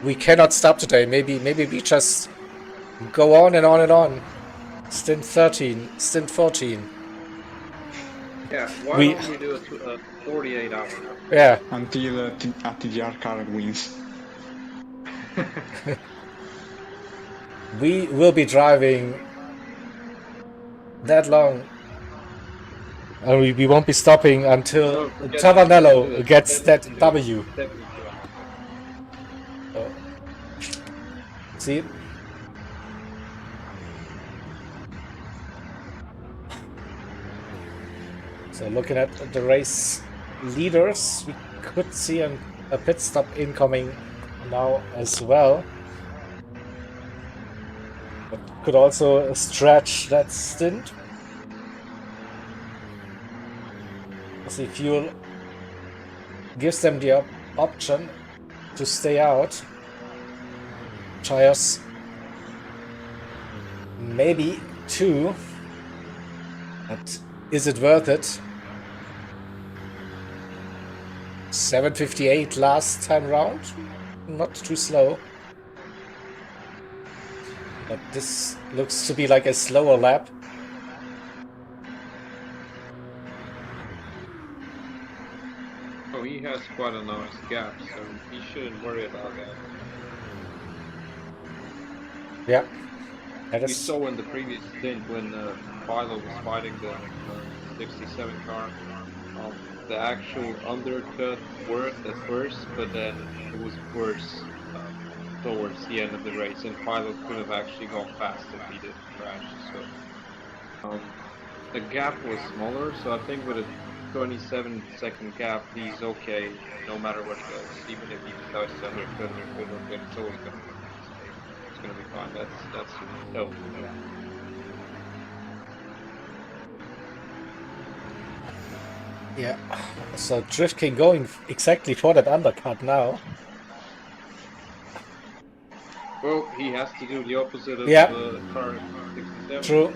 S1: We cannot stop today. Maybe we just go on and on and on. Stint 13, Stint 14.
S4: Yeah, why don't we do a 48 hour?
S1: Yeah.
S3: Until a TDR car wins.
S1: We will be driving that long. And we won't be stopping until Tavanello gets that W. See? So looking at the race leaders, we could see a pit stop incoming now as well. But could also stretch that stint. See, fuel gives them the option to stay out. Tires, maybe 2, but is it worth it? 7:58 last time round, not too slow. But this looks to be like a slower lap.
S4: Oh, he has quite a nice gap, so he shouldn't worry about that.
S1: Yeah. That
S4: We
S1: is...
S4: saw in the previous stint when Philo was fighting the 67 car, the actual undercut worked at first, but then it was worse towards the end of the race, and Philo could have actually gone fast if he didn't crash. So the gap was smaller, so I think with a 27-second gap, he's okay no matter what goes. Even if he decides to undercut, it's always going to be it's going to be fine. That's no.
S1: Yeah. So Drift King going exactly for that undercut now.
S4: Well, he has to do the opposite of car 67.
S1: True.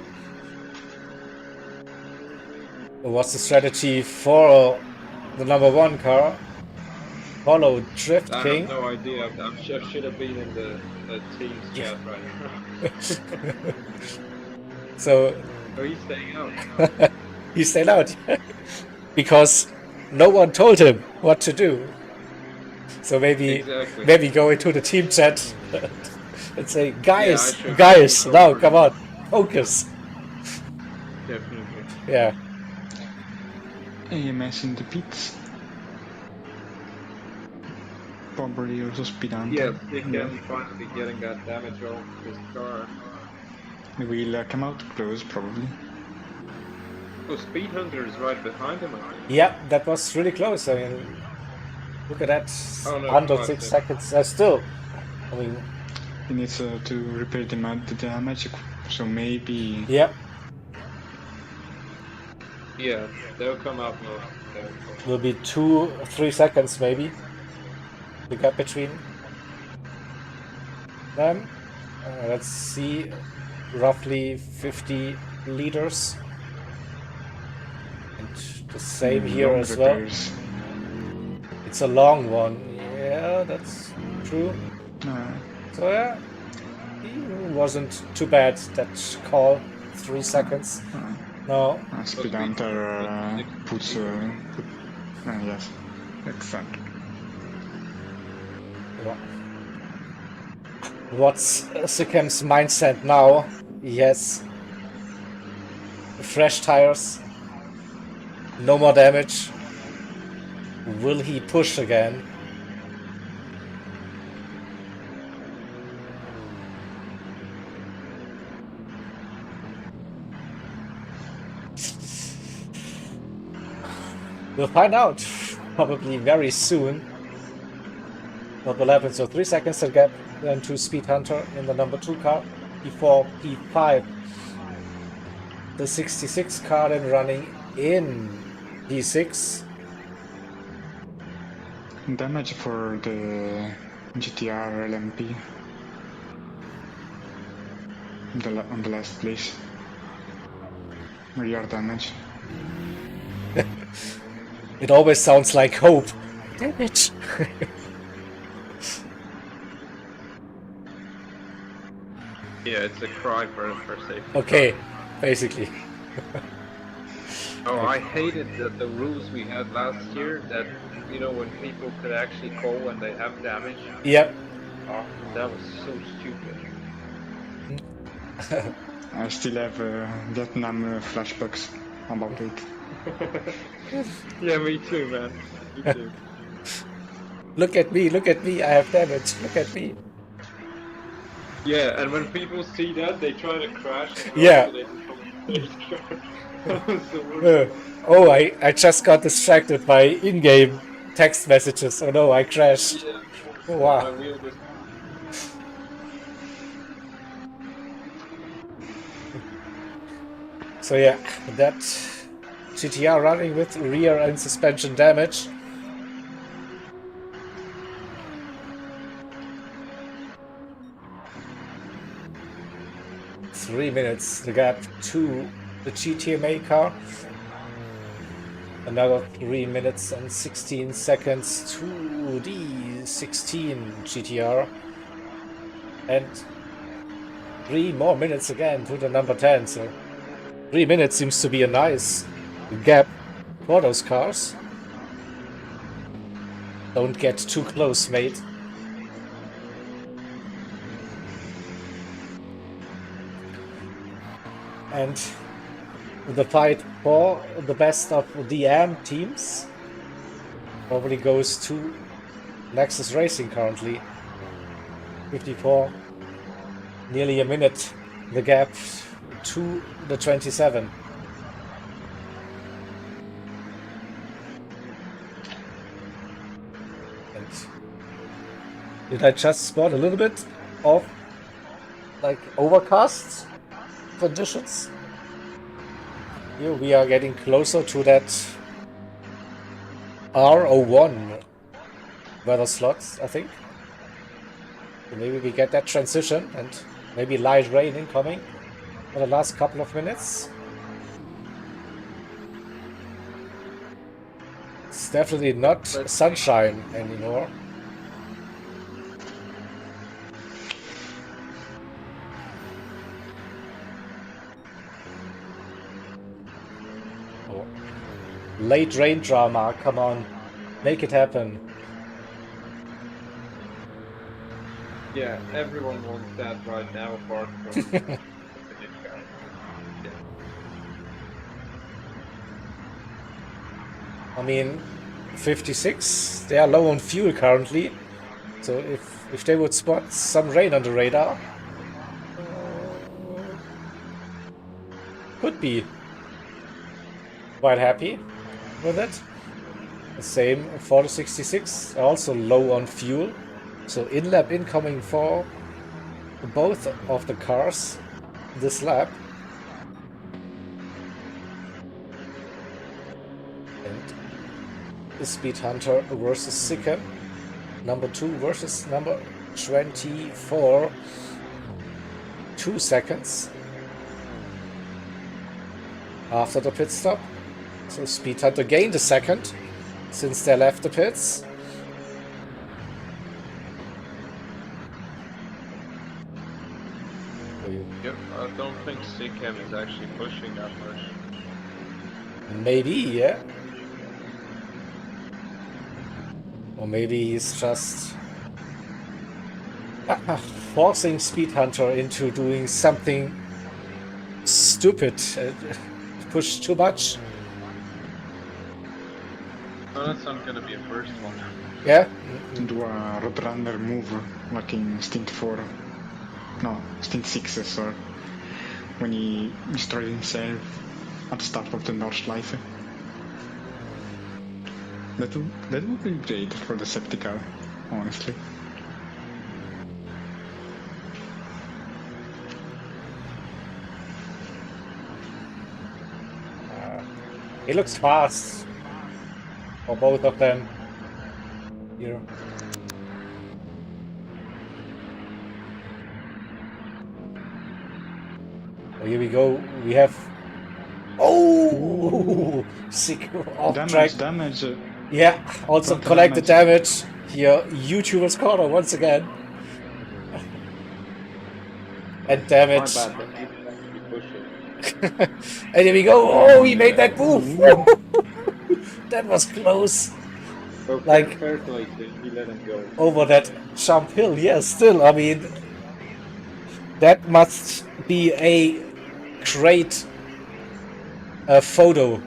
S1: What's the strategy for the number 1 car? Follow Drift King.
S4: I have no idea. I'm sure should have been in the team's chat right now.
S1: So
S4: Oh, he's staying out.
S1: he stayed out because no one told him what to do. So maybe go into the team chat and say, guys, now come on, focus.
S4: Definitely.
S1: Yeah.
S3: AMS in the pits. Probably also speed on.
S4: Yeah, they can finally getting that damage off his car.
S3: We'll come out close, probably.
S4: Oh, Speed Hunter is right behind him, I think.
S1: Yeah, that was really close. I mean, look at that.
S4: Oh, no,
S1: Under 6 seconds. Still, I mean,
S3: He needs to repair the damage, so maybe...
S1: yeah.
S4: Yeah, they'll come out more.
S1: Will be 2-3 seconds maybe. The gap between them. Let's see, roughly 50 liters. And the same here as well.
S3: repairs.
S1: It's a long one. Yeah, that's true. So yeah, he wasn't too bad, that call. 3 seconds. No.
S3: Speed Hunter puts... yes, exactly.
S1: What's Sikem's mindset now? Yes. Fresh tires. No more damage. Will he push again? We'll find out probably very soon what will happen. So 3 seconds to gap then to Speed Hunter in the number 2 car before P5. The 66 car then running in P6.
S3: Damage for the GTR LMP. on the last place. Rear damage.
S1: It always sounds like hope. Damn it.
S4: Yeah, it's a cry for safety.
S1: Okay, basically.
S4: Oh, I hated the rules we had last year that, you know, when people could actually call when they have damage.
S1: Yep.
S4: Oh, that was so stupid.
S3: I still have Vietnam flashbacks about it.
S4: Yeah, me too, man. Me too.
S1: Look at me, I have damage, look at me.
S4: Yeah, and when people see that, they try to crash. And
S1: Yeah.
S4: they become that was the worst.
S1: Oh, I just got distracted by in-game text messages. Oh no, I crashed.
S4: Yeah.
S1: Oh,
S4: My
S1: wow.
S4: wheel was...
S1: So yeah, that GTR running with rear and suspension damage. Three minutes, the gap to the GTMA car. Another 3 minutes and 16 seconds to the 16 GTR. And 3 more minutes again to the number 10. So 3 minutes seems to be a nice gap for those cars. Don't get too close, mate. And the fight for the best of the AM teams probably goes to Nexus Racing currently. 54, nearly a minute, the gap to the 27. And did I just spot a little bit of like overcast conditions? Here we are getting closer to that R01 weather slots, I think. So maybe we get that transition and maybe light rain incoming for the last couple of minutes. It's definitely not sunshine anymore. Oh. Late rain drama, come on, make it happen.
S4: Yeah, everyone wants that right now, apart from the guy. Yeah.
S1: I mean, 56, they are low on fuel currently, so if they would spot some rain on the radar, could be quite happy with it. The same for the 66, also low on fuel, so in-lap incoming for both of the cars this lap. And the Speed Hunter versus Sikkim, number 2 versus number 24, 2 seconds after the pit stop. So Speed Hunter gained a second since they left the pits.
S4: Yep, I don't think Sikkim is actually pushing that much.
S1: Maybe, yeah. Or maybe he's just forcing Speed Hunter into doing something stupid, push too much.
S4: No, that's not gonna be a first one.
S1: Yeah.
S3: Do a Roadrunner move like in Stint 4. No, Stint 6, sorry. When he destroyed himself at the start of the Nordschleife. That would be great for the safety car, honestly.
S1: He looks fast for both of them here. Here we go. We have. Oh, sick off track.
S3: Damage.
S1: Yeah, also
S3: Front
S1: collect the damage. Here, YouTuber's corner once again. And
S4: My
S1: damage.
S4: bad, but he didn't actually push it.
S1: And here we go. Oh, he made that move. That was close.
S4: So
S1: Like-
S4: fair play to him, he let him go.
S1: Over that jump hill. Yeah, still, I mean, that must be a great photo.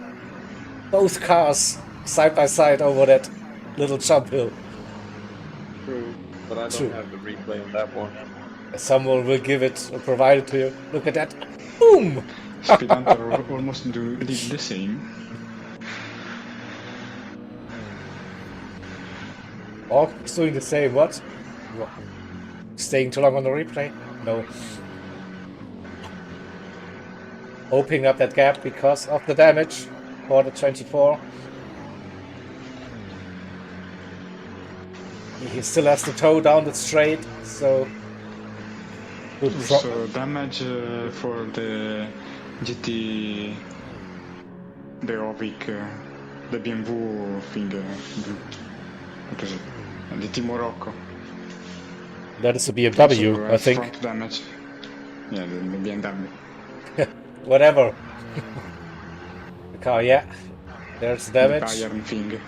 S1: Both cars side by side over that little jump hill.
S4: True, but I don't
S1: True.
S4: have the replay on that one.
S1: Someone will give it or provide it to you. Look at that. Boom!
S3: Speedhunter almost did the same.
S1: Oh, he's doing the same. What? Staying too long on the replay? No. Opening up that gap because of the damage for the 24. He still has to tow down the straight, so... Good
S3: So damage for the GT, the Ovic, the BMW thing, what is it? GT Morocco.
S1: that is a BMW,
S3: So,
S1: I think.
S3: Front damage. Yeah, the BMW.
S1: Whatever. The car, yeah. There's
S3: The
S1: damage.
S3: tire thing.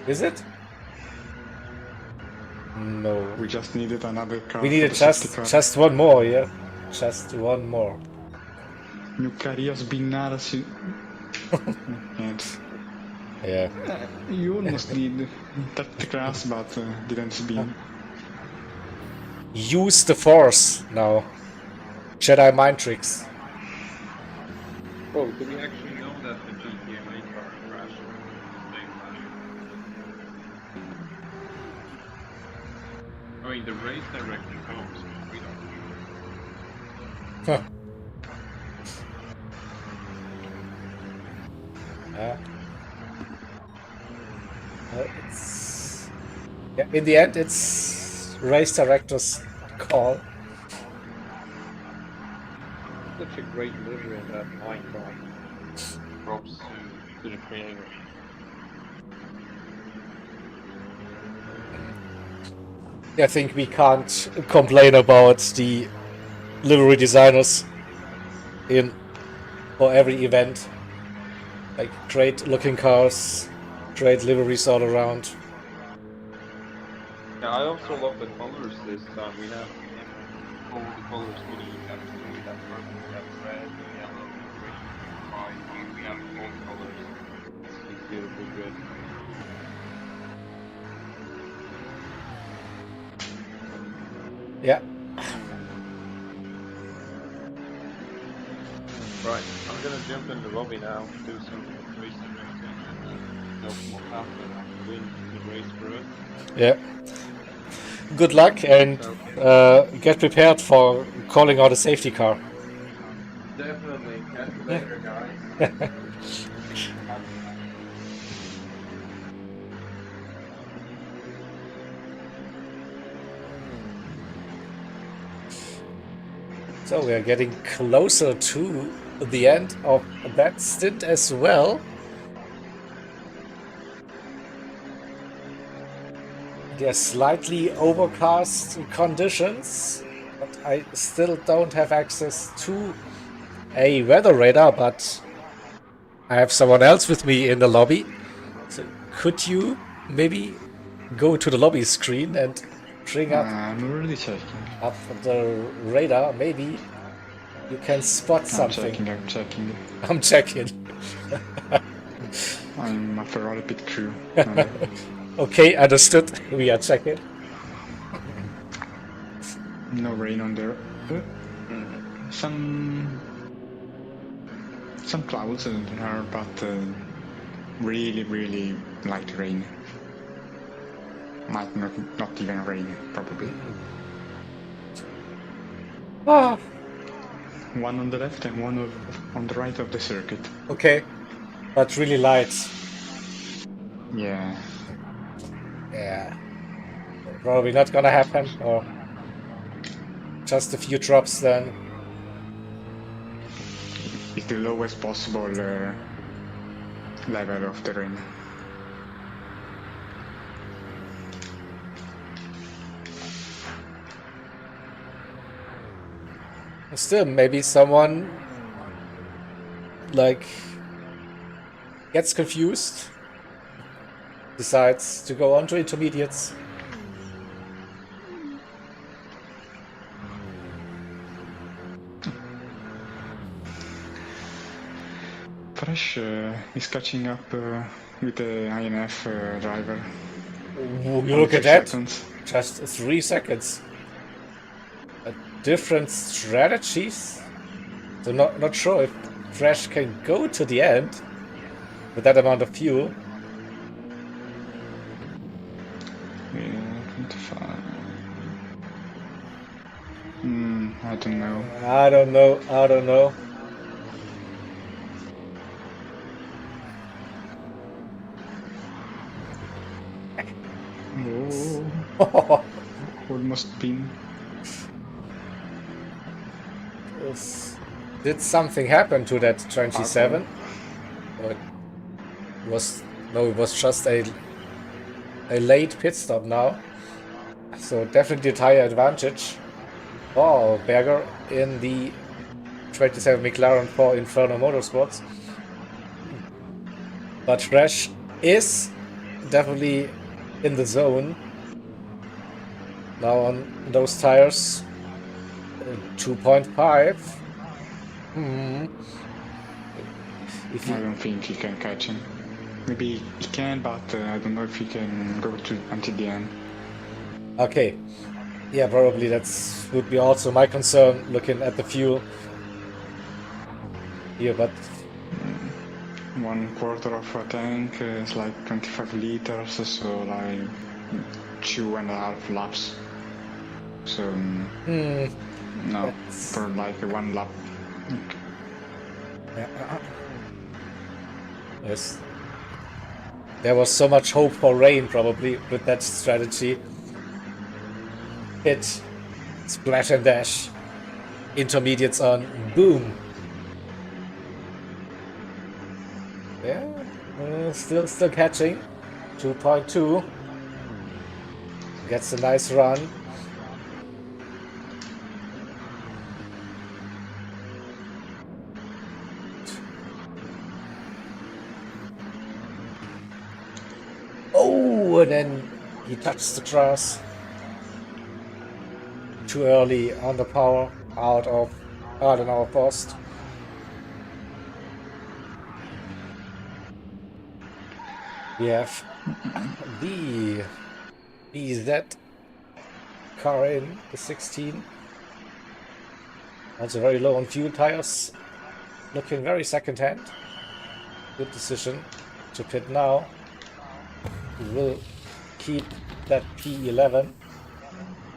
S1: Is it? No.
S3: We just needed another car.
S1: We
S3: for
S1: needed
S3: the safety car.
S1: just one more, yeah. Just one more.
S3: Nu queria sbinnare su... And
S1: Yeah.
S3: you almost did touch the grass, but didn't spin.
S1: Use the force now. Jedi mind tricks.
S4: Oh, do we actually know that the GTMA car crashed at the same time? I mean, the race director comes, we don't.
S1: Huh. It's... Yeah, in the end, it's race director's call.
S4: Such a great livery in that Minecraft. Props to the creator.
S1: I think we can't complain about the livery designers in for every event. Like great looking cars, great liveries all around.
S4: Yeah, I also love the colors this time. We have all the colors we have purple, we have red, yellow, green, white. We have all the colors. It's beautiful, good.
S1: Yeah.
S4: Right, I'm gonna jump in the lobby now, do some race directing, and help Mohammed win the race for us.
S1: Yeah. Good luck and get prepared for calling out a safety car.
S4: Definitely. Catch you later, guys.
S1: So we are getting closer to the end of that stint as well. There are slightly overcast conditions, but I still don't have access to a weather radar, but I have someone else with me in the lobby. So could you maybe go to the lobby screen and bring up
S3: I'm already checking.
S1: the radar? Maybe you can spot something.
S3: I'm checking.
S1: I'm checking.
S3: I'm a Ferrari pit crew.
S1: Okay, understood. We are checking.
S3: No rain on there. Some clouds there, but really, really light rain. Might not even rain, probably.
S1: Ah,
S3: One on the left and one on the right of the circuit.
S1: okay, but really light.
S3: Yeah.
S1: Yeah, probably not gonna happen, or just a few drops then.
S3: It's the lowest possible level of the ring.
S1: Still, maybe someone like gets confused, decides to go on to intermediates.
S3: Fresh is catching up with the INF driver.
S1: Ooh, look at that!
S3: Seconds.
S1: Just 3 seconds. Different strategies. So not sure if Fresh can go to the end with that amount of fuel.
S3: Yeah, 25. I don't know.
S1: I don't know. I don't know.
S3: Oh, almost been.
S1: Did something happen to that 27? Or it was just a late pit stop now. So definitely a tire advantage. Oh, Berger in the 27 McLaren for Inferno Motorsports. But Fresh is definitely in the zone. Now on those tires, 2.5.
S3: I don't think he can catch him. Maybe he can, but I don't know if he can go to until the end.
S1: Okay. Yeah, probably that's would be also my concern looking at the fuel here, but
S3: 1/4 of a tank is like 25 liters, so like 2.5 laps. So no, for like 1 lap.
S1: yes. There was so much hope for rain probably with that strategy. Hit, splash and dash, intermediates on, boom. Yeah, still catching. 2.2. Gets a nice run. Oh, and then he touched the grass. Too early on the power, out on our post. We have the BZ car in the 16. Also very low on fuel tires. Looking very second hand. Good decision to pit now. We will keep that P11.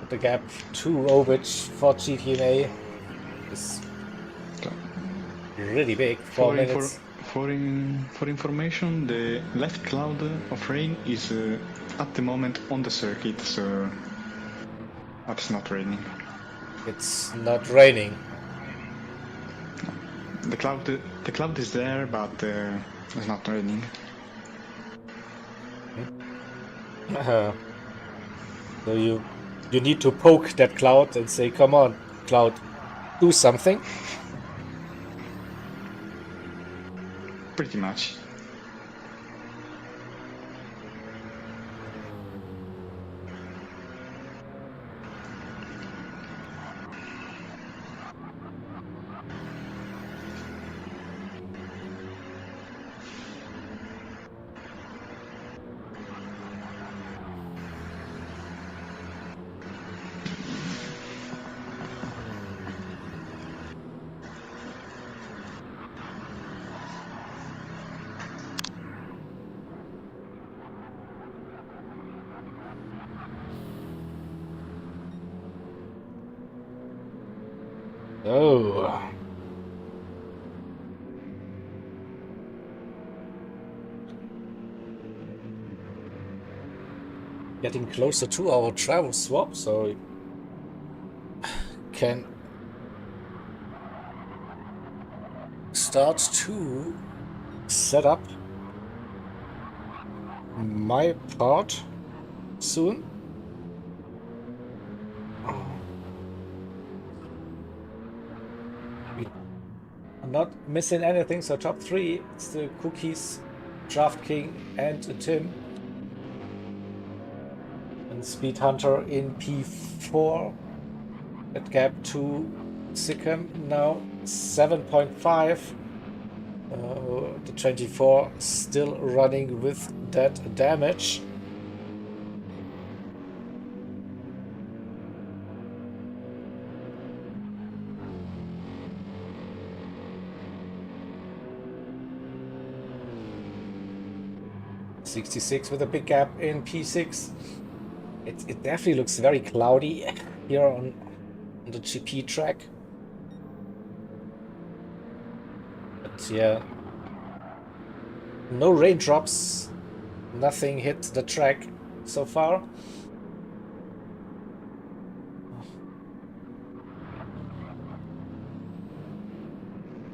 S1: The gap to Ovich for GTNA is really big. 4 minutes.
S3: For information, the left cloud of rain is at the moment on the circuit, so it's not raining.
S1: It's not raining.
S3: The cloud is there, but it's not raining.
S1: So you need to poke that cloud and say, come on, cloud, do something.
S3: Pretty much.
S1: Oh. getting closer to our travel swap, so can start to set up my part soon. I'm not missing anything, so top 3, it's the Cookies, Draft King and Tim. And Speed Hunter in P4. That gap to Sikkim now 7.5. The 24 still running with that damage. '66 with a big gap in P6. It definitely looks very cloudy here on the GP track. But yeah, no raindrops, nothing hit the track so far.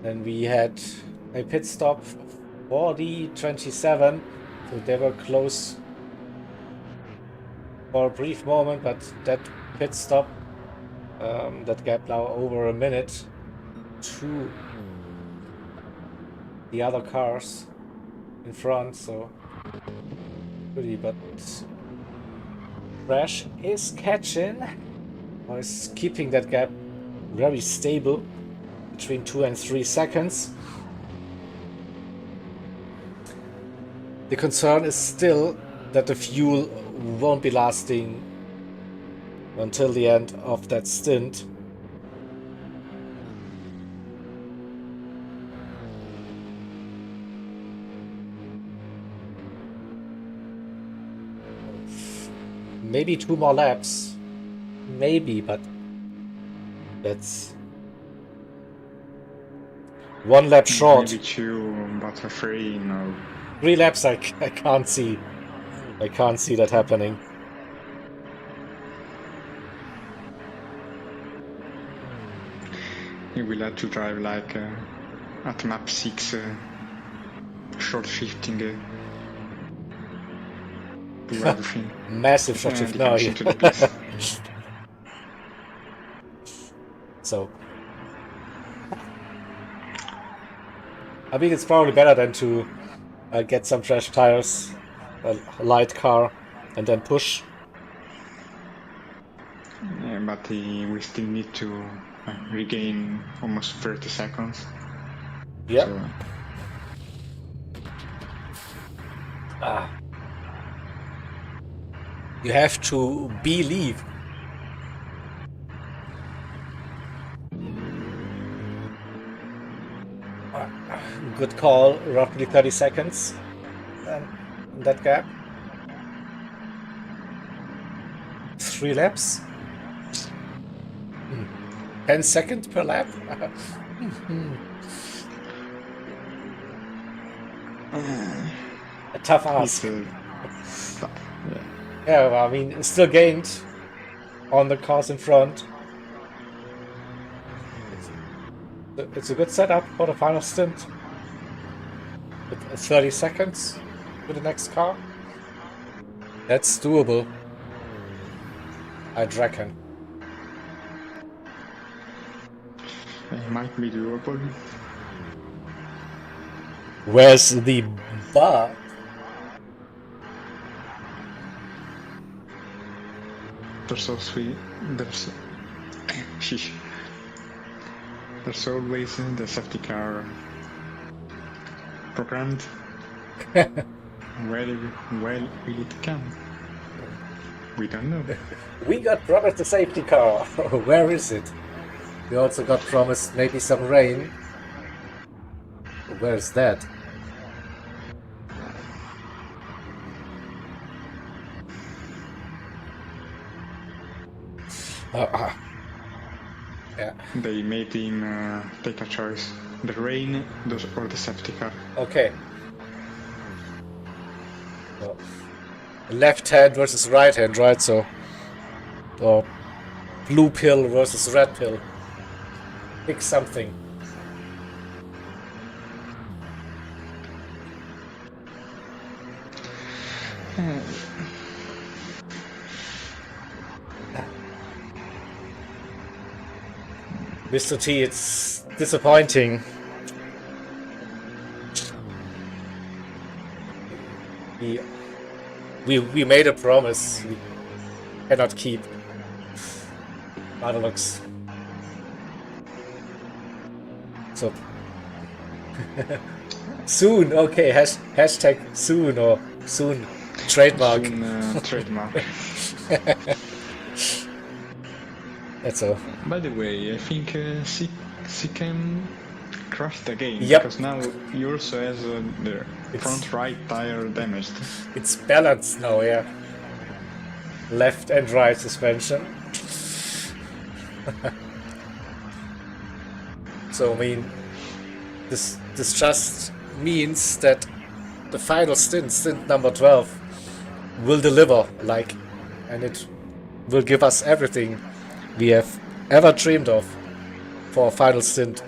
S1: Then we had a pit stop for the 27, so they were close for a brief moment, but that pit stop, that gap now over a minute to the other cars in front, so pretty, but Crash is catching, or is keeping that gap very stable between 2 and 3 seconds. The concern is still that the fuel won't be lasting until the end of that stint. Maybe 2 more laps. Maybe, but that's 1 lap short.
S3: Maybe 2, but 3, no.
S1: 3 laps, I can't see. I can't see that happening.
S3: You will have to drive like at map 6, short shifting to everything.
S1: Massive short shift now.
S3: To the place.
S1: So, I mean, it's probably better than to get some fresh tires, a light car, and then push.
S3: Yeah, but we still need to regain almost 30 seconds.
S1: Yeah.
S3: So,
S1: You have to believe. Good call, roughly 30 seconds. And that gap. 3 laps. 10 seconds per lap. A tough ask. Yeah, well, I mean, it's still gained on the cars in front. It's a good setup for the final stint. With 30 seconds with the next car. That's doable, I'd reckon.
S3: it might be doable.
S1: Where's the bar?
S3: There's also there's always the safety car programmed. Well, will it come? We don't know.
S1: We got promised a safety car. Where is it? We also got promised maybe some rain. Where's that? Yeah.
S3: They made him take a choice: the rain, or the safety car.
S1: Okay. Well, left hand versus right hand, right? So, or blue pill versus red pill. Pick something. Mr. T, it's disappointing. We made a promise we cannot keep. Monologues. So soon, okay. Hashtag soon or soon trademark.
S3: Soon, trademark.
S1: That's all.
S3: By the way, I think Sikhem crashed again.
S1: Yep.
S3: Because now he also has the front right tire damaged.
S1: It's balanced now, yeah. Left and right suspension. So I mean, this just means that the final stint number 12, will deliver, like, and it will give us everything we have ever dreamed of for a final stint.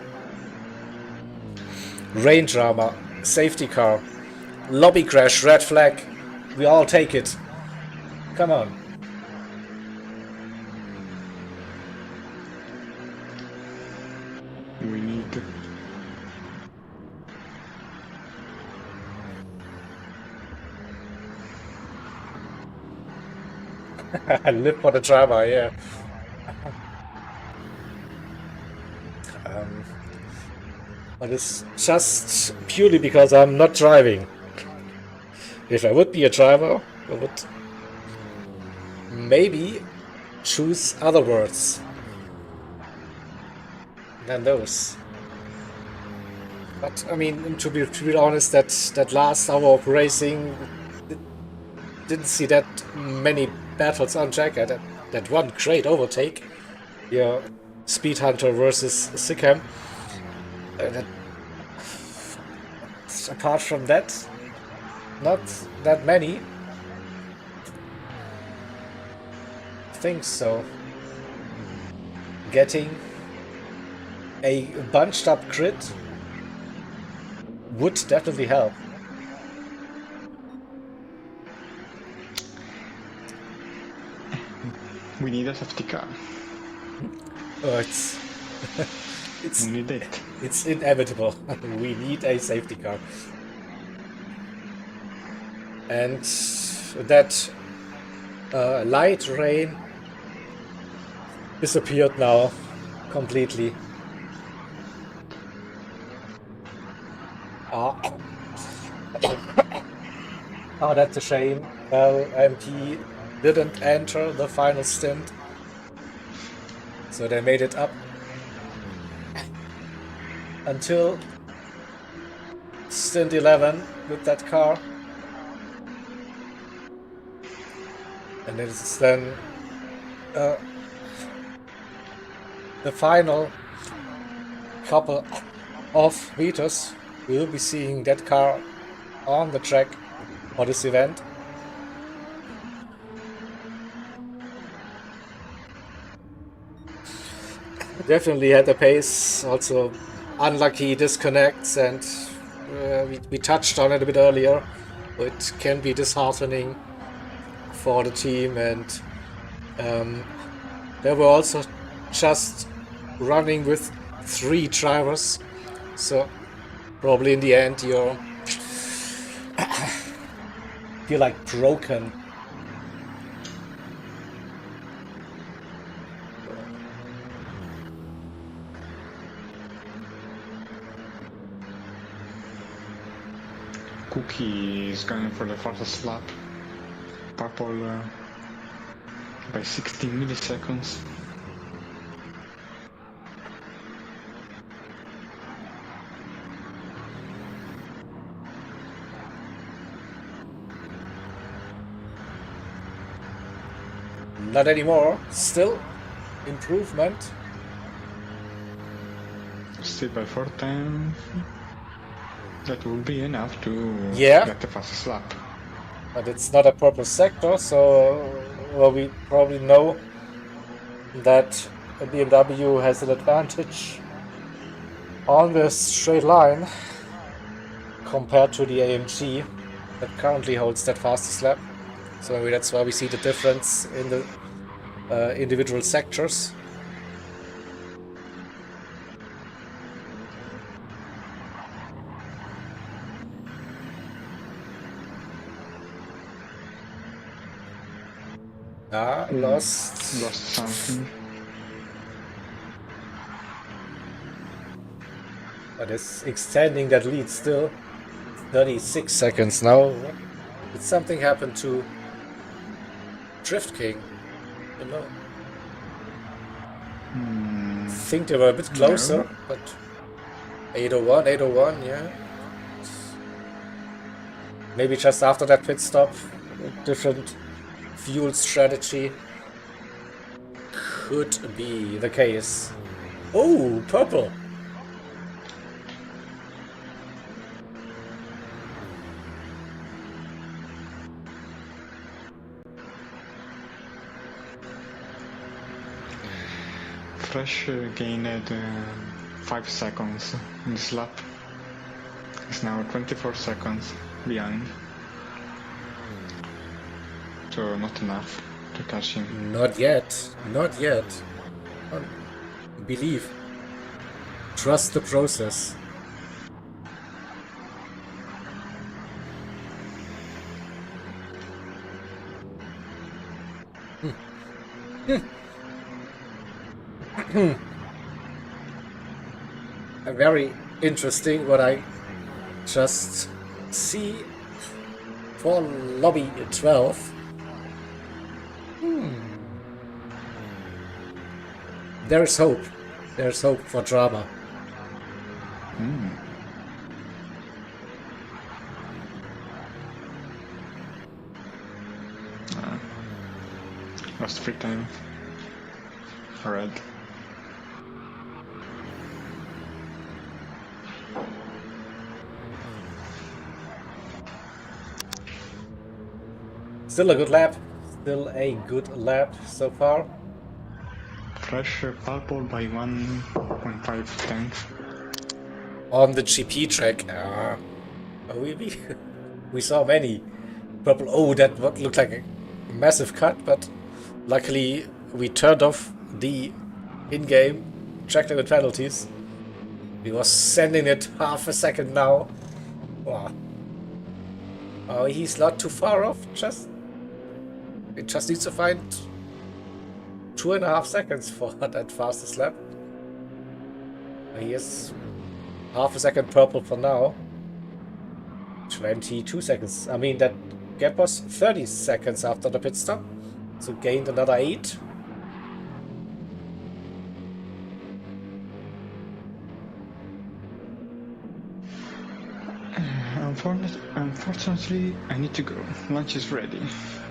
S1: Rain drama, safety car, lobby crash, red flag. We all take it. Come on.
S3: We need
S1: I live for the drama, yeah. But it's just purely because I'm not driving. If I would be a driver, I would maybe choose other words than those. But I mean, to be honest, that last hour of racing didn't see that many battles on track. That one great overtake, yeah, Speed Hunter versus Sikhem. Apart from that, not that many things. So getting a bunched up grid would definitely help.
S3: We need a safety car.
S1: Oh, it's
S3: We need it.
S1: it's inevitable. We need a safety car. And that light rain disappeared now completely. Oh, that's a shame. Well, MP didn't enter the final stint, so they made it up until stint 11 with that car. And it's then the final couple of meters. We'll be seeing that car on the track for this event. Definitely had the pace, also unlucky disconnects, and we touched on it a bit earlier. It can be disheartening for the team, and they were also just running with 3 drivers, so probably in the end you're like broken.
S3: Cookie is going for the fastest lap. Purple by 16 milliseconds.
S1: Not anymore. Still improvement.
S3: Still by 4 times. That will be enough to
S1: Yeah.
S3: get the fastest lap.
S1: But it's not a purple sector, so well, we probably know that a BMW has an advantage on this straight line compared to the AMG that currently holds that fastest lap. So maybe that's why we see the difference in the individual sectors. Lost
S3: something.
S1: But it's extending that lead still. 36 seconds now. Did something happen to Drift King? You know. I think they were a bit closer,
S3: No.
S1: but 801, yeah. Maybe just after that pit stop, a different fuel strategy could be the case. Oh, purple!
S3: Fresh gained 5 seconds in this lap. It's now 24 seconds behind. So not enough to catch him.
S1: Not yet. Not yet. Believe. Trust the process. Very interesting what I just see for lobby 12. There's hope. There's hope for drama.
S3: Lost free time. Red.
S1: Still a good lap. Still a good lap so far.
S3: Fresh purple by 1.5 tenths.
S1: On the GP track. We saw many purple. Oh, that looked like a massive cut, but luckily we turned off the in-game track limit penalties. We was sending it half a second now. Wow. Oh, he's not too far off. It just needs to find 2.5 seconds for that fastest lap. He is half a second purple for now. 22 seconds. I mean, that gap was 30 seconds after the pit stop. So gained another 8.
S3: Unfortunately, I need to go. Lunch is ready.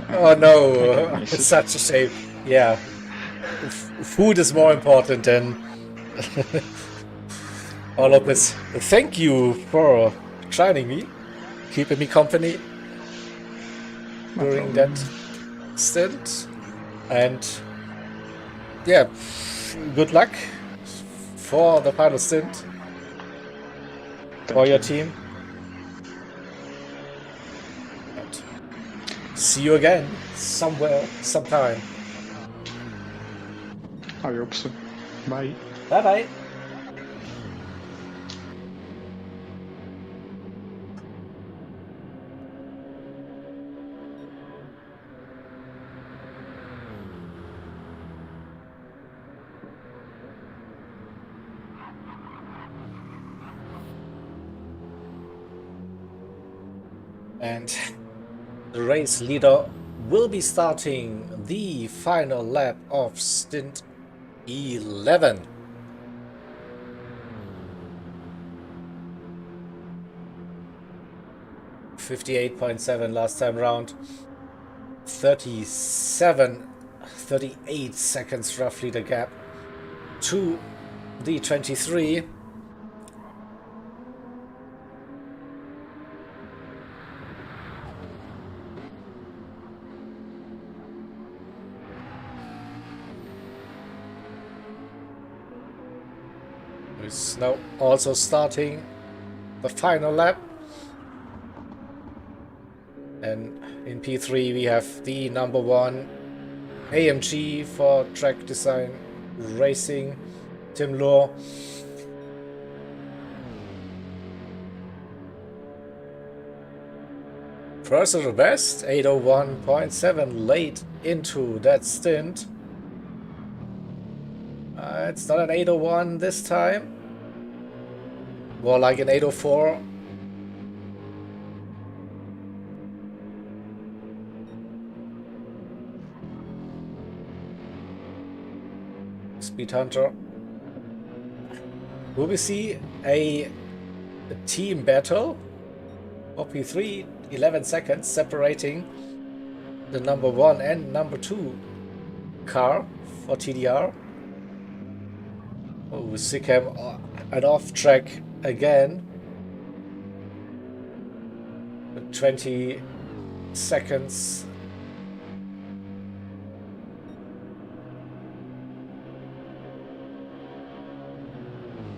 S1: Oh no, it's such a shame. Yeah. Food is more important than all of this. Thank you for joining me, keeping me company during that stint. And yeah, good luck for the final stint for your team. See you again somewhere, sometime.
S3: I hope so. Bye.
S1: Bye bye. And the race leader will be starting the final lap of stint 11. .57 last time round. 38 seconds roughly the gap to the 23. Is now also starting the final lap. And in P3 we have the number 1 AMG for track design racing, Tim Lohr. Personal best 801.7 late into that stint. It's not an 801 this time, more like an 804. Speed Hunter. Will we see a team battle? OP3, 11 seconds separating the number 1 and number 2 car for TDR. Oh, Sikhem an off track again. 20 seconds.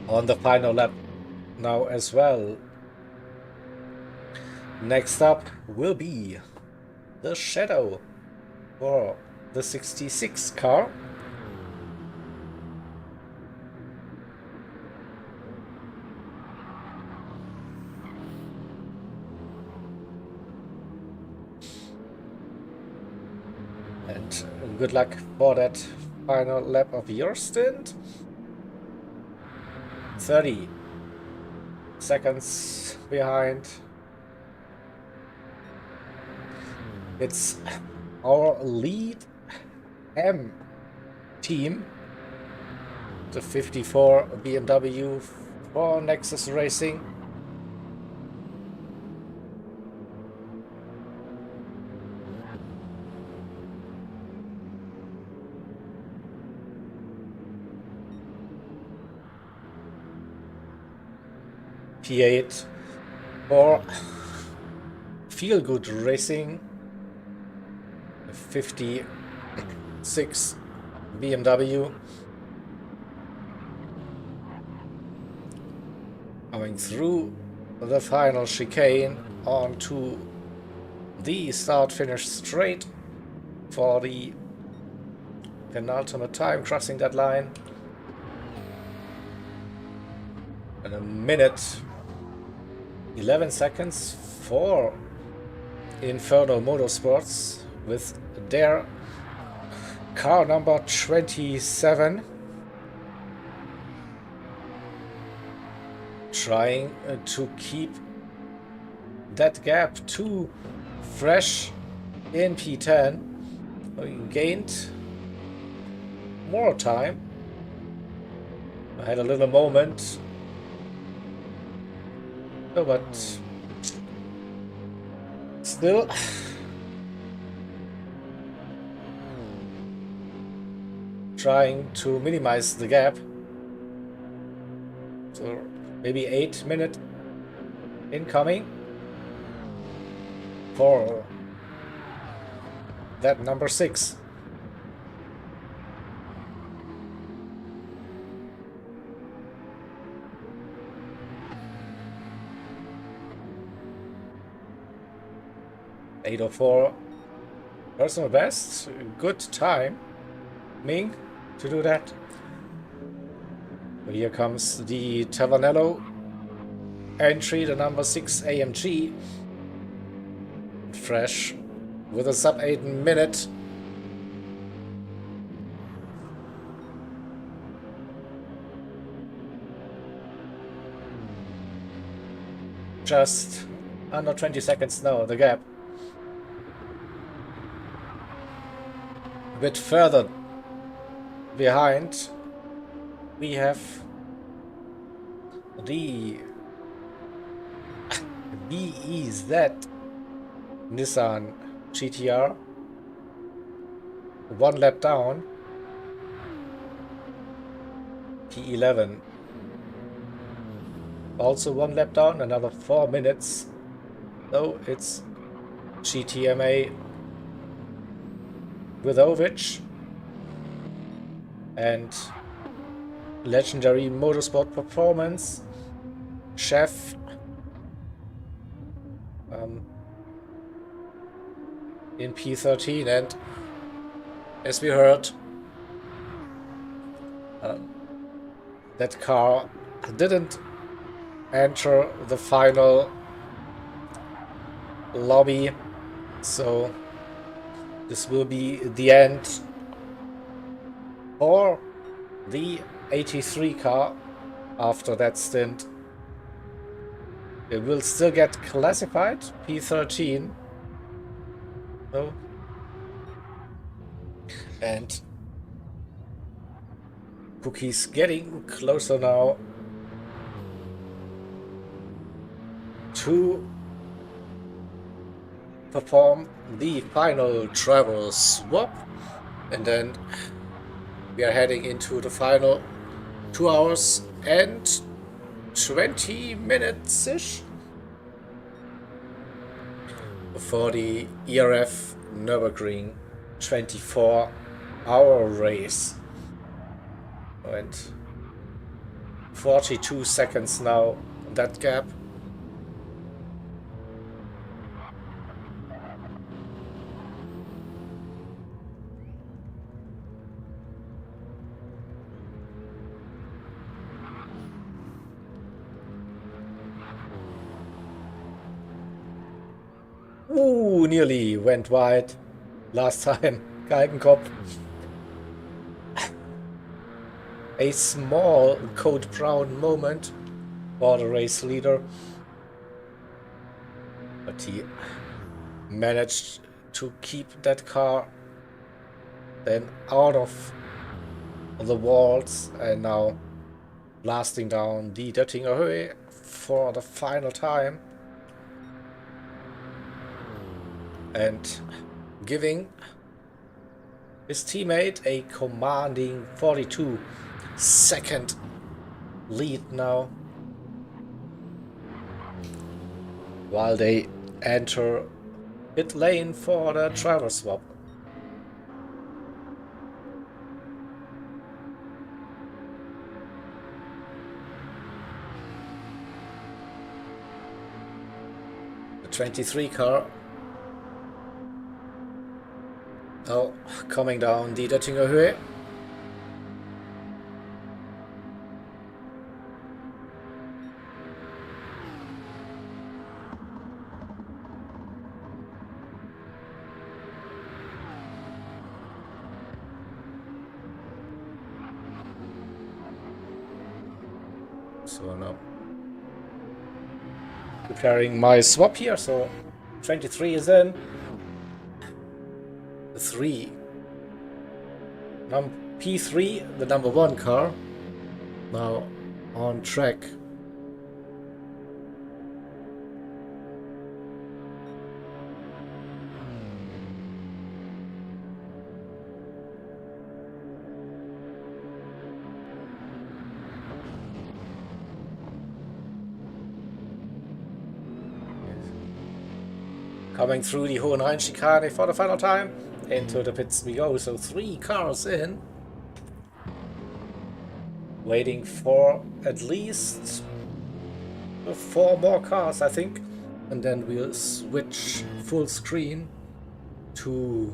S1: On the final lap now as well. Next up will be the Shadow for the 66 car. And good luck for that final lap of your stint. 30 seconds behind. It's our lead M team, the 54 BMW for Nexus Racing. P8 for Feel Good Racing, 56 BMW. Going through the final chicane onto the start-finish straight for the penultimate time, crossing that line. And a minute 11 seconds for Inferno Motorsports with their car number 27. Trying to keep that gap too fresh in P10. We gained more time. I had a little moment. Oh, but still trying to minimize the gap. So maybe 8 minutes incoming for that number 6. .804 personal best. Good time, Ming, to do that. Here comes the Tavernello entry, the number 6 AMG. Fresh with a sub 8 minute. Just under 20 seconds now, the gap. A bit further behind, we have the BEZ Nissan GTR. 1 lap down. P11 also 1 lap down, another 4 minutes. So it's GTMA with Ovich and legendary motorsport performance chef in P13, and as we heard, that car didn't enter the final lobby, so this will be the end for the 83 car after that stint. It will still get classified P13. So, and Cookie's getting closer now to perform the final travel swap, and then we are heading into the final 2 hours and 20 minutes ish for the ERF Nürburgring 24-hour race, and 42 seconds now on that gap. Ooh, nearly went wide last time. Geigenkopf. A small code brown moment for the race leader, but he managed to keep that car then out of the walls, and now blasting down the Döttinger Höhe for the final time, and giving his teammate a commanding 42-second lead now, while they enter pit lane for the driver swap. The 23 car now coming down die Döttinger Höhe. So now preparing my swap here, so 23 is in. The 3. P3, the number 1 car, now on track. Coming through the Hohenrhein chicane for the final time. Into the pits we go, so 3 cars in. Waiting for at least 4 more cars, I think. And then we'll switch full screen to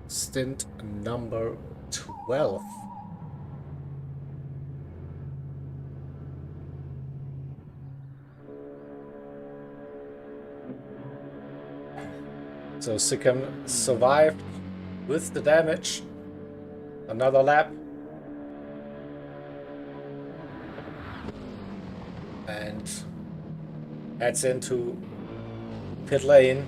S1: stint number 12. So Sikkim survived with the damage. Another lap. And heads into pit lane.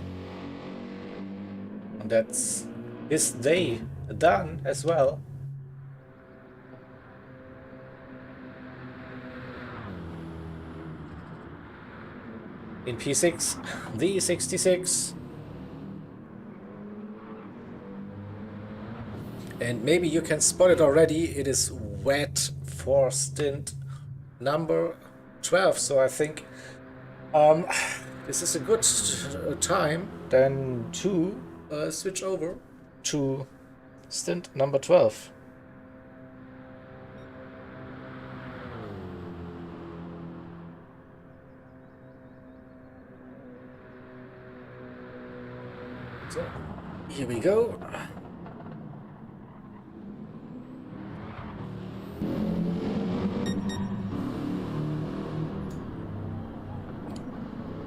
S1: And that's his day done as well. In P6, the 66. And maybe you can spot it already, it is wet for stint number 12, so I think this is a good time then to switch over to stint number 12. So, here we go.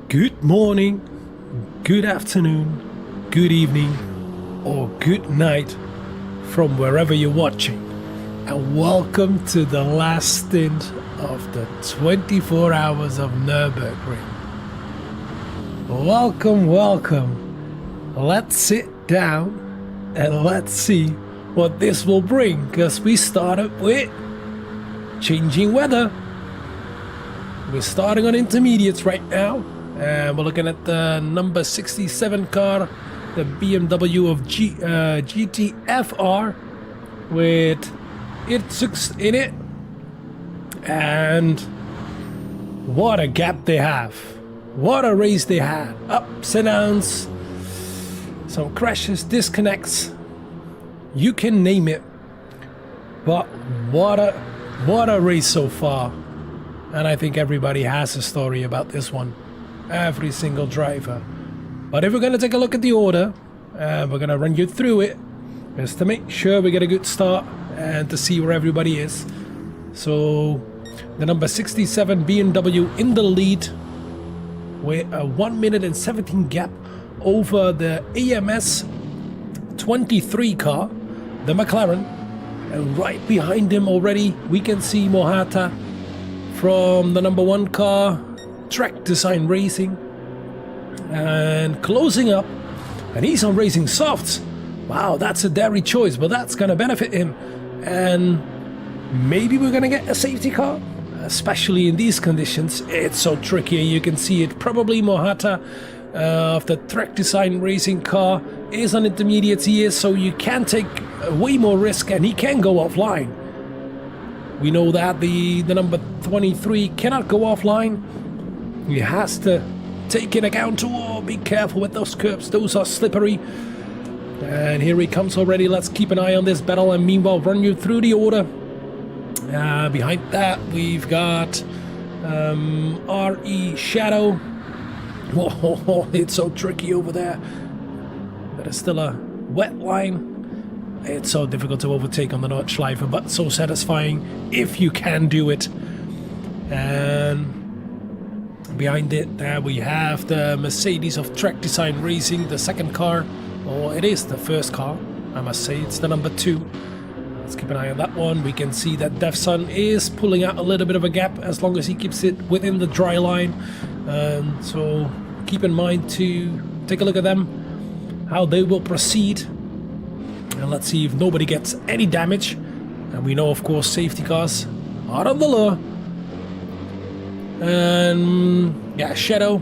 S5: Good morning, good afternoon, good evening, or good night from wherever you're watching. And welcome to the last stint of the 24 hours of Nürburgring. Welcome, welcome. Let's sit down and let's see what this will bring, because we started with changing weather. We're starting on intermediates right now. And we're looking at the number 67 car, the BMW of GTFR, with it 6 in it. And what a gap they have. What a race they had. Ups and downs, some crashes, disconnects. You can name it. But what a race so far. And I think everybody has a story about this one. Every single driver. But if we're going to take a look at the order, we're going to run you through it just to make sure we get a good start and to see where everybody is. So the number 67 BMW in the lead with a 1 minute and 17 gap over the AMS 23 car, the McLaren. And right behind him already we can see Mohata from the number 1 car, Track Design Racing, and closing up, and he's on Racing Softs. Wow, that's a dairy choice, but that's gonna benefit him. And maybe we're gonna get a safety car, especially in these conditions. It's so tricky. You can see it. Probably Mohata of the Track Design Racing car is on intermediates. He is, so you can take way more risk, and he can go offline. We know that the number 23 cannot go offline. He has to take into account. Oh, be careful with those curbs. Those are slippery. And here he comes already. Let's keep an eye on this battle and meanwhile run you through the order. Behind that we've got RE Shadow. Whoa, it's so tricky over there. But it's still a wet line. It's so difficult to overtake on the Nordschleife, but so satisfying if you can do it. And behind it, there we have the Mercedes of Track Design Racing, the second car. Or it is the first car, I must say. It's the number 2. Let's keep an eye on that one. We can see that Devson is pulling out a little bit of a gap as long as he keeps it within the dry line. So keep in mind to take a look at them, how they will proceed. And let's see if nobody gets any damage. And we know, of course, safety cars are on the lure. And yeah, Shadow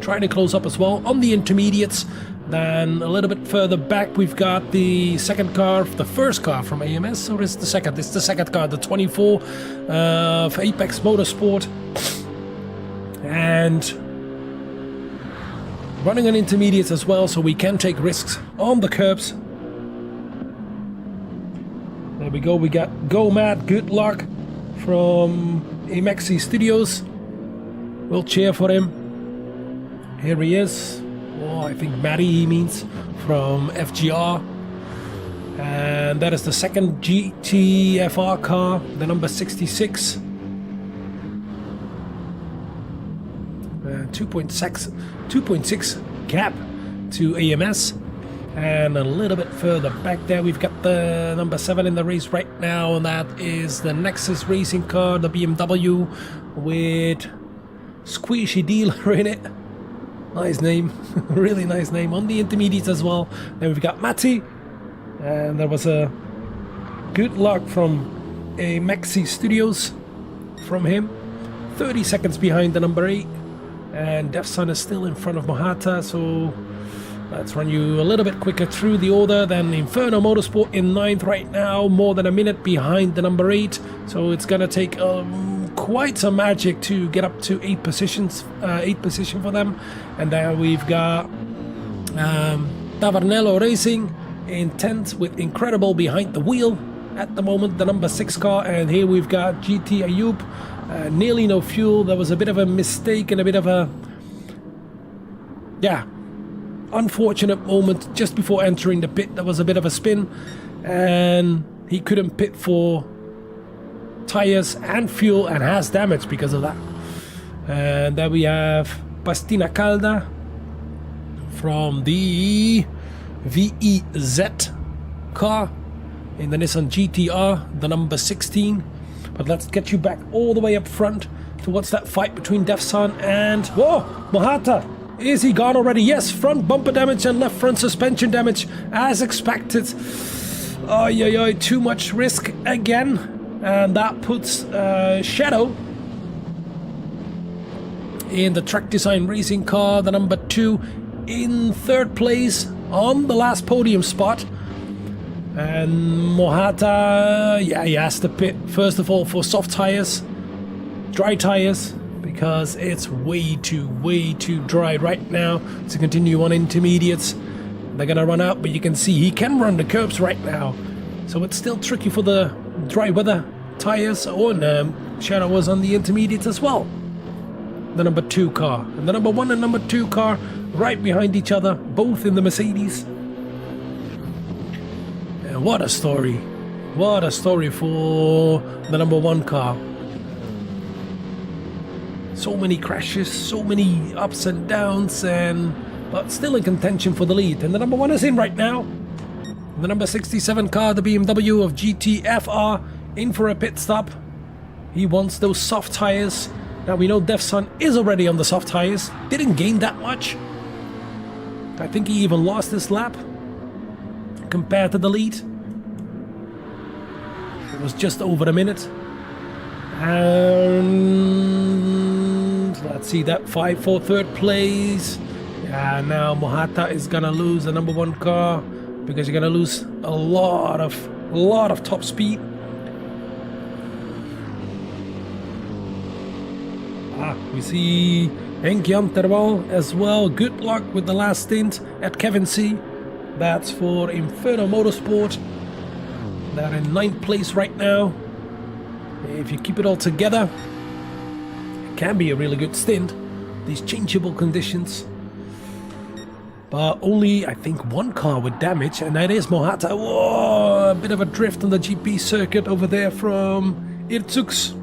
S5: trying to close up as well on the intermediates. Then a little bit further back we've got the second car, the first car from AMS, or is it the second? It's the second car, the 24 for Apex Motorsport. And running on intermediates as well, so we can take risks on the curbs. There we go, we got Go Mad, Good Luck from Amexi Studios. We'll cheer for him. Here he is. Oh, I think Matty he means, from FGR. And that is the second GTFR car, the number 66. 2.6 gap to AMS. And a little bit further back there we've got the number 7 in the race right now, and that is the Nexus Racing car, the BMW, with Squishy Dealer in it. Nice name. Really nice name. On the intermediates as well. Then we've got Matty, and there was a Good Luck from Amexi Studios from him. 30 seconds behind the number 8, and Defsun is still in front of Mohata, so let's run you a little bit quicker through the order. Then Inferno Motorsport in 9th right now, more than a minute behind the number 8, so it's gonna take quite some magic to get up to 8 position for them. And there we've got Tavernello Racing in 10th with Incredible behind the wheel at the moment, the number 6 car. And here we've got GT Ayub, nearly no fuel. There was a bit of a mistake and a bit of a unfortunate moment just before entering the pit. There was a bit of a spin and he couldn't pit for tires and fuel and has damage because of that. And then we have Pastina Calda from the VEZ car in the Nissan GTR, the number 16. But let's get you back all the way up front towards that fight between Defsun and... Whoa! Mohata! Is he gone already? Yes, front bumper damage and left front suspension damage as expected. Oh, too much risk again. And that puts Shadow in the Track Design Racing car, the number 2, in 3rd place on the last podium spot. And Mohata, he has to pit first of all for soft tires, dry tires, because it's way too dry right now to continue on intermediates. They're gonna run out, but you can see he can run the curbs right now, so it's still tricky for the dry weather tires. Shadow was on the intermediates as well. The number 2 car and the number 1 and number 2 car right behind each other, both in the Mercedes. And what a story for the number 1 car. So many crashes, so many ups and downs, but still in contention for the lead. And the number 1 is in right now. The number 67 car, the BMW of GTFR, in for a pit stop. He wants those soft tires. Now we know Defsun is already on the soft tires. Didn't gain that much. I think he even lost this lap compared to the lead. It was just over a minute. And let's see that fight for 3rd place. Yeah, now Mohata is gonna lose the number 1 car because you're gonna lose a lot of top speed. We see Henk Jan Terwal as well. Good luck with the last stint at Kevin C. That's for Inferno Motorsport. They're in 9th place right now. If you keep it all together, it can be a really good stint. These changeable conditions. But only, I think, 1 car with damage, and that is Mohata. Whoa, a bit of a drift on the GP circuit over there from Irtsuks.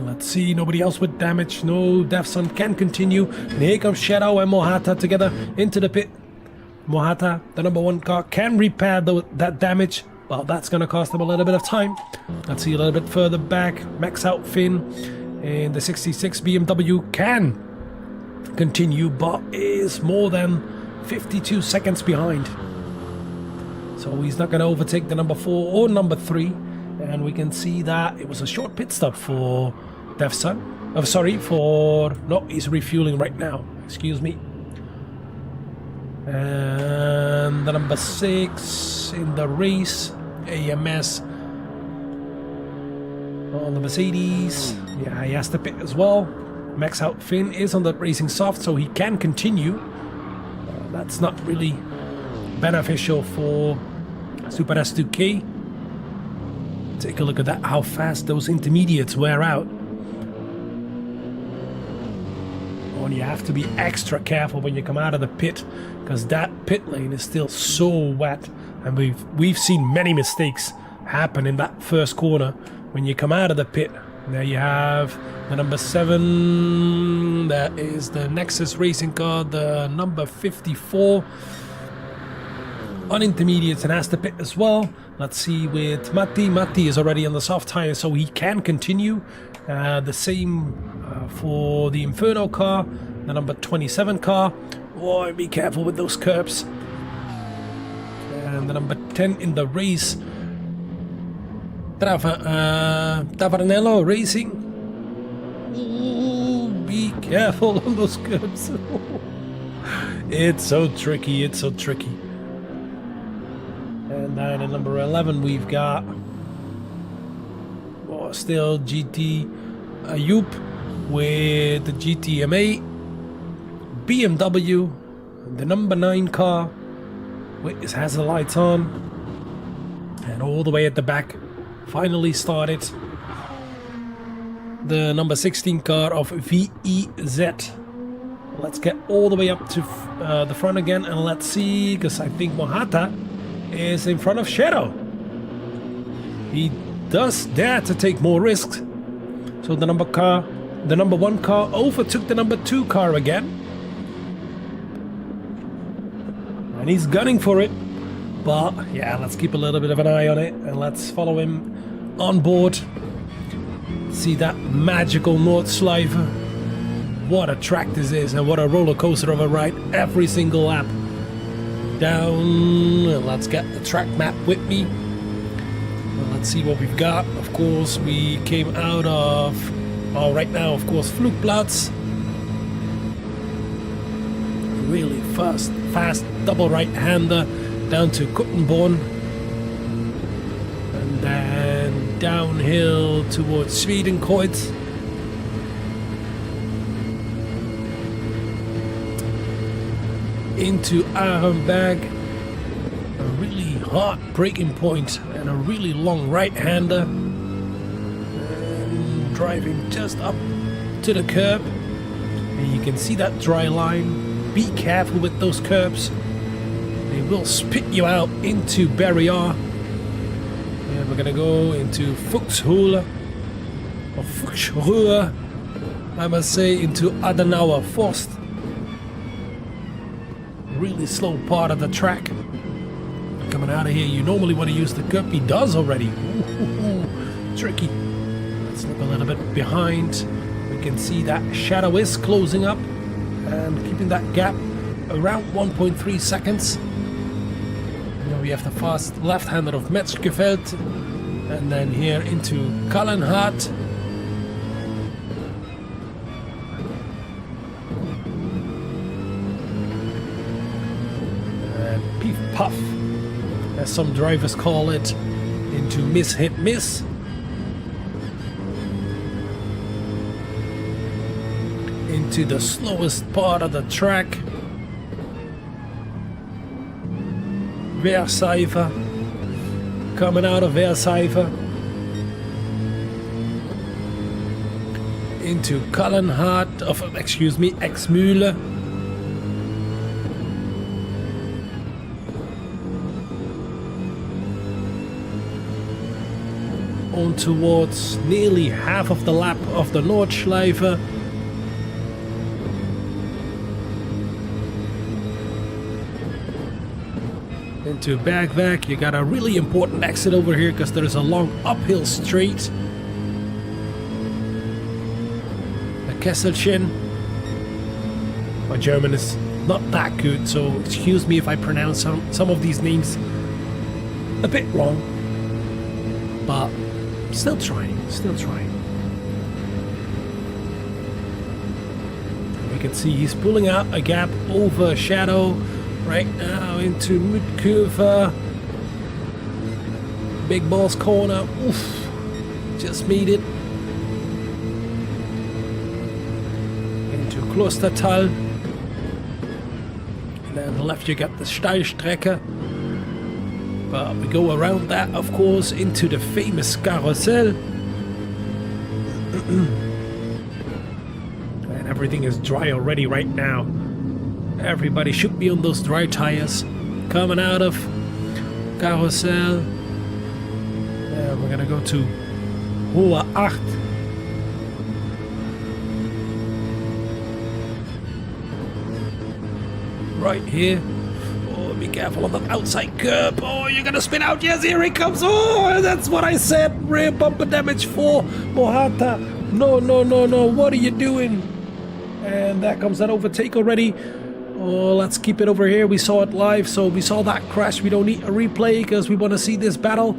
S5: Let's see, nobody else with damage. No, Defsun can continue. And here comes Shadow and Mohata together into the pit. Mohata, the number 1 car, can repair that damage. Well, that's going to cost them a little bit of time. Let's see a little bit further back. Max out Finn in the 66 BMW can continue, but is more than 52 seconds behind. So he's not going to overtake the number 4 or number 3. And we can see that it was a short pit stop for Defsun. Oh, sorry, no, he's refueling right now. Excuse me. And the number 6 in the race, AMS on the Mercedes. Yeah, he has to pit as well. Max out Finn is on the racing soft, so he can continue. That's not really beneficial for Super S2K. Take a look at that, how fast those intermediates wear out. Oh, and you have to be extra careful when you come out of the pit, because that pit lane is still so wet, and we've seen many mistakes happen in that first corner when you come out of the pit. There you have the number 7, that is the Nexus racing car, the number 54 on intermediates and has to pit as well. Let's see with Matti. Matti is already on the soft tire, so he can continue. The same for the Inferno car, the number 27 car. Oh, be careful with those curbs. And the number 10 in the race, Tavernello Racing. Ooh, be careful on those curbs. It's so tricky, it's so tricky. And then at number 11 we've got still GT Ayub with the GTMA, BMW, the number 9 car, which has the lights on, and all the way at the back finally started the number 16 car of VEZ. Let's get all the way up to the front again, and let's see, because I think Mohata is in front of Shadow. He does dare to take more risks. So the number one car overtook the number 2 car again. And he's gunning for it. But yeah, let's keep a little bit of an eye on it, and let's follow him on board. See that magical Nordschleife. What a track this is, and what a roller coaster of a ride every single lap. Down, and let's get the track map with me. And let's see what we've got. Of course, we came out of, right now, of course, Flugplatz. Really fast double right-hander down to Kuttenborn. And then downhill towards Schwedenkreuz. Into Arenberg, a really hard braking point and a really long right-hander, and driving just up to the curb, and you can see that dry line. Be careful with those curbs, they will spit you out into Barrier. And we're gonna go into Fuchsruhe, or Fuchsruhe, I must say, into Adenauer Forst. Really slow part of the track. Coming out of here, you normally want to use the curb. He does already. Ooh, tricky. Let's look a little bit behind. We can see that Shadow is closing up and keeping that gap around 1.3 seconds. Now we have the fast left-hander of Metzgefeld, and then here into Kallenhardt. Pief puff, as some drivers call it, into miss hit miss. Into the slowest part of the track, Versifer, coming out of Versifer into Kallenhardt, Exmühle. On towards nearly half of the lap of the Nordschleife. Into Bergwerk. You got a really important exit over here because there is a long uphill straight. The Kesselchen. My German is not that good, so excuse me if I pronounce some of these names a bit wrong. But still trying. You can see he's pulling out a gap over Shadow right now into Mütkurve. Big Balls corner. Oof. Just made it. Into Klostertal. And then on the left you got the Steilstrecke. But we go around that, of course, into the famous Carousel. And everything is dry already right now. Everybody should be on those dry tires. Coming out of Carousel. And we're gonna go to Hohe Acht. Right here. Be careful on that outside curb. Oh, you're gonna spin out. Yes, here he comes. Oh, that's what I said. Rear bumper damage for Mohata. No. What are you doing? And that comes that overtake already. Oh, let's keep it over here. We saw it live, so we saw that crash. We don't need a replay because we want to see this battle.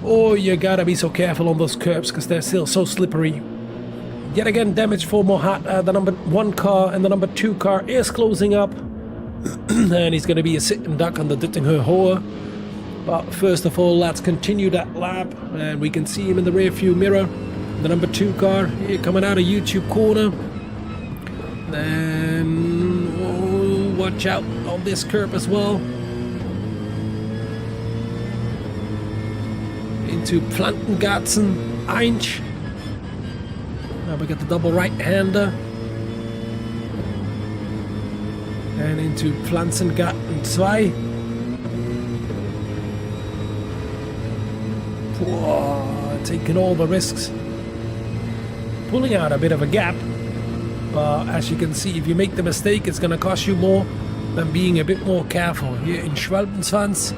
S5: Oh, you gotta be so careful on those curbs because they're still so slippery. Yet again, damage for Mohata. The number 1 car and the number 2 car is closing up. And he's going to be a sitting duck on the Dittinger Hohe. But first of all, let's continue that lap. And we can see him in the rear view mirror. The number 2 car here coming out of YouTube corner. Then, oh, watch out on this curb as well. Into Plantengarten, Einsch. Now we got the double right-hander. and into Pflanzengarten 2. Whoa, taking all the risks. Pulling out a bit of a gap. But as you can see, if you make the mistake, it's going to cost you more than being a bit more careful. Here in Schwalbenzwanz,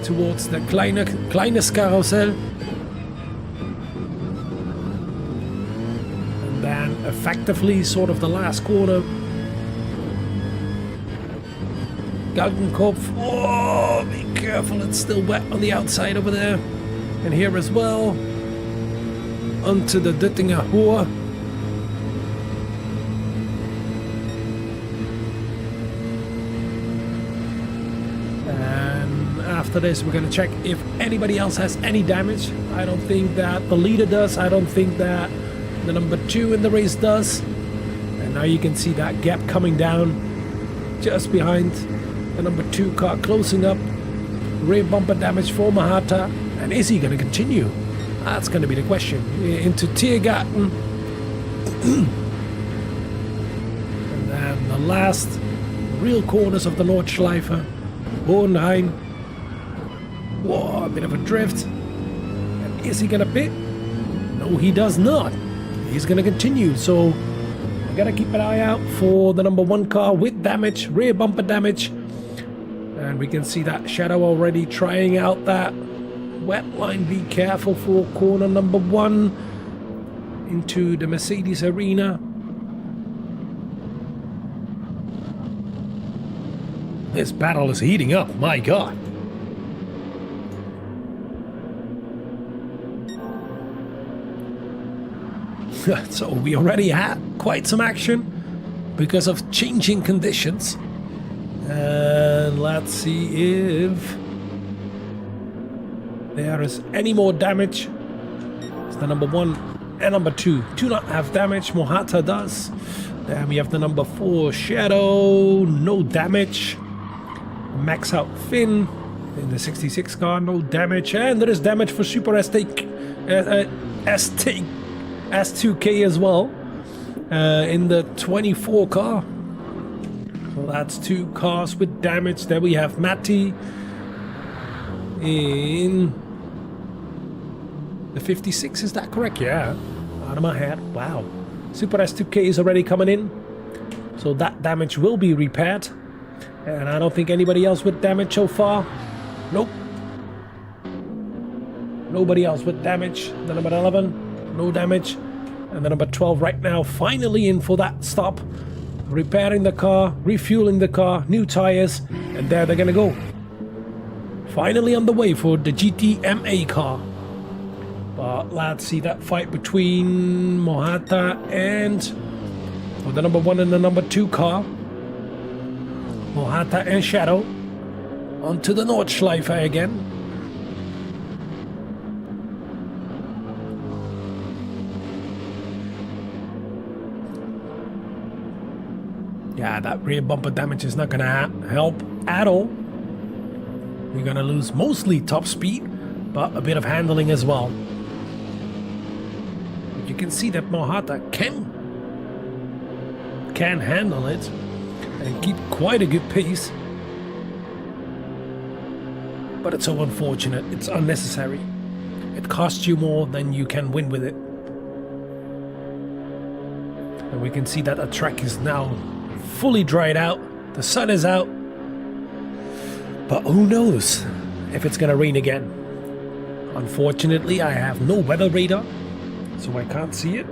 S5: towards the kleines Karussell. And then effectively, sort of the last corner. Galgenkopf. Oh, be careful, it's still wet on the outside over there. And here as well. Onto the Duttinger Hohe. After this, we're going to check if anybody else has any damage. I don't think that the leader does. I don't think that the number 2 in the race does. And now you can see that gap coming down just behind the number 2 car, closing up. Rear bumper damage for Mohata. And is he going to continue? That's going to be the question. Into Tiergarten. And then the last real corners of the Nordschleife. Hohenrhein. Whoa, a bit of a drift. And is he gonna pit? No, he does not. He's gonna continue, so I gotta keep an eye out for the number 1 car with damage, rear bumper damage. And we can see that Shadow already trying out that wet line. Be careful for corner number 1 into the Mercedes arena. This battle is heating up, my god. So we already had quite some action because of changing conditions. And let's see if there is any more damage. It's the number 1 and number 2 do not have damage. Mohata does. Then we have the number 4 Shadow, no damage. Max out Finn in the 66 car, no damage. And there is damage for Super S2K as well in the 24 car. So that's 2 cars with damage. There we have Matty in the 56, is that correct? Yeah, out of my head. Wow. Super S2K is already coming in, so that damage will be repaired. And I don't think anybody else with damage so far. Nope. Nobody else with damage. The number 11, no damage. And the number 12 right now finally in for that stop. Repairing the car, refueling the car, new tires, and there they're gonna go. Finally on the way for the GTMA car. But let's see that fight between Mohata and the number 1 and the number 2 car. Mohata and Shadow onto the Nordschleife again. Yeah, that rear bumper damage is not gonna help at all. We're gonna lose mostly top speed, but a bit of handling as well. But you can see that Mohata can handle it and keep quite a good pace. But it's so unfortunate, it's unnecessary. It costs you more than you can win with it. And we can see that the track is now fully dried out. The sun is out. But who knows if it's gonna rain again. Unfortunately, I have no weather radar, so I can't see it.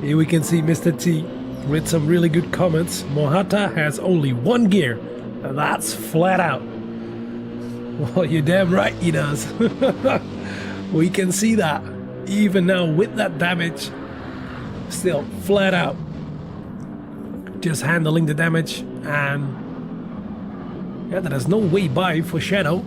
S5: Here we can see Mr. T with some really good comments. Mohata has only 1 gear, and that's flat out. Well, you're damn right he does. We can see that. Even now with that damage, still flat out. Just handling the damage, and yeah, there is no way by for Shadow.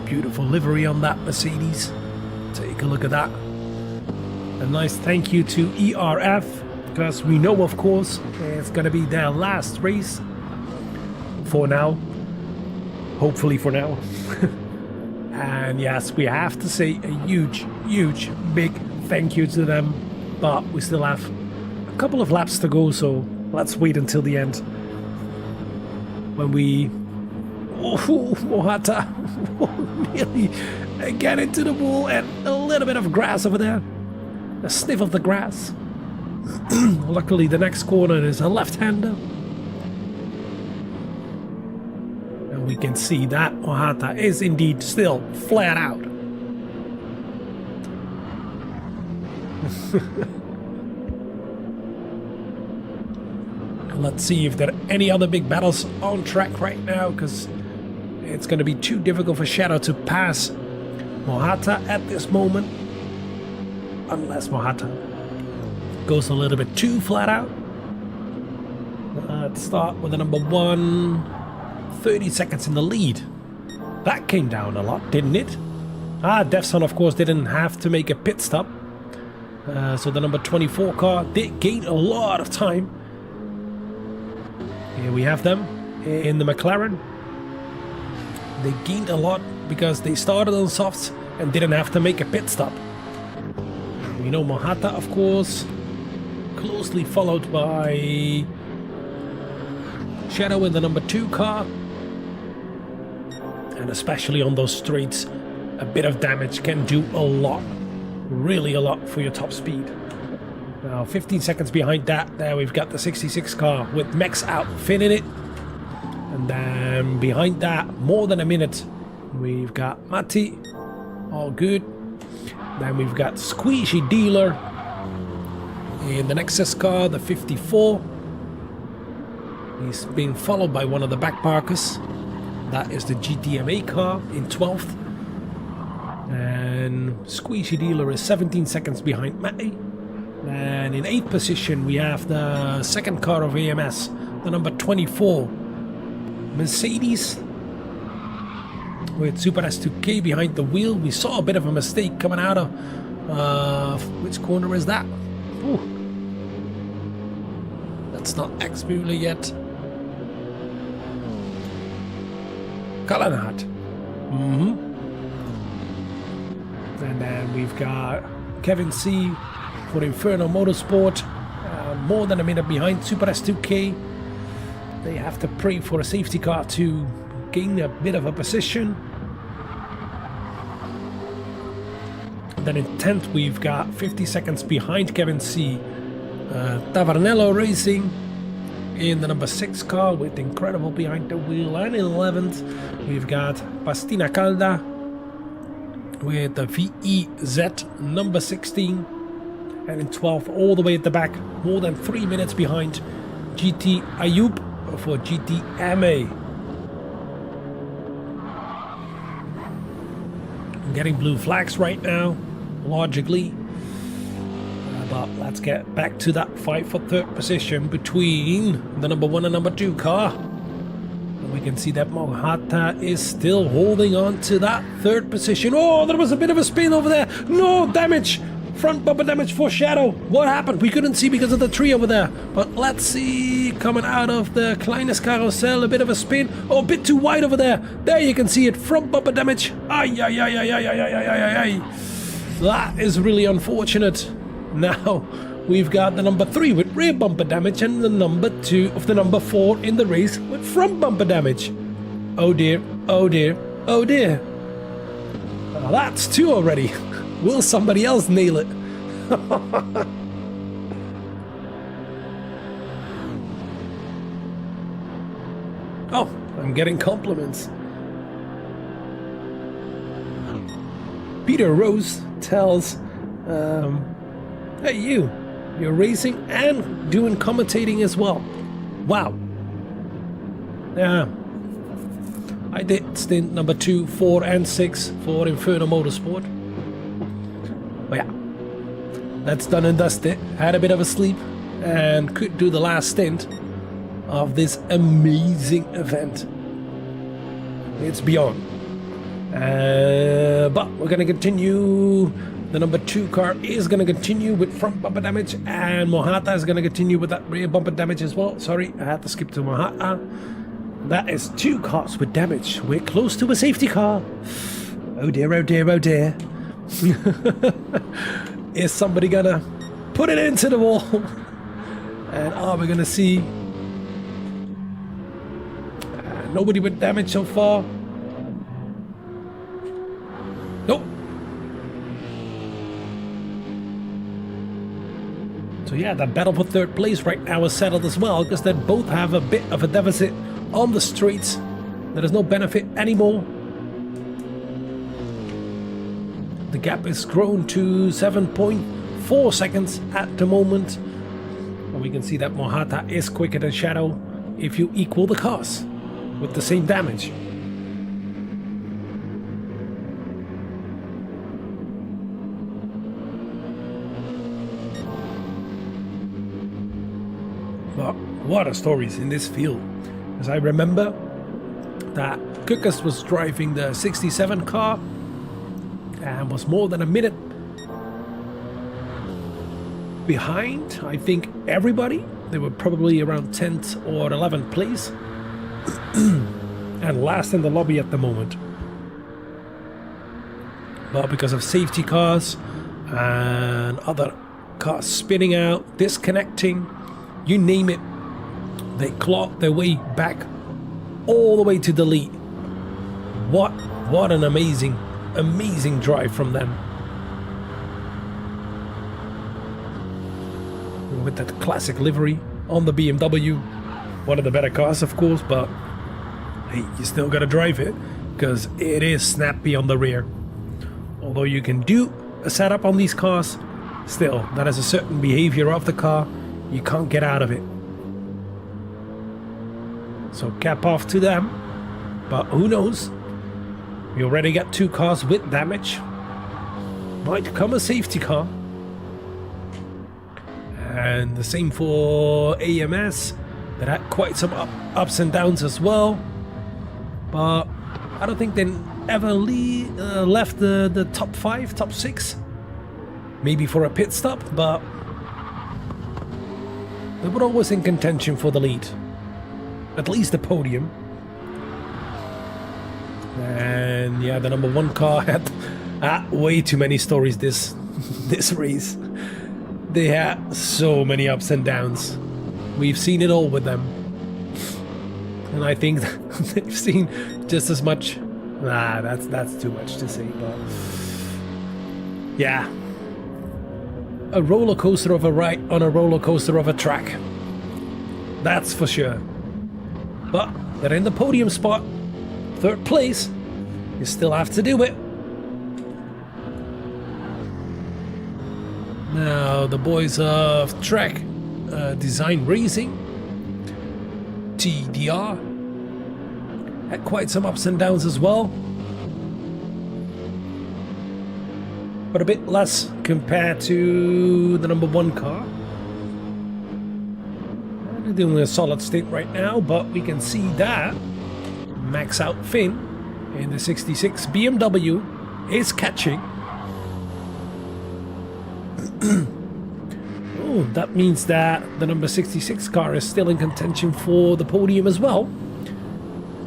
S5: Beautiful livery on that Mercedes. Take a look at that. A nice thank you to ERF, because we know, of course, it's going to be their last race for now. Hopefully for now. And yes, we have to say a huge, huge, big thank you to them. But we still have a couple of laps to go, so let's wait until the end. When we... Oh, Mohata nearly get into the wall, and a little bit of grass over there. A sniff of the grass. Luckily, the next corner is a left-hander. And we can see that Mohata is indeed still flat out. Let's see if there are any other big battles on track right now, because it's going to be too difficult for Shadow to pass Mohata at this moment. Unless Mohata goes a little bit too flat out. Let's start with the number 1. 30 seconds in the lead. That came down a lot, didn't it? Defson, of course, didn't have to make a pit stop. So the number 24 car did gain a lot of time. Here we have them in the McLaren. They gained a lot because they started on softs and didn't have to make a pit stop. We know Mohata, of course, closely followed by Shadow in the number 2 car. And especially on those straights, a bit of damage can do a lot, really a lot for your top speed. Now 15 seconds behind that, there we've got the 66 car with Max outfit in it. And then behind that, more than a minute, we've got Matti, all good. Then we've got Squeezy Dealer in the Nexus car, the 54. He's being followed by one of the back parkers. That is the GTMA car in 12th. And Squeezy Dealer is 17 seconds behind Matty. And in 8th position we have the second car of AMS, the number 24 Mercedes with Super S2K behind the wheel. We saw a bit of a mistake coming out of which corner is that? Ooh. That's not X-Mueller yet. Cullenhardt. And then we've got Kevin C for Inferno Motorsport, more than a minute behind Super S2K. They have to pray for a safety car to gain a bit of a position. Then in 10th we've got 50 seconds behind Kevin C. Tavernello Racing in the number 6 car with Incredible behind the wheel. And in 11th we've got Pastina Calda with the VEZ number 16. And in 12th, all the way at the back, more than 3 minutes behind GT Ayub for GTMA. I'm getting blue flags right now, logically. But let's get back to that fight for 3rd position between the number 1 and number 2 car. And we can see that Mohata is still holding on to that 3rd position. Oh, there was a bit of a spin over there. No damage. Front bumper damage for Shadow. What happened? We couldn't see because of the tree over there. But let's see, coming out of the Kleines Carousel, a bit of a spin. Oh, a bit too wide over there. There you can see it. Front bumper damage. Ay, ay, ay, ay, ay, ay, ay, ay, ay. That is really unfortunate. Now, we've got the number 3 with rear bumper damage and the number 2 of the number 4 in the race with front bumper damage. Oh dear, oh dear, oh dear. Well, that's 2 already. Will somebody else nail it? Oh, I'm getting compliments. Peter Rose tells, hey you're racing and doing commentating as well. Wow. Yeah. I did stint number 2, 4 and 6 for Inferno Motorsport. But yeah, that's done and dusted. Had a bit of a sleep and could do the last stint of this amazing event. It's beyond. But we're going to continue. The number 2 car is going to continue with front bumper damage, and Mohata is going to continue with that rear bumper damage as well. Sorry, I had to skip to Mohata. That is 2 cars with damage. We're close to a safety car. Oh dear, oh dear, oh dear. Is somebody gonna put it into the wall? And are we gonna see nobody with damage so far? Nope. So yeah, that battle for third place right now is settled as well, because they both have a bit of a deficit on the streets. There is no benefit anymore. The gap is grown to 7.4 seconds at the moment. And we can see that Mohata is quicker than Shadow if you equal the cars with the same damage. But what a stories in this field. As I remember that Kukas was driving the 67 car and was more than a minute behind, I think, everybody. They were probably around 10th or 11th place and last in the lobby at the moment. But because of safety cars and other cars spinning out, disconnecting, you name it, they clawed their way back all the way to the lead. What an amazing drive from them. With that classic livery on the BMW. One of the better cars, of course, but hey, you still gotta drive it because it is snappy on the rear. Although you can do a setup on these cars, still, that is a certain behavior of the car. You can't get out of it. So cap off to them. But who knows? We already got 2 cars with damage. Might come a safety car. And the same for AMS. That had quite some ups and downs as well. But I don't think they ever left the top 5, top 6. Maybe for a pit stop, but they were always in contention for the lead. At least the podium. And yeah, the number 1 car had way too many stories this race. They had so many ups and downs. We've seen it all with them. And I think they've seen just as much. Nah, that's too much to say, but yeah. A roller coaster of a ride on a roller coaster of a track. That's for sure. But they're in the podium spot. 3rd place. You still have to do it. Now the boys of Track Design Racing, TDR, had quite some ups and downs as well. But a bit less compared to the number 1 car. They're doing a solid stint right now, but we can see that Max Out Finn in the 66 BMW is catching. Oh, that means that the number 66 car is still in contention for the podium as well.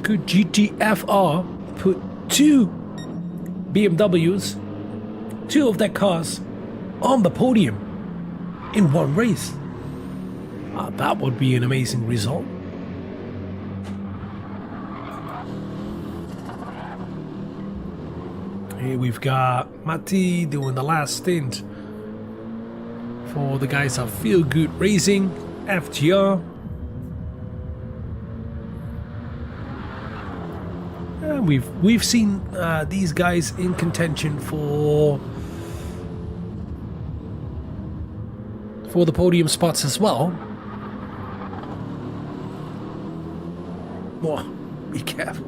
S5: Could GTFR put 2 BMWs, 2 of their cars, on the podium in one race? That would be an amazing result. Here we've got Matti doing the last stint for the guys of Feel Good Racing, FGR. And we've seen these guys in contention for the podium spots as well. Oh, be careful.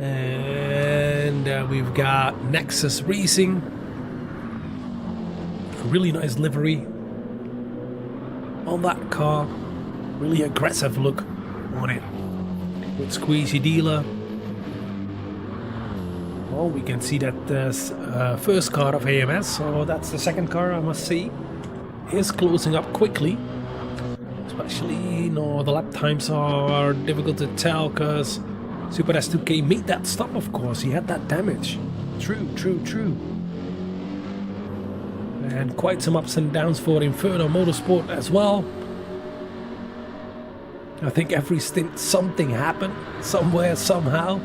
S5: And we've got Nexus Racing. A really nice livery on that car. Really aggressive look on it. With Squeezy Dealer. Well, we can see that the first car of AMS, so that's the second car I must see, is closing up quickly. Especially, the lap times are difficult to tell because Super S2K made that stop, of course. He had that damage. True. And quite some ups and downs for Inferno Motorsport as well. I think every stint something happened somewhere, somehow.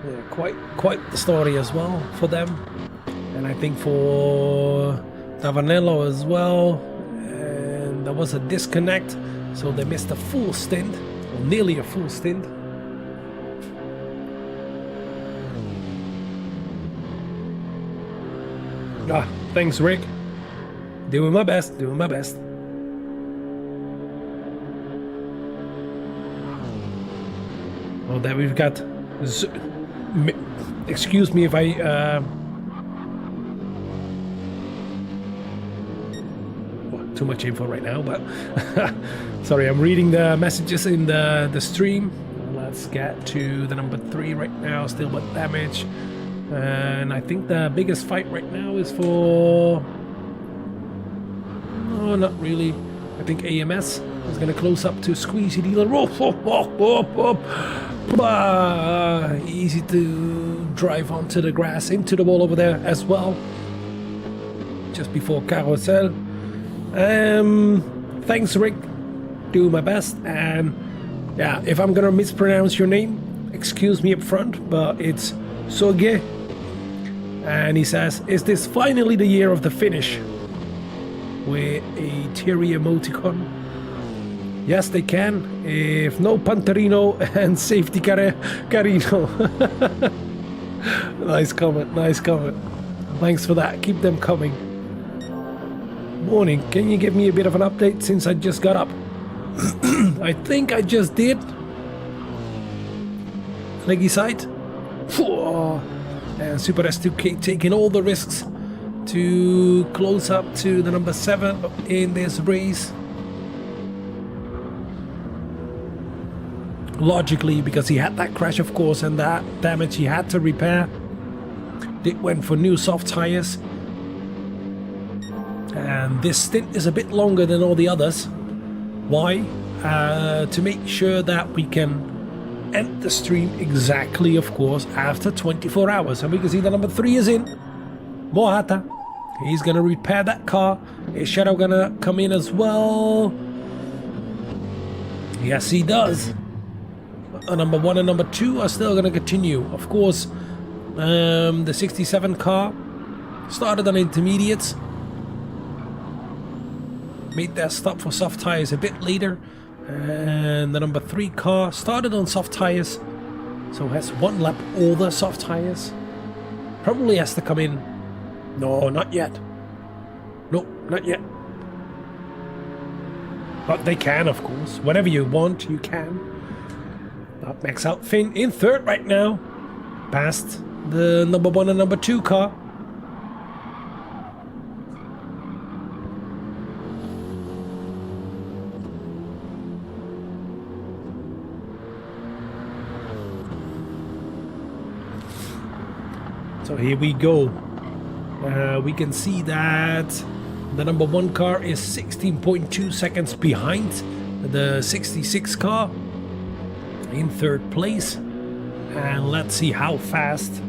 S5: Yeah, quite the story as well for them. And I think for Tavanello as well. And there was a disconnect, so they missed a full stint, or nearly a full stint. Ah, thanks, Rick. Doing my best. Well, there we've got... Excuse me if I... Too much info right now, but... Sorry, I'm reading the messages in the stream. Let's get to the number 3 right now, still with damage. And I think the biggest fight right now is for... No, not really. I think AMS is going to close up to Squeezy Dealer. Easy to drive onto the grass, into the wall over there as well. Just before Carousel. Thanks, Rick. Do my best. And yeah, if I'm going to mispronounce your name, excuse me up front, but it's Soge. And he says, is this finally the year of the finish? With a teary emoticon. Yes, they can. If no Panterino and safety Carino. Nice comment. Thanks for that. Keep them coming. Morning. Can you give me a bit of an update since I just got up? I think I just did. Leggy side. And Super S2K taking all the risks to close up to the number 7 in this race. Logically, because he had that crash, of course, and that damage he had to repair. They went for new soft tires. And this stint is a bit longer than all the others. Why? To make sure that we can end the stream exactly, of course, after 24 hours. And we can see the number 3 is in. Mohata. He's going to repair that car. Is Shadow going to come in as well? Yes, he does. Number 1 and number 2 are still going to continue. Of course, the 67 car started on intermediates. Made their stop for soft tires a bit later. And the number 3 car started on soft tires, so has 1 lap older soft tires. Probably has to come in. No, not yet. No, not yet. But they can, of course. Whatever you want, you can. That max out Finn in 3rd right now. Past the number 1 and number 2 car. So here we go. We can see that the number 1 car is 16.2 seconds behind the 66 car in 3rd place. And let's see how fast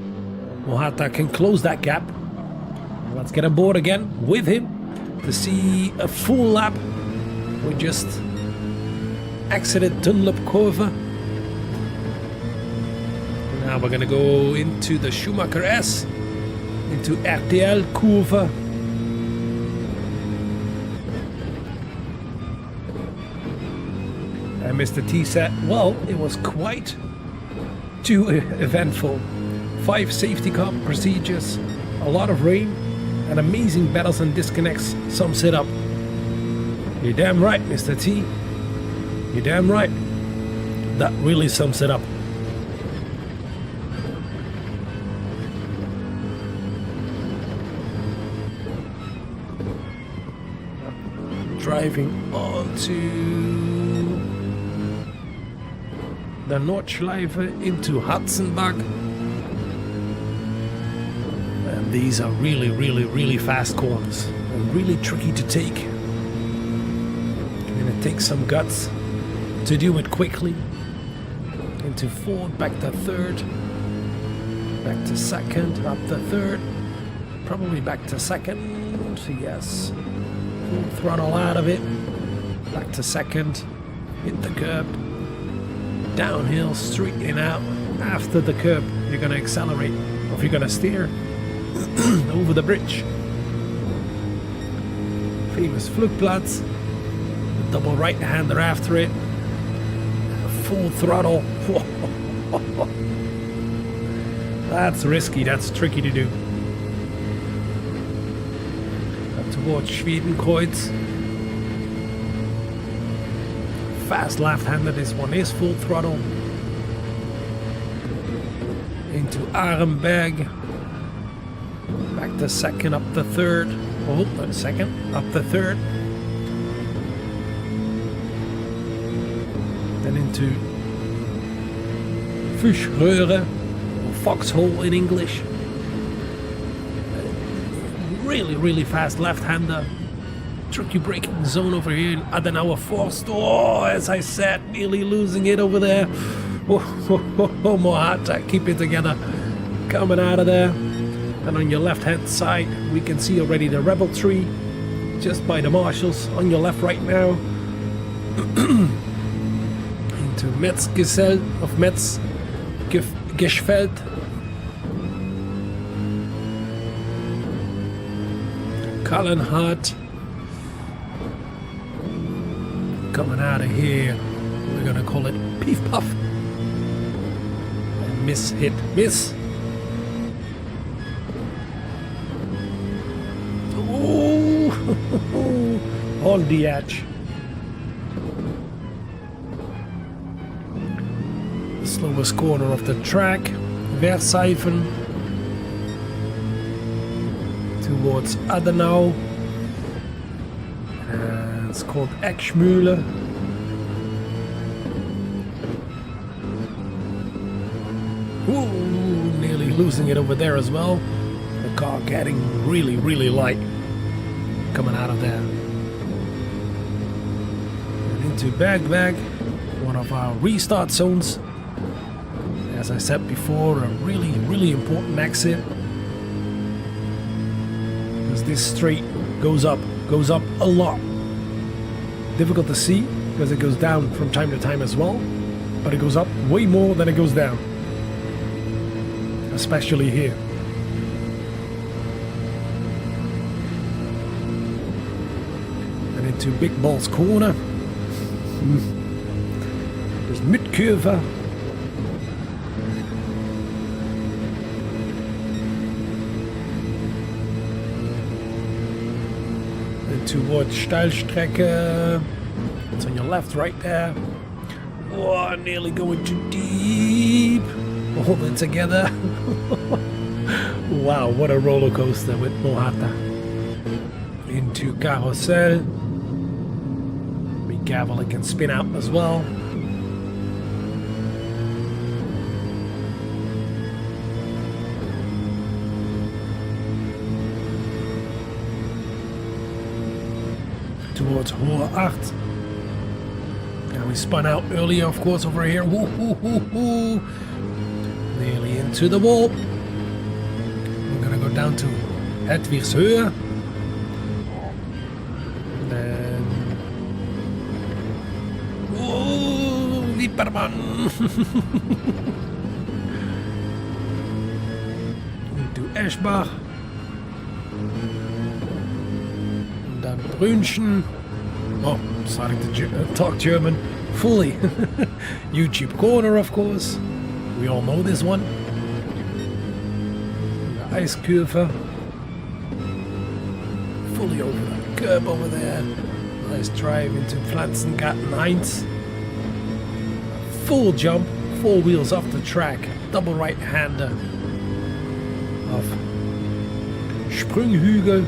S5: Mohata can close that gap. Let's get aboard again with him to see a full lap. We just exited Dunlop Curve. Now we're gonna go into the Schumacher S, into RTL Curve. And Mr. T said, well, it was quite too eventful. 5 safety car procedures, a lot of rain, and amazing battles and disconnects sums it up. You're damn right, Mr. T. You're damn right. That really sums it up. Driving onto the Nordschleife into Hudson-Bach. And these are really fast corners and really tricky to take. And it takes some guts to do it quickly into fourth, back to third, back to second, up to third, probably back to second, yes, full throttle out of it, back to second, hit the curb, downhill, straightening out, after the curb, you're going to accelerate, or if you're going to steer, over the bridge. Famous Flugplatz, the double right-hander after it, full throttle. That's risky, that's tricky to do. Up towards Schwedenkreuz. Fast left-hander, this one is full throttle. Into Arenberg. Back to second, up to third. Oh, second, up to third. Then into Fischröhre, or Foxhole in English. Really fast left-hander. Tricky braking zone over here in Adenauer Forst. Oh, as I said, nearly losing it over there. Oh, Mohata, keep it together. Coming out of there. And on your left-hand side, we can see already the Rebel tree just by the marshals on your left right now. Into Metzgesell of Metzgeschfeld. Kallenhardt. Coming out of here, we're gonna call it Pief Puff. And miss, hit, miss. Ooh, on the edge. The slowest corner of the track, Verseifen. Towards Adenau. And it's called Eckschmühle. Ooh, nearly losing it over there as well. The car getting really light coming out of there. And into Bergwerk, one of our restart zones. As I said before, a really important exit. Because this straight goes up a lot. Difficult to see because it goes down from time to time as well, but it goes up way more than it goes down, especially here. And into Big Balls corner. There's Mitkurve. Towards Steilstrecke. It's on your left, right there. Oh, nearly going too deep. Hold it together. Wow, what a roller coaster with Mohata. Into Carousel. Be careful, it can spin out as well. Towards Hohe Acht. And we spun out earlier, of course, over here. Nearly into the wall. We're gonna go down to Hedwigshöhe. Then... Oh, Wiepermann! Into Eschbach. Dann Brünchen. Oh, starting to talk German fully. YouTube corner, of course. We all know this one. The Eiskurve. Fully over the curb over there. Nice drive into Pflanzengarten 1. Full jump, 4 wheels off the track. Double right-hander of Sprünghügel.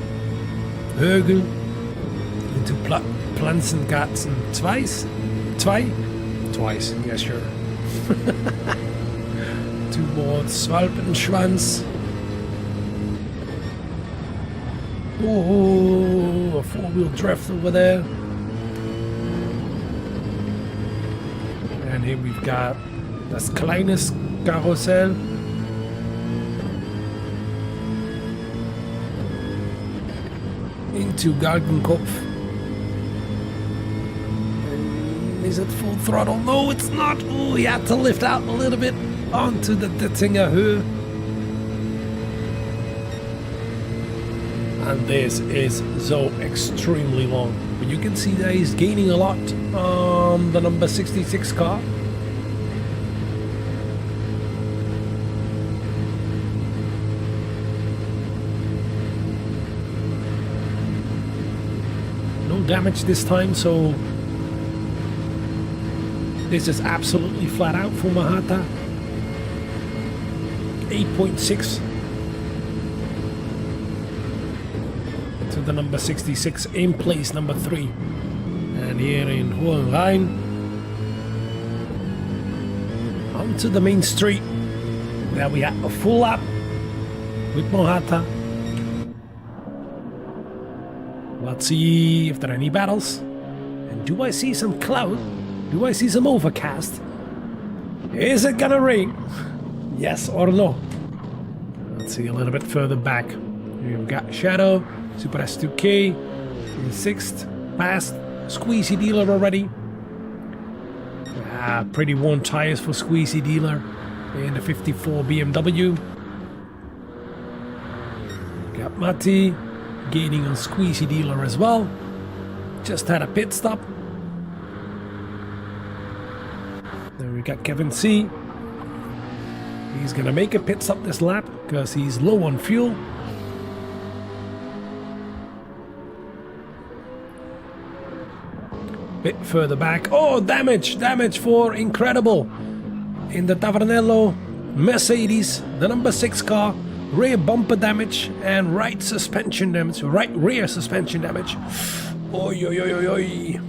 S5: Högel. Into Pflanzengarten twice, yeah, sure. Towards Swalpenschwanz. Oh, a 4-wheel drift over there. And here we've got Das kleines Karussell. Into Galgenkopf. Is it full throttle? No, it's not. Oh, he had to lift out a little bit onto the Ditzinger Höhe. And this is so extremely long. But you can see that he's gaining a lot on the number 66 car. No damage this time, so this is absolutely flat out for Mahata. 8.6 to the number 66 in place number 3. And here in Hohenrhein, onto the main street. There we have a full lap with Mohata. Let's see if there are any battles. And do I see some cloud? Do I see some overcast? Is it gonna rain? Yes or no? Let's see a little bit further back. We've got Shadow, Super S2K, in 6th, past, Squeezy Dealer already. Pretty worn tires for Squeezy Dealer in the 54 BMW. Got Matti gaining on Squeezy Dealer as well. Just had a pit stop. Then we got Kevin C. He's gonna make a pit stop this lap because he's low on fuel. Bit further back. Oh, damage! Damage for Incredible in the Tavernello Mercedes, the number 6 car. Rear bumper damage and right suspension damage. Right rear suspension damage. Oi, oi, oi, oi, oi.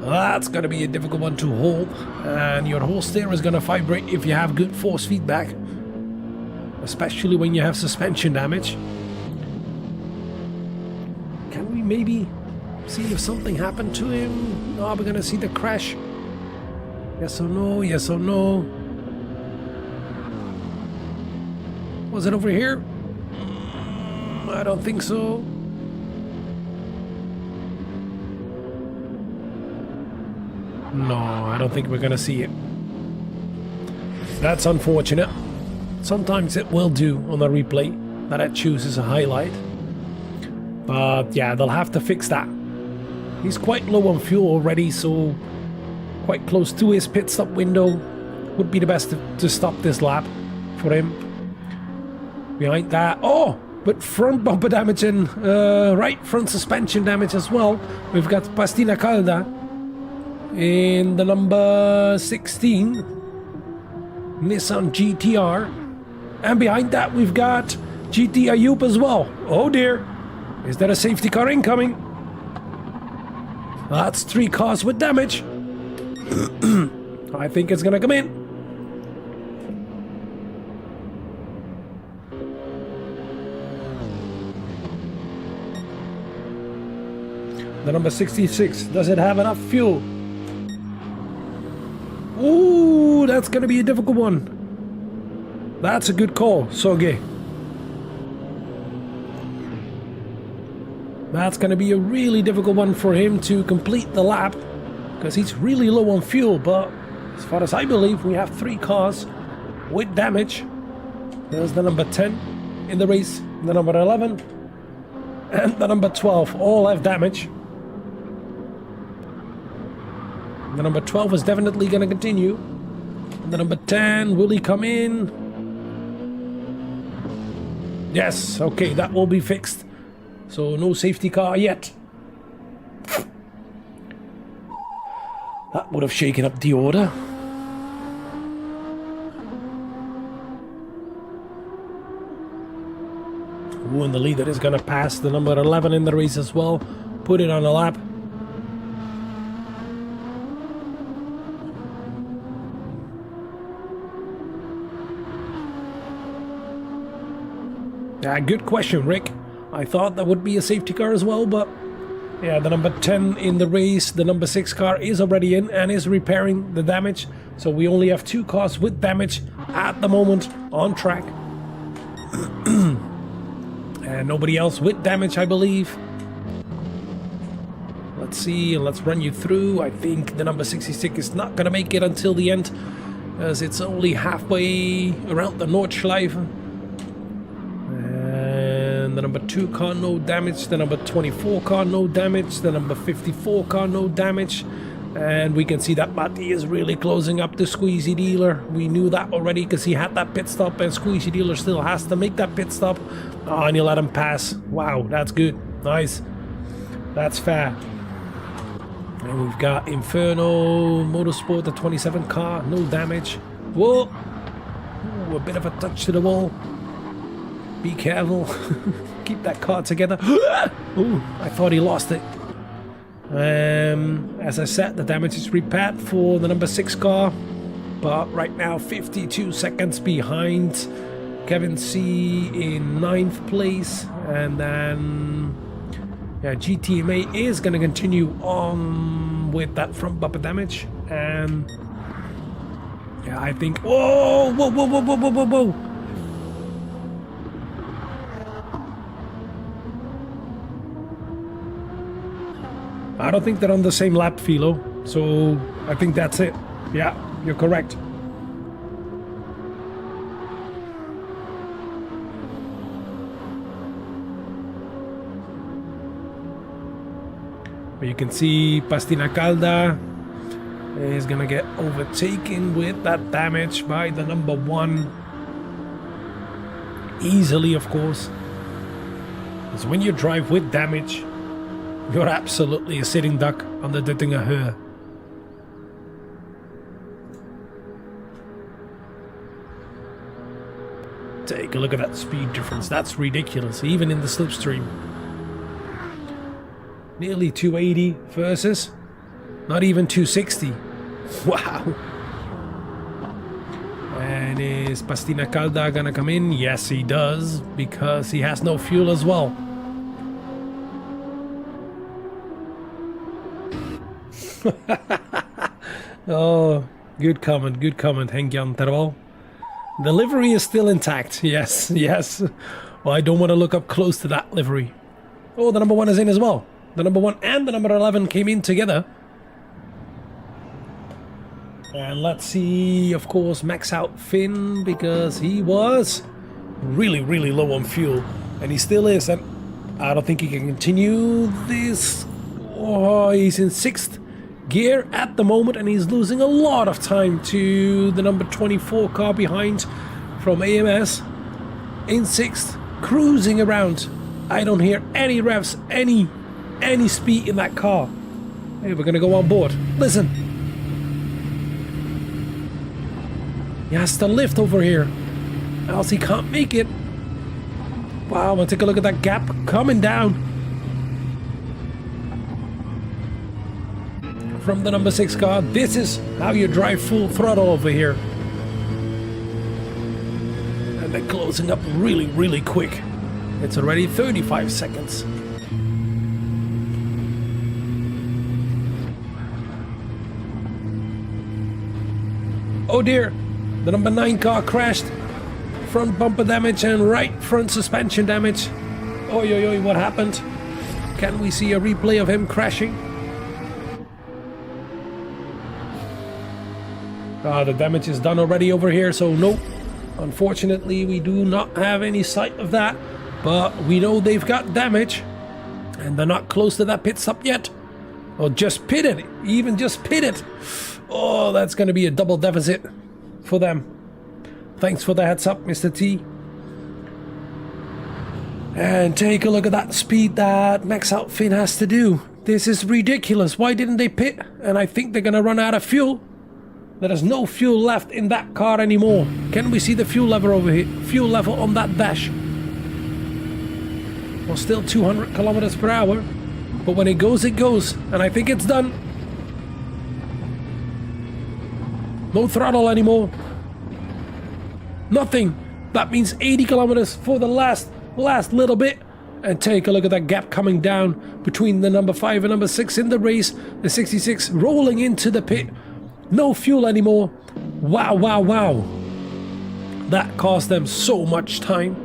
S5: That's gonna be a difficult one to hold, and your whole steer is gonna vibrate if you have good force feedback, especially when you have suspension damage. Can we maybe see if something happened to him? No, we're gonna see the crash. Yes or no? Yes or no? Was it over here? I don't think so. No, I don't think we're gonna see it. That's unfortunate. Sometimes it will do on the replay that it chooses a highlight. But yeah, they'll have to fix that. He's quite low on fuel already, so quite close to his pit stop window. Would be the best to stop this lap for him. Behind that, oh, but front bumper damage and right front suspension damage as well. We've got Pastina Calda in the number 16 Nissan GTR, and behind that we've got GT Ayup as well. Oh dear, is there a safety car incoming? That's 3 cars with damage. I think it's gonna come in. The number 66, does it have enough fuel? Ooh, that's gonna be a difficult one. That's a good call, Soge. That's gonna be a really difficult one for him to complete the lap, because he's really low on fuel, but as far as I believe, we have 3 cars with damage. There's the number 10 in the race, the number 11, and the number 12, all have damage. The number 12 is definitely going to continue. And the number 10, will he come in? Yes, okay, that will be fixed. So no safety car yet. That would have shaken up the order. Ooh, and the leader is going to pass the number 11 in the race as well. Put it on a lap. Yeah, good question, Rick. I thought that would be a safety car as well, but yeah, the number 10 in the race, the number 6 car is already in and is repairing the damage So we only have 2 cars with damage at the moment on track. And nobody else with damage, I believe. Let's see, and let's run you through. I think the number 66 is not going to make it until the end, as it's only halfway around the Nordschleife. And the number 2 car, no damage. The number 24 car, no damage. The number 54 car, no damage. And we can see that Matti is really closing up the Squeezy Dealer. We knew that already because he had that pit stop, and Squeezy Dealer still has to make that pit stop. Oh, and he let him pass. Wow, that's good. Nice. That's fair. And we've got Inferno Motorsport, the 27 car, no damage. Whoa! Ooh, a bit of a touch to the wall. Be careful. Keep that car together. Ooh, I thought he lost it. As I said, the damage is repaired for the number 6 car, but right now 52 seconds behind Kevin C in 9th place, and then GTMA is going to continue on with that front bumper damage, and I think whoa. I don't think they're on the same lap, Philo, so I think that's it. Yeah, you're correct. But you can see Pastina Calda is gonna get overtaken with that damage by the number 1. Easily, of course. Because when you drive with damage, you're absolutely a sitting duck on the Dittinger Höhe. Take a look at that speed difference. That's ridiculous, even in the slipstream. Nearly 280 versus not even 260. Wow. And is Pastina Calda gonna come in? Yes, he does, because he has no fuel as well. Oh, good comment, Henk-Jan Terwal. The livery is still intact, yes. Well, I don't want to look up close to that livery. Oh, the number 1 is in as well. The number 1 and the number 11 came in together. And let's see, of course, max out Finn, because he was really low on fuel. And he still is, and I don't think he can continue this. Oh, he's in 6th gear at the moment, and he's losing a lot of time to the number 24 car behind from AMS in 6th, cruising around. I don't hear any revs, any speed in that car. Hey, we're gonna go on board. Listen, he has to lift over here, else he can't make it. Wow, and take a look at that gap coming down from the number 6 car. This is how you drive full throttle over here. And they're closing up really quick. It's already 35 seconds. Oh dear, the number 9 car crashed. Front bumper damage and right front suspension damage. Oi, what happened? Can we see a replay of him crashing? The damage is done already over here, so nope. Unfortunately, we do not have any sight of that, but we know they've got damage, and they're not close to that pit stop yet. Or just pitted, even just pitted. Oh, that's going to be a double deficit for them. Thanks for the heads up, Mr. T. And take a look at that speed that Max Out Finn has to do. This is ridiculous. Why didn't they pit? And I think they're going to run out of fuel. There is no fuel left in that car anymore. Can we see the fuel level over here? Fuel level on that dash. Well, still 200 kilometers per hour. But when it goes, and I think it's done. No throttle anymore. Nothing. That means 80 kilometers for the last little bit. And take a look at that gap coming down between the number 5 and number 6 in the race. The 66 rolling into the pit. No fuel anymore. Wow, wow, wow. That cost them so much time.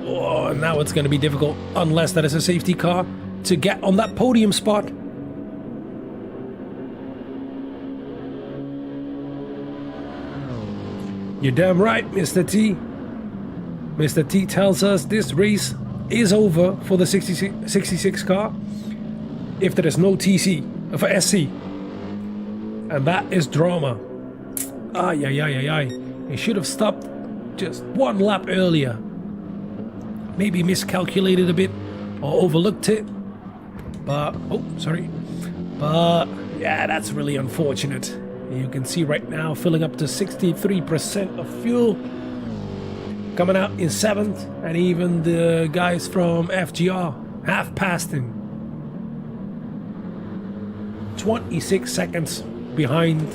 S5: Oh, now it's going to be difficult, unless that is a safety car, to get on that podium spot. You're damn right, Mr. T. Mr. T tells us this race is over for the 66 car if there is no TC for SC. And that is drama. Ay, ay, ay, ay, ay. He should have stopped just one lap earlier. Maybe miscalculated a bit or overlooked it. But, oh, sorry. But, yeah, that's really unfortunate. You can see right now filling up to 63% of fuel. Coming out in 7th. And even the guys from FGR have passed him. 26 seconds behind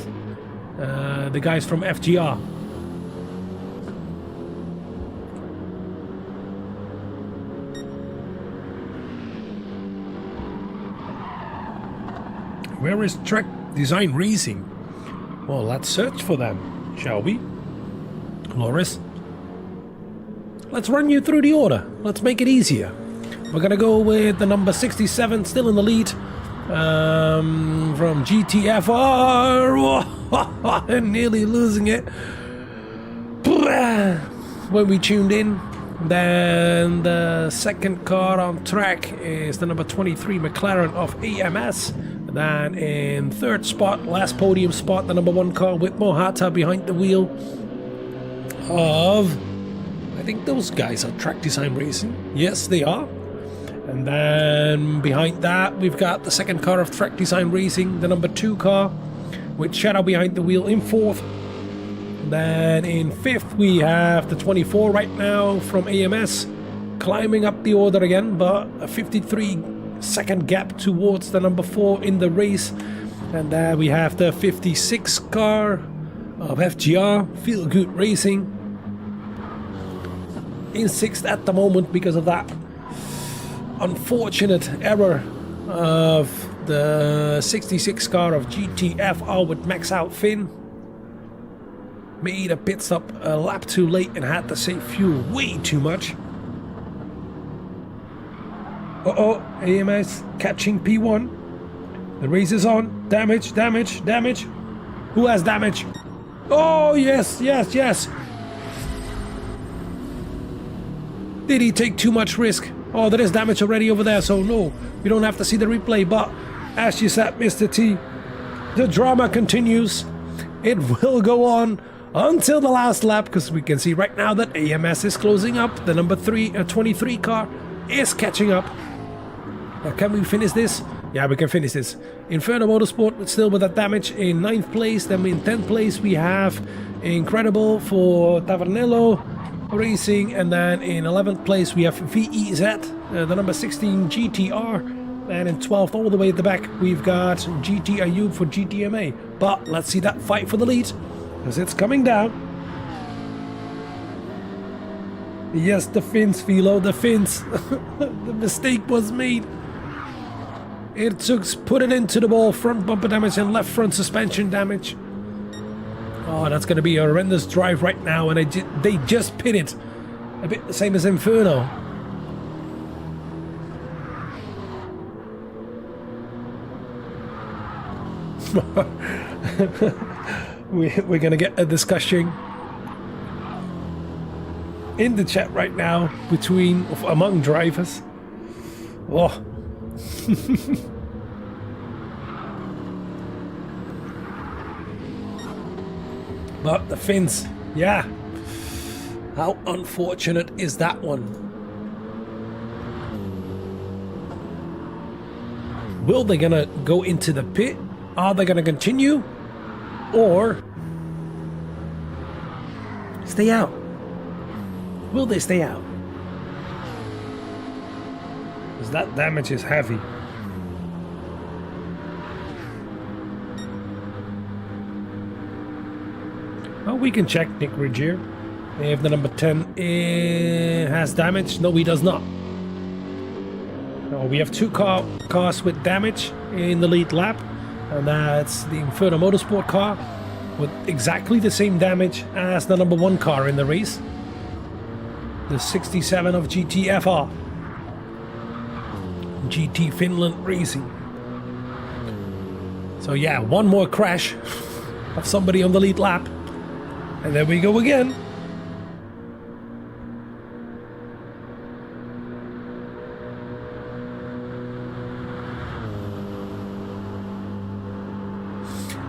S5: the guys from FGR. Where is Track Design Racing? Well, let's search for them, shall we? Loris, let's run you through the order. Let's make it easier. We're gonna go with the number 67, still in the lead. From GTFR. Nearly losing it. When we tuned in. Then the second car on track is the number 23 McLaren of AMS. Then in third spot, last podium spot, the number 1 car with Mohata behind the wheel of, I think those guys are Track Design Racing. Yes, they are. And then behind that, we've got the second car of Track Design Racing, the number 2 car with Shadow behind the wheel in 4th. Then in 5th, we have the 24 right now from AMS, climbing up the order again, but a 53-second gap towards the number 4 in the race. And there we have the 56 car of FGR, Feel Good Racing, in 6th at the moment because of that unfortunate error of the 66 car of GTFR with Max Out Finn. Made a pit stop a lap too late and had to save fuel way too much. Uh-oh, AMS catching P1. The race is on. Damage, damage, damage. Who has damage? Oh, yes, yes, yes. Did he take too much risk? Oh, there is damage already over there, so no, we don't have to see the replay. But as you said, Mr. T, the drama continues. It will go on until the last lap, because we can see right now that AMS is closing up. The number 23 car is catching up. Now, can we finish this? Yeah, we can finish this. Inferno Motorsport still with that damage in 9th place. Then in 10th place we have Incredible for Tavernello Racing, and then in 11th place we have VEZ, the number 16 GTR, and in 12th all the way at the back we've got GT Ayub for GTMA. But let's see that fight for the lead, because it's coming down. Yes, the fins, Philo, the fins. The mistake was made. It took putting into the ball, front bumper damage and left front suspension damage. Oh, that's going to be a horrendous drive right now, and they just pitted. A bit the same as Inferno. We're going to get a discussion in the chat right now among drivers. Oh. But the fins, yeah. How unfortunate is that one? Will they gonna go into the pit? Are they gonna continue? Or stay out? Will they stay out? Because that damage is heavy. Well, we can check Nick Regier if the number 10 has damage. No, he does not. No, we have 2 cars with damage in the lead lap, and that's the Inferno Motorsport car with exactly the same damage as the number 1 car in the race. The 67 of GTFR. GT Finland Racing. So yeah, one more crash of somebody on the lead lap. And there we go again.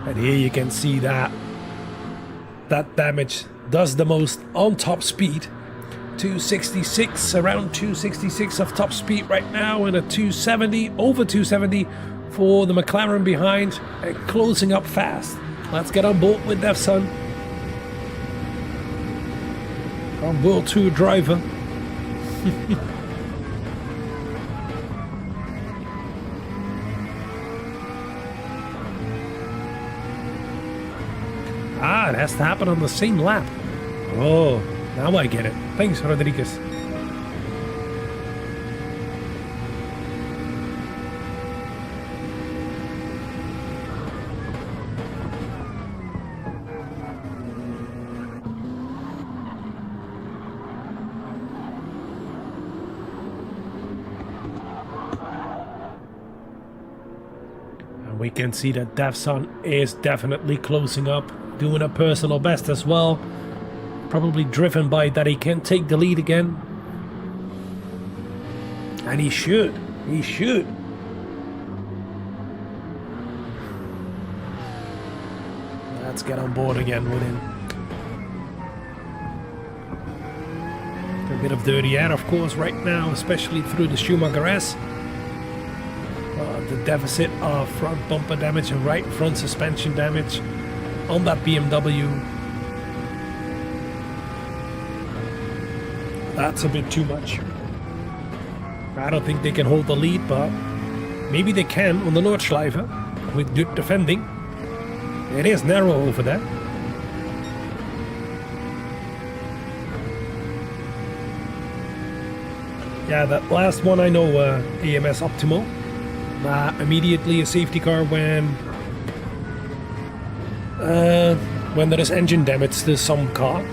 S5: And here you can see that damage does the most on top speed. 266, around 266 of top speed right now, and a 270, over 270 for the McLaren behind, and closing up fast. Let's get on board with Devson, our World Tour driver. It has to happen on the same lap. Oh, now I get it. Thanks, Rodriguez. And we can see that Devson is definitely closing up, doing a personal best as well. Probably driven by that he can take the lead again. And he should. He should. Let's get on board again with him. A bit of dirty air, of course, right now, especially through the Schumacher S. The deficit of front bumper damage and right front suspension damage on that BMW. That's a bit too much. I don't think they can hold the lead, but maybe they can on the Nordschleife with good defending. It is narrow over there. Yeah, that last one I know, AMS Optimal. Immediately a safety car when there is engine damage to some car.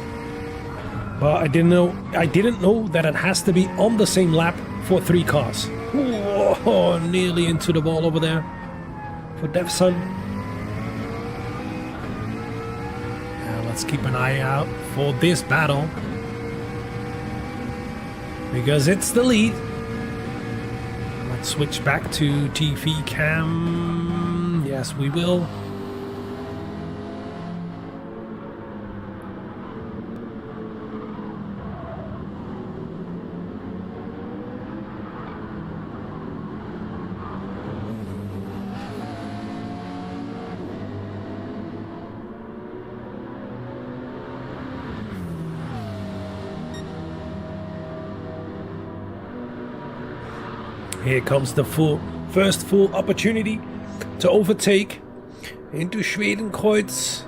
S5: But I didn't know that it has to be on the same lap for 3 cars. Whoa, nearly into the wall over there for Devson. Now let's keep an eye out for this battle, because it's the lead. Let's switch back to TV cam. Yes, we will. Here comes the first full opportunity to overtake into Schwedenkreuz.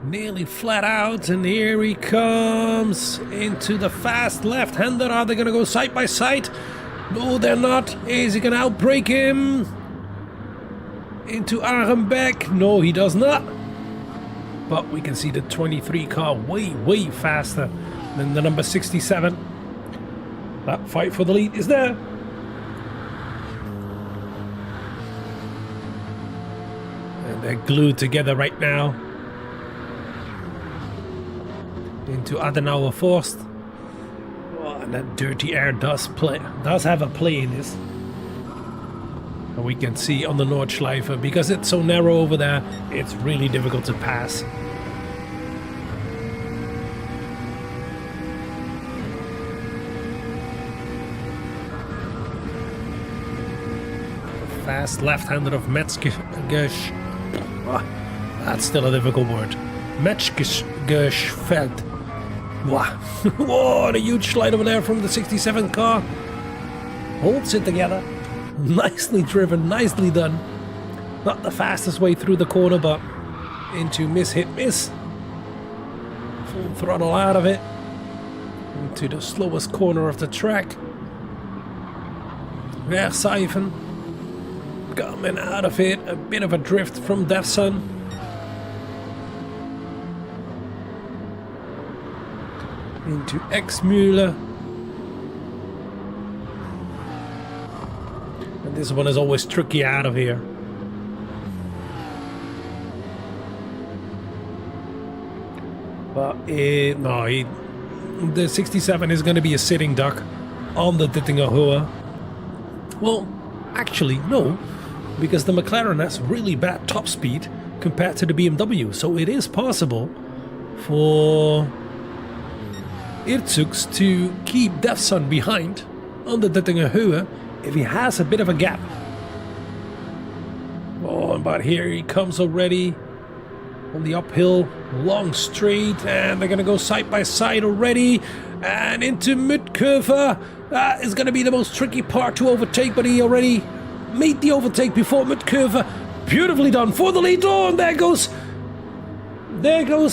S5: Nearly flat out, and here he comes into the fast left-hander. Are they going to go side by side? No, they're not. Is he going to outbrake him? Into Arenbeck? No, he does not. But we can see the 23 car way faster than the number 67. That fight for the lead is there. And they're glued together right now. Into Adenauer Forst. Oh, and that dirty air does have a play in this. And we can see on the Nordschleife, because it's so narrow over there, it's really difficult to pass. Fast left-hander of Metzgersch. Oh, that's still a difficult word. Metzgerschfeld. Wow. Whoa, a huge slide over there from the 67 car. Holds it together. Nicely driven, nicely done. Not the fastest way through the corner, but into miss, hit, miss. Full throttle out of it. Into the slowest corner of the track. Wegseifen. coming out of it. A bit of a drift from Devson. Into X-Müller. And this one is always tricky out of here. But the 67 is going to be a sitting duck on the Dittinger Höhe. Well, actually, no, because the McLaren has really bad top speed compared to the BMW. So it is possible for Irtzuks to keep Devson behind on the Dittinger Höhe if he has a bit of a gap. Oh, but here he comes already on the uphill, long straight, and they're going to go side by side already, and into Mütkurve. That is going to be the most tricky part to overtake, but he already made the overtake before Mütkurve. Beautifully done for the lead. Oh, and there goes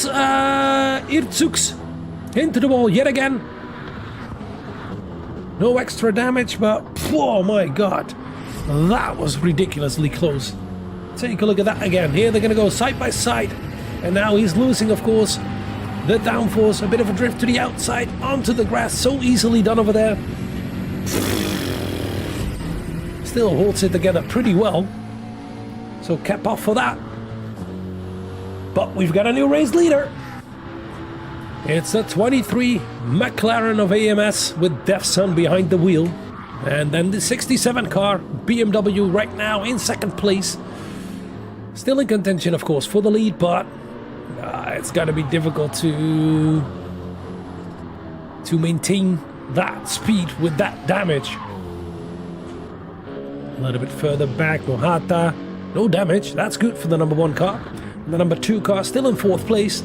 S5: Irtzuks into the wall yet again. No extra damage, but oh my god, that was ridiculously close. Take a look at that again. Here they're going to go side by side. And now he's losing, of course, the downforce. A bit of a drift to the outside, onto the grass. So easily done over there. Still holds it together pretty well. So cap off for that. But we've got a new race leader. It's the 23 McLaren of AMS with Devson behind the wheel. And then the 67 car, BMW, right now in second place. Still in contention, of course, for the lead, but it's going to be difficult to maintain that speed with that damage. A little bit further back, Mohata, no damage. That's good for the number 1 car. And the number 2 car still in 4th place,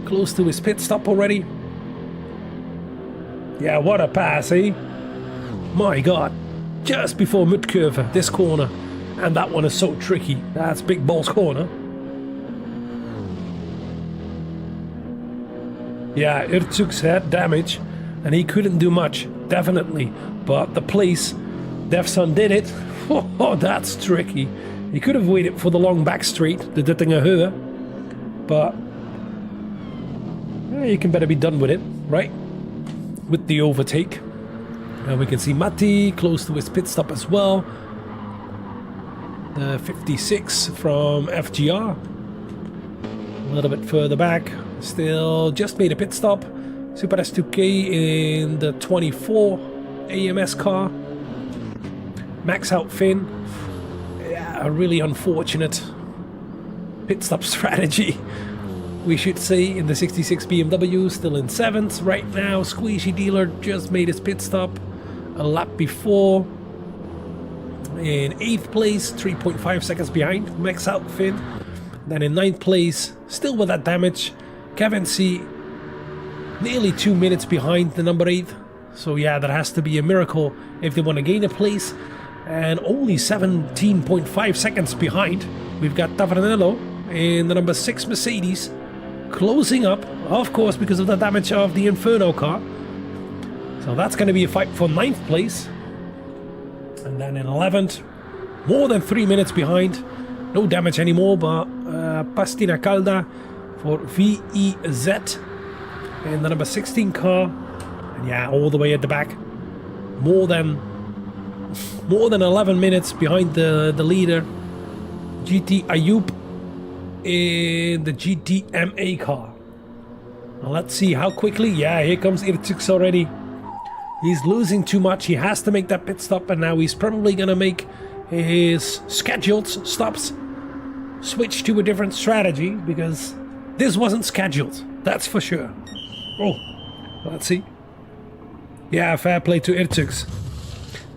S5: close to his pit stop already. Yeah, what a pass, eh? My god, just before Mütkurve, this corner. And that one is so tricky. That's Big Ball's corner. Yeah, Irtzuks had damage, and he couldn't do much, definitely. But the place, Devson did it. Oh, that's tricky. He could have waited for the long back straight, the Dittinger Höhe. But you can better be done with it, right? With the overtake. And we can see Matti close to his pit stop as well. The 56 from FGR. A little bit further back. Still just made a pit stop. Super S2K in the 24 AMS car. Max out Finn. Yeah, a really unfortunate pit stop strategy, we should say, in the 66 BMW. Still in 7th right now. Squeezy Dealer just made his pit stop a lap before. In 8th place, 3.5 seconds behind Max out Finn. Then in 9th place, still with that damage, Kevin C, nearly 2 minutes behind the number 8. So yeah, that has to be a miracle if they want to gain a place. And only 17.5 seconds behind, we've got Tavernello in the number 6 Mercedes, closing up, of course, because of the damage of the Inferno car. So that's going to be a fight for 9th place. And then in 11th, more than 3 minutes behind, no damage anymore, but Pastina Calda for VEZ in the number 16 car. And yeah, all the way at the back, more than 11 minutes behind the leader, GT Ayub in the GTMA car. Now let's see how quickly. Yeah, here comes Irtzuks already. He's losing too much. He has to make that pit stop, and now he's probably gonna make his scheduled stops switch to a different strategy, because this wasn't scheduled, that's for sure. Oh, let's see. Yeah, fair play to Irtzuks.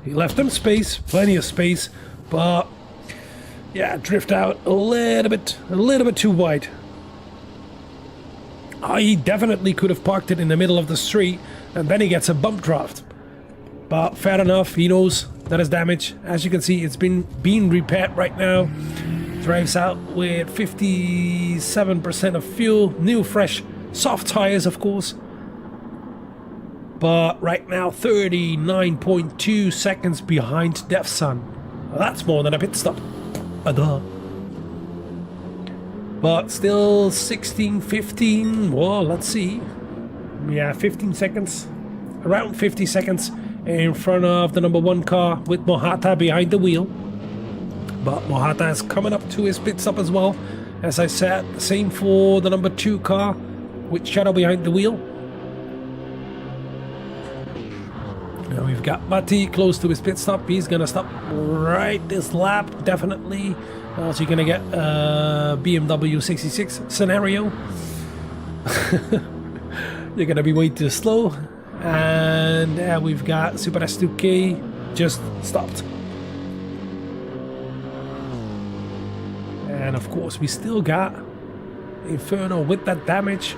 S5: He left him space, plenty of space, but yeah, drift out a little bit too wide. He definitely could have parked it in the middle of the street, and then he gets a bump draft. But fair enough, he knows that is damage. As you can see, it's being repaired right now. Drives out with 57% of fuel, new fresh soft tires, of course. But right now, 39.2 seconds behind Devson. That's more than a pit stop. Duh. But still 16, 15. Well, let's see. Yeah, 15 seconds. Around 50 seconds in front of the number 1 car with Mohata behind the wheel. But Mohata is coming up to his pit stop as well. As I said, same for the number 2 car with Shadow behind the wheel. Now we've got Matti close to his pit stop. He's gonna stop right this lap, definitely. Also, you're gonna get a BMW 66 scenario. You're gonna be way too slow. And we've got Super S2K just stopped. And of course, we still got Inferno with that damage.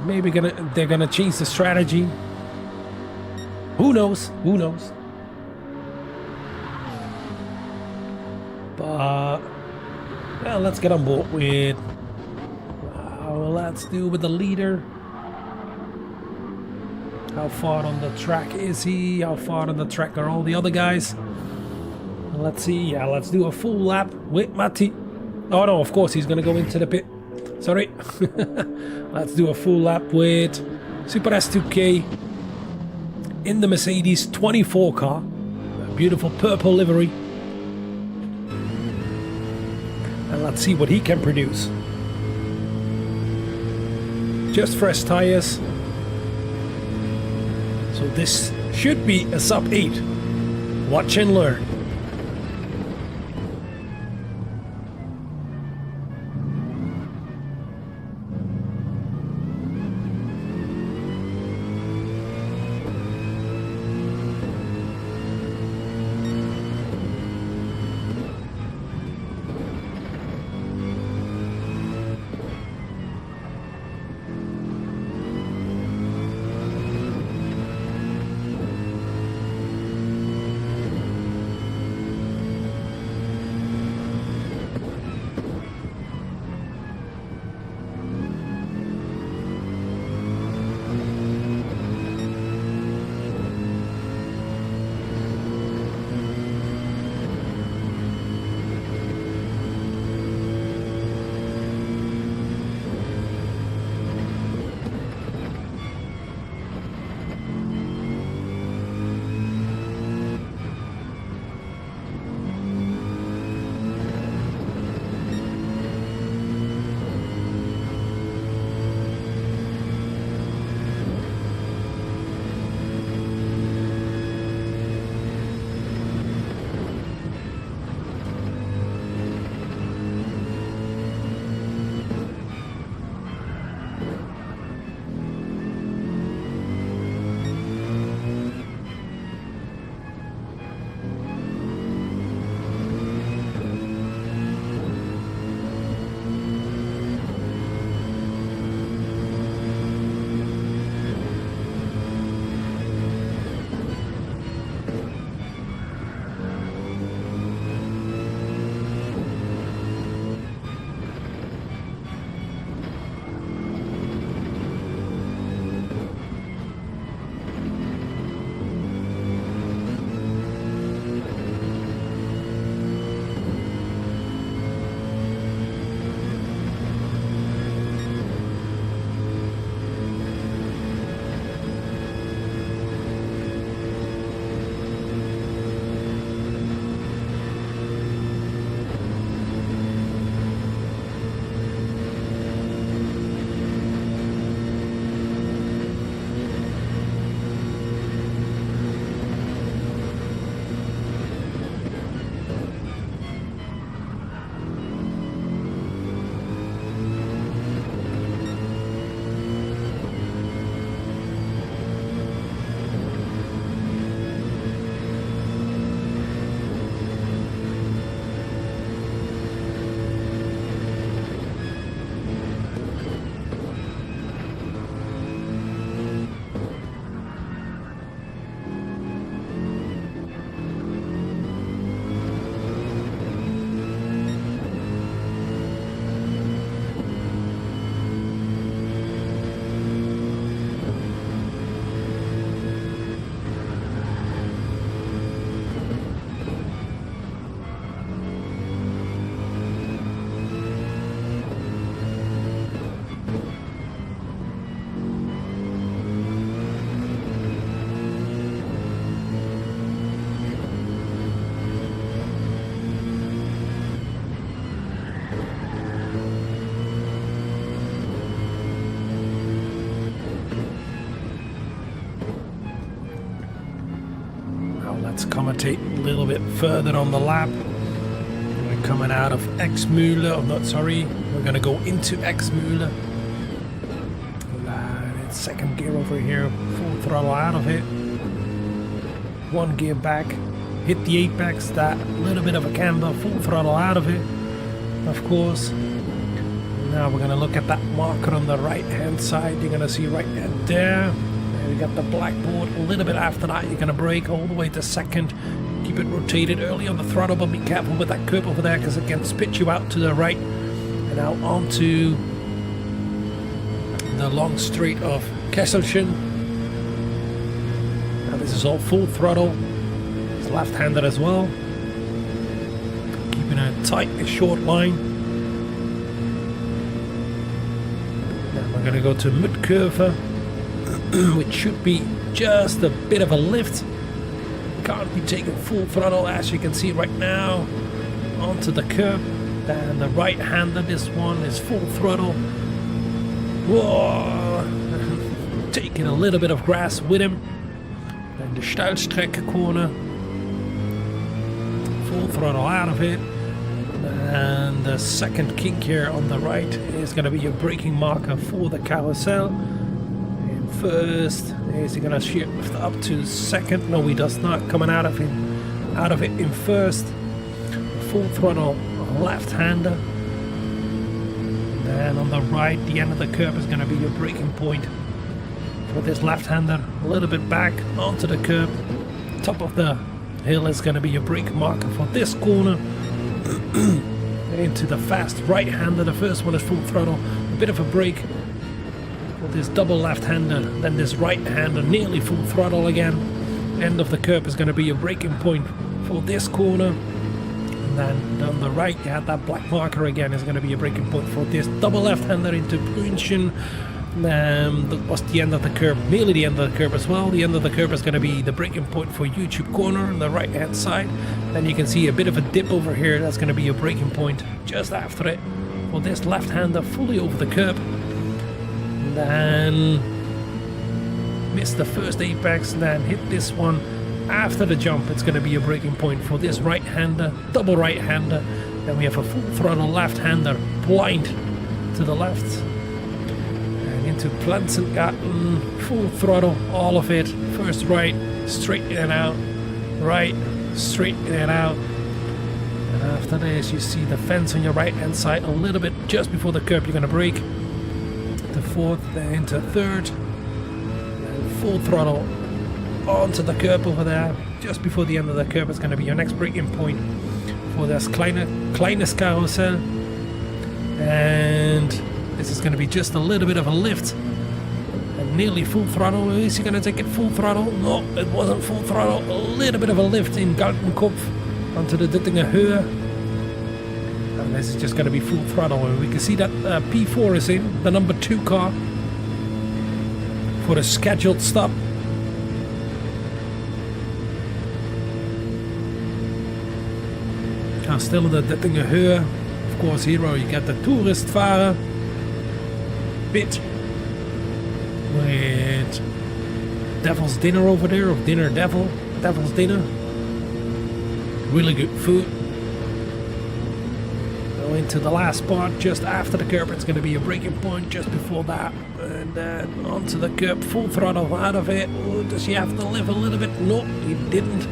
S5: Maybe they're gonna change the strategy. Who knows? Who knows? But well, let's get on board with. Let's do with the leader. How far on the track is he? How far on the track are all the other guys? Let's see. Yeah, let's do a full lap with Matti. Oh no, of course he's gonna go into the pit. Sorry. Let's do a full lap with Super S2K in the Mercedes 24 car. A beautiful purple livery. And let's see what he can produce. Just fresh tires. So this should be a sub 8. Watch and learn. Let's commentate a little bit further on the lap. We're coming out of Exmühle. I'm not sorry. We're gonna go into Exmühle. It's second gear over here. Full throttle out of it. One gear back. Hit the apex. That little bit of a camber. Full throttle out of it. Of course. Now we're gonna look at that marker on the right hand side. You're gonna see right there. We got the blackboard. A little bit after that, you're gonna brake all the way to second. Keep it rotated early on the throttle, but be careful with that curb over there because it can spit you out to the right and out onto the long straight of Kesselchen. Now this is all full throttle. It's left-handed as well. Keeping a tight, short line. Now we're gonna go to mid-curve, which should be just a bit of a lift. Can't be taking full throttle as you can see right now onto the curb. Then the right hander, this one is full throttle. Whoa! Taking a little bit of grass with him. Then the Steilstrecke corner. Full throttle out of it. And the second kink here on the right is going to be your braking marker for the carousel. First, is he gonna shift up to second? No, he does not. Coming out of it in first. Full throttle left-hander. Then on the right, the end of the curb is gonna be your braking point for this left-hander. A little bit back onto the curb. Top of the hill is gonna be your brake marker for this corner. Into the fast right-hander. The first one is full throttle. A bit of a brake. This double left-hander, then this right-hander, nearly full throttle again. End of the curb is going to be your braking point for this corner. And then on the right, you have that black marker again, is going to be your braking point for this double left-hander into Brünchen. That was the end of the curb, nearly the end of the curb as well. The end of the curb is going to be the braking point for YouTube corner on the right-hand side. Then you can see a bit of a dip over here. That's going to be your braking point just after it for this left-hander fully over the curb. Then missed the first apex, then hit this one after the jump. It's going to be a braking point for this right-hander, double right-hander. Then we have a full throttle left-hander, blind to the left. And into Pflanzengarten, full throttle, all of it. First right, straight in and out. Right, straight in and out. And after this, you see the fence on your right-hand side a little bit just before the curb. You're going to brake. To fourth, then into third, and full throttle onto the curb over there. Just before the end of the curb is going to be your next braking point for this kleines carousel. And this is going to be just a little bit of a lift. And nearly full throttle. Is he going to take it full throttle? No, it wasn't full throttle. A little bit of a lift in Galtenkopf onto the Dittinger Höhe. And this is just going to be full throttle. And we can see that P4 is in, the number 2 car, for a scheduled stop. Still in the Dittinger Höhe. Of course, here you get the Touristfahrer bit with Devil's Dinner over there, of Dinner Devil, Devil's Dinner. Really good food. Into the last part just after the curb. It's going to be a braking point just before that, and then onto the curb, full throttle out of it. Oh, does he have to live a little bit? No, he didn't.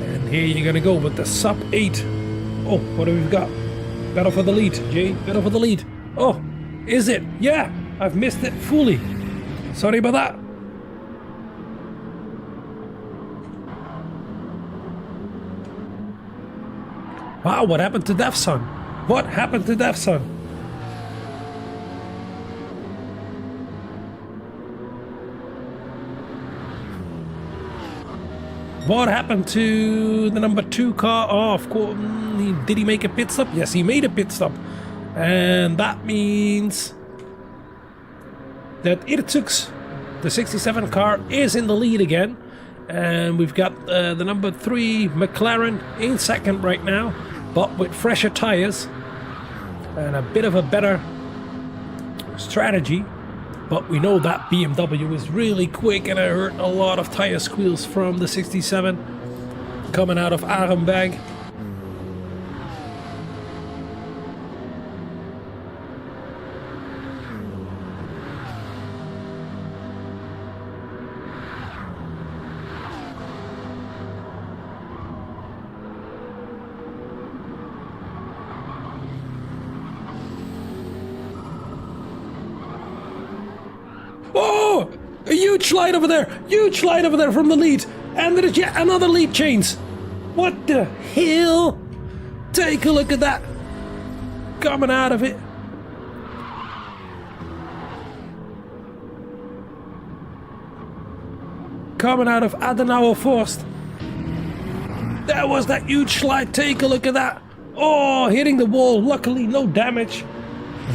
S5: And here you're going to go with the sub 8. Oh, what do we got? Battle for the lead, Jay. Battle for the lead. Oh, is it? Yeah, I've missed it fully. Sorry about that. Wow, what happened to Defson? What happened to Defson? What happened to the number 2 car? Oh, of course. Did he make a pit stop? Yes, he made a pit stop. And that means that Irtux, the 67 car, is in the lead again. And we've got the number 3 McLaren in second right now, but with fresher tires and a bit of a better strategy. But we know that BMW is really quick, and I heard a lot of tire squeals from the 67 coming out of Arenberg. Oh! A huge slide over there! Huge slide over there from the lead! And there is yet another lead change! What the hell? Take a look at that! Coming out of it. Coming out of Adenauer Forst. There was that huge slide. Take a look at that. Oh, hitting the wall. Luckily, no damage.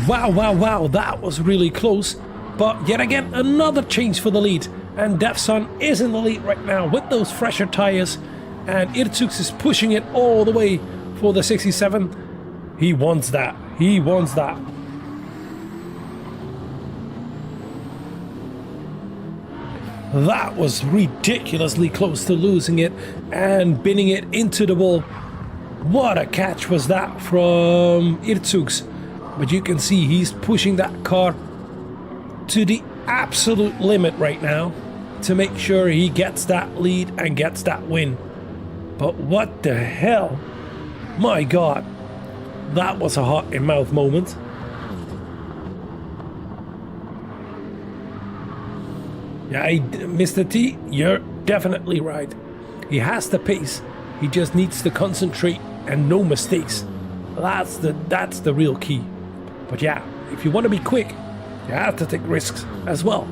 S5: Wow, wow, wow. That was really close. But yet again, another change for the lead. And Defson is in the lead right now with those fresher tires. And Irtux is pushing it all the way for the 67. He wants that. He wants that. That was ridiculously close to losing it and binning it into the wall. What a catch was that from Irtux. But you can see he's pushing that car to the absolute limit right now to make sure he gets that lead and gets that win. But what the hell? My God, that was a hot in mouth moment. Yeah, Mr. T, you're definitely right. He has the pace. He just needs to concentrate and no mistakes. That's the real key. But yeah, if you want to be quick, you have to take risks as well.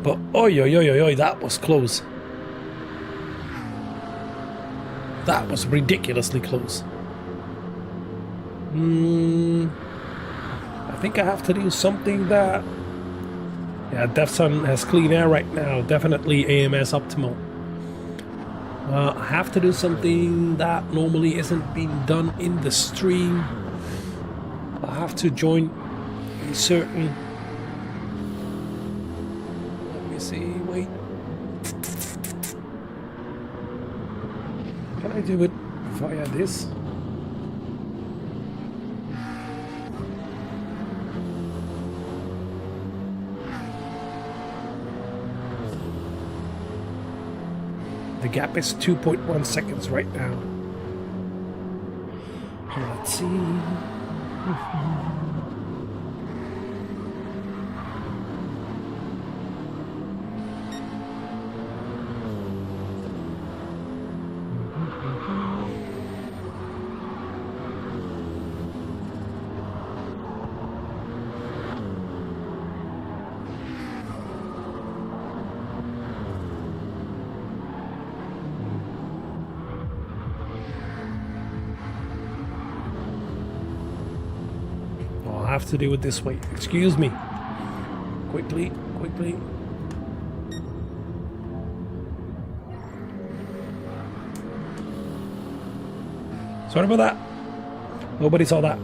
S5: But oi, that was close. That was ridiculously close. I think I have to do something that... Yeah, Defson has clean air right now. Definitely AMS optimal. I have to do something that normally isn't being done in the stream. I have to join a certain... Let me see, wait. Can I do it via this? The gap is 2.1 seconds right now. Let's see. I'll have to do it this way. Excuse me. Quickly. Sorry about that. Nobody saw that.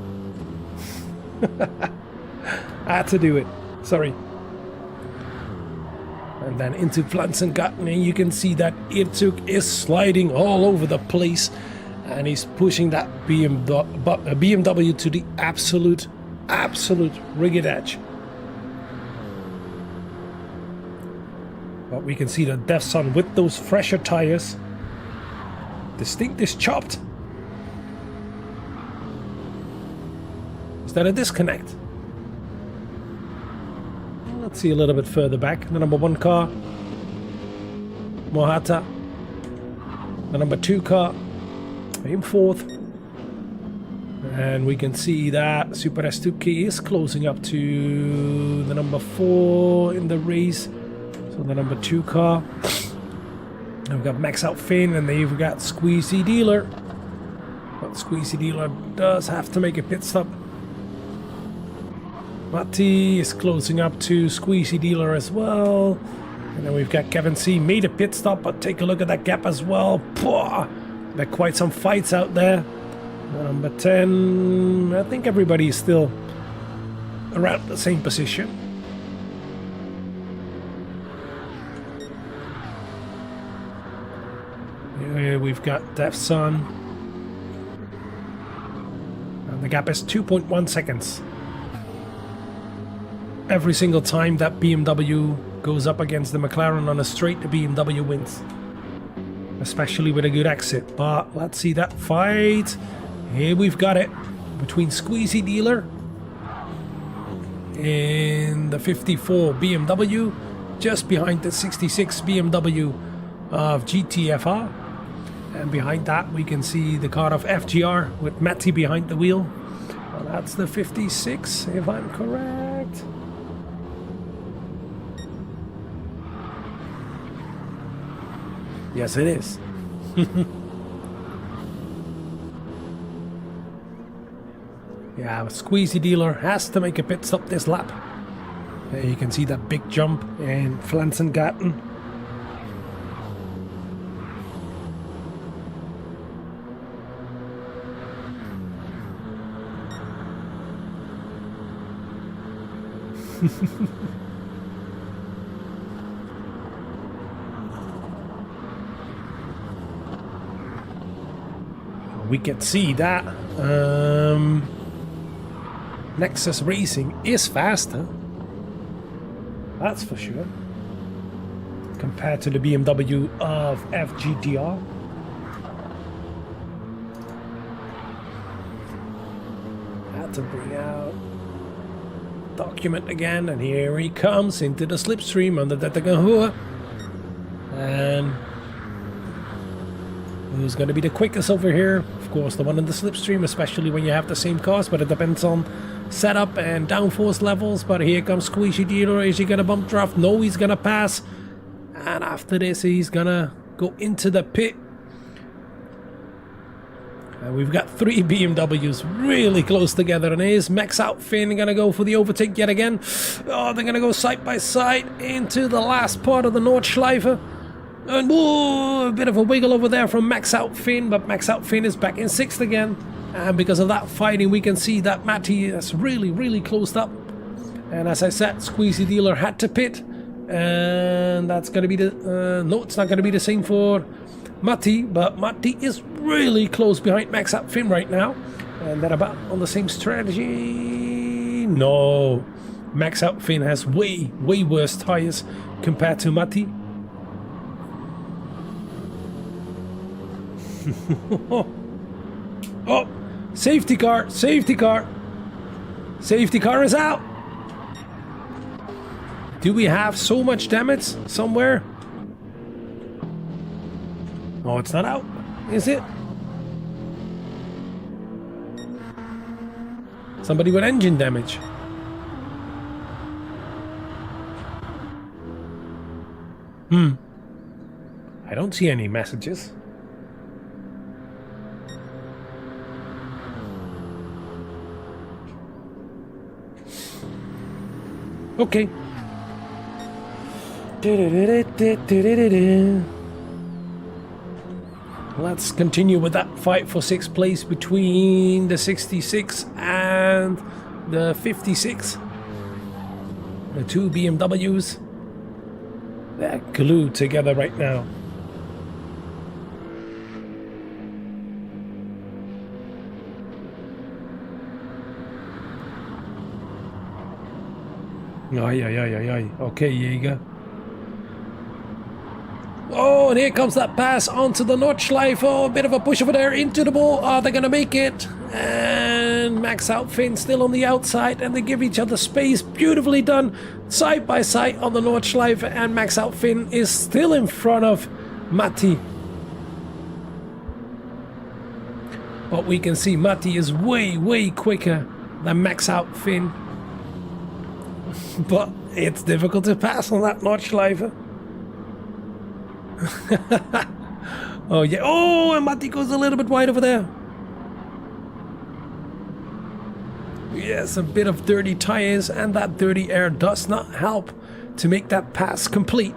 S5: I had to do it. Sorry. And then into Pflanzengarten, and you can see that Irtug is sliding all over the place, and he's pushing that BMW to the absolute rigged edge. But we can see that Defson with those fresher tires. The Stint is chopped. Is that a disconnect? Let's see a little bit further back. The number 1 car, Mohata. The number 2 car, in 4th. And we can see that Super Estuki is closing up to the number 4 in the race. So the number 2 car. And we've got Max Out Finn, and then you've got Squeezy Dealer. But Squeezy Dealer does have to make a pit stop. Matti is closing up to Squeezy Dealer as well. And then we've got Kevin C. made a pit stop, but take a look at that gap as well. Pwah! There are quite some fights out there. Number 10, I think everybody is still around the same position. Here we've got Death's Son. And the gap is 2.1 seconds. Every single time that BMW goes up against the McLaren on a straight, the BMW wins. Especially with a good exit. But let's see that fight. Here we've got it. Between Squeezy Dealer and the 54 BMW. Just behind the 66 BMW of GTFR. And behind that we can see the car of FGR with Matty behind the wheel. Well, that's the 56 if I'm correct. Yes, it is. Yeah, Squeezy Dealer has to make a pit stop this lap. You can see that big jump in Flansengarten. We can see that Nexus Racing is faster. That's for sure. Compared to the BMW of FGTR. Had to bring out document again, and here he comes into the slipstream under the Tagahua. And who's going to be the quickest over here? Of course, the one in the slipstream, especially when you have the same cars, but it depends on setup and downforce levels. But here comes Squeezy Dealer. Is he going to bump draft? No, he's going to pass. And after this, he's going to go into the pit. And we've got 3 BMWs really close together. And here's Max Out Finn going to go for the overtake yet again. Oh, they're going to go side by side into the last part of the Nordschleife. And whoa, a bit of a wiggle over there from Max Out Finn, but Max Out Finn is back in 6th again. And because of that fighting, we can see that Matty is really closed up. And as I said, Squeezy Dealer had to pit. And that's going to be the... no, it's not going to be the same for Matty, but Matty is really close behind Max Out Finn right now. And they're about on the same strategy. No, Max Out Finn has way worse tires compared to Matty. Oh, safety car, safety car. Safety car is out. Do we have so much damage somewhere? Oh, it's not out, is it? Somebody with engine damage. I don't see any messages. Okay. Let's continue with that fight for 6th place between the 66 and the 56. The 2 BMWs. They're glued together right now. Ay. Okay, Jäger. Oh, and here comes that pass onto the Nordschleife. Oh, a bit of a push over there into the ball. Are they going to make it? And Max Out Finn still on the outside, and they give each other space. Beautifully done. Side by side on the Nordschleife, and Max Out Finn is still in front of Matty. But we can see Matty is way quicker than Max Out Finn. But it's difficult to pass on that Nordschleife. Oh yeah. Oh, and Matty goes a little bit wide over there. Yes, a bit of dirty tires, and that dirty air does not help to make that pass complete.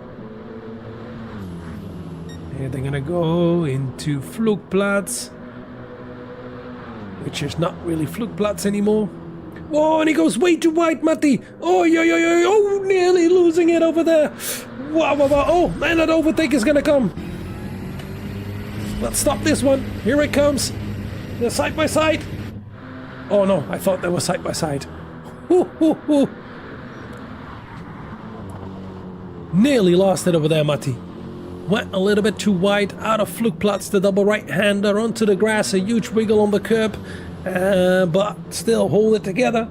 S5: And they're gonna go into Flugplatz, which is not really Flugplatz anymore. Oh, and he goes way too wide, Matty. Oh, oh, nearly losing it over there. Wow. Oh, and that overtake is gonna come. Let's stop this one. Here it comes. They're side by side. Oh no, I thought they were side by side. Hoo, hoo, hoo. Nearly lost it over there, Matti. Went a little bit too wide, out of Flugplatz, the double right-hander onto the grass, a huge wiggle on the curb, but still hold it together.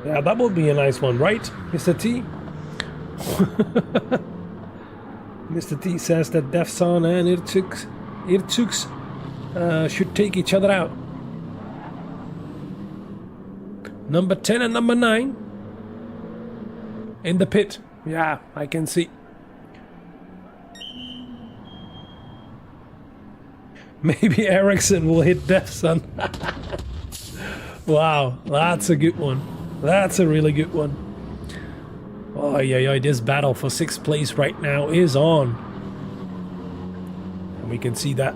S5: Yeah, that would be a nice one, right, Mr. T? Mr. T says that Defson and Irtux should take each other out. Number 10 and number 9 in the pit. Yeah, I can see. Maybe Ericsson will hit Defson. Wow, that's a good one. That's a really good one. Oh yeah, this battle for 6th place right now is on. And we can see that,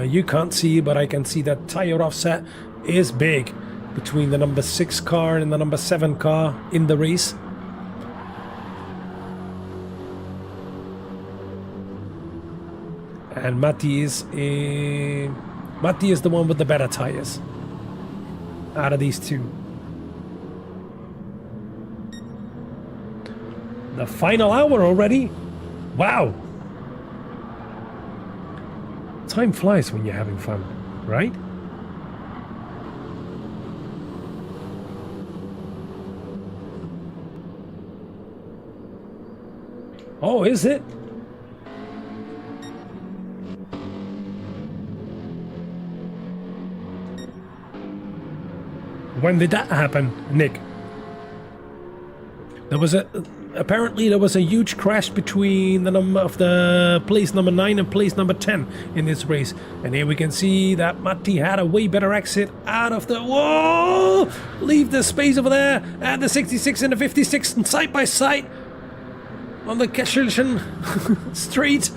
S5: you can't see, but I can see that tire offset is big between the number 6 car and the number 7 car in the race. And Matti is the one with the better tires out of these two. The final hour already? Wow! Time flies when you're having fun, right? Oh, is it? When did that happen, Nick? Apparently there was a huge crash between the place number 9 and place number 10 in this race. And here we can see that Matti had a way better exit out of the... Whoa! Leave the space over there. And the 66 and the 56 side by side on the Kesselchen Street.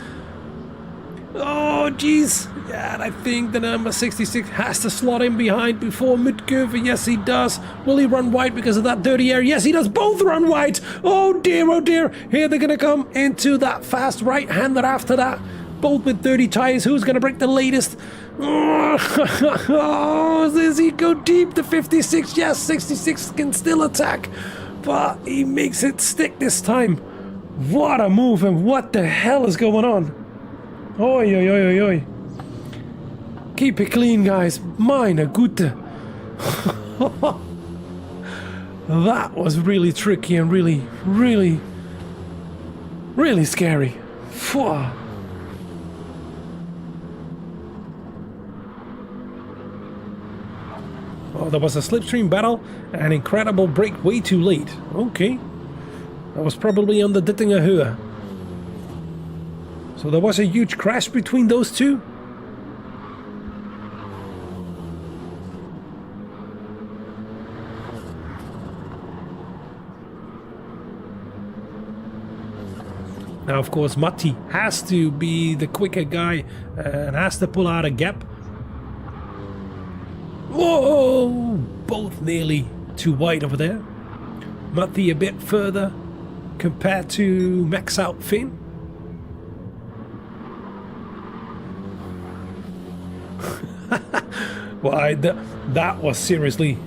S5: Oh, jeez. Yeah, and I think the number 66 has to slot in behind before mid-curve. Yes, he does. Will he run wide because of that dirty air? Yes, he does. Both run wide. Oh, dear, oh, dear. Here they're going to come into that fast right-hander after that. Both with dirty tires. Who's going to break the latest? Oh, does he go deep? The 56. Yes, 66 can still attack. But he makes it stick this time. What a move, and what the hell is going on? Oi, oi, oi, oi, oi. Keep it clean, guys. Meine Güte. That was really tricky and really, really, really scary. Phew. Oh, there was a slipstream battle, an incredible break way too late. Okay. That was probably on the Dittinger Höhe. So there was a huge crash between those two. Now, of course, Matti has to be the quicker guy and has to pull out a gap. Whoa! Both nearly too wide over there. Matti a bit further compared to Max Out Finn. Why, that was seriously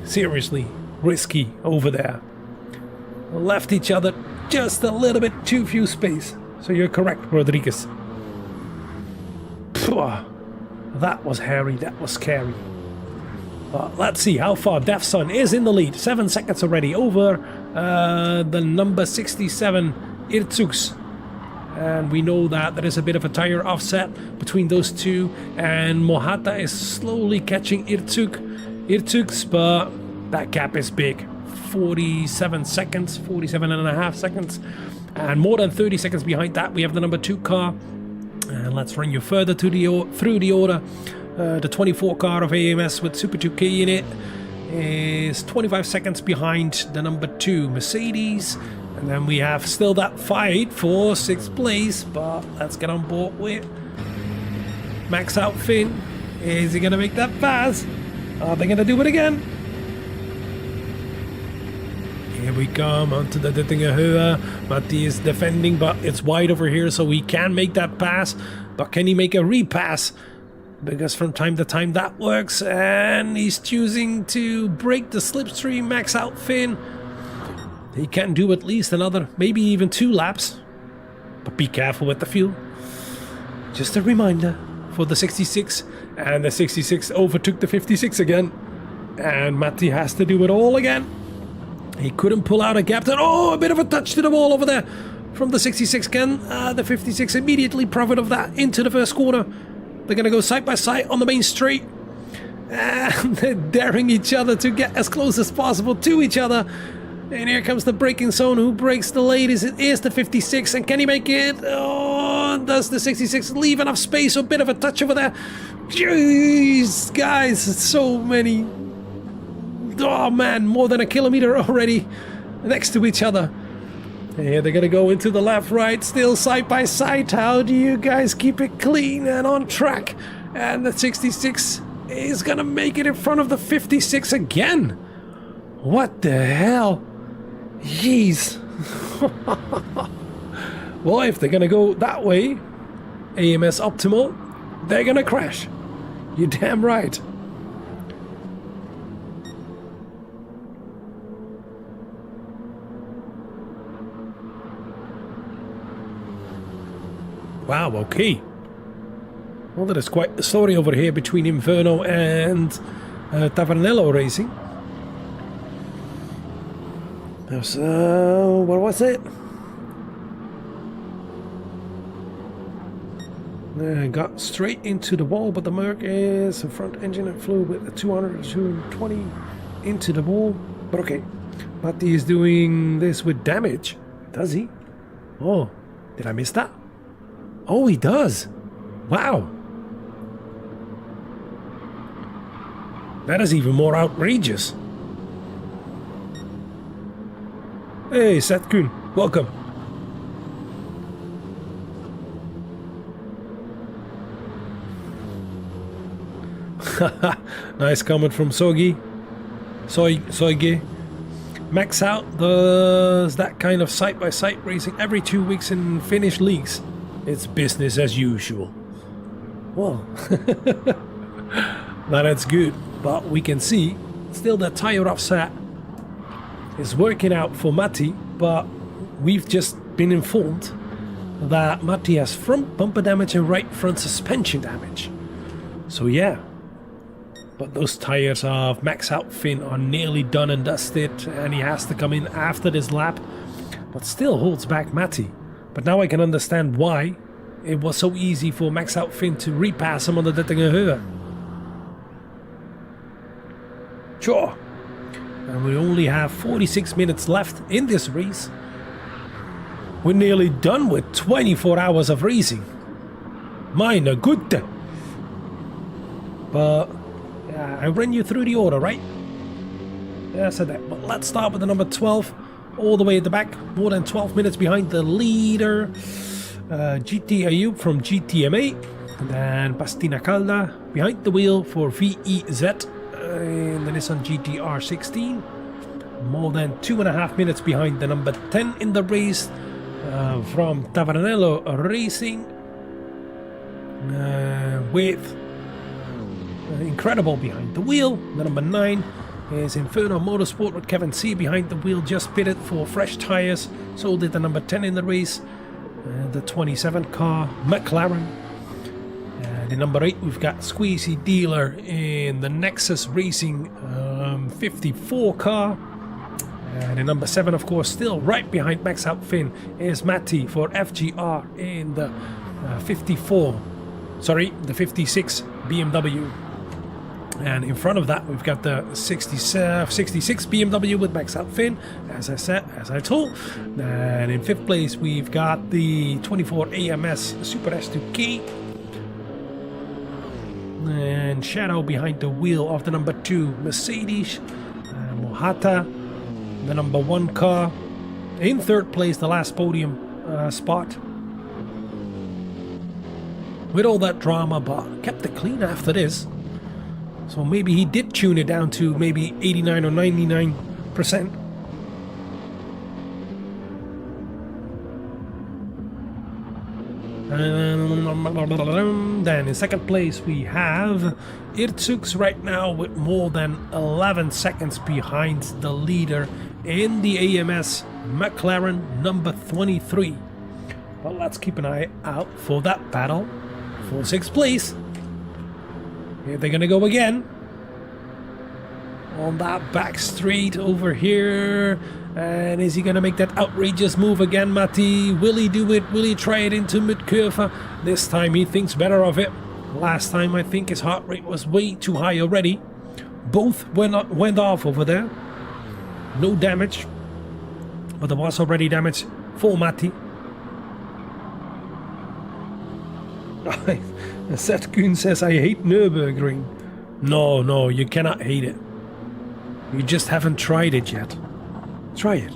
S5: risky over there. Left each other just a little bit too few space. So you're correct, Rodriguez. That was hairy, that was scary. Let's see how far Defson is in the lead. 7 seconds already over the number 67 Irtux. And we know that there is a bit of a tire offset between those two. And Mohata is slowly catching Irtux, but that gap is big. 47 seconds, 47 and a half seconds. And more than 30 seconds behind that, we have the number 2 car. And let's run you further through the order. The 24 car of AMS with Super 2K in it is 25 seconds behind the number 2 Mercedes. And then we have still that fight for 6th place, but let's get on board with Max Out Finn. Is he going to make that pass? Are they going to do it again? Here we come onto the Dittinger Höhe. Matti is defending, but it's wide over here, so he can make that pass. But can he make a repass? Because from time to time that works, and he's choosing to break the slipstream, max out Finn. He can do at least another, maybe even 2 laps. But be careful with the fuel. Just a reminder for the 66, and the 66 overtook the 56 again. And Matti has to do it all again. He couldn't pull out a gap. Oh, a bit of a touch to the wall over there from the 66 again. The 56 immediately profit of that into the first corner. They're going to go side by side on the main straight. And they're daring each other to get as close as possible to each other. And here comes the braking zone. Who breaks the latest? It is the 56. And can he make it? Oh, does the 66 leave enough space? A bit of a touch over there. Jeez, guys, so many. Oh man, more than a kilometer already next to each other. Here they're gonna go into the left, right, still side by side. How do you guys keep it clean and on track? And the 66 is gonna make it in front of the 56 again. What the hell? Jeez. Well, if they're gonna go that way, AMS optimal, they're gonna crash. You're damn right. Wow, okay. Well, that is quite the story over here between Inferno and Tavernello Racing. There's, what was it? Got straight into the wall, but the Merc is a front engine and flew with a 200 to 220 into the wall. But okay, Matti is doing this with damage. Does he? Oh, did I miss that? Oh, he does. Wow. That is even more outrageous. Hey, Seth Kuhn, welcome. Nice comment from Sogi. Soigi. Max Out does that kind of side-by-side racing every 2 weeks in Finnish leagues. It's business as usual. Well, that's good, but we can see still the tire offset is working out for Matti, but we've just been informed that Matti has front bumper damage and right front suspension damage. So yeah, but those tires of Max Out Finn are nearly done and dusted, and he has to come in after this lap, but still holds back Matti. But now I can understand why it was so easy for Max Out Finn to repass him on the Dittinger Höhe. Sure. And we only have 46 minutes left in this race. We're nearly done with 24 hours of racing. Meine Güte. But I ran you through the order, right? Yeah, I said that. But let's start with the number 12. All the way at the back, more than 12 minutes behind the leader, GT Ayub from GTMA, and then Pastina Calda behind the wheel for VEZ in the Nissan GTR 16. More than 2.5 minutes behind the number 10 in the race from Tavernello Racing, with Incredible behind the wheel. The number 9 is Inferno Motorsport with Kevin C behind the wheel, just pitted for fresh tires. So did the number 10 in the race, the 27 car McLaren. The number 8 we've got Squeezy Dealer in the Nexus Racing 54 car. And the number 7, of course, still right behind Max Out Finn, is Matti for FGR in the 56 BMW. And in front of that, we've got the 66 BMW with Max Out Finn, as I told. And in 5th place, we've got the 24 AMS Super S2K. And Shadow behind the wheel of the number 2 Mercedes. Mohata, the number 1 car. In 3rd place, the last podium spot. With all that drama, but kept it clean after this. So maybe he did tune it down to maybe 89 or 99%. Then in second place we have Irtux right now with more than 11 seconds behind the leader in the AMS McLaren number 23. But let's keep an eye out for that battle for 6th place. Here they're gonna go again on that back straight over here. And is he gonna make that outrageous move again, Matti? Will he do it? Will he try it into mid-curve? This time he thinks better of it. Last time I think his heart rate was way too high already. Both went off over there. No damage, but there was already damage for Matti. Seth Kuhn says, I hate Nürburgring. No, you cannot hate it. You just haven't tried it yet. Try it.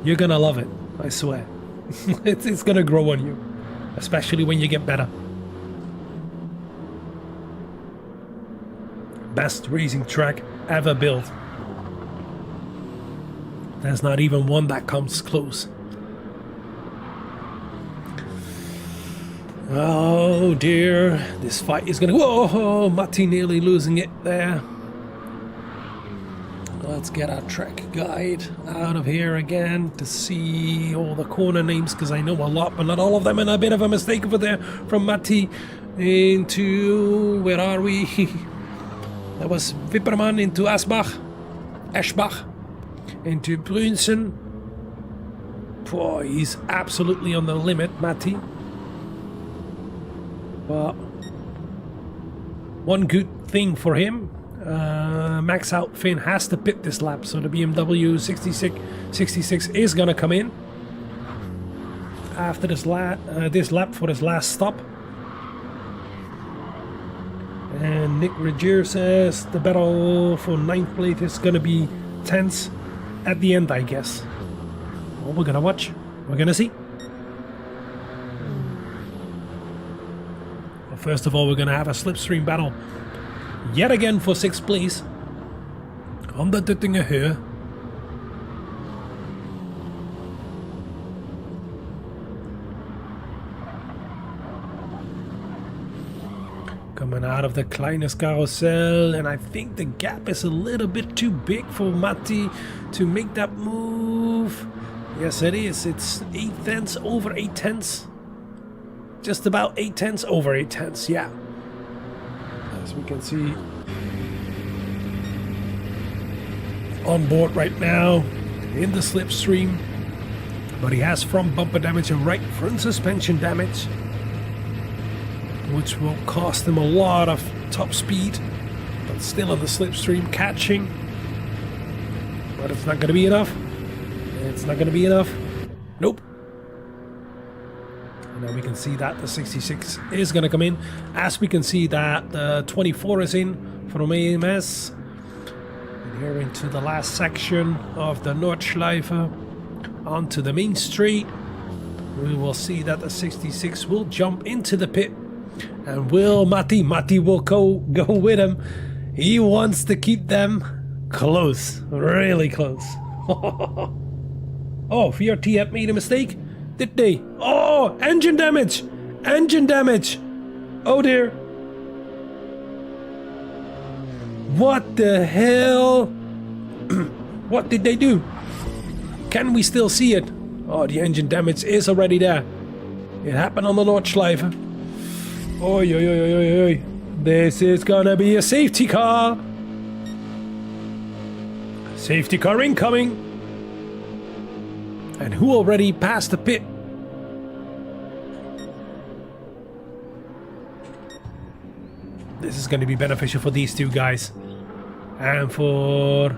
S5: You're gonna love it, I swear. It's gonna grow on you, especially when you get better. Best racing track ever built. There's not even one that comes close. Oh dear, this fight is gonna... Whoa, Matti nearly losing it there. Let's get our track guide out of here again to see all the corner names, because I know a lot, but not all of them, and a bit of a mistake over there from Matti into... where are we? That was Wipperman into Eschbach, into Brunsen. Boy, he's absolutely on the limit, Matti. But one good thing for him, Max Out Finn has to pit this lap, so the BMW 66 is gonna come in after this lap for his last stop. And Nick Regier says the battle for 9th place is gonna be tense at the end, I guess. Well, we're gonna watch. We're gonna see. Well, first of all, we're gonna have a slipstream battle yet again for 6th place on the Dittinger Höhe. Coming out of the Kleines Carousel, and I think the gap is a little bit too big for Matti to make that move. Yes, it is. It's 8 tenths over 8 tenths. Just about 8 tenths over 8 tenths, yeah. As we can see on board right now in the slipstream, but he has front bumper damage and right front suspension damage, which will cost him a lot of top speed, but still on the slipstream catching. But it's not going to be enough. It's not going to be enough. Nope. And now we can see that the 66 is going to come in, as we can see that the 24 is in from AMS. And here into the last section of the Nordschleife onto the main straight. We will see that the 66 will jump into the pit. And will Matti will go with him. He wants to keep them close, really close. Oh, VRT had made a mistake, did they? Oh, engine damage, engine damage. Oh dear. What the hell? What did they do? Can we still see it? Oh, the engine damage is already there. It happened on the Nordschleife. Oi, oi, oi, oi, oi, oi. This is gonna be a safety car. Safety car incoming. And who already passed the pit? This is gonna be beneficial for these two guys. And for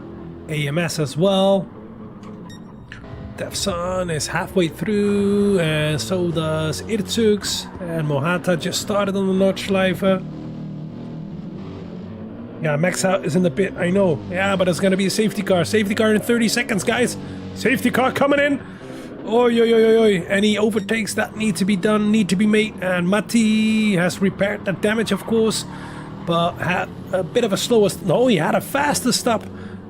S5: AMS as well. Devson is halfway through, and so does Irtux, and Mohata just started on the Nordschleife. Yeah, Max Out is in the pit, I know. Yeah, but it's gonna be a safety car. Safety car in 30 seconds, guys. Safety car coming in. Oi, oi, oi, oi, oi. Any overtakes that need to be done, need to be made, and Matti has repaired that damage, of course, but had a bit of a slower... No, he had a faster stop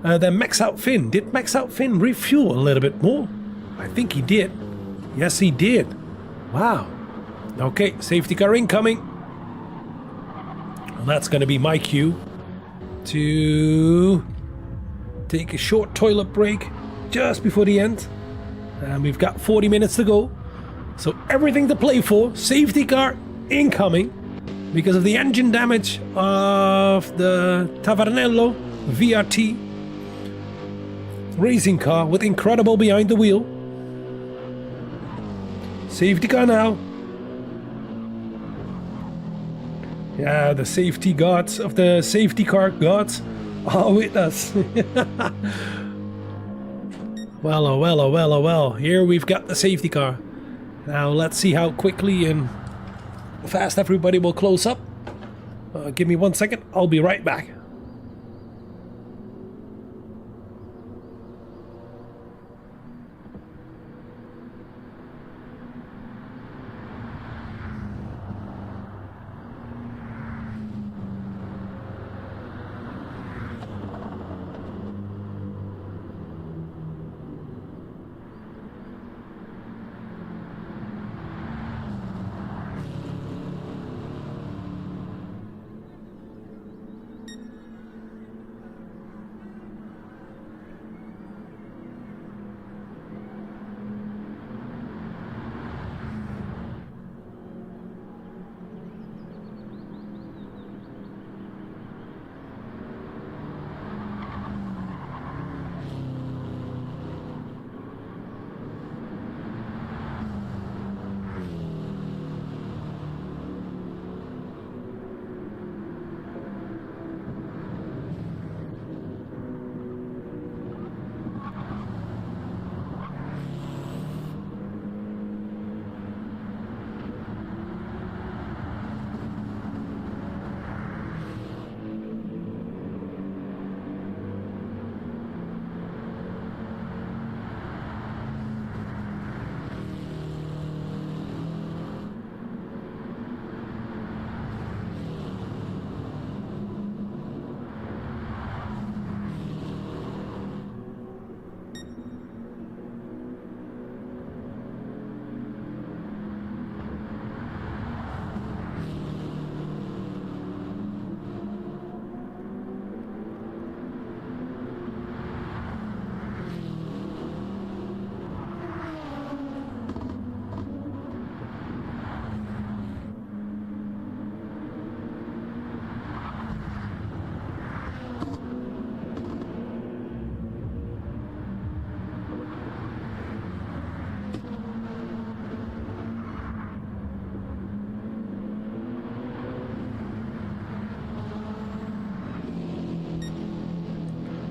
S5: than Max Out Finn. Did Max Out Finn refuel a little bit more? I think he did. Yes, he did. Wow. Okay, safety car incoming. Well, that's going to be my cue to take a short toilet break just before the end. And we've got 40 minutes to go. So everything to play for. Safety car incoming because of the engine damage of the Tavernello VRT racing car with Incredible behind the wheel. Safety car now. Yeah, the safety gods of the safety car gods are with us. Well, oh well, oh well, oh well. Here we've got the safety car. Now let's see how quickly and fast everybody will close up. Give me 1 second, I'll be right back.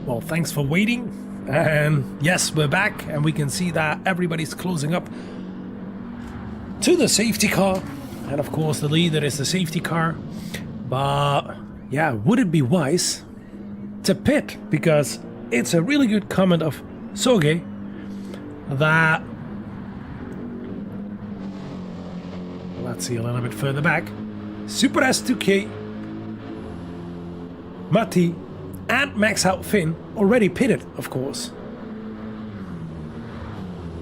S5: Well, thanks for waiting. And yes, we're back and we can see that everybody's closing up to the safety car. And of course, the leader is the safety car. But yeah, would it be wise to pit? Because it's a really good comment of Soge that... Let's see a little bit further back. Super S2K, Matti, and Max Out Finn already pitted, of course.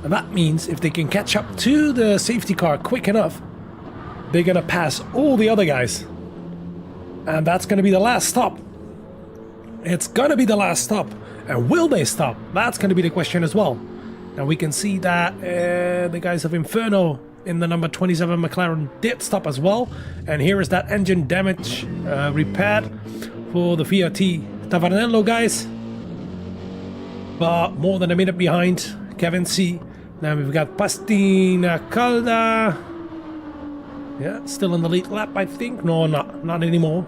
S5: And that means if they can catch up to the safety car quick enough, they're gonna pass all the other guys. And that's gonna be the last stop. It's gonna be the last stop. And will they stop? That's gonna be the question as well. And we can see that the guys of Inferno in the number 27 McLaren did stop as well. And here is that engine damage repaired for the VRT Tavernello guys. But more than a minute behind Kevin C. Now we've got Pastina Calda. Yeah, still in the lead lap, I think. No, not anymore.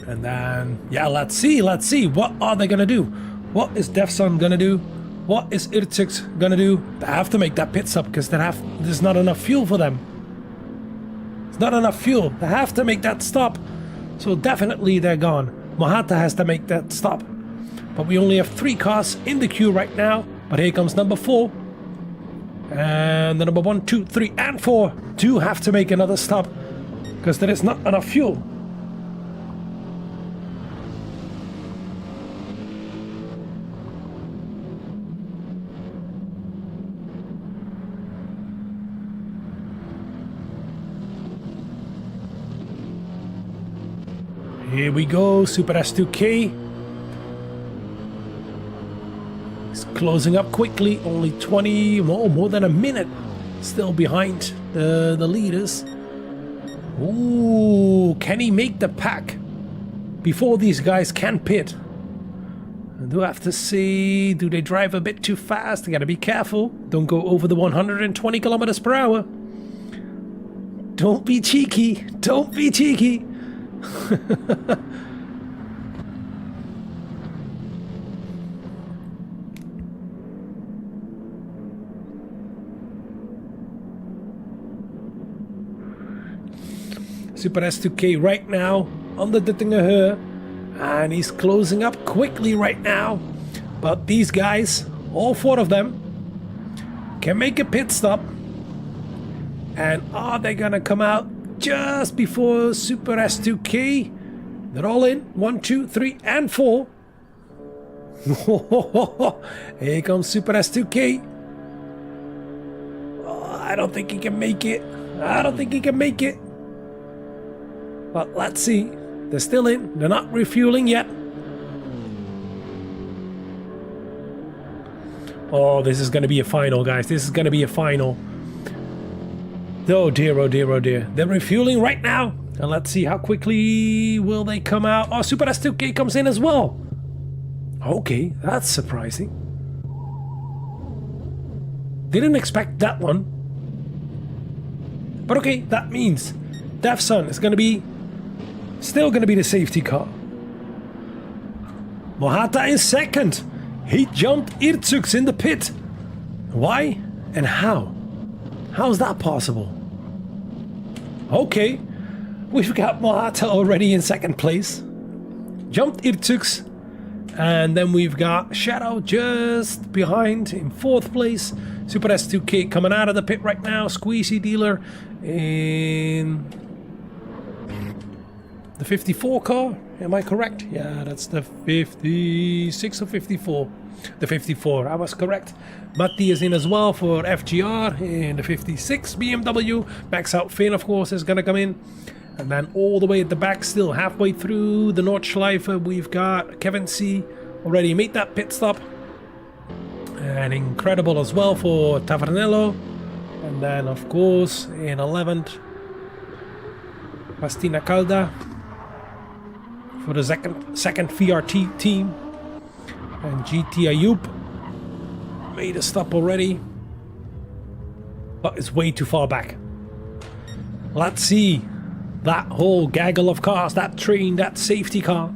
S5: And then, yeah, let's see. What are they gonna do? What is Defson gonna do? What is Irtix gonna do? They have to make that pit stop because there's not enough fuel for them. There's not enough fuel. They have to make that stop. So definitely they're gone. Mohata has to make that stop. But we only have 3 cars in the queue right now. But here comes number 4. And the number 1, 2, 3, and 4 do have to make another stop. Because there is not enough fuel. Here we go, Super S2K. It's closing up quickly, only 20, more than a minute still behind the leaders. Ooh, can he make the pack before these guys can pit? I do have to see, do they drive a bit too fast? I gotta be careful. Don't go over the 120 kilometers per hour. Don't be cheeky. Don't be cheeky. Super S2K right now on the Dittinger, and he's closing up quickly right now. But these guys, all 4 of them, can make a pit stop. And are they gonna come out just before Super S2K? They're all in. 1, 2, 3, and 4. Here comes Super S2K. Oh, I don't think he can make it. I don't think he can make it. But let's see. They're still in. They're not refueling yet. Oh, this is going to be a final, guys. This is going to be a final. Oh dear, oh dear, oh dear. They're refueling right now. And let's see how quickly will they come out. Oh, Super S2K comes in as well. Okay, that's surprising. Didn't expect that one. But okay, that means Defsun is going to be still going to be the safety car. Mohata is second. He jumped Irtsuks in the pit. Why and how? How's that possible? Okay, we've got Mohata already in second place. Jumped Irtsuks. And then we've got Shadow just behind in 4th place. Super S2K coming out of the pit right now. Squeezy Dealer in the 54 car, am I correct? Yeah, that's the 56 or 54. The 54, I was correct. Matti is in as well for FGR in the 56 BMW. Max Out Finn, of course, is gonna come in. And then all the way at the back, still halfway through the Nordschleife, we've got Kevin C. already made that pit stop. And incredible as well for Tavernello. And then, of course, in 11th, Pastina Calda for the second VRT team. And GT Ayub made a stop already, but it's way too far back. Let's see that whole gaggle of cars, that train, that safety car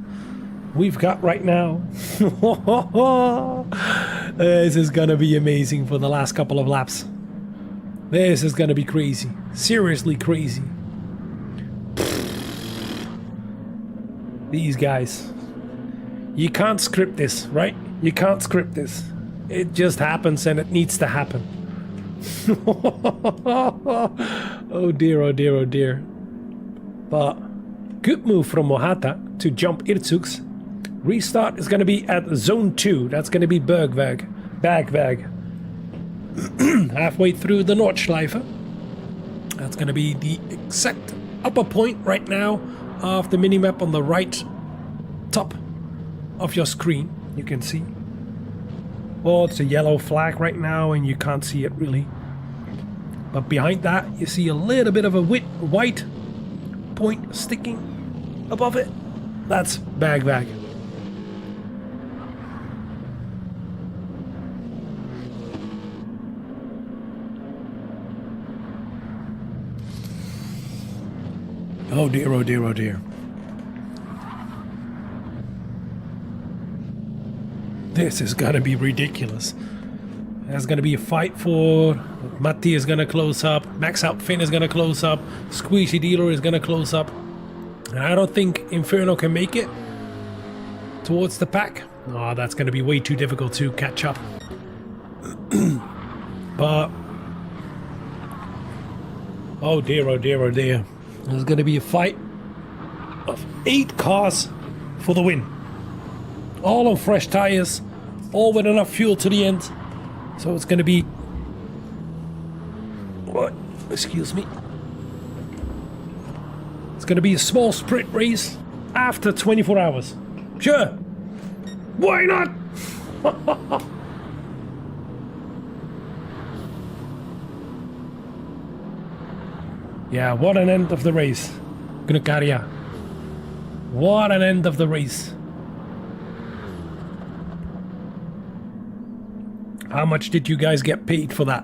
S5: we've got right now. This is gonna be amazing for the last couple of laps. This is gonna be crazy, seriously crazy. These guys, you can't script this, right? You can't script this. It just happens and it needs to happen. Oh dear, oh dear, oh dear. But good move from Mohata to jump Irtsuks. Restart is going to be at zone 2. That's going to be Bergweg. Halfway through the Nordschleife. That's going to be the exact upper point right now of the minimap on the right top of your screen. You can see. Well, it's a yellow flag right now and you can't see it really. But behind that, you see a little bit of a white point sticking above it. That's Bergweg. Oh dear, oh dear, oh dear. This is gonna be ridiculous. There's gonna be a fight for... Matti is gonna close up. Max Out Finn is gonna close up. Squeezy Dealer is gonna close up. And I don't think Inferno can make it towards the pack. Oh, that's gonna be way too difficult to catch up. But... oh dear, oh dear, oh dear. There's going to be a fight of 8 cars for the win. All on fresh tires, all with enough fuel to the end. So it's going to be... what? Excuse me. It's going to be a small sprint race. after 24 hours. Sure. Why not? Yeah, what an end of the race. Gnakaria. What an end of the race. How much did you guys get paid for that?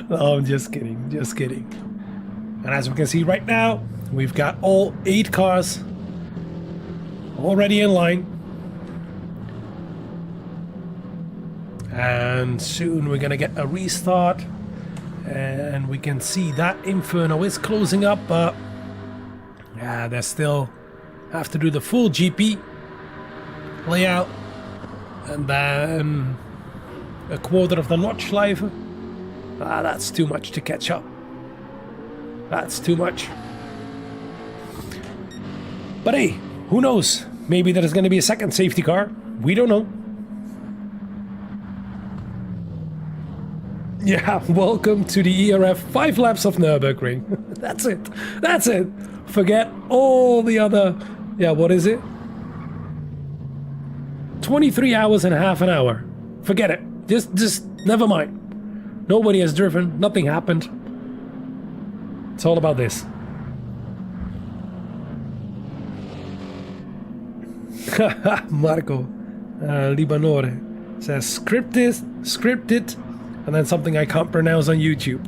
S5: No, I'm just kidding, just kidding. And as we can see right now, we've got all 8 cars already in line. And soon we're gonna get a restart. And we can see that Inferno is closing up, but yeah, they still have to do the full GP layout. And then a quarter of the Nordschleife. That's too much to catch up. That's too much. But hey, who knows? Maybe there's going to be a second safety car. We don't know. Yeah, welcome to the ERF 5 laps of Nürburgring. That's it. That's it. Forget all the other... Yeah, what is it? 23 hours and half an hour. Forget it. Just never mind. Nobody has driven. Nothing happened. It's all about this. Marco Libanore says scripted, and then something I can't pronounce on YouTube.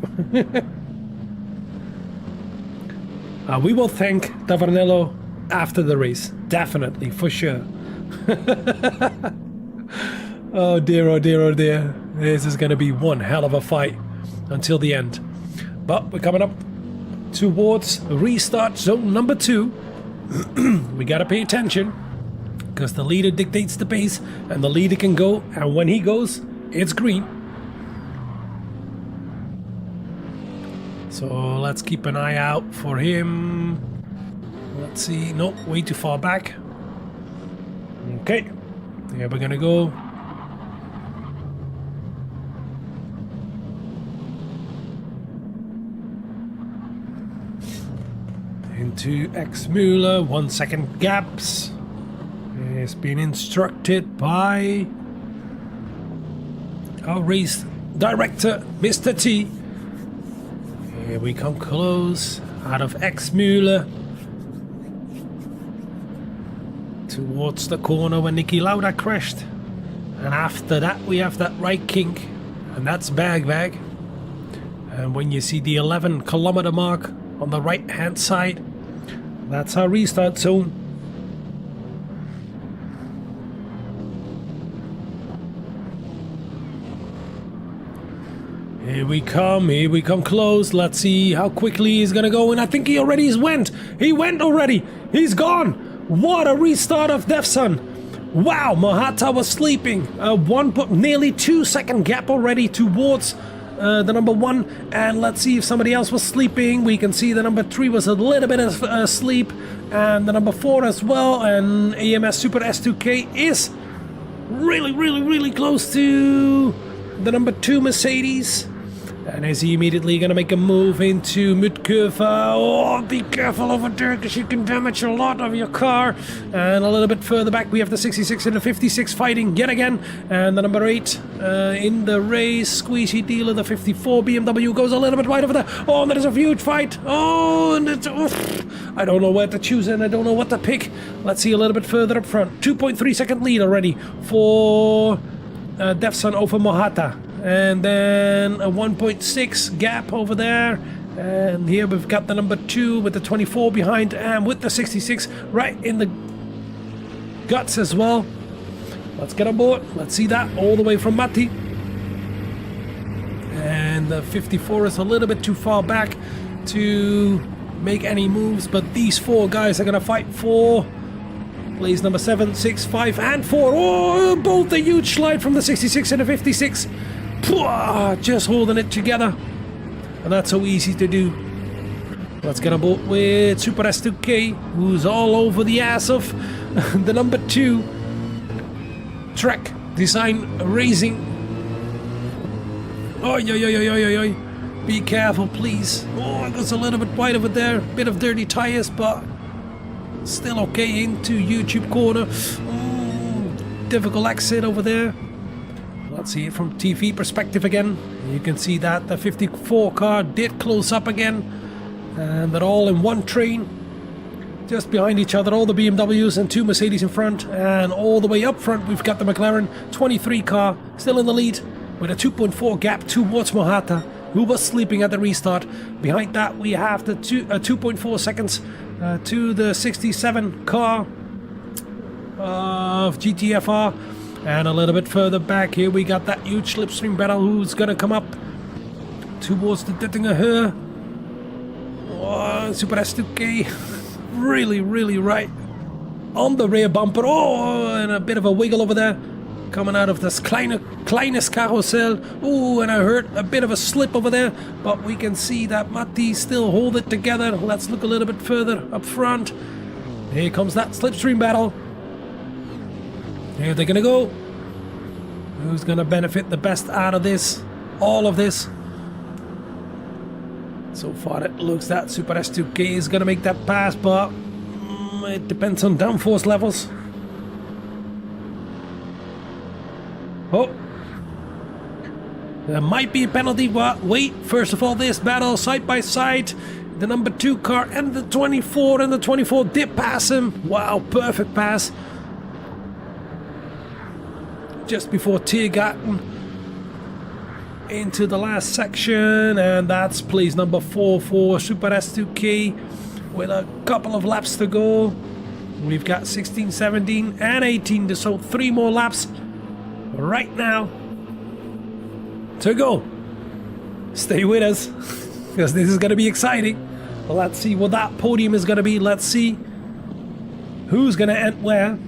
S5: We will thank Tavernello after the race. Definitely, for sure. Oh dear, oh dear, oh dear. This is going to be one hell of a fight until the end. But we're coming up towards restart zone number 2. We got to pay attention, because the leader dictates the pace, and the leader can go, and when he goes, it's green. So let's keep an eye out for him. Let's see. Nope, way too far back. Okay, here we're gonna go. Into X Müller, 1 second gaps. He's been instructed by our race director, Mr. T. Here we come close out of X Müller towards the corner where Niki Lauda crashed. And after that we have that right kink, and that's Bag. And when you see the 11-kilometer mark on the right hand side, that's our restart zone. Here we come close. Let's see how quickly he's gonna go. And I think he already went. He went already. He's gone. What a restart of Defsun. Wow, Mohata was sleeping. Nearly 2 second gap already towards the number 1. And let's see if somebody else was sleeping. We can see the number 3 was a little bit asleep. And the number 4 as well. And AMS Super S2K is really close to the number 2 Mercedes. And is he immediately going to make a move into Mutkurva? Oh, be careful over there, because you can damage a lot of your car. And a little bit further back, we have the 66 and the 56 fighting yet again. And the number 8 in the race, Squeezy Dealer, the 54 BMW goes a little bit wide over there. Oh, and there's a huge fight. Oh, and it's... I don't know where to choose and I don't know what to pick. Let's see a little bit further up front. 2.3 second lead already for Defsun over Mohata. And then a 1.6 gap over there. And here we've got the number 2 with the 24 behind, and with the 66 right in the guts as well. Let's get on board. Let's see that all the way from Matti. And the 54 is a little bit too far back to make any moves, but these 4 guys are going to fight for place number 7, 6, 5, and 4. Oh, both a huge slide from the 66 and the 56. Just holding it together, and that's so easy to do. Let's get on board with Super S2K, who's all over the ass of the number 2 Trek Design Racing. Oi. Be careful, please. Oh, it goes a little bit wide over there. Bit of dirty tires, but still okay into YouTube corner. Difficult exit over there. Let's see it from TV perspective again. You can see that the 54 car did close up again, and they're all in one train just behind each other, all the BMWs and 2 Mercedes in front, and all the way up front we've got the McLaren 23 car still in the lead with a 2.4 gap towards Mohata, who was sleeping at the restart. Behind that we have the 2.4 seconds to the 67 car of GTFR, and a little bit further back here we got that huge slipstream battle who's gonna come up towards the Dittinger Her. Super S2K really right on the rear bumper. Oh, and a bit of a wiggle over there coming out of this kleines carousel. Oh, and I heard a bit of a slip over there, but we can see that Matti still hold it together. Let's look a little bit further up front. Here comes that slipstream battle. Here they're gonna go. Who's gonna benefit the best out of this? All of this. So far it looks that Super S2K is gonna make that pass, but it depends on downforce levels. Oh, there might be a penalty, but wait, first of all, this battle side by side. The number 2 car and the 24, and the 24 did pass him. Wow, perfect pass. Just before Tiergarten into the last section, and that's place number 4 for Super S2K with a couple of laps to go. We've got 16, 17 and 18, so 3 more laps right now to go. Stay with us because this is going to be exciting. Let's see what that podium is going to be. Let's see who's going to end where.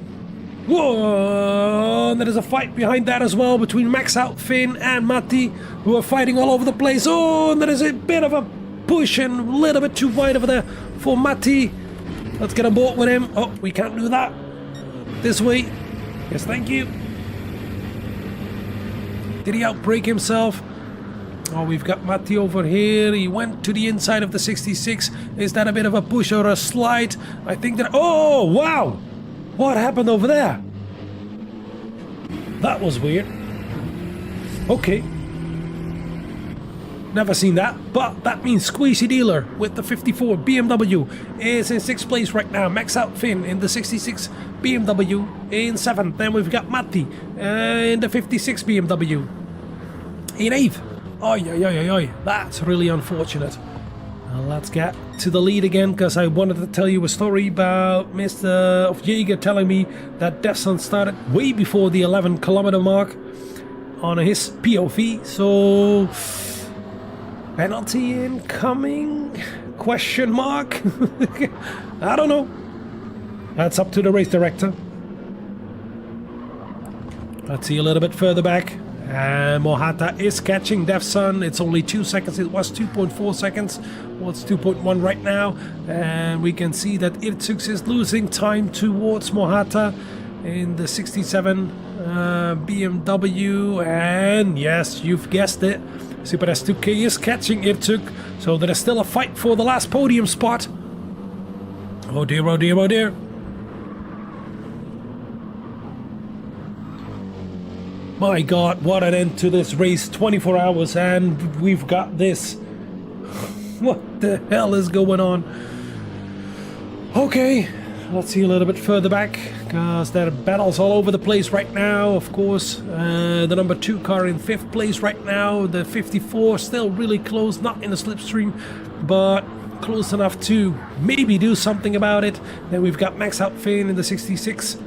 S5: Whoa, and there is a fight behind that as well between Max Out, Finn and Matti, who are fighting all over the place. Oh, and there is a bit of a push and a little bit too wide over there for Matti. Let's get on board with him. Oh, we can't do that. This way. Yes, thank you. Did he outbrake himself? Oh, we've got Matti over here. He went to the inside of the 66. Is that a bit of a push or a slide? I think that... Oh, wow! What happened over there? That was weird. Okay. Never seen that, but that means Squeezy Dealer with the 54 BMW is in 6th place right now. Max Out Finn in the 66 BMW in 7th. Then we've got Matti in the 56 BMW in 8th. Oi, that's really unfortunate. Let's get to the lead again, because I wanted to tell you a story about Mr. Jaeger telling me that Defson started way before the 11-kilometer mark on his POV. So, penalty incoming? Question mark? I don't know. That's up to the race director. Let's see a little bit further back. And Mohata is catching Defson. It's only 2 seconds. It was 2.4 seconds. Well, it's 2.1 right now. And we can see that Irtux is losing time towards Mohata in the 67 BMW. And yes, you've guessed it, Super S2K is catching Irtux. So there is still a fight for the last podium spot. Oh dear, oh dear, oh dear. My God, what an end to this race. 24 hours and we've got this. What the hell is going on? Okay, let's see a little bit further back, because there are battles all over the place right now. Of course, the number 2 car in 5th place right now. The 54 still really close, not in the slipstream, but close enough to maybe do something about it. Then we've got Max Out Finn in the 66.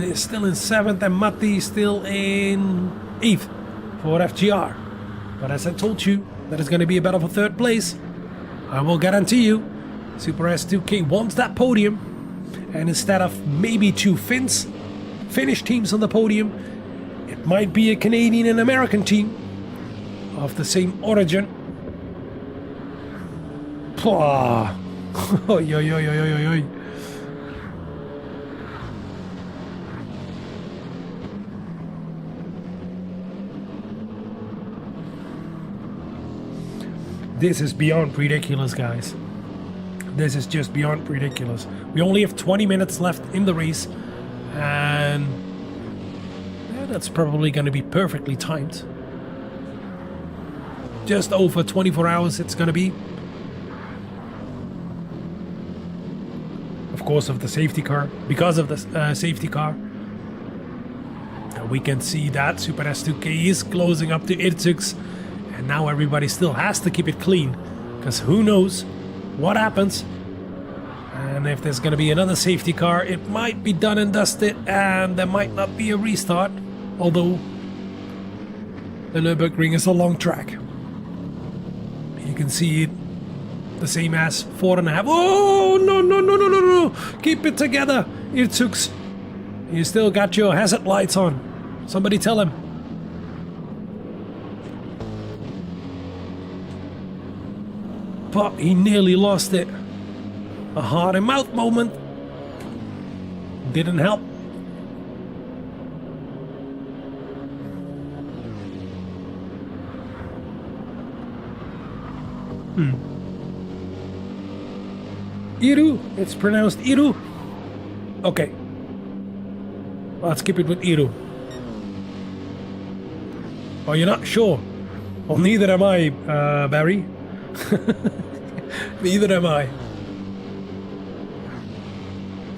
S5: Is still in 7th, and Matti still in 8th for FGR. But as I told you, that is going to be a battle for 3rd place. I will guarantee you, Super S2K wants that podium. And instead of maybe 2 Finnish teams on the podium, it might be a Canadian and American team of the same origin. Pwah. Oi, oi, oi, oi, oi, oi. This is beyond ridiculous, guys. This is just beyond ridiculous. We only have 20 minutes left in the race, and yeah, that's probably going to be perfectly timed. Just over 24 hours it's going to be. Of course, of the safety car, because of the safety car. And we can see that Super S2K is closing up to Irtux, and now everybody still has to keep it clean, because who knows what happens. And if there's going to be another safety car, it might be done and dusted, and there might not be a restart, although the Nürburgring is a long track. You can see it the same as 4.5. Oh, no, no, no, no, no, no. Keep it together, Irtux. You still got your hazard lights on. Somebody tell him. But he nearly lost it. A heart and mouth moment. Didn't help. Iru. It's pronounced Iru. Okay. Let's keep it with Iru. Oh, you're not sure? Well, neither am I, Barry. Neither am I.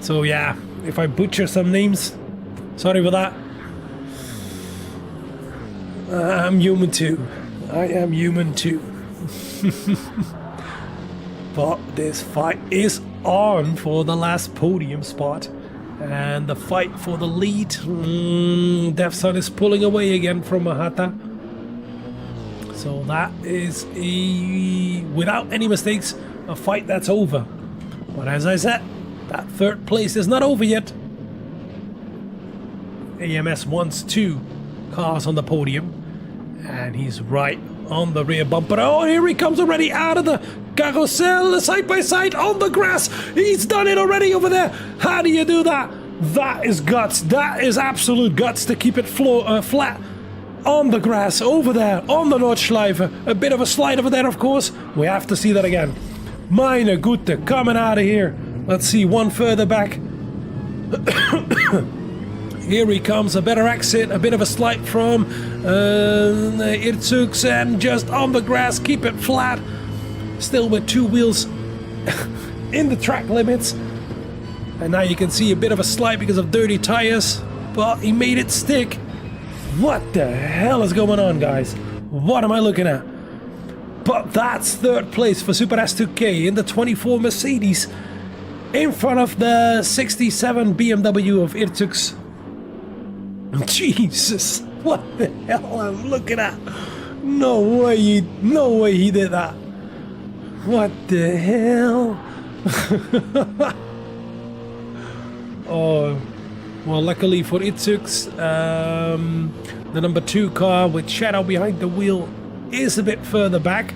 S5: So yeah, if I butcher some names, sorry for that. I'm human too. I am human too. But this fight is on for the last podium spot. And the fight for the lead. Death Sun is pulling away again from Mahata. So that is without any mistakes, a fight that's over. But as I said, that third place is not over yet. AMS wants 2 cars on the podium. And he's right on the rear bumper. Oh, here he comes already out of the carousel, side by side on the grass. He's done it already over there. How do you do that? That is guts. That is absolute guts to keep it flat on the grass over there on the Nordschleife. A bit of a slide over there, of course. We have to see that again. Meine Güte, coming out of here. Let's see, one further back. Here he comes, a better exit, a bit of a slide from Irtux, and just on the grass, keep it flat. Still with 2 wheels in the track limits. And now you can see a bit of a slide because of dirty tires, but he made it stick. What the hell is going on, guys? What am I looking at? But that's third place for Super S2K in the 24 Mercedes, in front of the 67 BMW of Irtux. Jesus, what the hell am I looking at? No way he did that. What the hell? Oh, well, luckily for Irtux, the number 2 car with Shadow behind the wheel is a bit further back,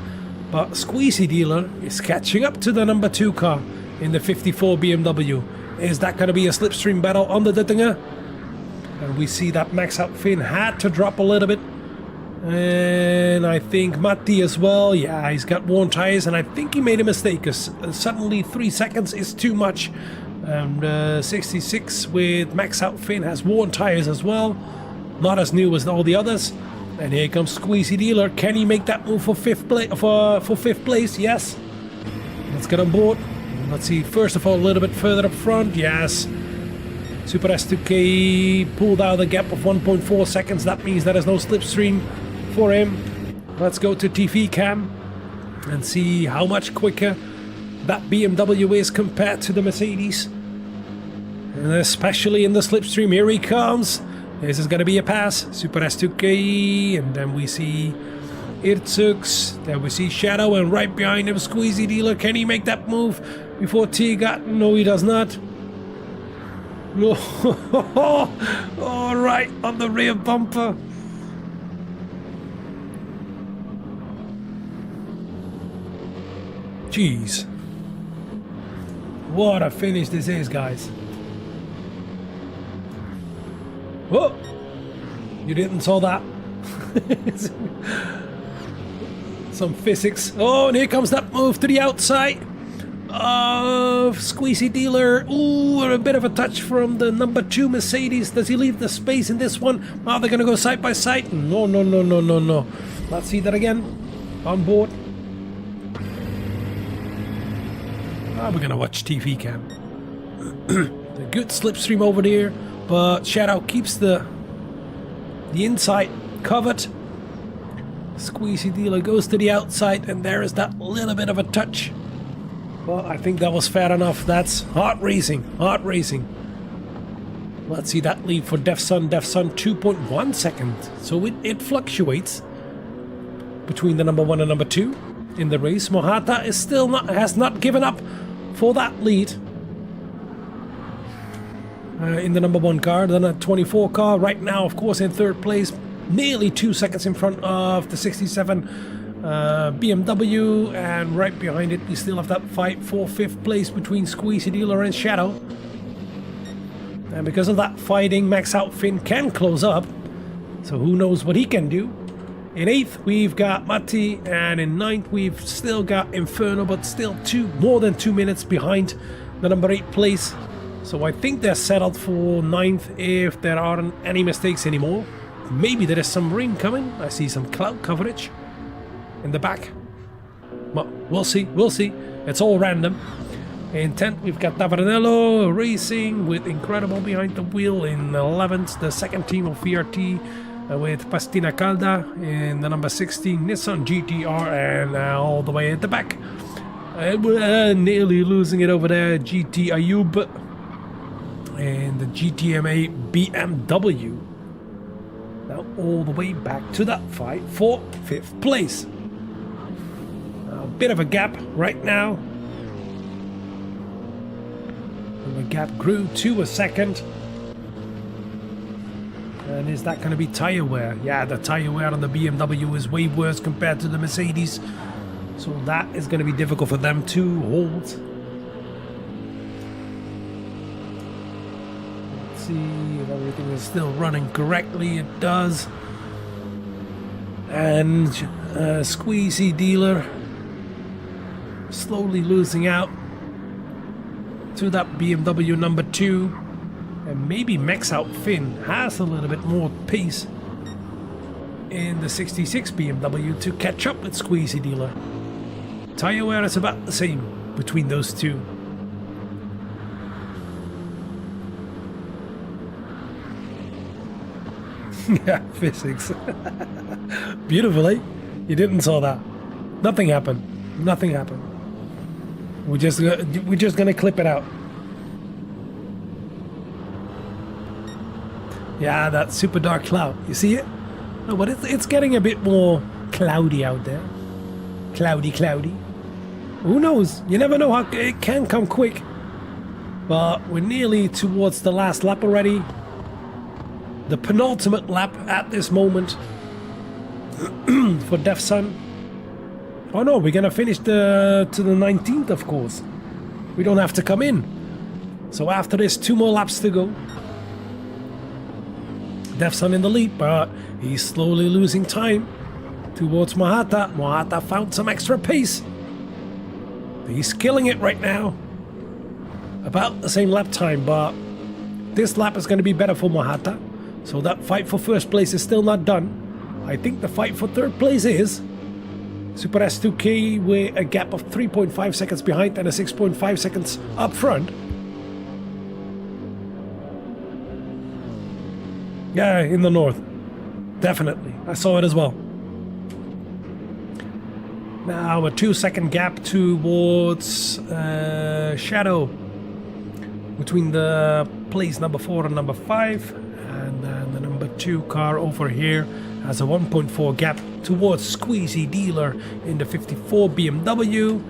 S5: but Squeezy Dealer is catching up to the number 2 car in the 54 BMW. Is that going to be a slipstream battle on the Dittinger? And we see that Max Out Finn had to drop a little bit. And I think Matti as well. Yeah, he's got worn tires, and I think he made a mistake because suddenly 3 seconds is too much. And 66 with Max Out Finn has worn tires as well. Not as new as all the others. And here comes Squeezy Dealer. Can he make that move for fifth place? Yes. Let's get on board. Let's see, first of all, a little bit further up front. Yes. Super S2K pulled out the gap of 1.4 seconds. That means there is no slipstream for him. Let's go to TV cam and see how much quicker that BMW is compared to the Mercedes. And especially in the slipstream. Here he comes. This is going to be a pass. Super S2K. And then we see Irtux. Then we see Shadow. And right behind him, Squeezy Dealer. Can he make that move before Tiga? No, he does not. No. All right, on the rear bumper. Jeez. What a finish this is, guys. Whoa! You didn't saw that. Some physics. Oh, and here comes that move to the outside. of Squeezy Dealer. Ooh, a bit of a touch from the number 2 Mercedes. Does he leave the space in this one? Are they going to go side by side? No, no, no, no, no, no. Let's see that again. On board. We're going to watch TV cam. A good slipstream over there, but Shadow keeps the inside covered. Squeezy Dealer goes to the outside, and there is that little bit of a touch. Well, I think that was fair enough. That's hard racing, hard racing. Let's see that lead for Defsun. Defsun 2.1 seconds. So it fluctuates between the number 1 and number 2 in the race. Mohata is still has not given up for that lead. In the number 1 car, then a 24 car right now, of course, in 3rd place, nearly 2 seconds in front of the 67 BMW, and right behind it we still have that fight for 5th place between Squeezy Dealer and Shadow. And because of that fighting, Max Out Finn can close up, so who knows what he can do. In 8th we've got Matti, and in 9th we've still got Inferno, but still more than 2 minutes behind the number 8 place. So I think they're settled for 9th if there aren't any mistakes anymore. Maybe there is some rain coming. I see some cloud coverage in the back. Well, we'll see, we'll see. It's all random. In 10th we've got Tavernello racing with Incredible behind the wheel. In 11th, the second team of VRT with Pastina Calda. In the number 16, Nissan GTR, and all the way at the back, nearly losing it over there, GT Ayub and the GTMA BMW. Now all the way back to that fight for 5th place. A bit of a gap right now. And the gap grew to a second. And is that going to be tire wear? Yeah, the tire wear on the BMW is way worse compared to the Mercedes. So that is going to be difficult for them to hold. Let's see if everything is still running correctly. It does. And Squeezy Dealer slowly losing out to that BMW number 2. And maybe Max Out Finn has a little bit more pace in the 66 BMW to catch up with Squeezy Dealer. Tire wear is about the same between those two. Yeah, physics. Beautiful, eh? You didn't saw that. Nothing happened. Nothing happened. We're just gonna clip it out. Yeah, that super dark cloud. You see it? No, but it's getting a bit more cloudy out there. Cloudy, cloudy. Who knows? You never know how it can come quick. But we're nearly towards the last lap already. The penultimate lap at this moment for Defsun. Oh no, we're gonna finish to the 19th, of course. We don't have to come in. So after this, 2 more laps to go. Defsun in the lead, but he's slowly losing time towards Mohata. Mohata found some extra pace. He's killing it right now. About the same lap time, but this lap is going to be better for Mohata. So that fight for first place is still not done. I think the fight for third place is Super S2K with a gap of 3.5 seconds behind and a 6.5 seconds up front. Yeah, in the north. Definitely. I saw it as well. Now a 2-second gap towards Shadow between the place number 4 and number 5. And then the number 2 car over here has a 1.4 gap towards Squeezy Dealer in the 54 BMW.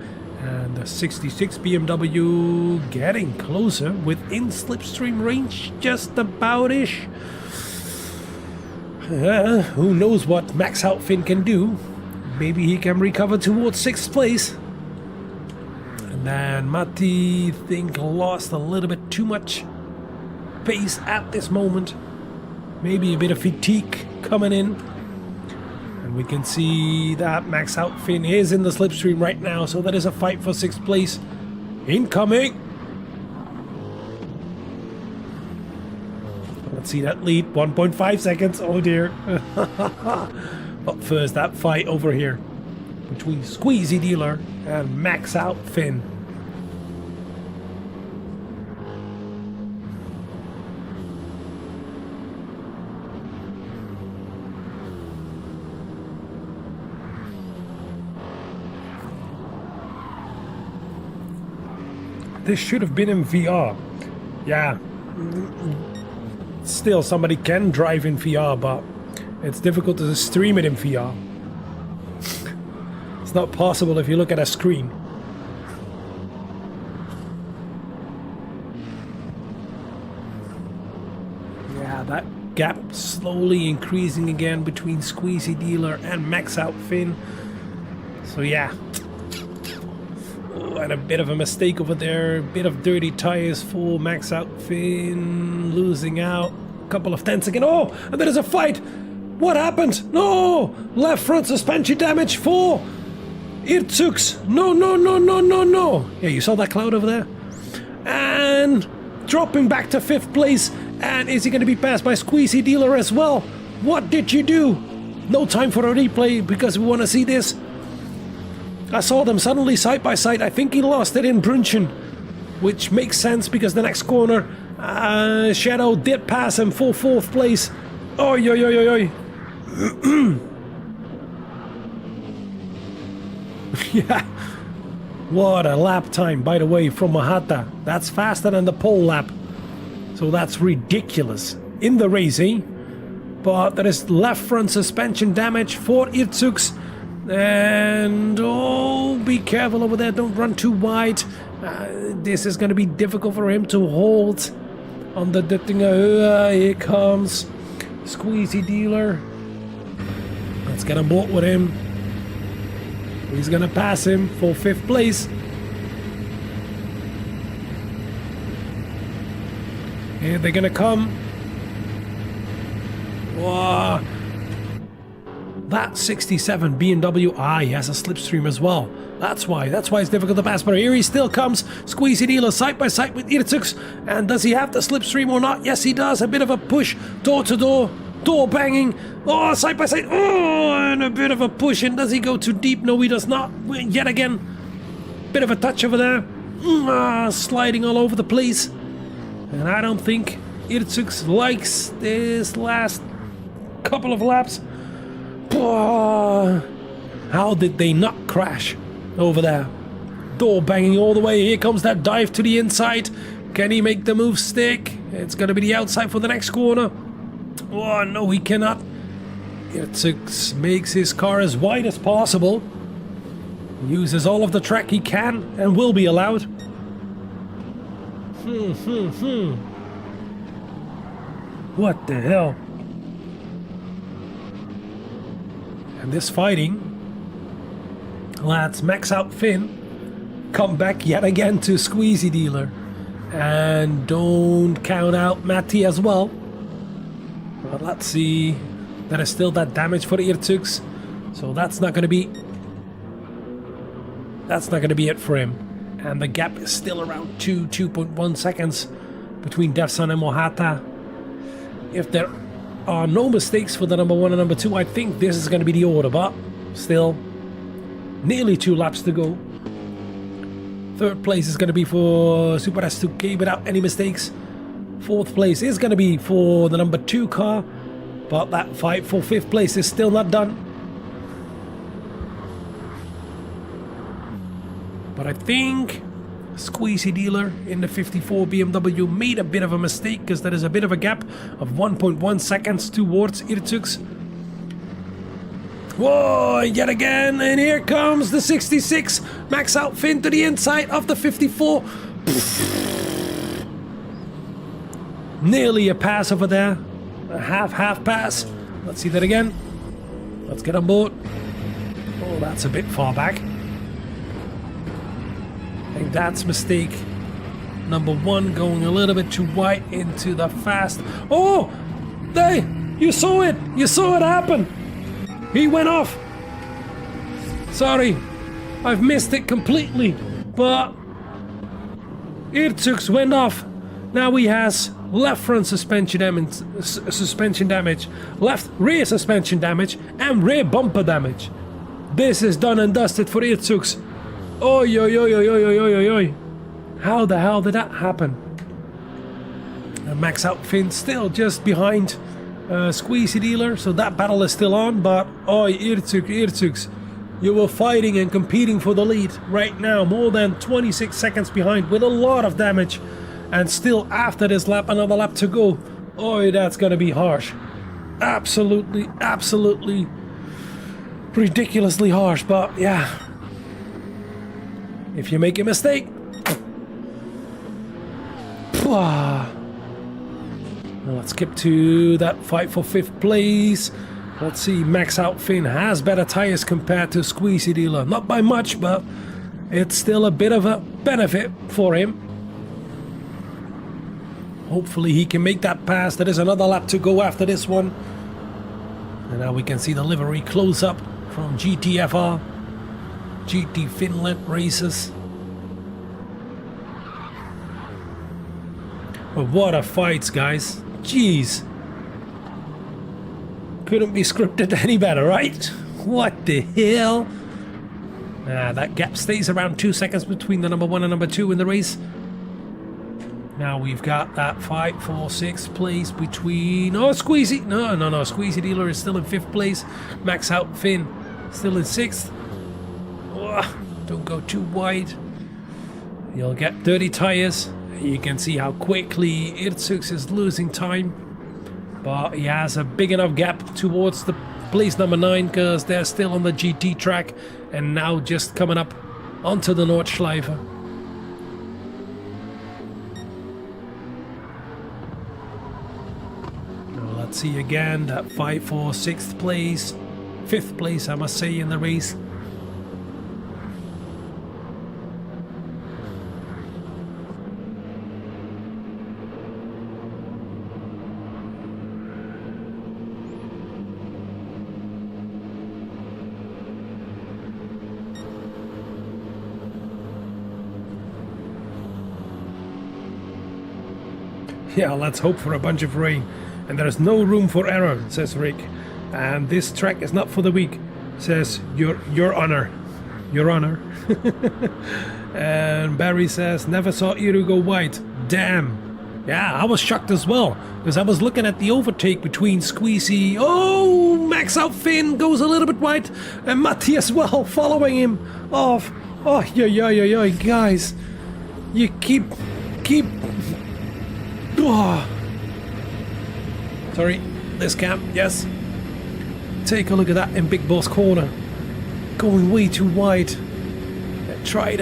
S5: And the 66 BMW getting closer within slipstream range just about-ish. Who knows what Max Out Finn can do. Maybe he can recover towards 6th place. And then Matti, I think, lost a little bit too much pace at this moment. Maybe a bit of fatigue coming in. And we can see that Max Out Finn is in the slipstream right now. So that is a fight for 6th place Incoming. Let's see that lead. 1.5 seconds. Oh dear. But first, that fight over here between Squeezy Dealer and Max Out Finn. This should have been in VR. Yeah. Still, somebody can drive in VR, but it's difficult to stream it in VR. It's not possible if you look at a screen. Yeah, that gap slowly increasing again between Squeezy Dealer and Max Out Finn. So yeah. Oh, and a bit of a mistake over there. A bit of dirty tires for Max Out Finn. Losing out. A couple of tenths again. Oh, and there's a fight. What happened? No! Left front suspension damage for Irtux. No, no, no, no, no, no. Yeah, you saw that cloud over there? And dropping back to 5th place. And is he going to be passed by Squeezy Dealer as well? What did you do? No time for a replay because we want to see this. I saw them suddenly side by side. I think he lost it in Brunchen, which makes sense because the next corner, Shadow did pass him for 4th place. Oi, oi, oi, oi, oi. Yeah. What a lap time, by the way, from Mahata. That's faster than the pole lap. So that's ridiculous. In the race, eh? But there is left front suspension damage for Irtux. And oh, be careful over there. Don't run too wide. This is going to be difficult for him to hold on the Dittinger. Here comes Squeezy Dealer. Let's get on board with him. He's going to pass him for 5th place. Here they're going to come. Whoa. That 67 BMW, he has a slipstream as well. That's why it's difficult to pass. But here he still comes. Squeezy Dealer side by side with Irtux. And does he have the slipstream or not? Yes, he does. A bit of a push, door to door, door banging. Oh, side by side. Oh, and a bit of a push. And does he go too deep? No, he does not. Yet again, bit of a touch over there. Sliding all over the place. And I don't think Irtux likes this last couple of laps. How did they not crash over there? Door banging all the way. Here comes that dive to the inside. Can he make the move stick? It's going to be the outside for the next corner. Oh, no, he cannot. Irtux makes his car as wide as possible. Uses all of the track he can and will be allowed. What the hell? And this fighting lets Max Out Finn come back yet again to Squeezy Dealer. And don't count out Matty as well. But let's see. There is still that damage for the Irtux. So that's not going to be it for him. And the gap is still around 2.1 seconds between Devson and Mohata. If there are no mistakes for the number 1 and number 2, I think this is going to be the order, but still nearly 2 laps to go. 3rd place is going to be for Super S2K without any mistakes. 4th place is going to be for the number 2 car, but that fight for 5th place is still not done. But I think Squeezy Dealer in the 54 BMW made a bit of a mistake because there is a bit of a gap of 1.1 seconds towards Irtux. Whoa, yet again, and here comes the 66. Max Out Finn to the inside of the 54. Nearly a pass over there. A half pass. Let's see that again. Let's get on board. Oh, that's a bit far back. I think that's mistake number 1, going a little bit too wide into the fast. Oh, you saw it. You saw it happen. He went off. Sorry, I've missed it completely. But Irtux went off. Now he has left front suspension damage, left rear suspension damage, and rear bumper damage. This is done and dusted for Irtux. Oi, oi, oi, oi, oi, oi, oi, oi. How the hell did that happen? Max out Finn still just behind Squeezy Dealer, so that battle is still on. But oi, Irtux, you were fighting and competing for the lead. Right now, more than 26 seconds behind with a lot of damage. And still after this lap, another lap to go. Oi, that's gonna be harsh. Absolutely, absolutely ridiculously harsh, but yeah. If you make a mistake, let's skip to that fight for 5th place. Let's see, Max Out Finn has better tires compared to Squeezy Dealer. Not by much, but it's still a bit of a benefit for him. Hopefully he can make that pass. There is another lap to go after this one. And now we can see the livery close up from GTFR. GT Finland races. But what a fight, guys. Jeez. Couldn't be scripted any better, right? What the hell? That gap stays around 2 seconds between the number 1 and number 2 in the race. Now we've got that fight for 6th place between... Oh, Squeezy! No. Squeezy Dealer is still in 5th place. Max Out Finn still in 6th. Oh, don't go too wide. You'll get dirty tires. You can see how quickly Irtux is losing time. But he has a big enough gap towards the place number 9 because they're still on the GT track. And now just coming up onto the Nordschleife. Let's see again that fight for 6th place, 5th place I must say in the race. Yeah, let's hope for a bunch of rain. And there's no room for error, says Rick. And this track is not for the weak, says your honor. Your honor. And Barry says, never saw Iru go wide. Damn. Yeah, I was shocked as well. Because I was looking at the overtake between Squeezy. Oh, Max Out Finn goes a little bit wide. And Matti as well, following him off. Oh, yeah, guys. You keep... Oh. Sorry, this cam, yes. Take a look at that in Big Boss corner. Going way too wide. Trying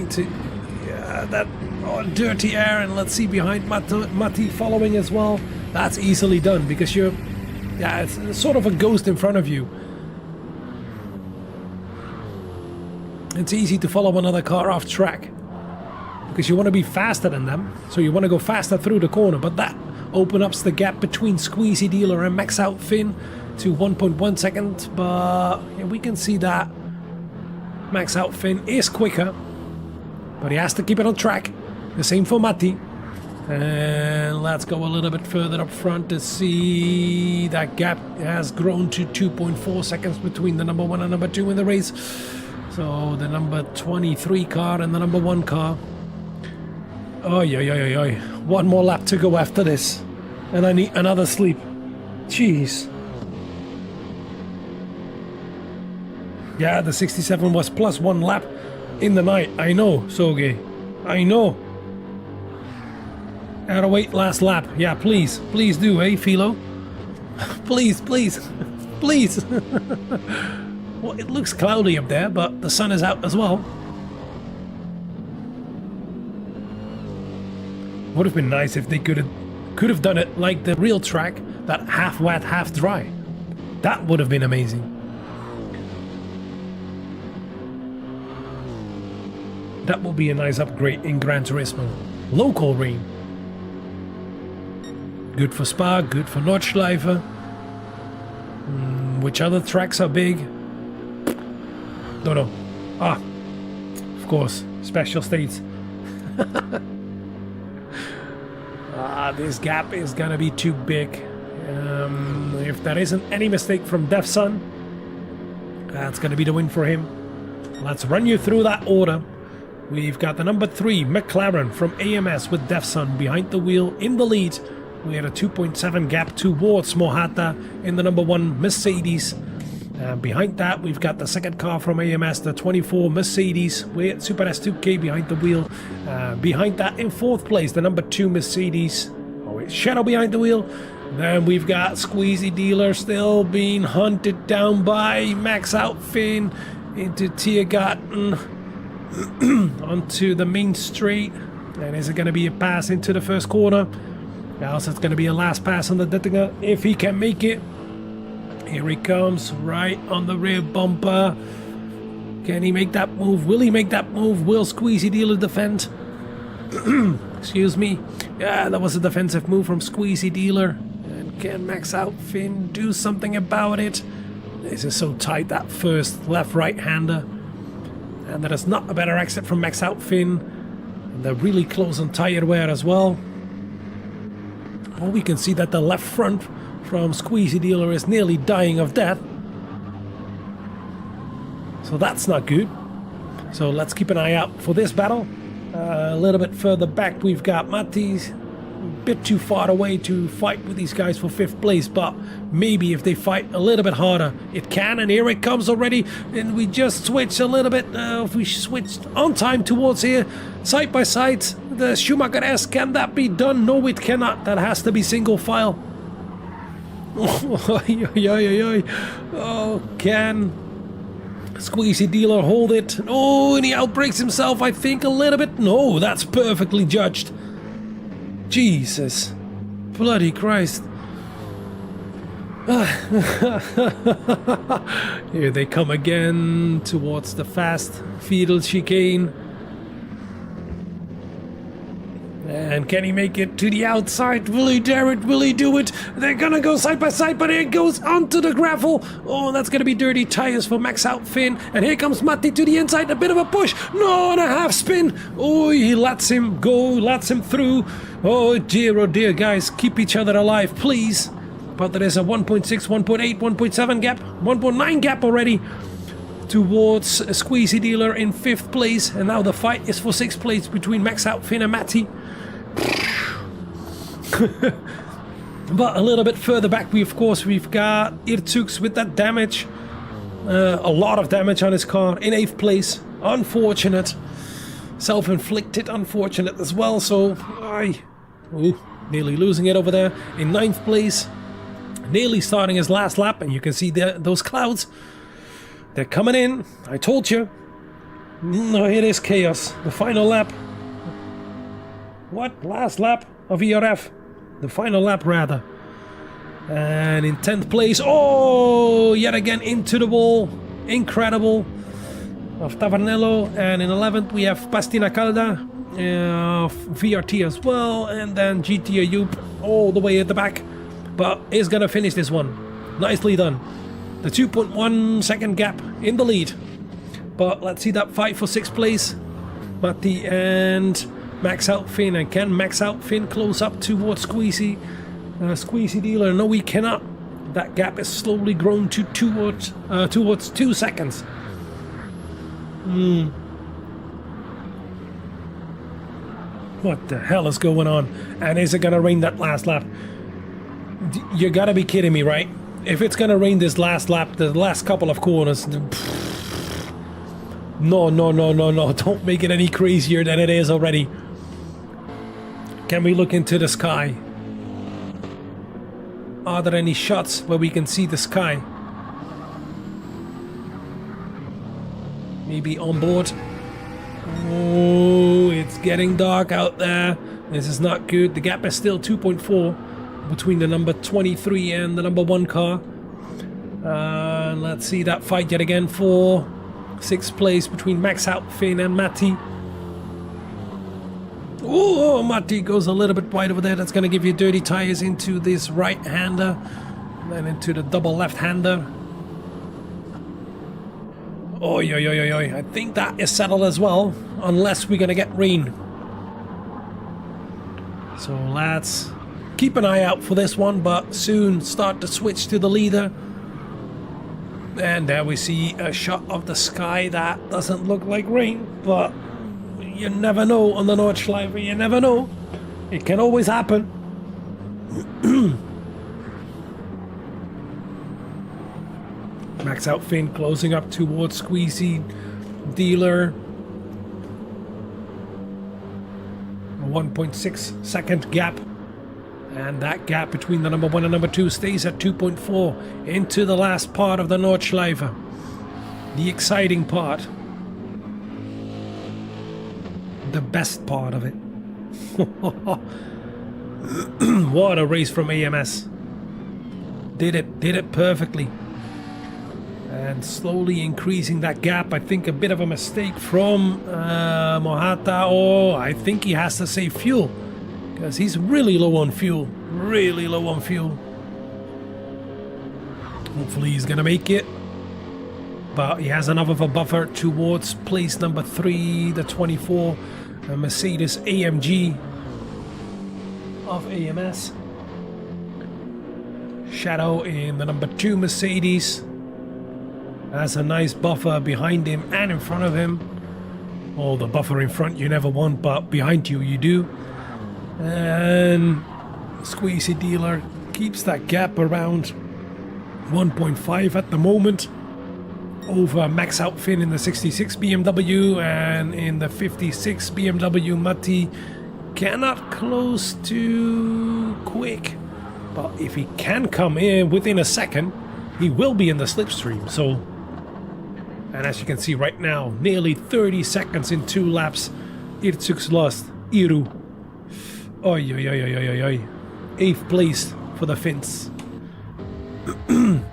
S5: to, yeah, that dirty air, and let's see behind Matti following as well. That's easily done because it's sort of a ghost in front of you. It's easy to follow another car off track because you want to be faster than them, so you want to go faster through the corner, but that open up the gap between Squeezy Dealer and Max Out Finn to 1.1 second, but yeah, we can see that Max Out Finn is quicker, but he has to keep it on track. The same for Matti. And let's go a little bit further up front to see that gap has grown to 2.4 seconds between the number 1 and number 2 in the race. So the number 23 car and the number 1 car. Oh, yeah. One more lap to go after this. And I need another sleep. Jeez. Yeah, the 67 was plus 1 lap in the night. I know, Soge. I know. Gotta wait last lap. Yeah, please. Please do, eh, Philo? Please. Well, it looks cloudy up there, but the sun is out as well. Would have been nice if they could have done it like the real track, that half wet, half dry. That would have been amazing. That will be a nice upgrade in Gran Turismo. Local rain. Good for Spa, good for Nordschleife. Which other tracks are big? Don't know. Of course, special states. This gap is gonna be too big. If there isn't any mistake from Defson, that's gonna be the win for him. Let's run you through that order. We've got the number 3 McLaren from AMS with Defson behind the wheel in the lead. We had a 2.7 gap towards Mohata in the number 1 Mercedes. Behind that, we've got the second car from AMS, the 24 Mercedes with Super S2K behind the wheel. Behind that, in 4th place, the number 2 Mercedes. Oh, it's Shadow behind the wheel. Then we've got Squeezy Dealer still being hunted down by Max Outfin into Tiergarten onto the main straight. And is it going to be a pass into the first corner? Else it's going to be a last pass on the Dittinger if he can make it. Here he comes, right on the rear bumper. Can he make that move? Will he make that move? Will Squeezy Dealer defend? Excuse me. Yeah, that was a defensive move from Squeezy Dealer. And can Max Outfin do something about it? This is so tight, that first left-right hander. And there is not a better exit from Max Outfin. And they're really close on tire wear as well. Oh, we can see that the left front from Squeezy Dealer is nearly dying of death. So that's not good. So let's keep an eye out for this battle. A little bit further back we've got Mattis. A bit too far away to fight with these guys for 5th place, but maybe if they fight a little bit harder it can. And here it comes already, and we just switched a little bit. If we switched on time towards here, side by side, the Schumacher S, can that be done? No, it cannot. That has to be single file. Oh, can Squeezy Dealer hold it? Oh, and he outbreaks himself, I think, a little bit. No, that's perfectly judged. Jesus. Bloody Christ. Here they come again towards the fast Fiedel chicane. And can he make it to the outside? Will he dare it? Will he do it? They're gonna go side by side, but it goes onto the gravel. Oh, that's gonna be dirty tires for Max Outfin. And here comes Matti to the inside, a bit of a push. No, and a half spin. Oh, he lets him go, lets him through. Oh dear, guys, keep each other alive, please. But there is a 1.6, 1.8, 1.7 gap, 1.9 gap already towards a Squeezy Dealer in 5th place. And now the fight is for 6th place between Max Outfin and Matti. But a little bit further back, we've got Irtux with that damage. A lot of damage on his car in 8th place. Unfortunate. Self-inflicted, unfortunate as well. So, nearly losing it over there. In 9th place. Nearly starting his last lap. And you can see those clouds. They're coming in. I told you. No, it is chaos. The final lap. What? Last lap of ERF. The final lap, rather. And in 10th place, oh, yet again into the wall. Incredible. Of Tavernello. And in 11th, we have Pastina Calda. VRT as well. And then GT Ayub all the way at the back. But is going to finish this one. Nicely done. The 2.1 second gap in the lead. But let's see that fight for 6th place. Matti and Max Outfin. And can Max Outfin close up towards Squeezy Dealer? No, he cannot. That gap is slowly grown to towards 2 seconds. What the hell is going on? And is it gonna rain that last lap? You gotta be kidding me, right? If it's gonna rain this last lap, the last couple of corners, no, don't make it any crazier than it is already. Can we look into the sky? Are there any shots where we can see the sky? Maybe on board? Oh, it's getting dark out there. This is not good. The gap is still 2.4 between the number 23 and the number 1 car. Let's see that fight yet again for 6th place between Max Outfin and Matti. Oh, Matti goes a little bit wide over there. That's going to give you dirty tires into this right-hander. And then into the double left-hander. Oh, I think that is settled as well. Unless we're going to get rain. So let's keep an eye out for this one, but soon start to switch to the leader. And there we see a shot of the sky that doesn't look like rain, but you never know on the Nordschleife, you never know. It can always happen. Max out Finn closing up towards Squeezy Dealer. A 1.6 second gap. And that gap between the number 1 and number 2 stays at 2.4 into the last part of the Nordschleife. The exciting part. The best part of it. What a race from AMS. Did it perfectly. And slowly increasing that gap. I think a bit of a mistake from Mohata. Oh, I think he has to save fuel. Because he's really low on fuel. Really low on fuel. Hopefully he's going to make it. But he has enough of a buffer towards place number 3, the 24 Mercedes AMG of AMS. Shadow in the number 2 Mercedes. Has a nice buffer behind him and in front of him. Oh, the buffer in front you never want, but behind you, you do. And Squeezy Dealer keeps that gap around 1.5 at the moment over Max Out Finn in the 66 BMW and in the 56 BMW Matti. Cannot close too quick, but if he can come in within a second, he will be in the slipstream. So, and as you can see right now, nearly 30 seconds in 2 laps. Irtsuks lost. Iru. Oi, oi, oi, oi, oi, oi. 8th place for the Finns. And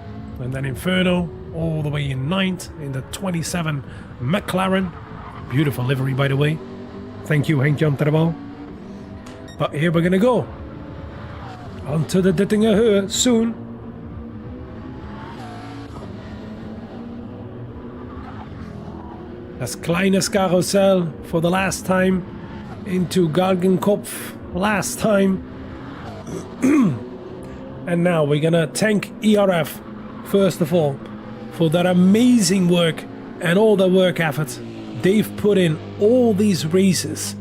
S5: then Inferno all the way in 9th in the 27 McLaren. Beautiful livery, by the way. Thank you, Henk Jan Terbal. But here we're gonna go onto the Dittinger Höhe soon. Das kleines Karussell for the last time into Galgenkopf last time. And now we're gonna thank ERF first of all for that amazing work and all the work effort they've put in all these races,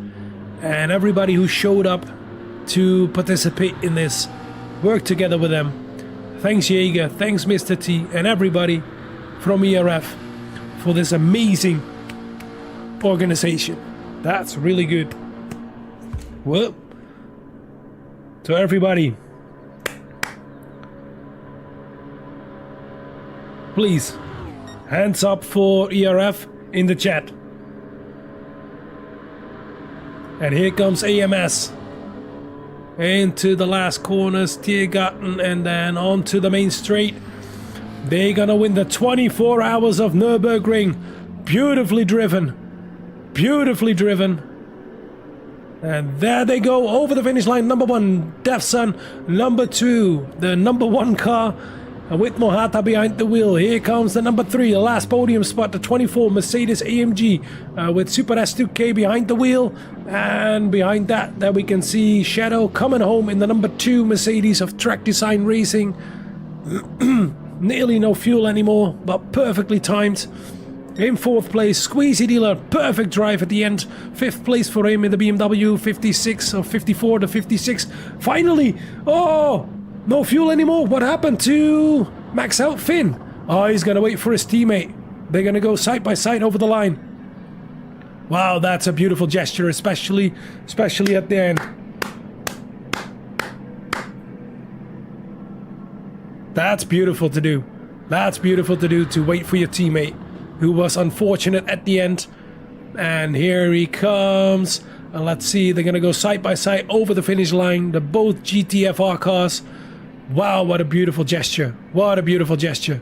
S5: and everybody who showed up to participate in this, work together with them. Thanks Jaeger, thanks Mr. T, and everybody from ERF for this amazing organization. That's really good. Well, to everybody, please, hands up for ERF in the chat. And here comes AMS into the last corners, Tiergarten, and then onto the main straight. They're gonna win the 24 hours of Nürburgring. Beautifully driven. Beautifully driven. And there they go over the finish line. Number 1, Defsun. Number 2, the number 1 car with Mohata behind the wheel. Here comes the number 3, the last podium spot, the 24 Mercedes AMG with Super S2K behind the wheel. And behind that, there we can see Shadow coming home in the number 2 Mercedes of Track Design Racing. Nearly no fuel anymore, but perfectly timed. In 4th place, Squeezy Dealer, perfect drive at the end. 5th place for him in the BMW 56 or 54 to 56. Finally, oh, no fuel anymore. What happened to Max Out Finn? Oh, he's gonna wait for his teammate. They're gonna go side by side over the line. Wow, that's a beautiful gesture, especially at the end. That's beautiful to do. That's beautiful to do, to wait for your teammate, who was unfortunate at the end. And here he comes. And let's see, they're gonna go side by side over the finish line. They're both GTFR cars. Wow, what a beautiful gesture. What a beautiful gesture.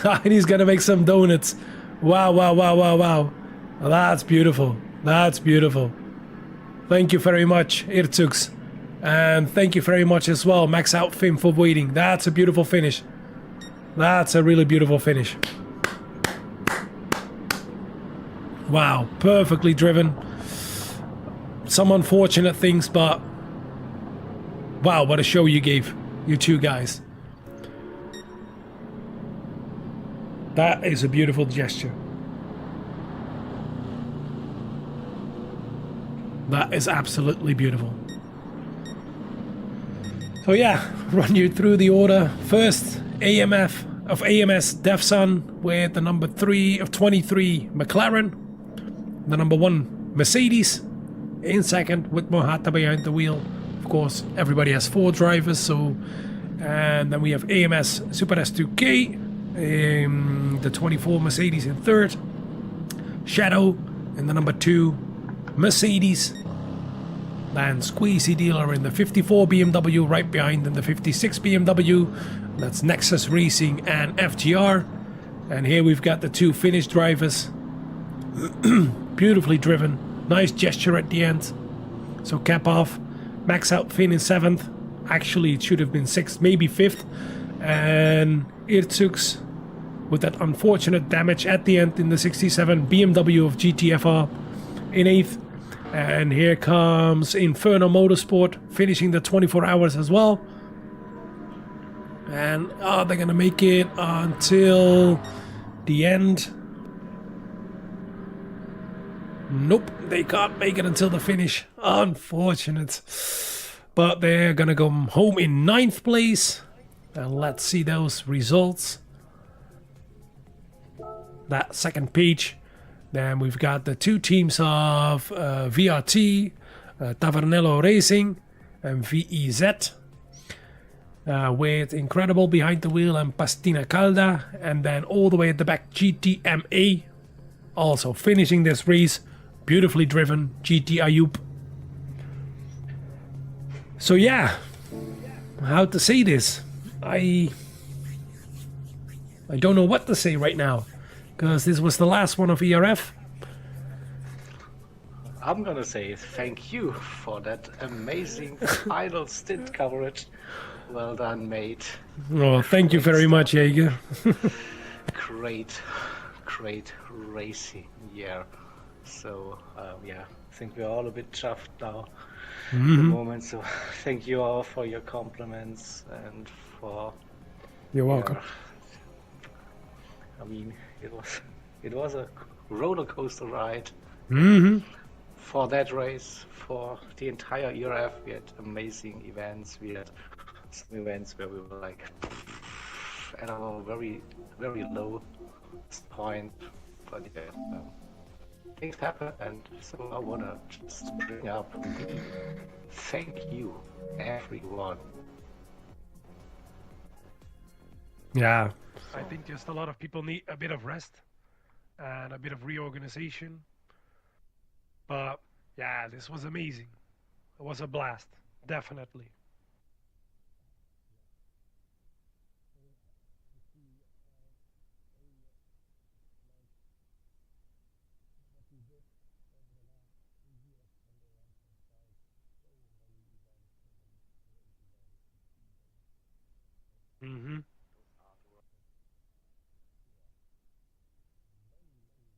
S5: And he's gonna make some donuts. Wow, wow, wow, wow, wow. That's beautiful. That's beautiful. Thank you very much, Irtsuks. And thank you very much as well, Max Out Finn, for waiting. That's a beautiful finish. That's a really beautiful finish. Wow, perfectly driven. some unfortunate things, but wow, what a show you gave, you two guys. That is a beautiful gesture. That is absolutely beautiful. So yeah, run you through the order. First, AMS Def Sun with the number 3 of 23 McLaren, the number 1 Mercedes in second with Mohata behind the wheel. Of course, everybody has 4 drivers, so and then we have AMS Super S2K, the 24 Mercedes in third, Shadow in the number 2 Mercedes. Then Squeezy Dealer in the 54 BMW, right behind in the 56 BMW. That's Nexus Racing and FGR. And here we've got the 2 Finnish drivers. Beautifully driven. Nice gesture at the end. So cap off. Max out Finn in 7th. Actually, it should have been 6th, maybe 5th. And Irtsuks with that unfortunate damage at the end in the 67 BMW of GTFR in 8th. And here comes Inferno Motorsport finishing the 24 hours as well. And are they going to make it until the end? Nope, they can't make it until the finish. Unfortunate. But they're going to go home in 9th place. And let's see those results. That second page. Then we've got the 2 teams of VRT, Tavernello Racing, and VEZ. With Incredible behind the wheel and Pastina Calda. And then all the way at the back, GTMA. Also finishing this race. Beautifully driven, GT Ayub. So yeah, how to say this? I don't know what to say right now. Because this was the last one of ERF.
S6: I'm gonna say thank you for that amazing final stint coverage. Well done, mate.
S5: Oh, thank you very much, Jaeger.
S6: Great racing year. So yeah, I think we're all a bit chuffed now at the moment. So thank you all for your compliments and for.
S5: You're welcome.
S6: I mean, it was a roller coaster ride. For that race, for the entire ERF, we had amazing events. We had some events where we were like at a very, very low point, but yeah, things happen, and so I wanna just bring up. Thank you, everyone.
S5: Yeah. I think just a lot of people need a bit of rest and a bit of reorganization. But yeah, this was amazing. It was a blast, definitely.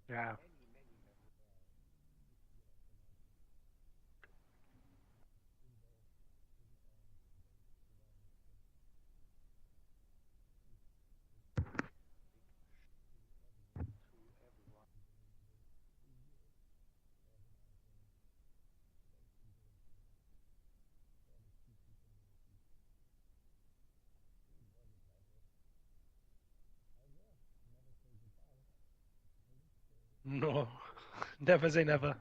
S5: Yeah. No, never say never.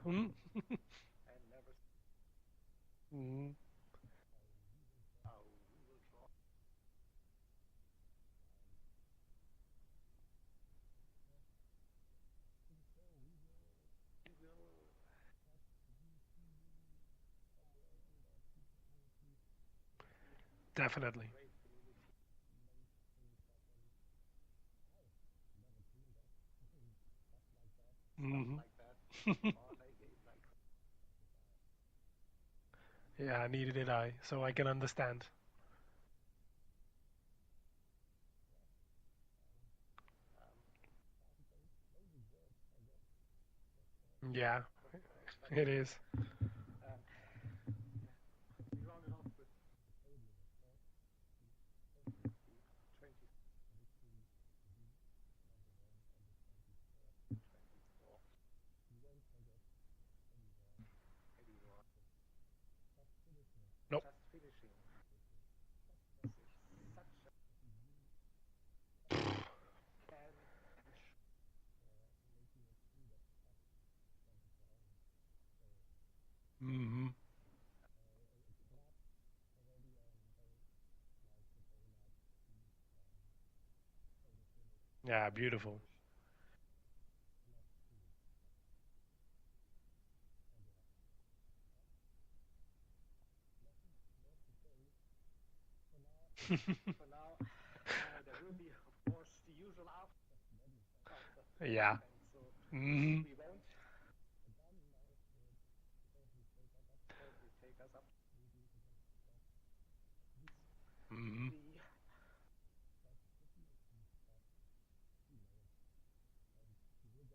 S5: Definitely. Yeah, neither did I, so I can understand. Yeah, it is. Yeah, beautiful.
S6: For now, there will be, of course, the usual after
S5: Yeah.
S6: so
S5: Mhm.
S6: we won't probably take us up
S5: Mhm.
S6: the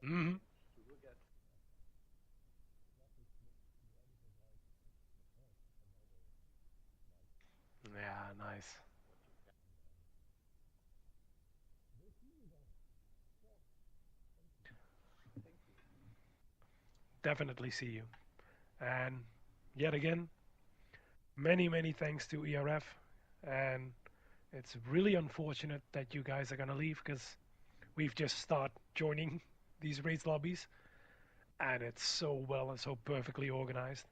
S5: Mhm.
S6: you will get
S5: Yeah, nice. Definitely see you. And yet again, many, many thanks to ERF. And it's really unfortunate that you guys are gonna leave because we've just started joining these race lobbies, and it's so well and so perfectly organized.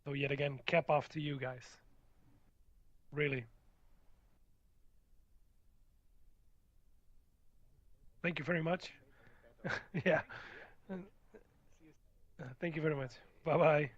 S5: So yet again, cap off to you guys. Really. Thank you very much. Yeah.
S6: see you.
S5: Thank you very much. Bye bye.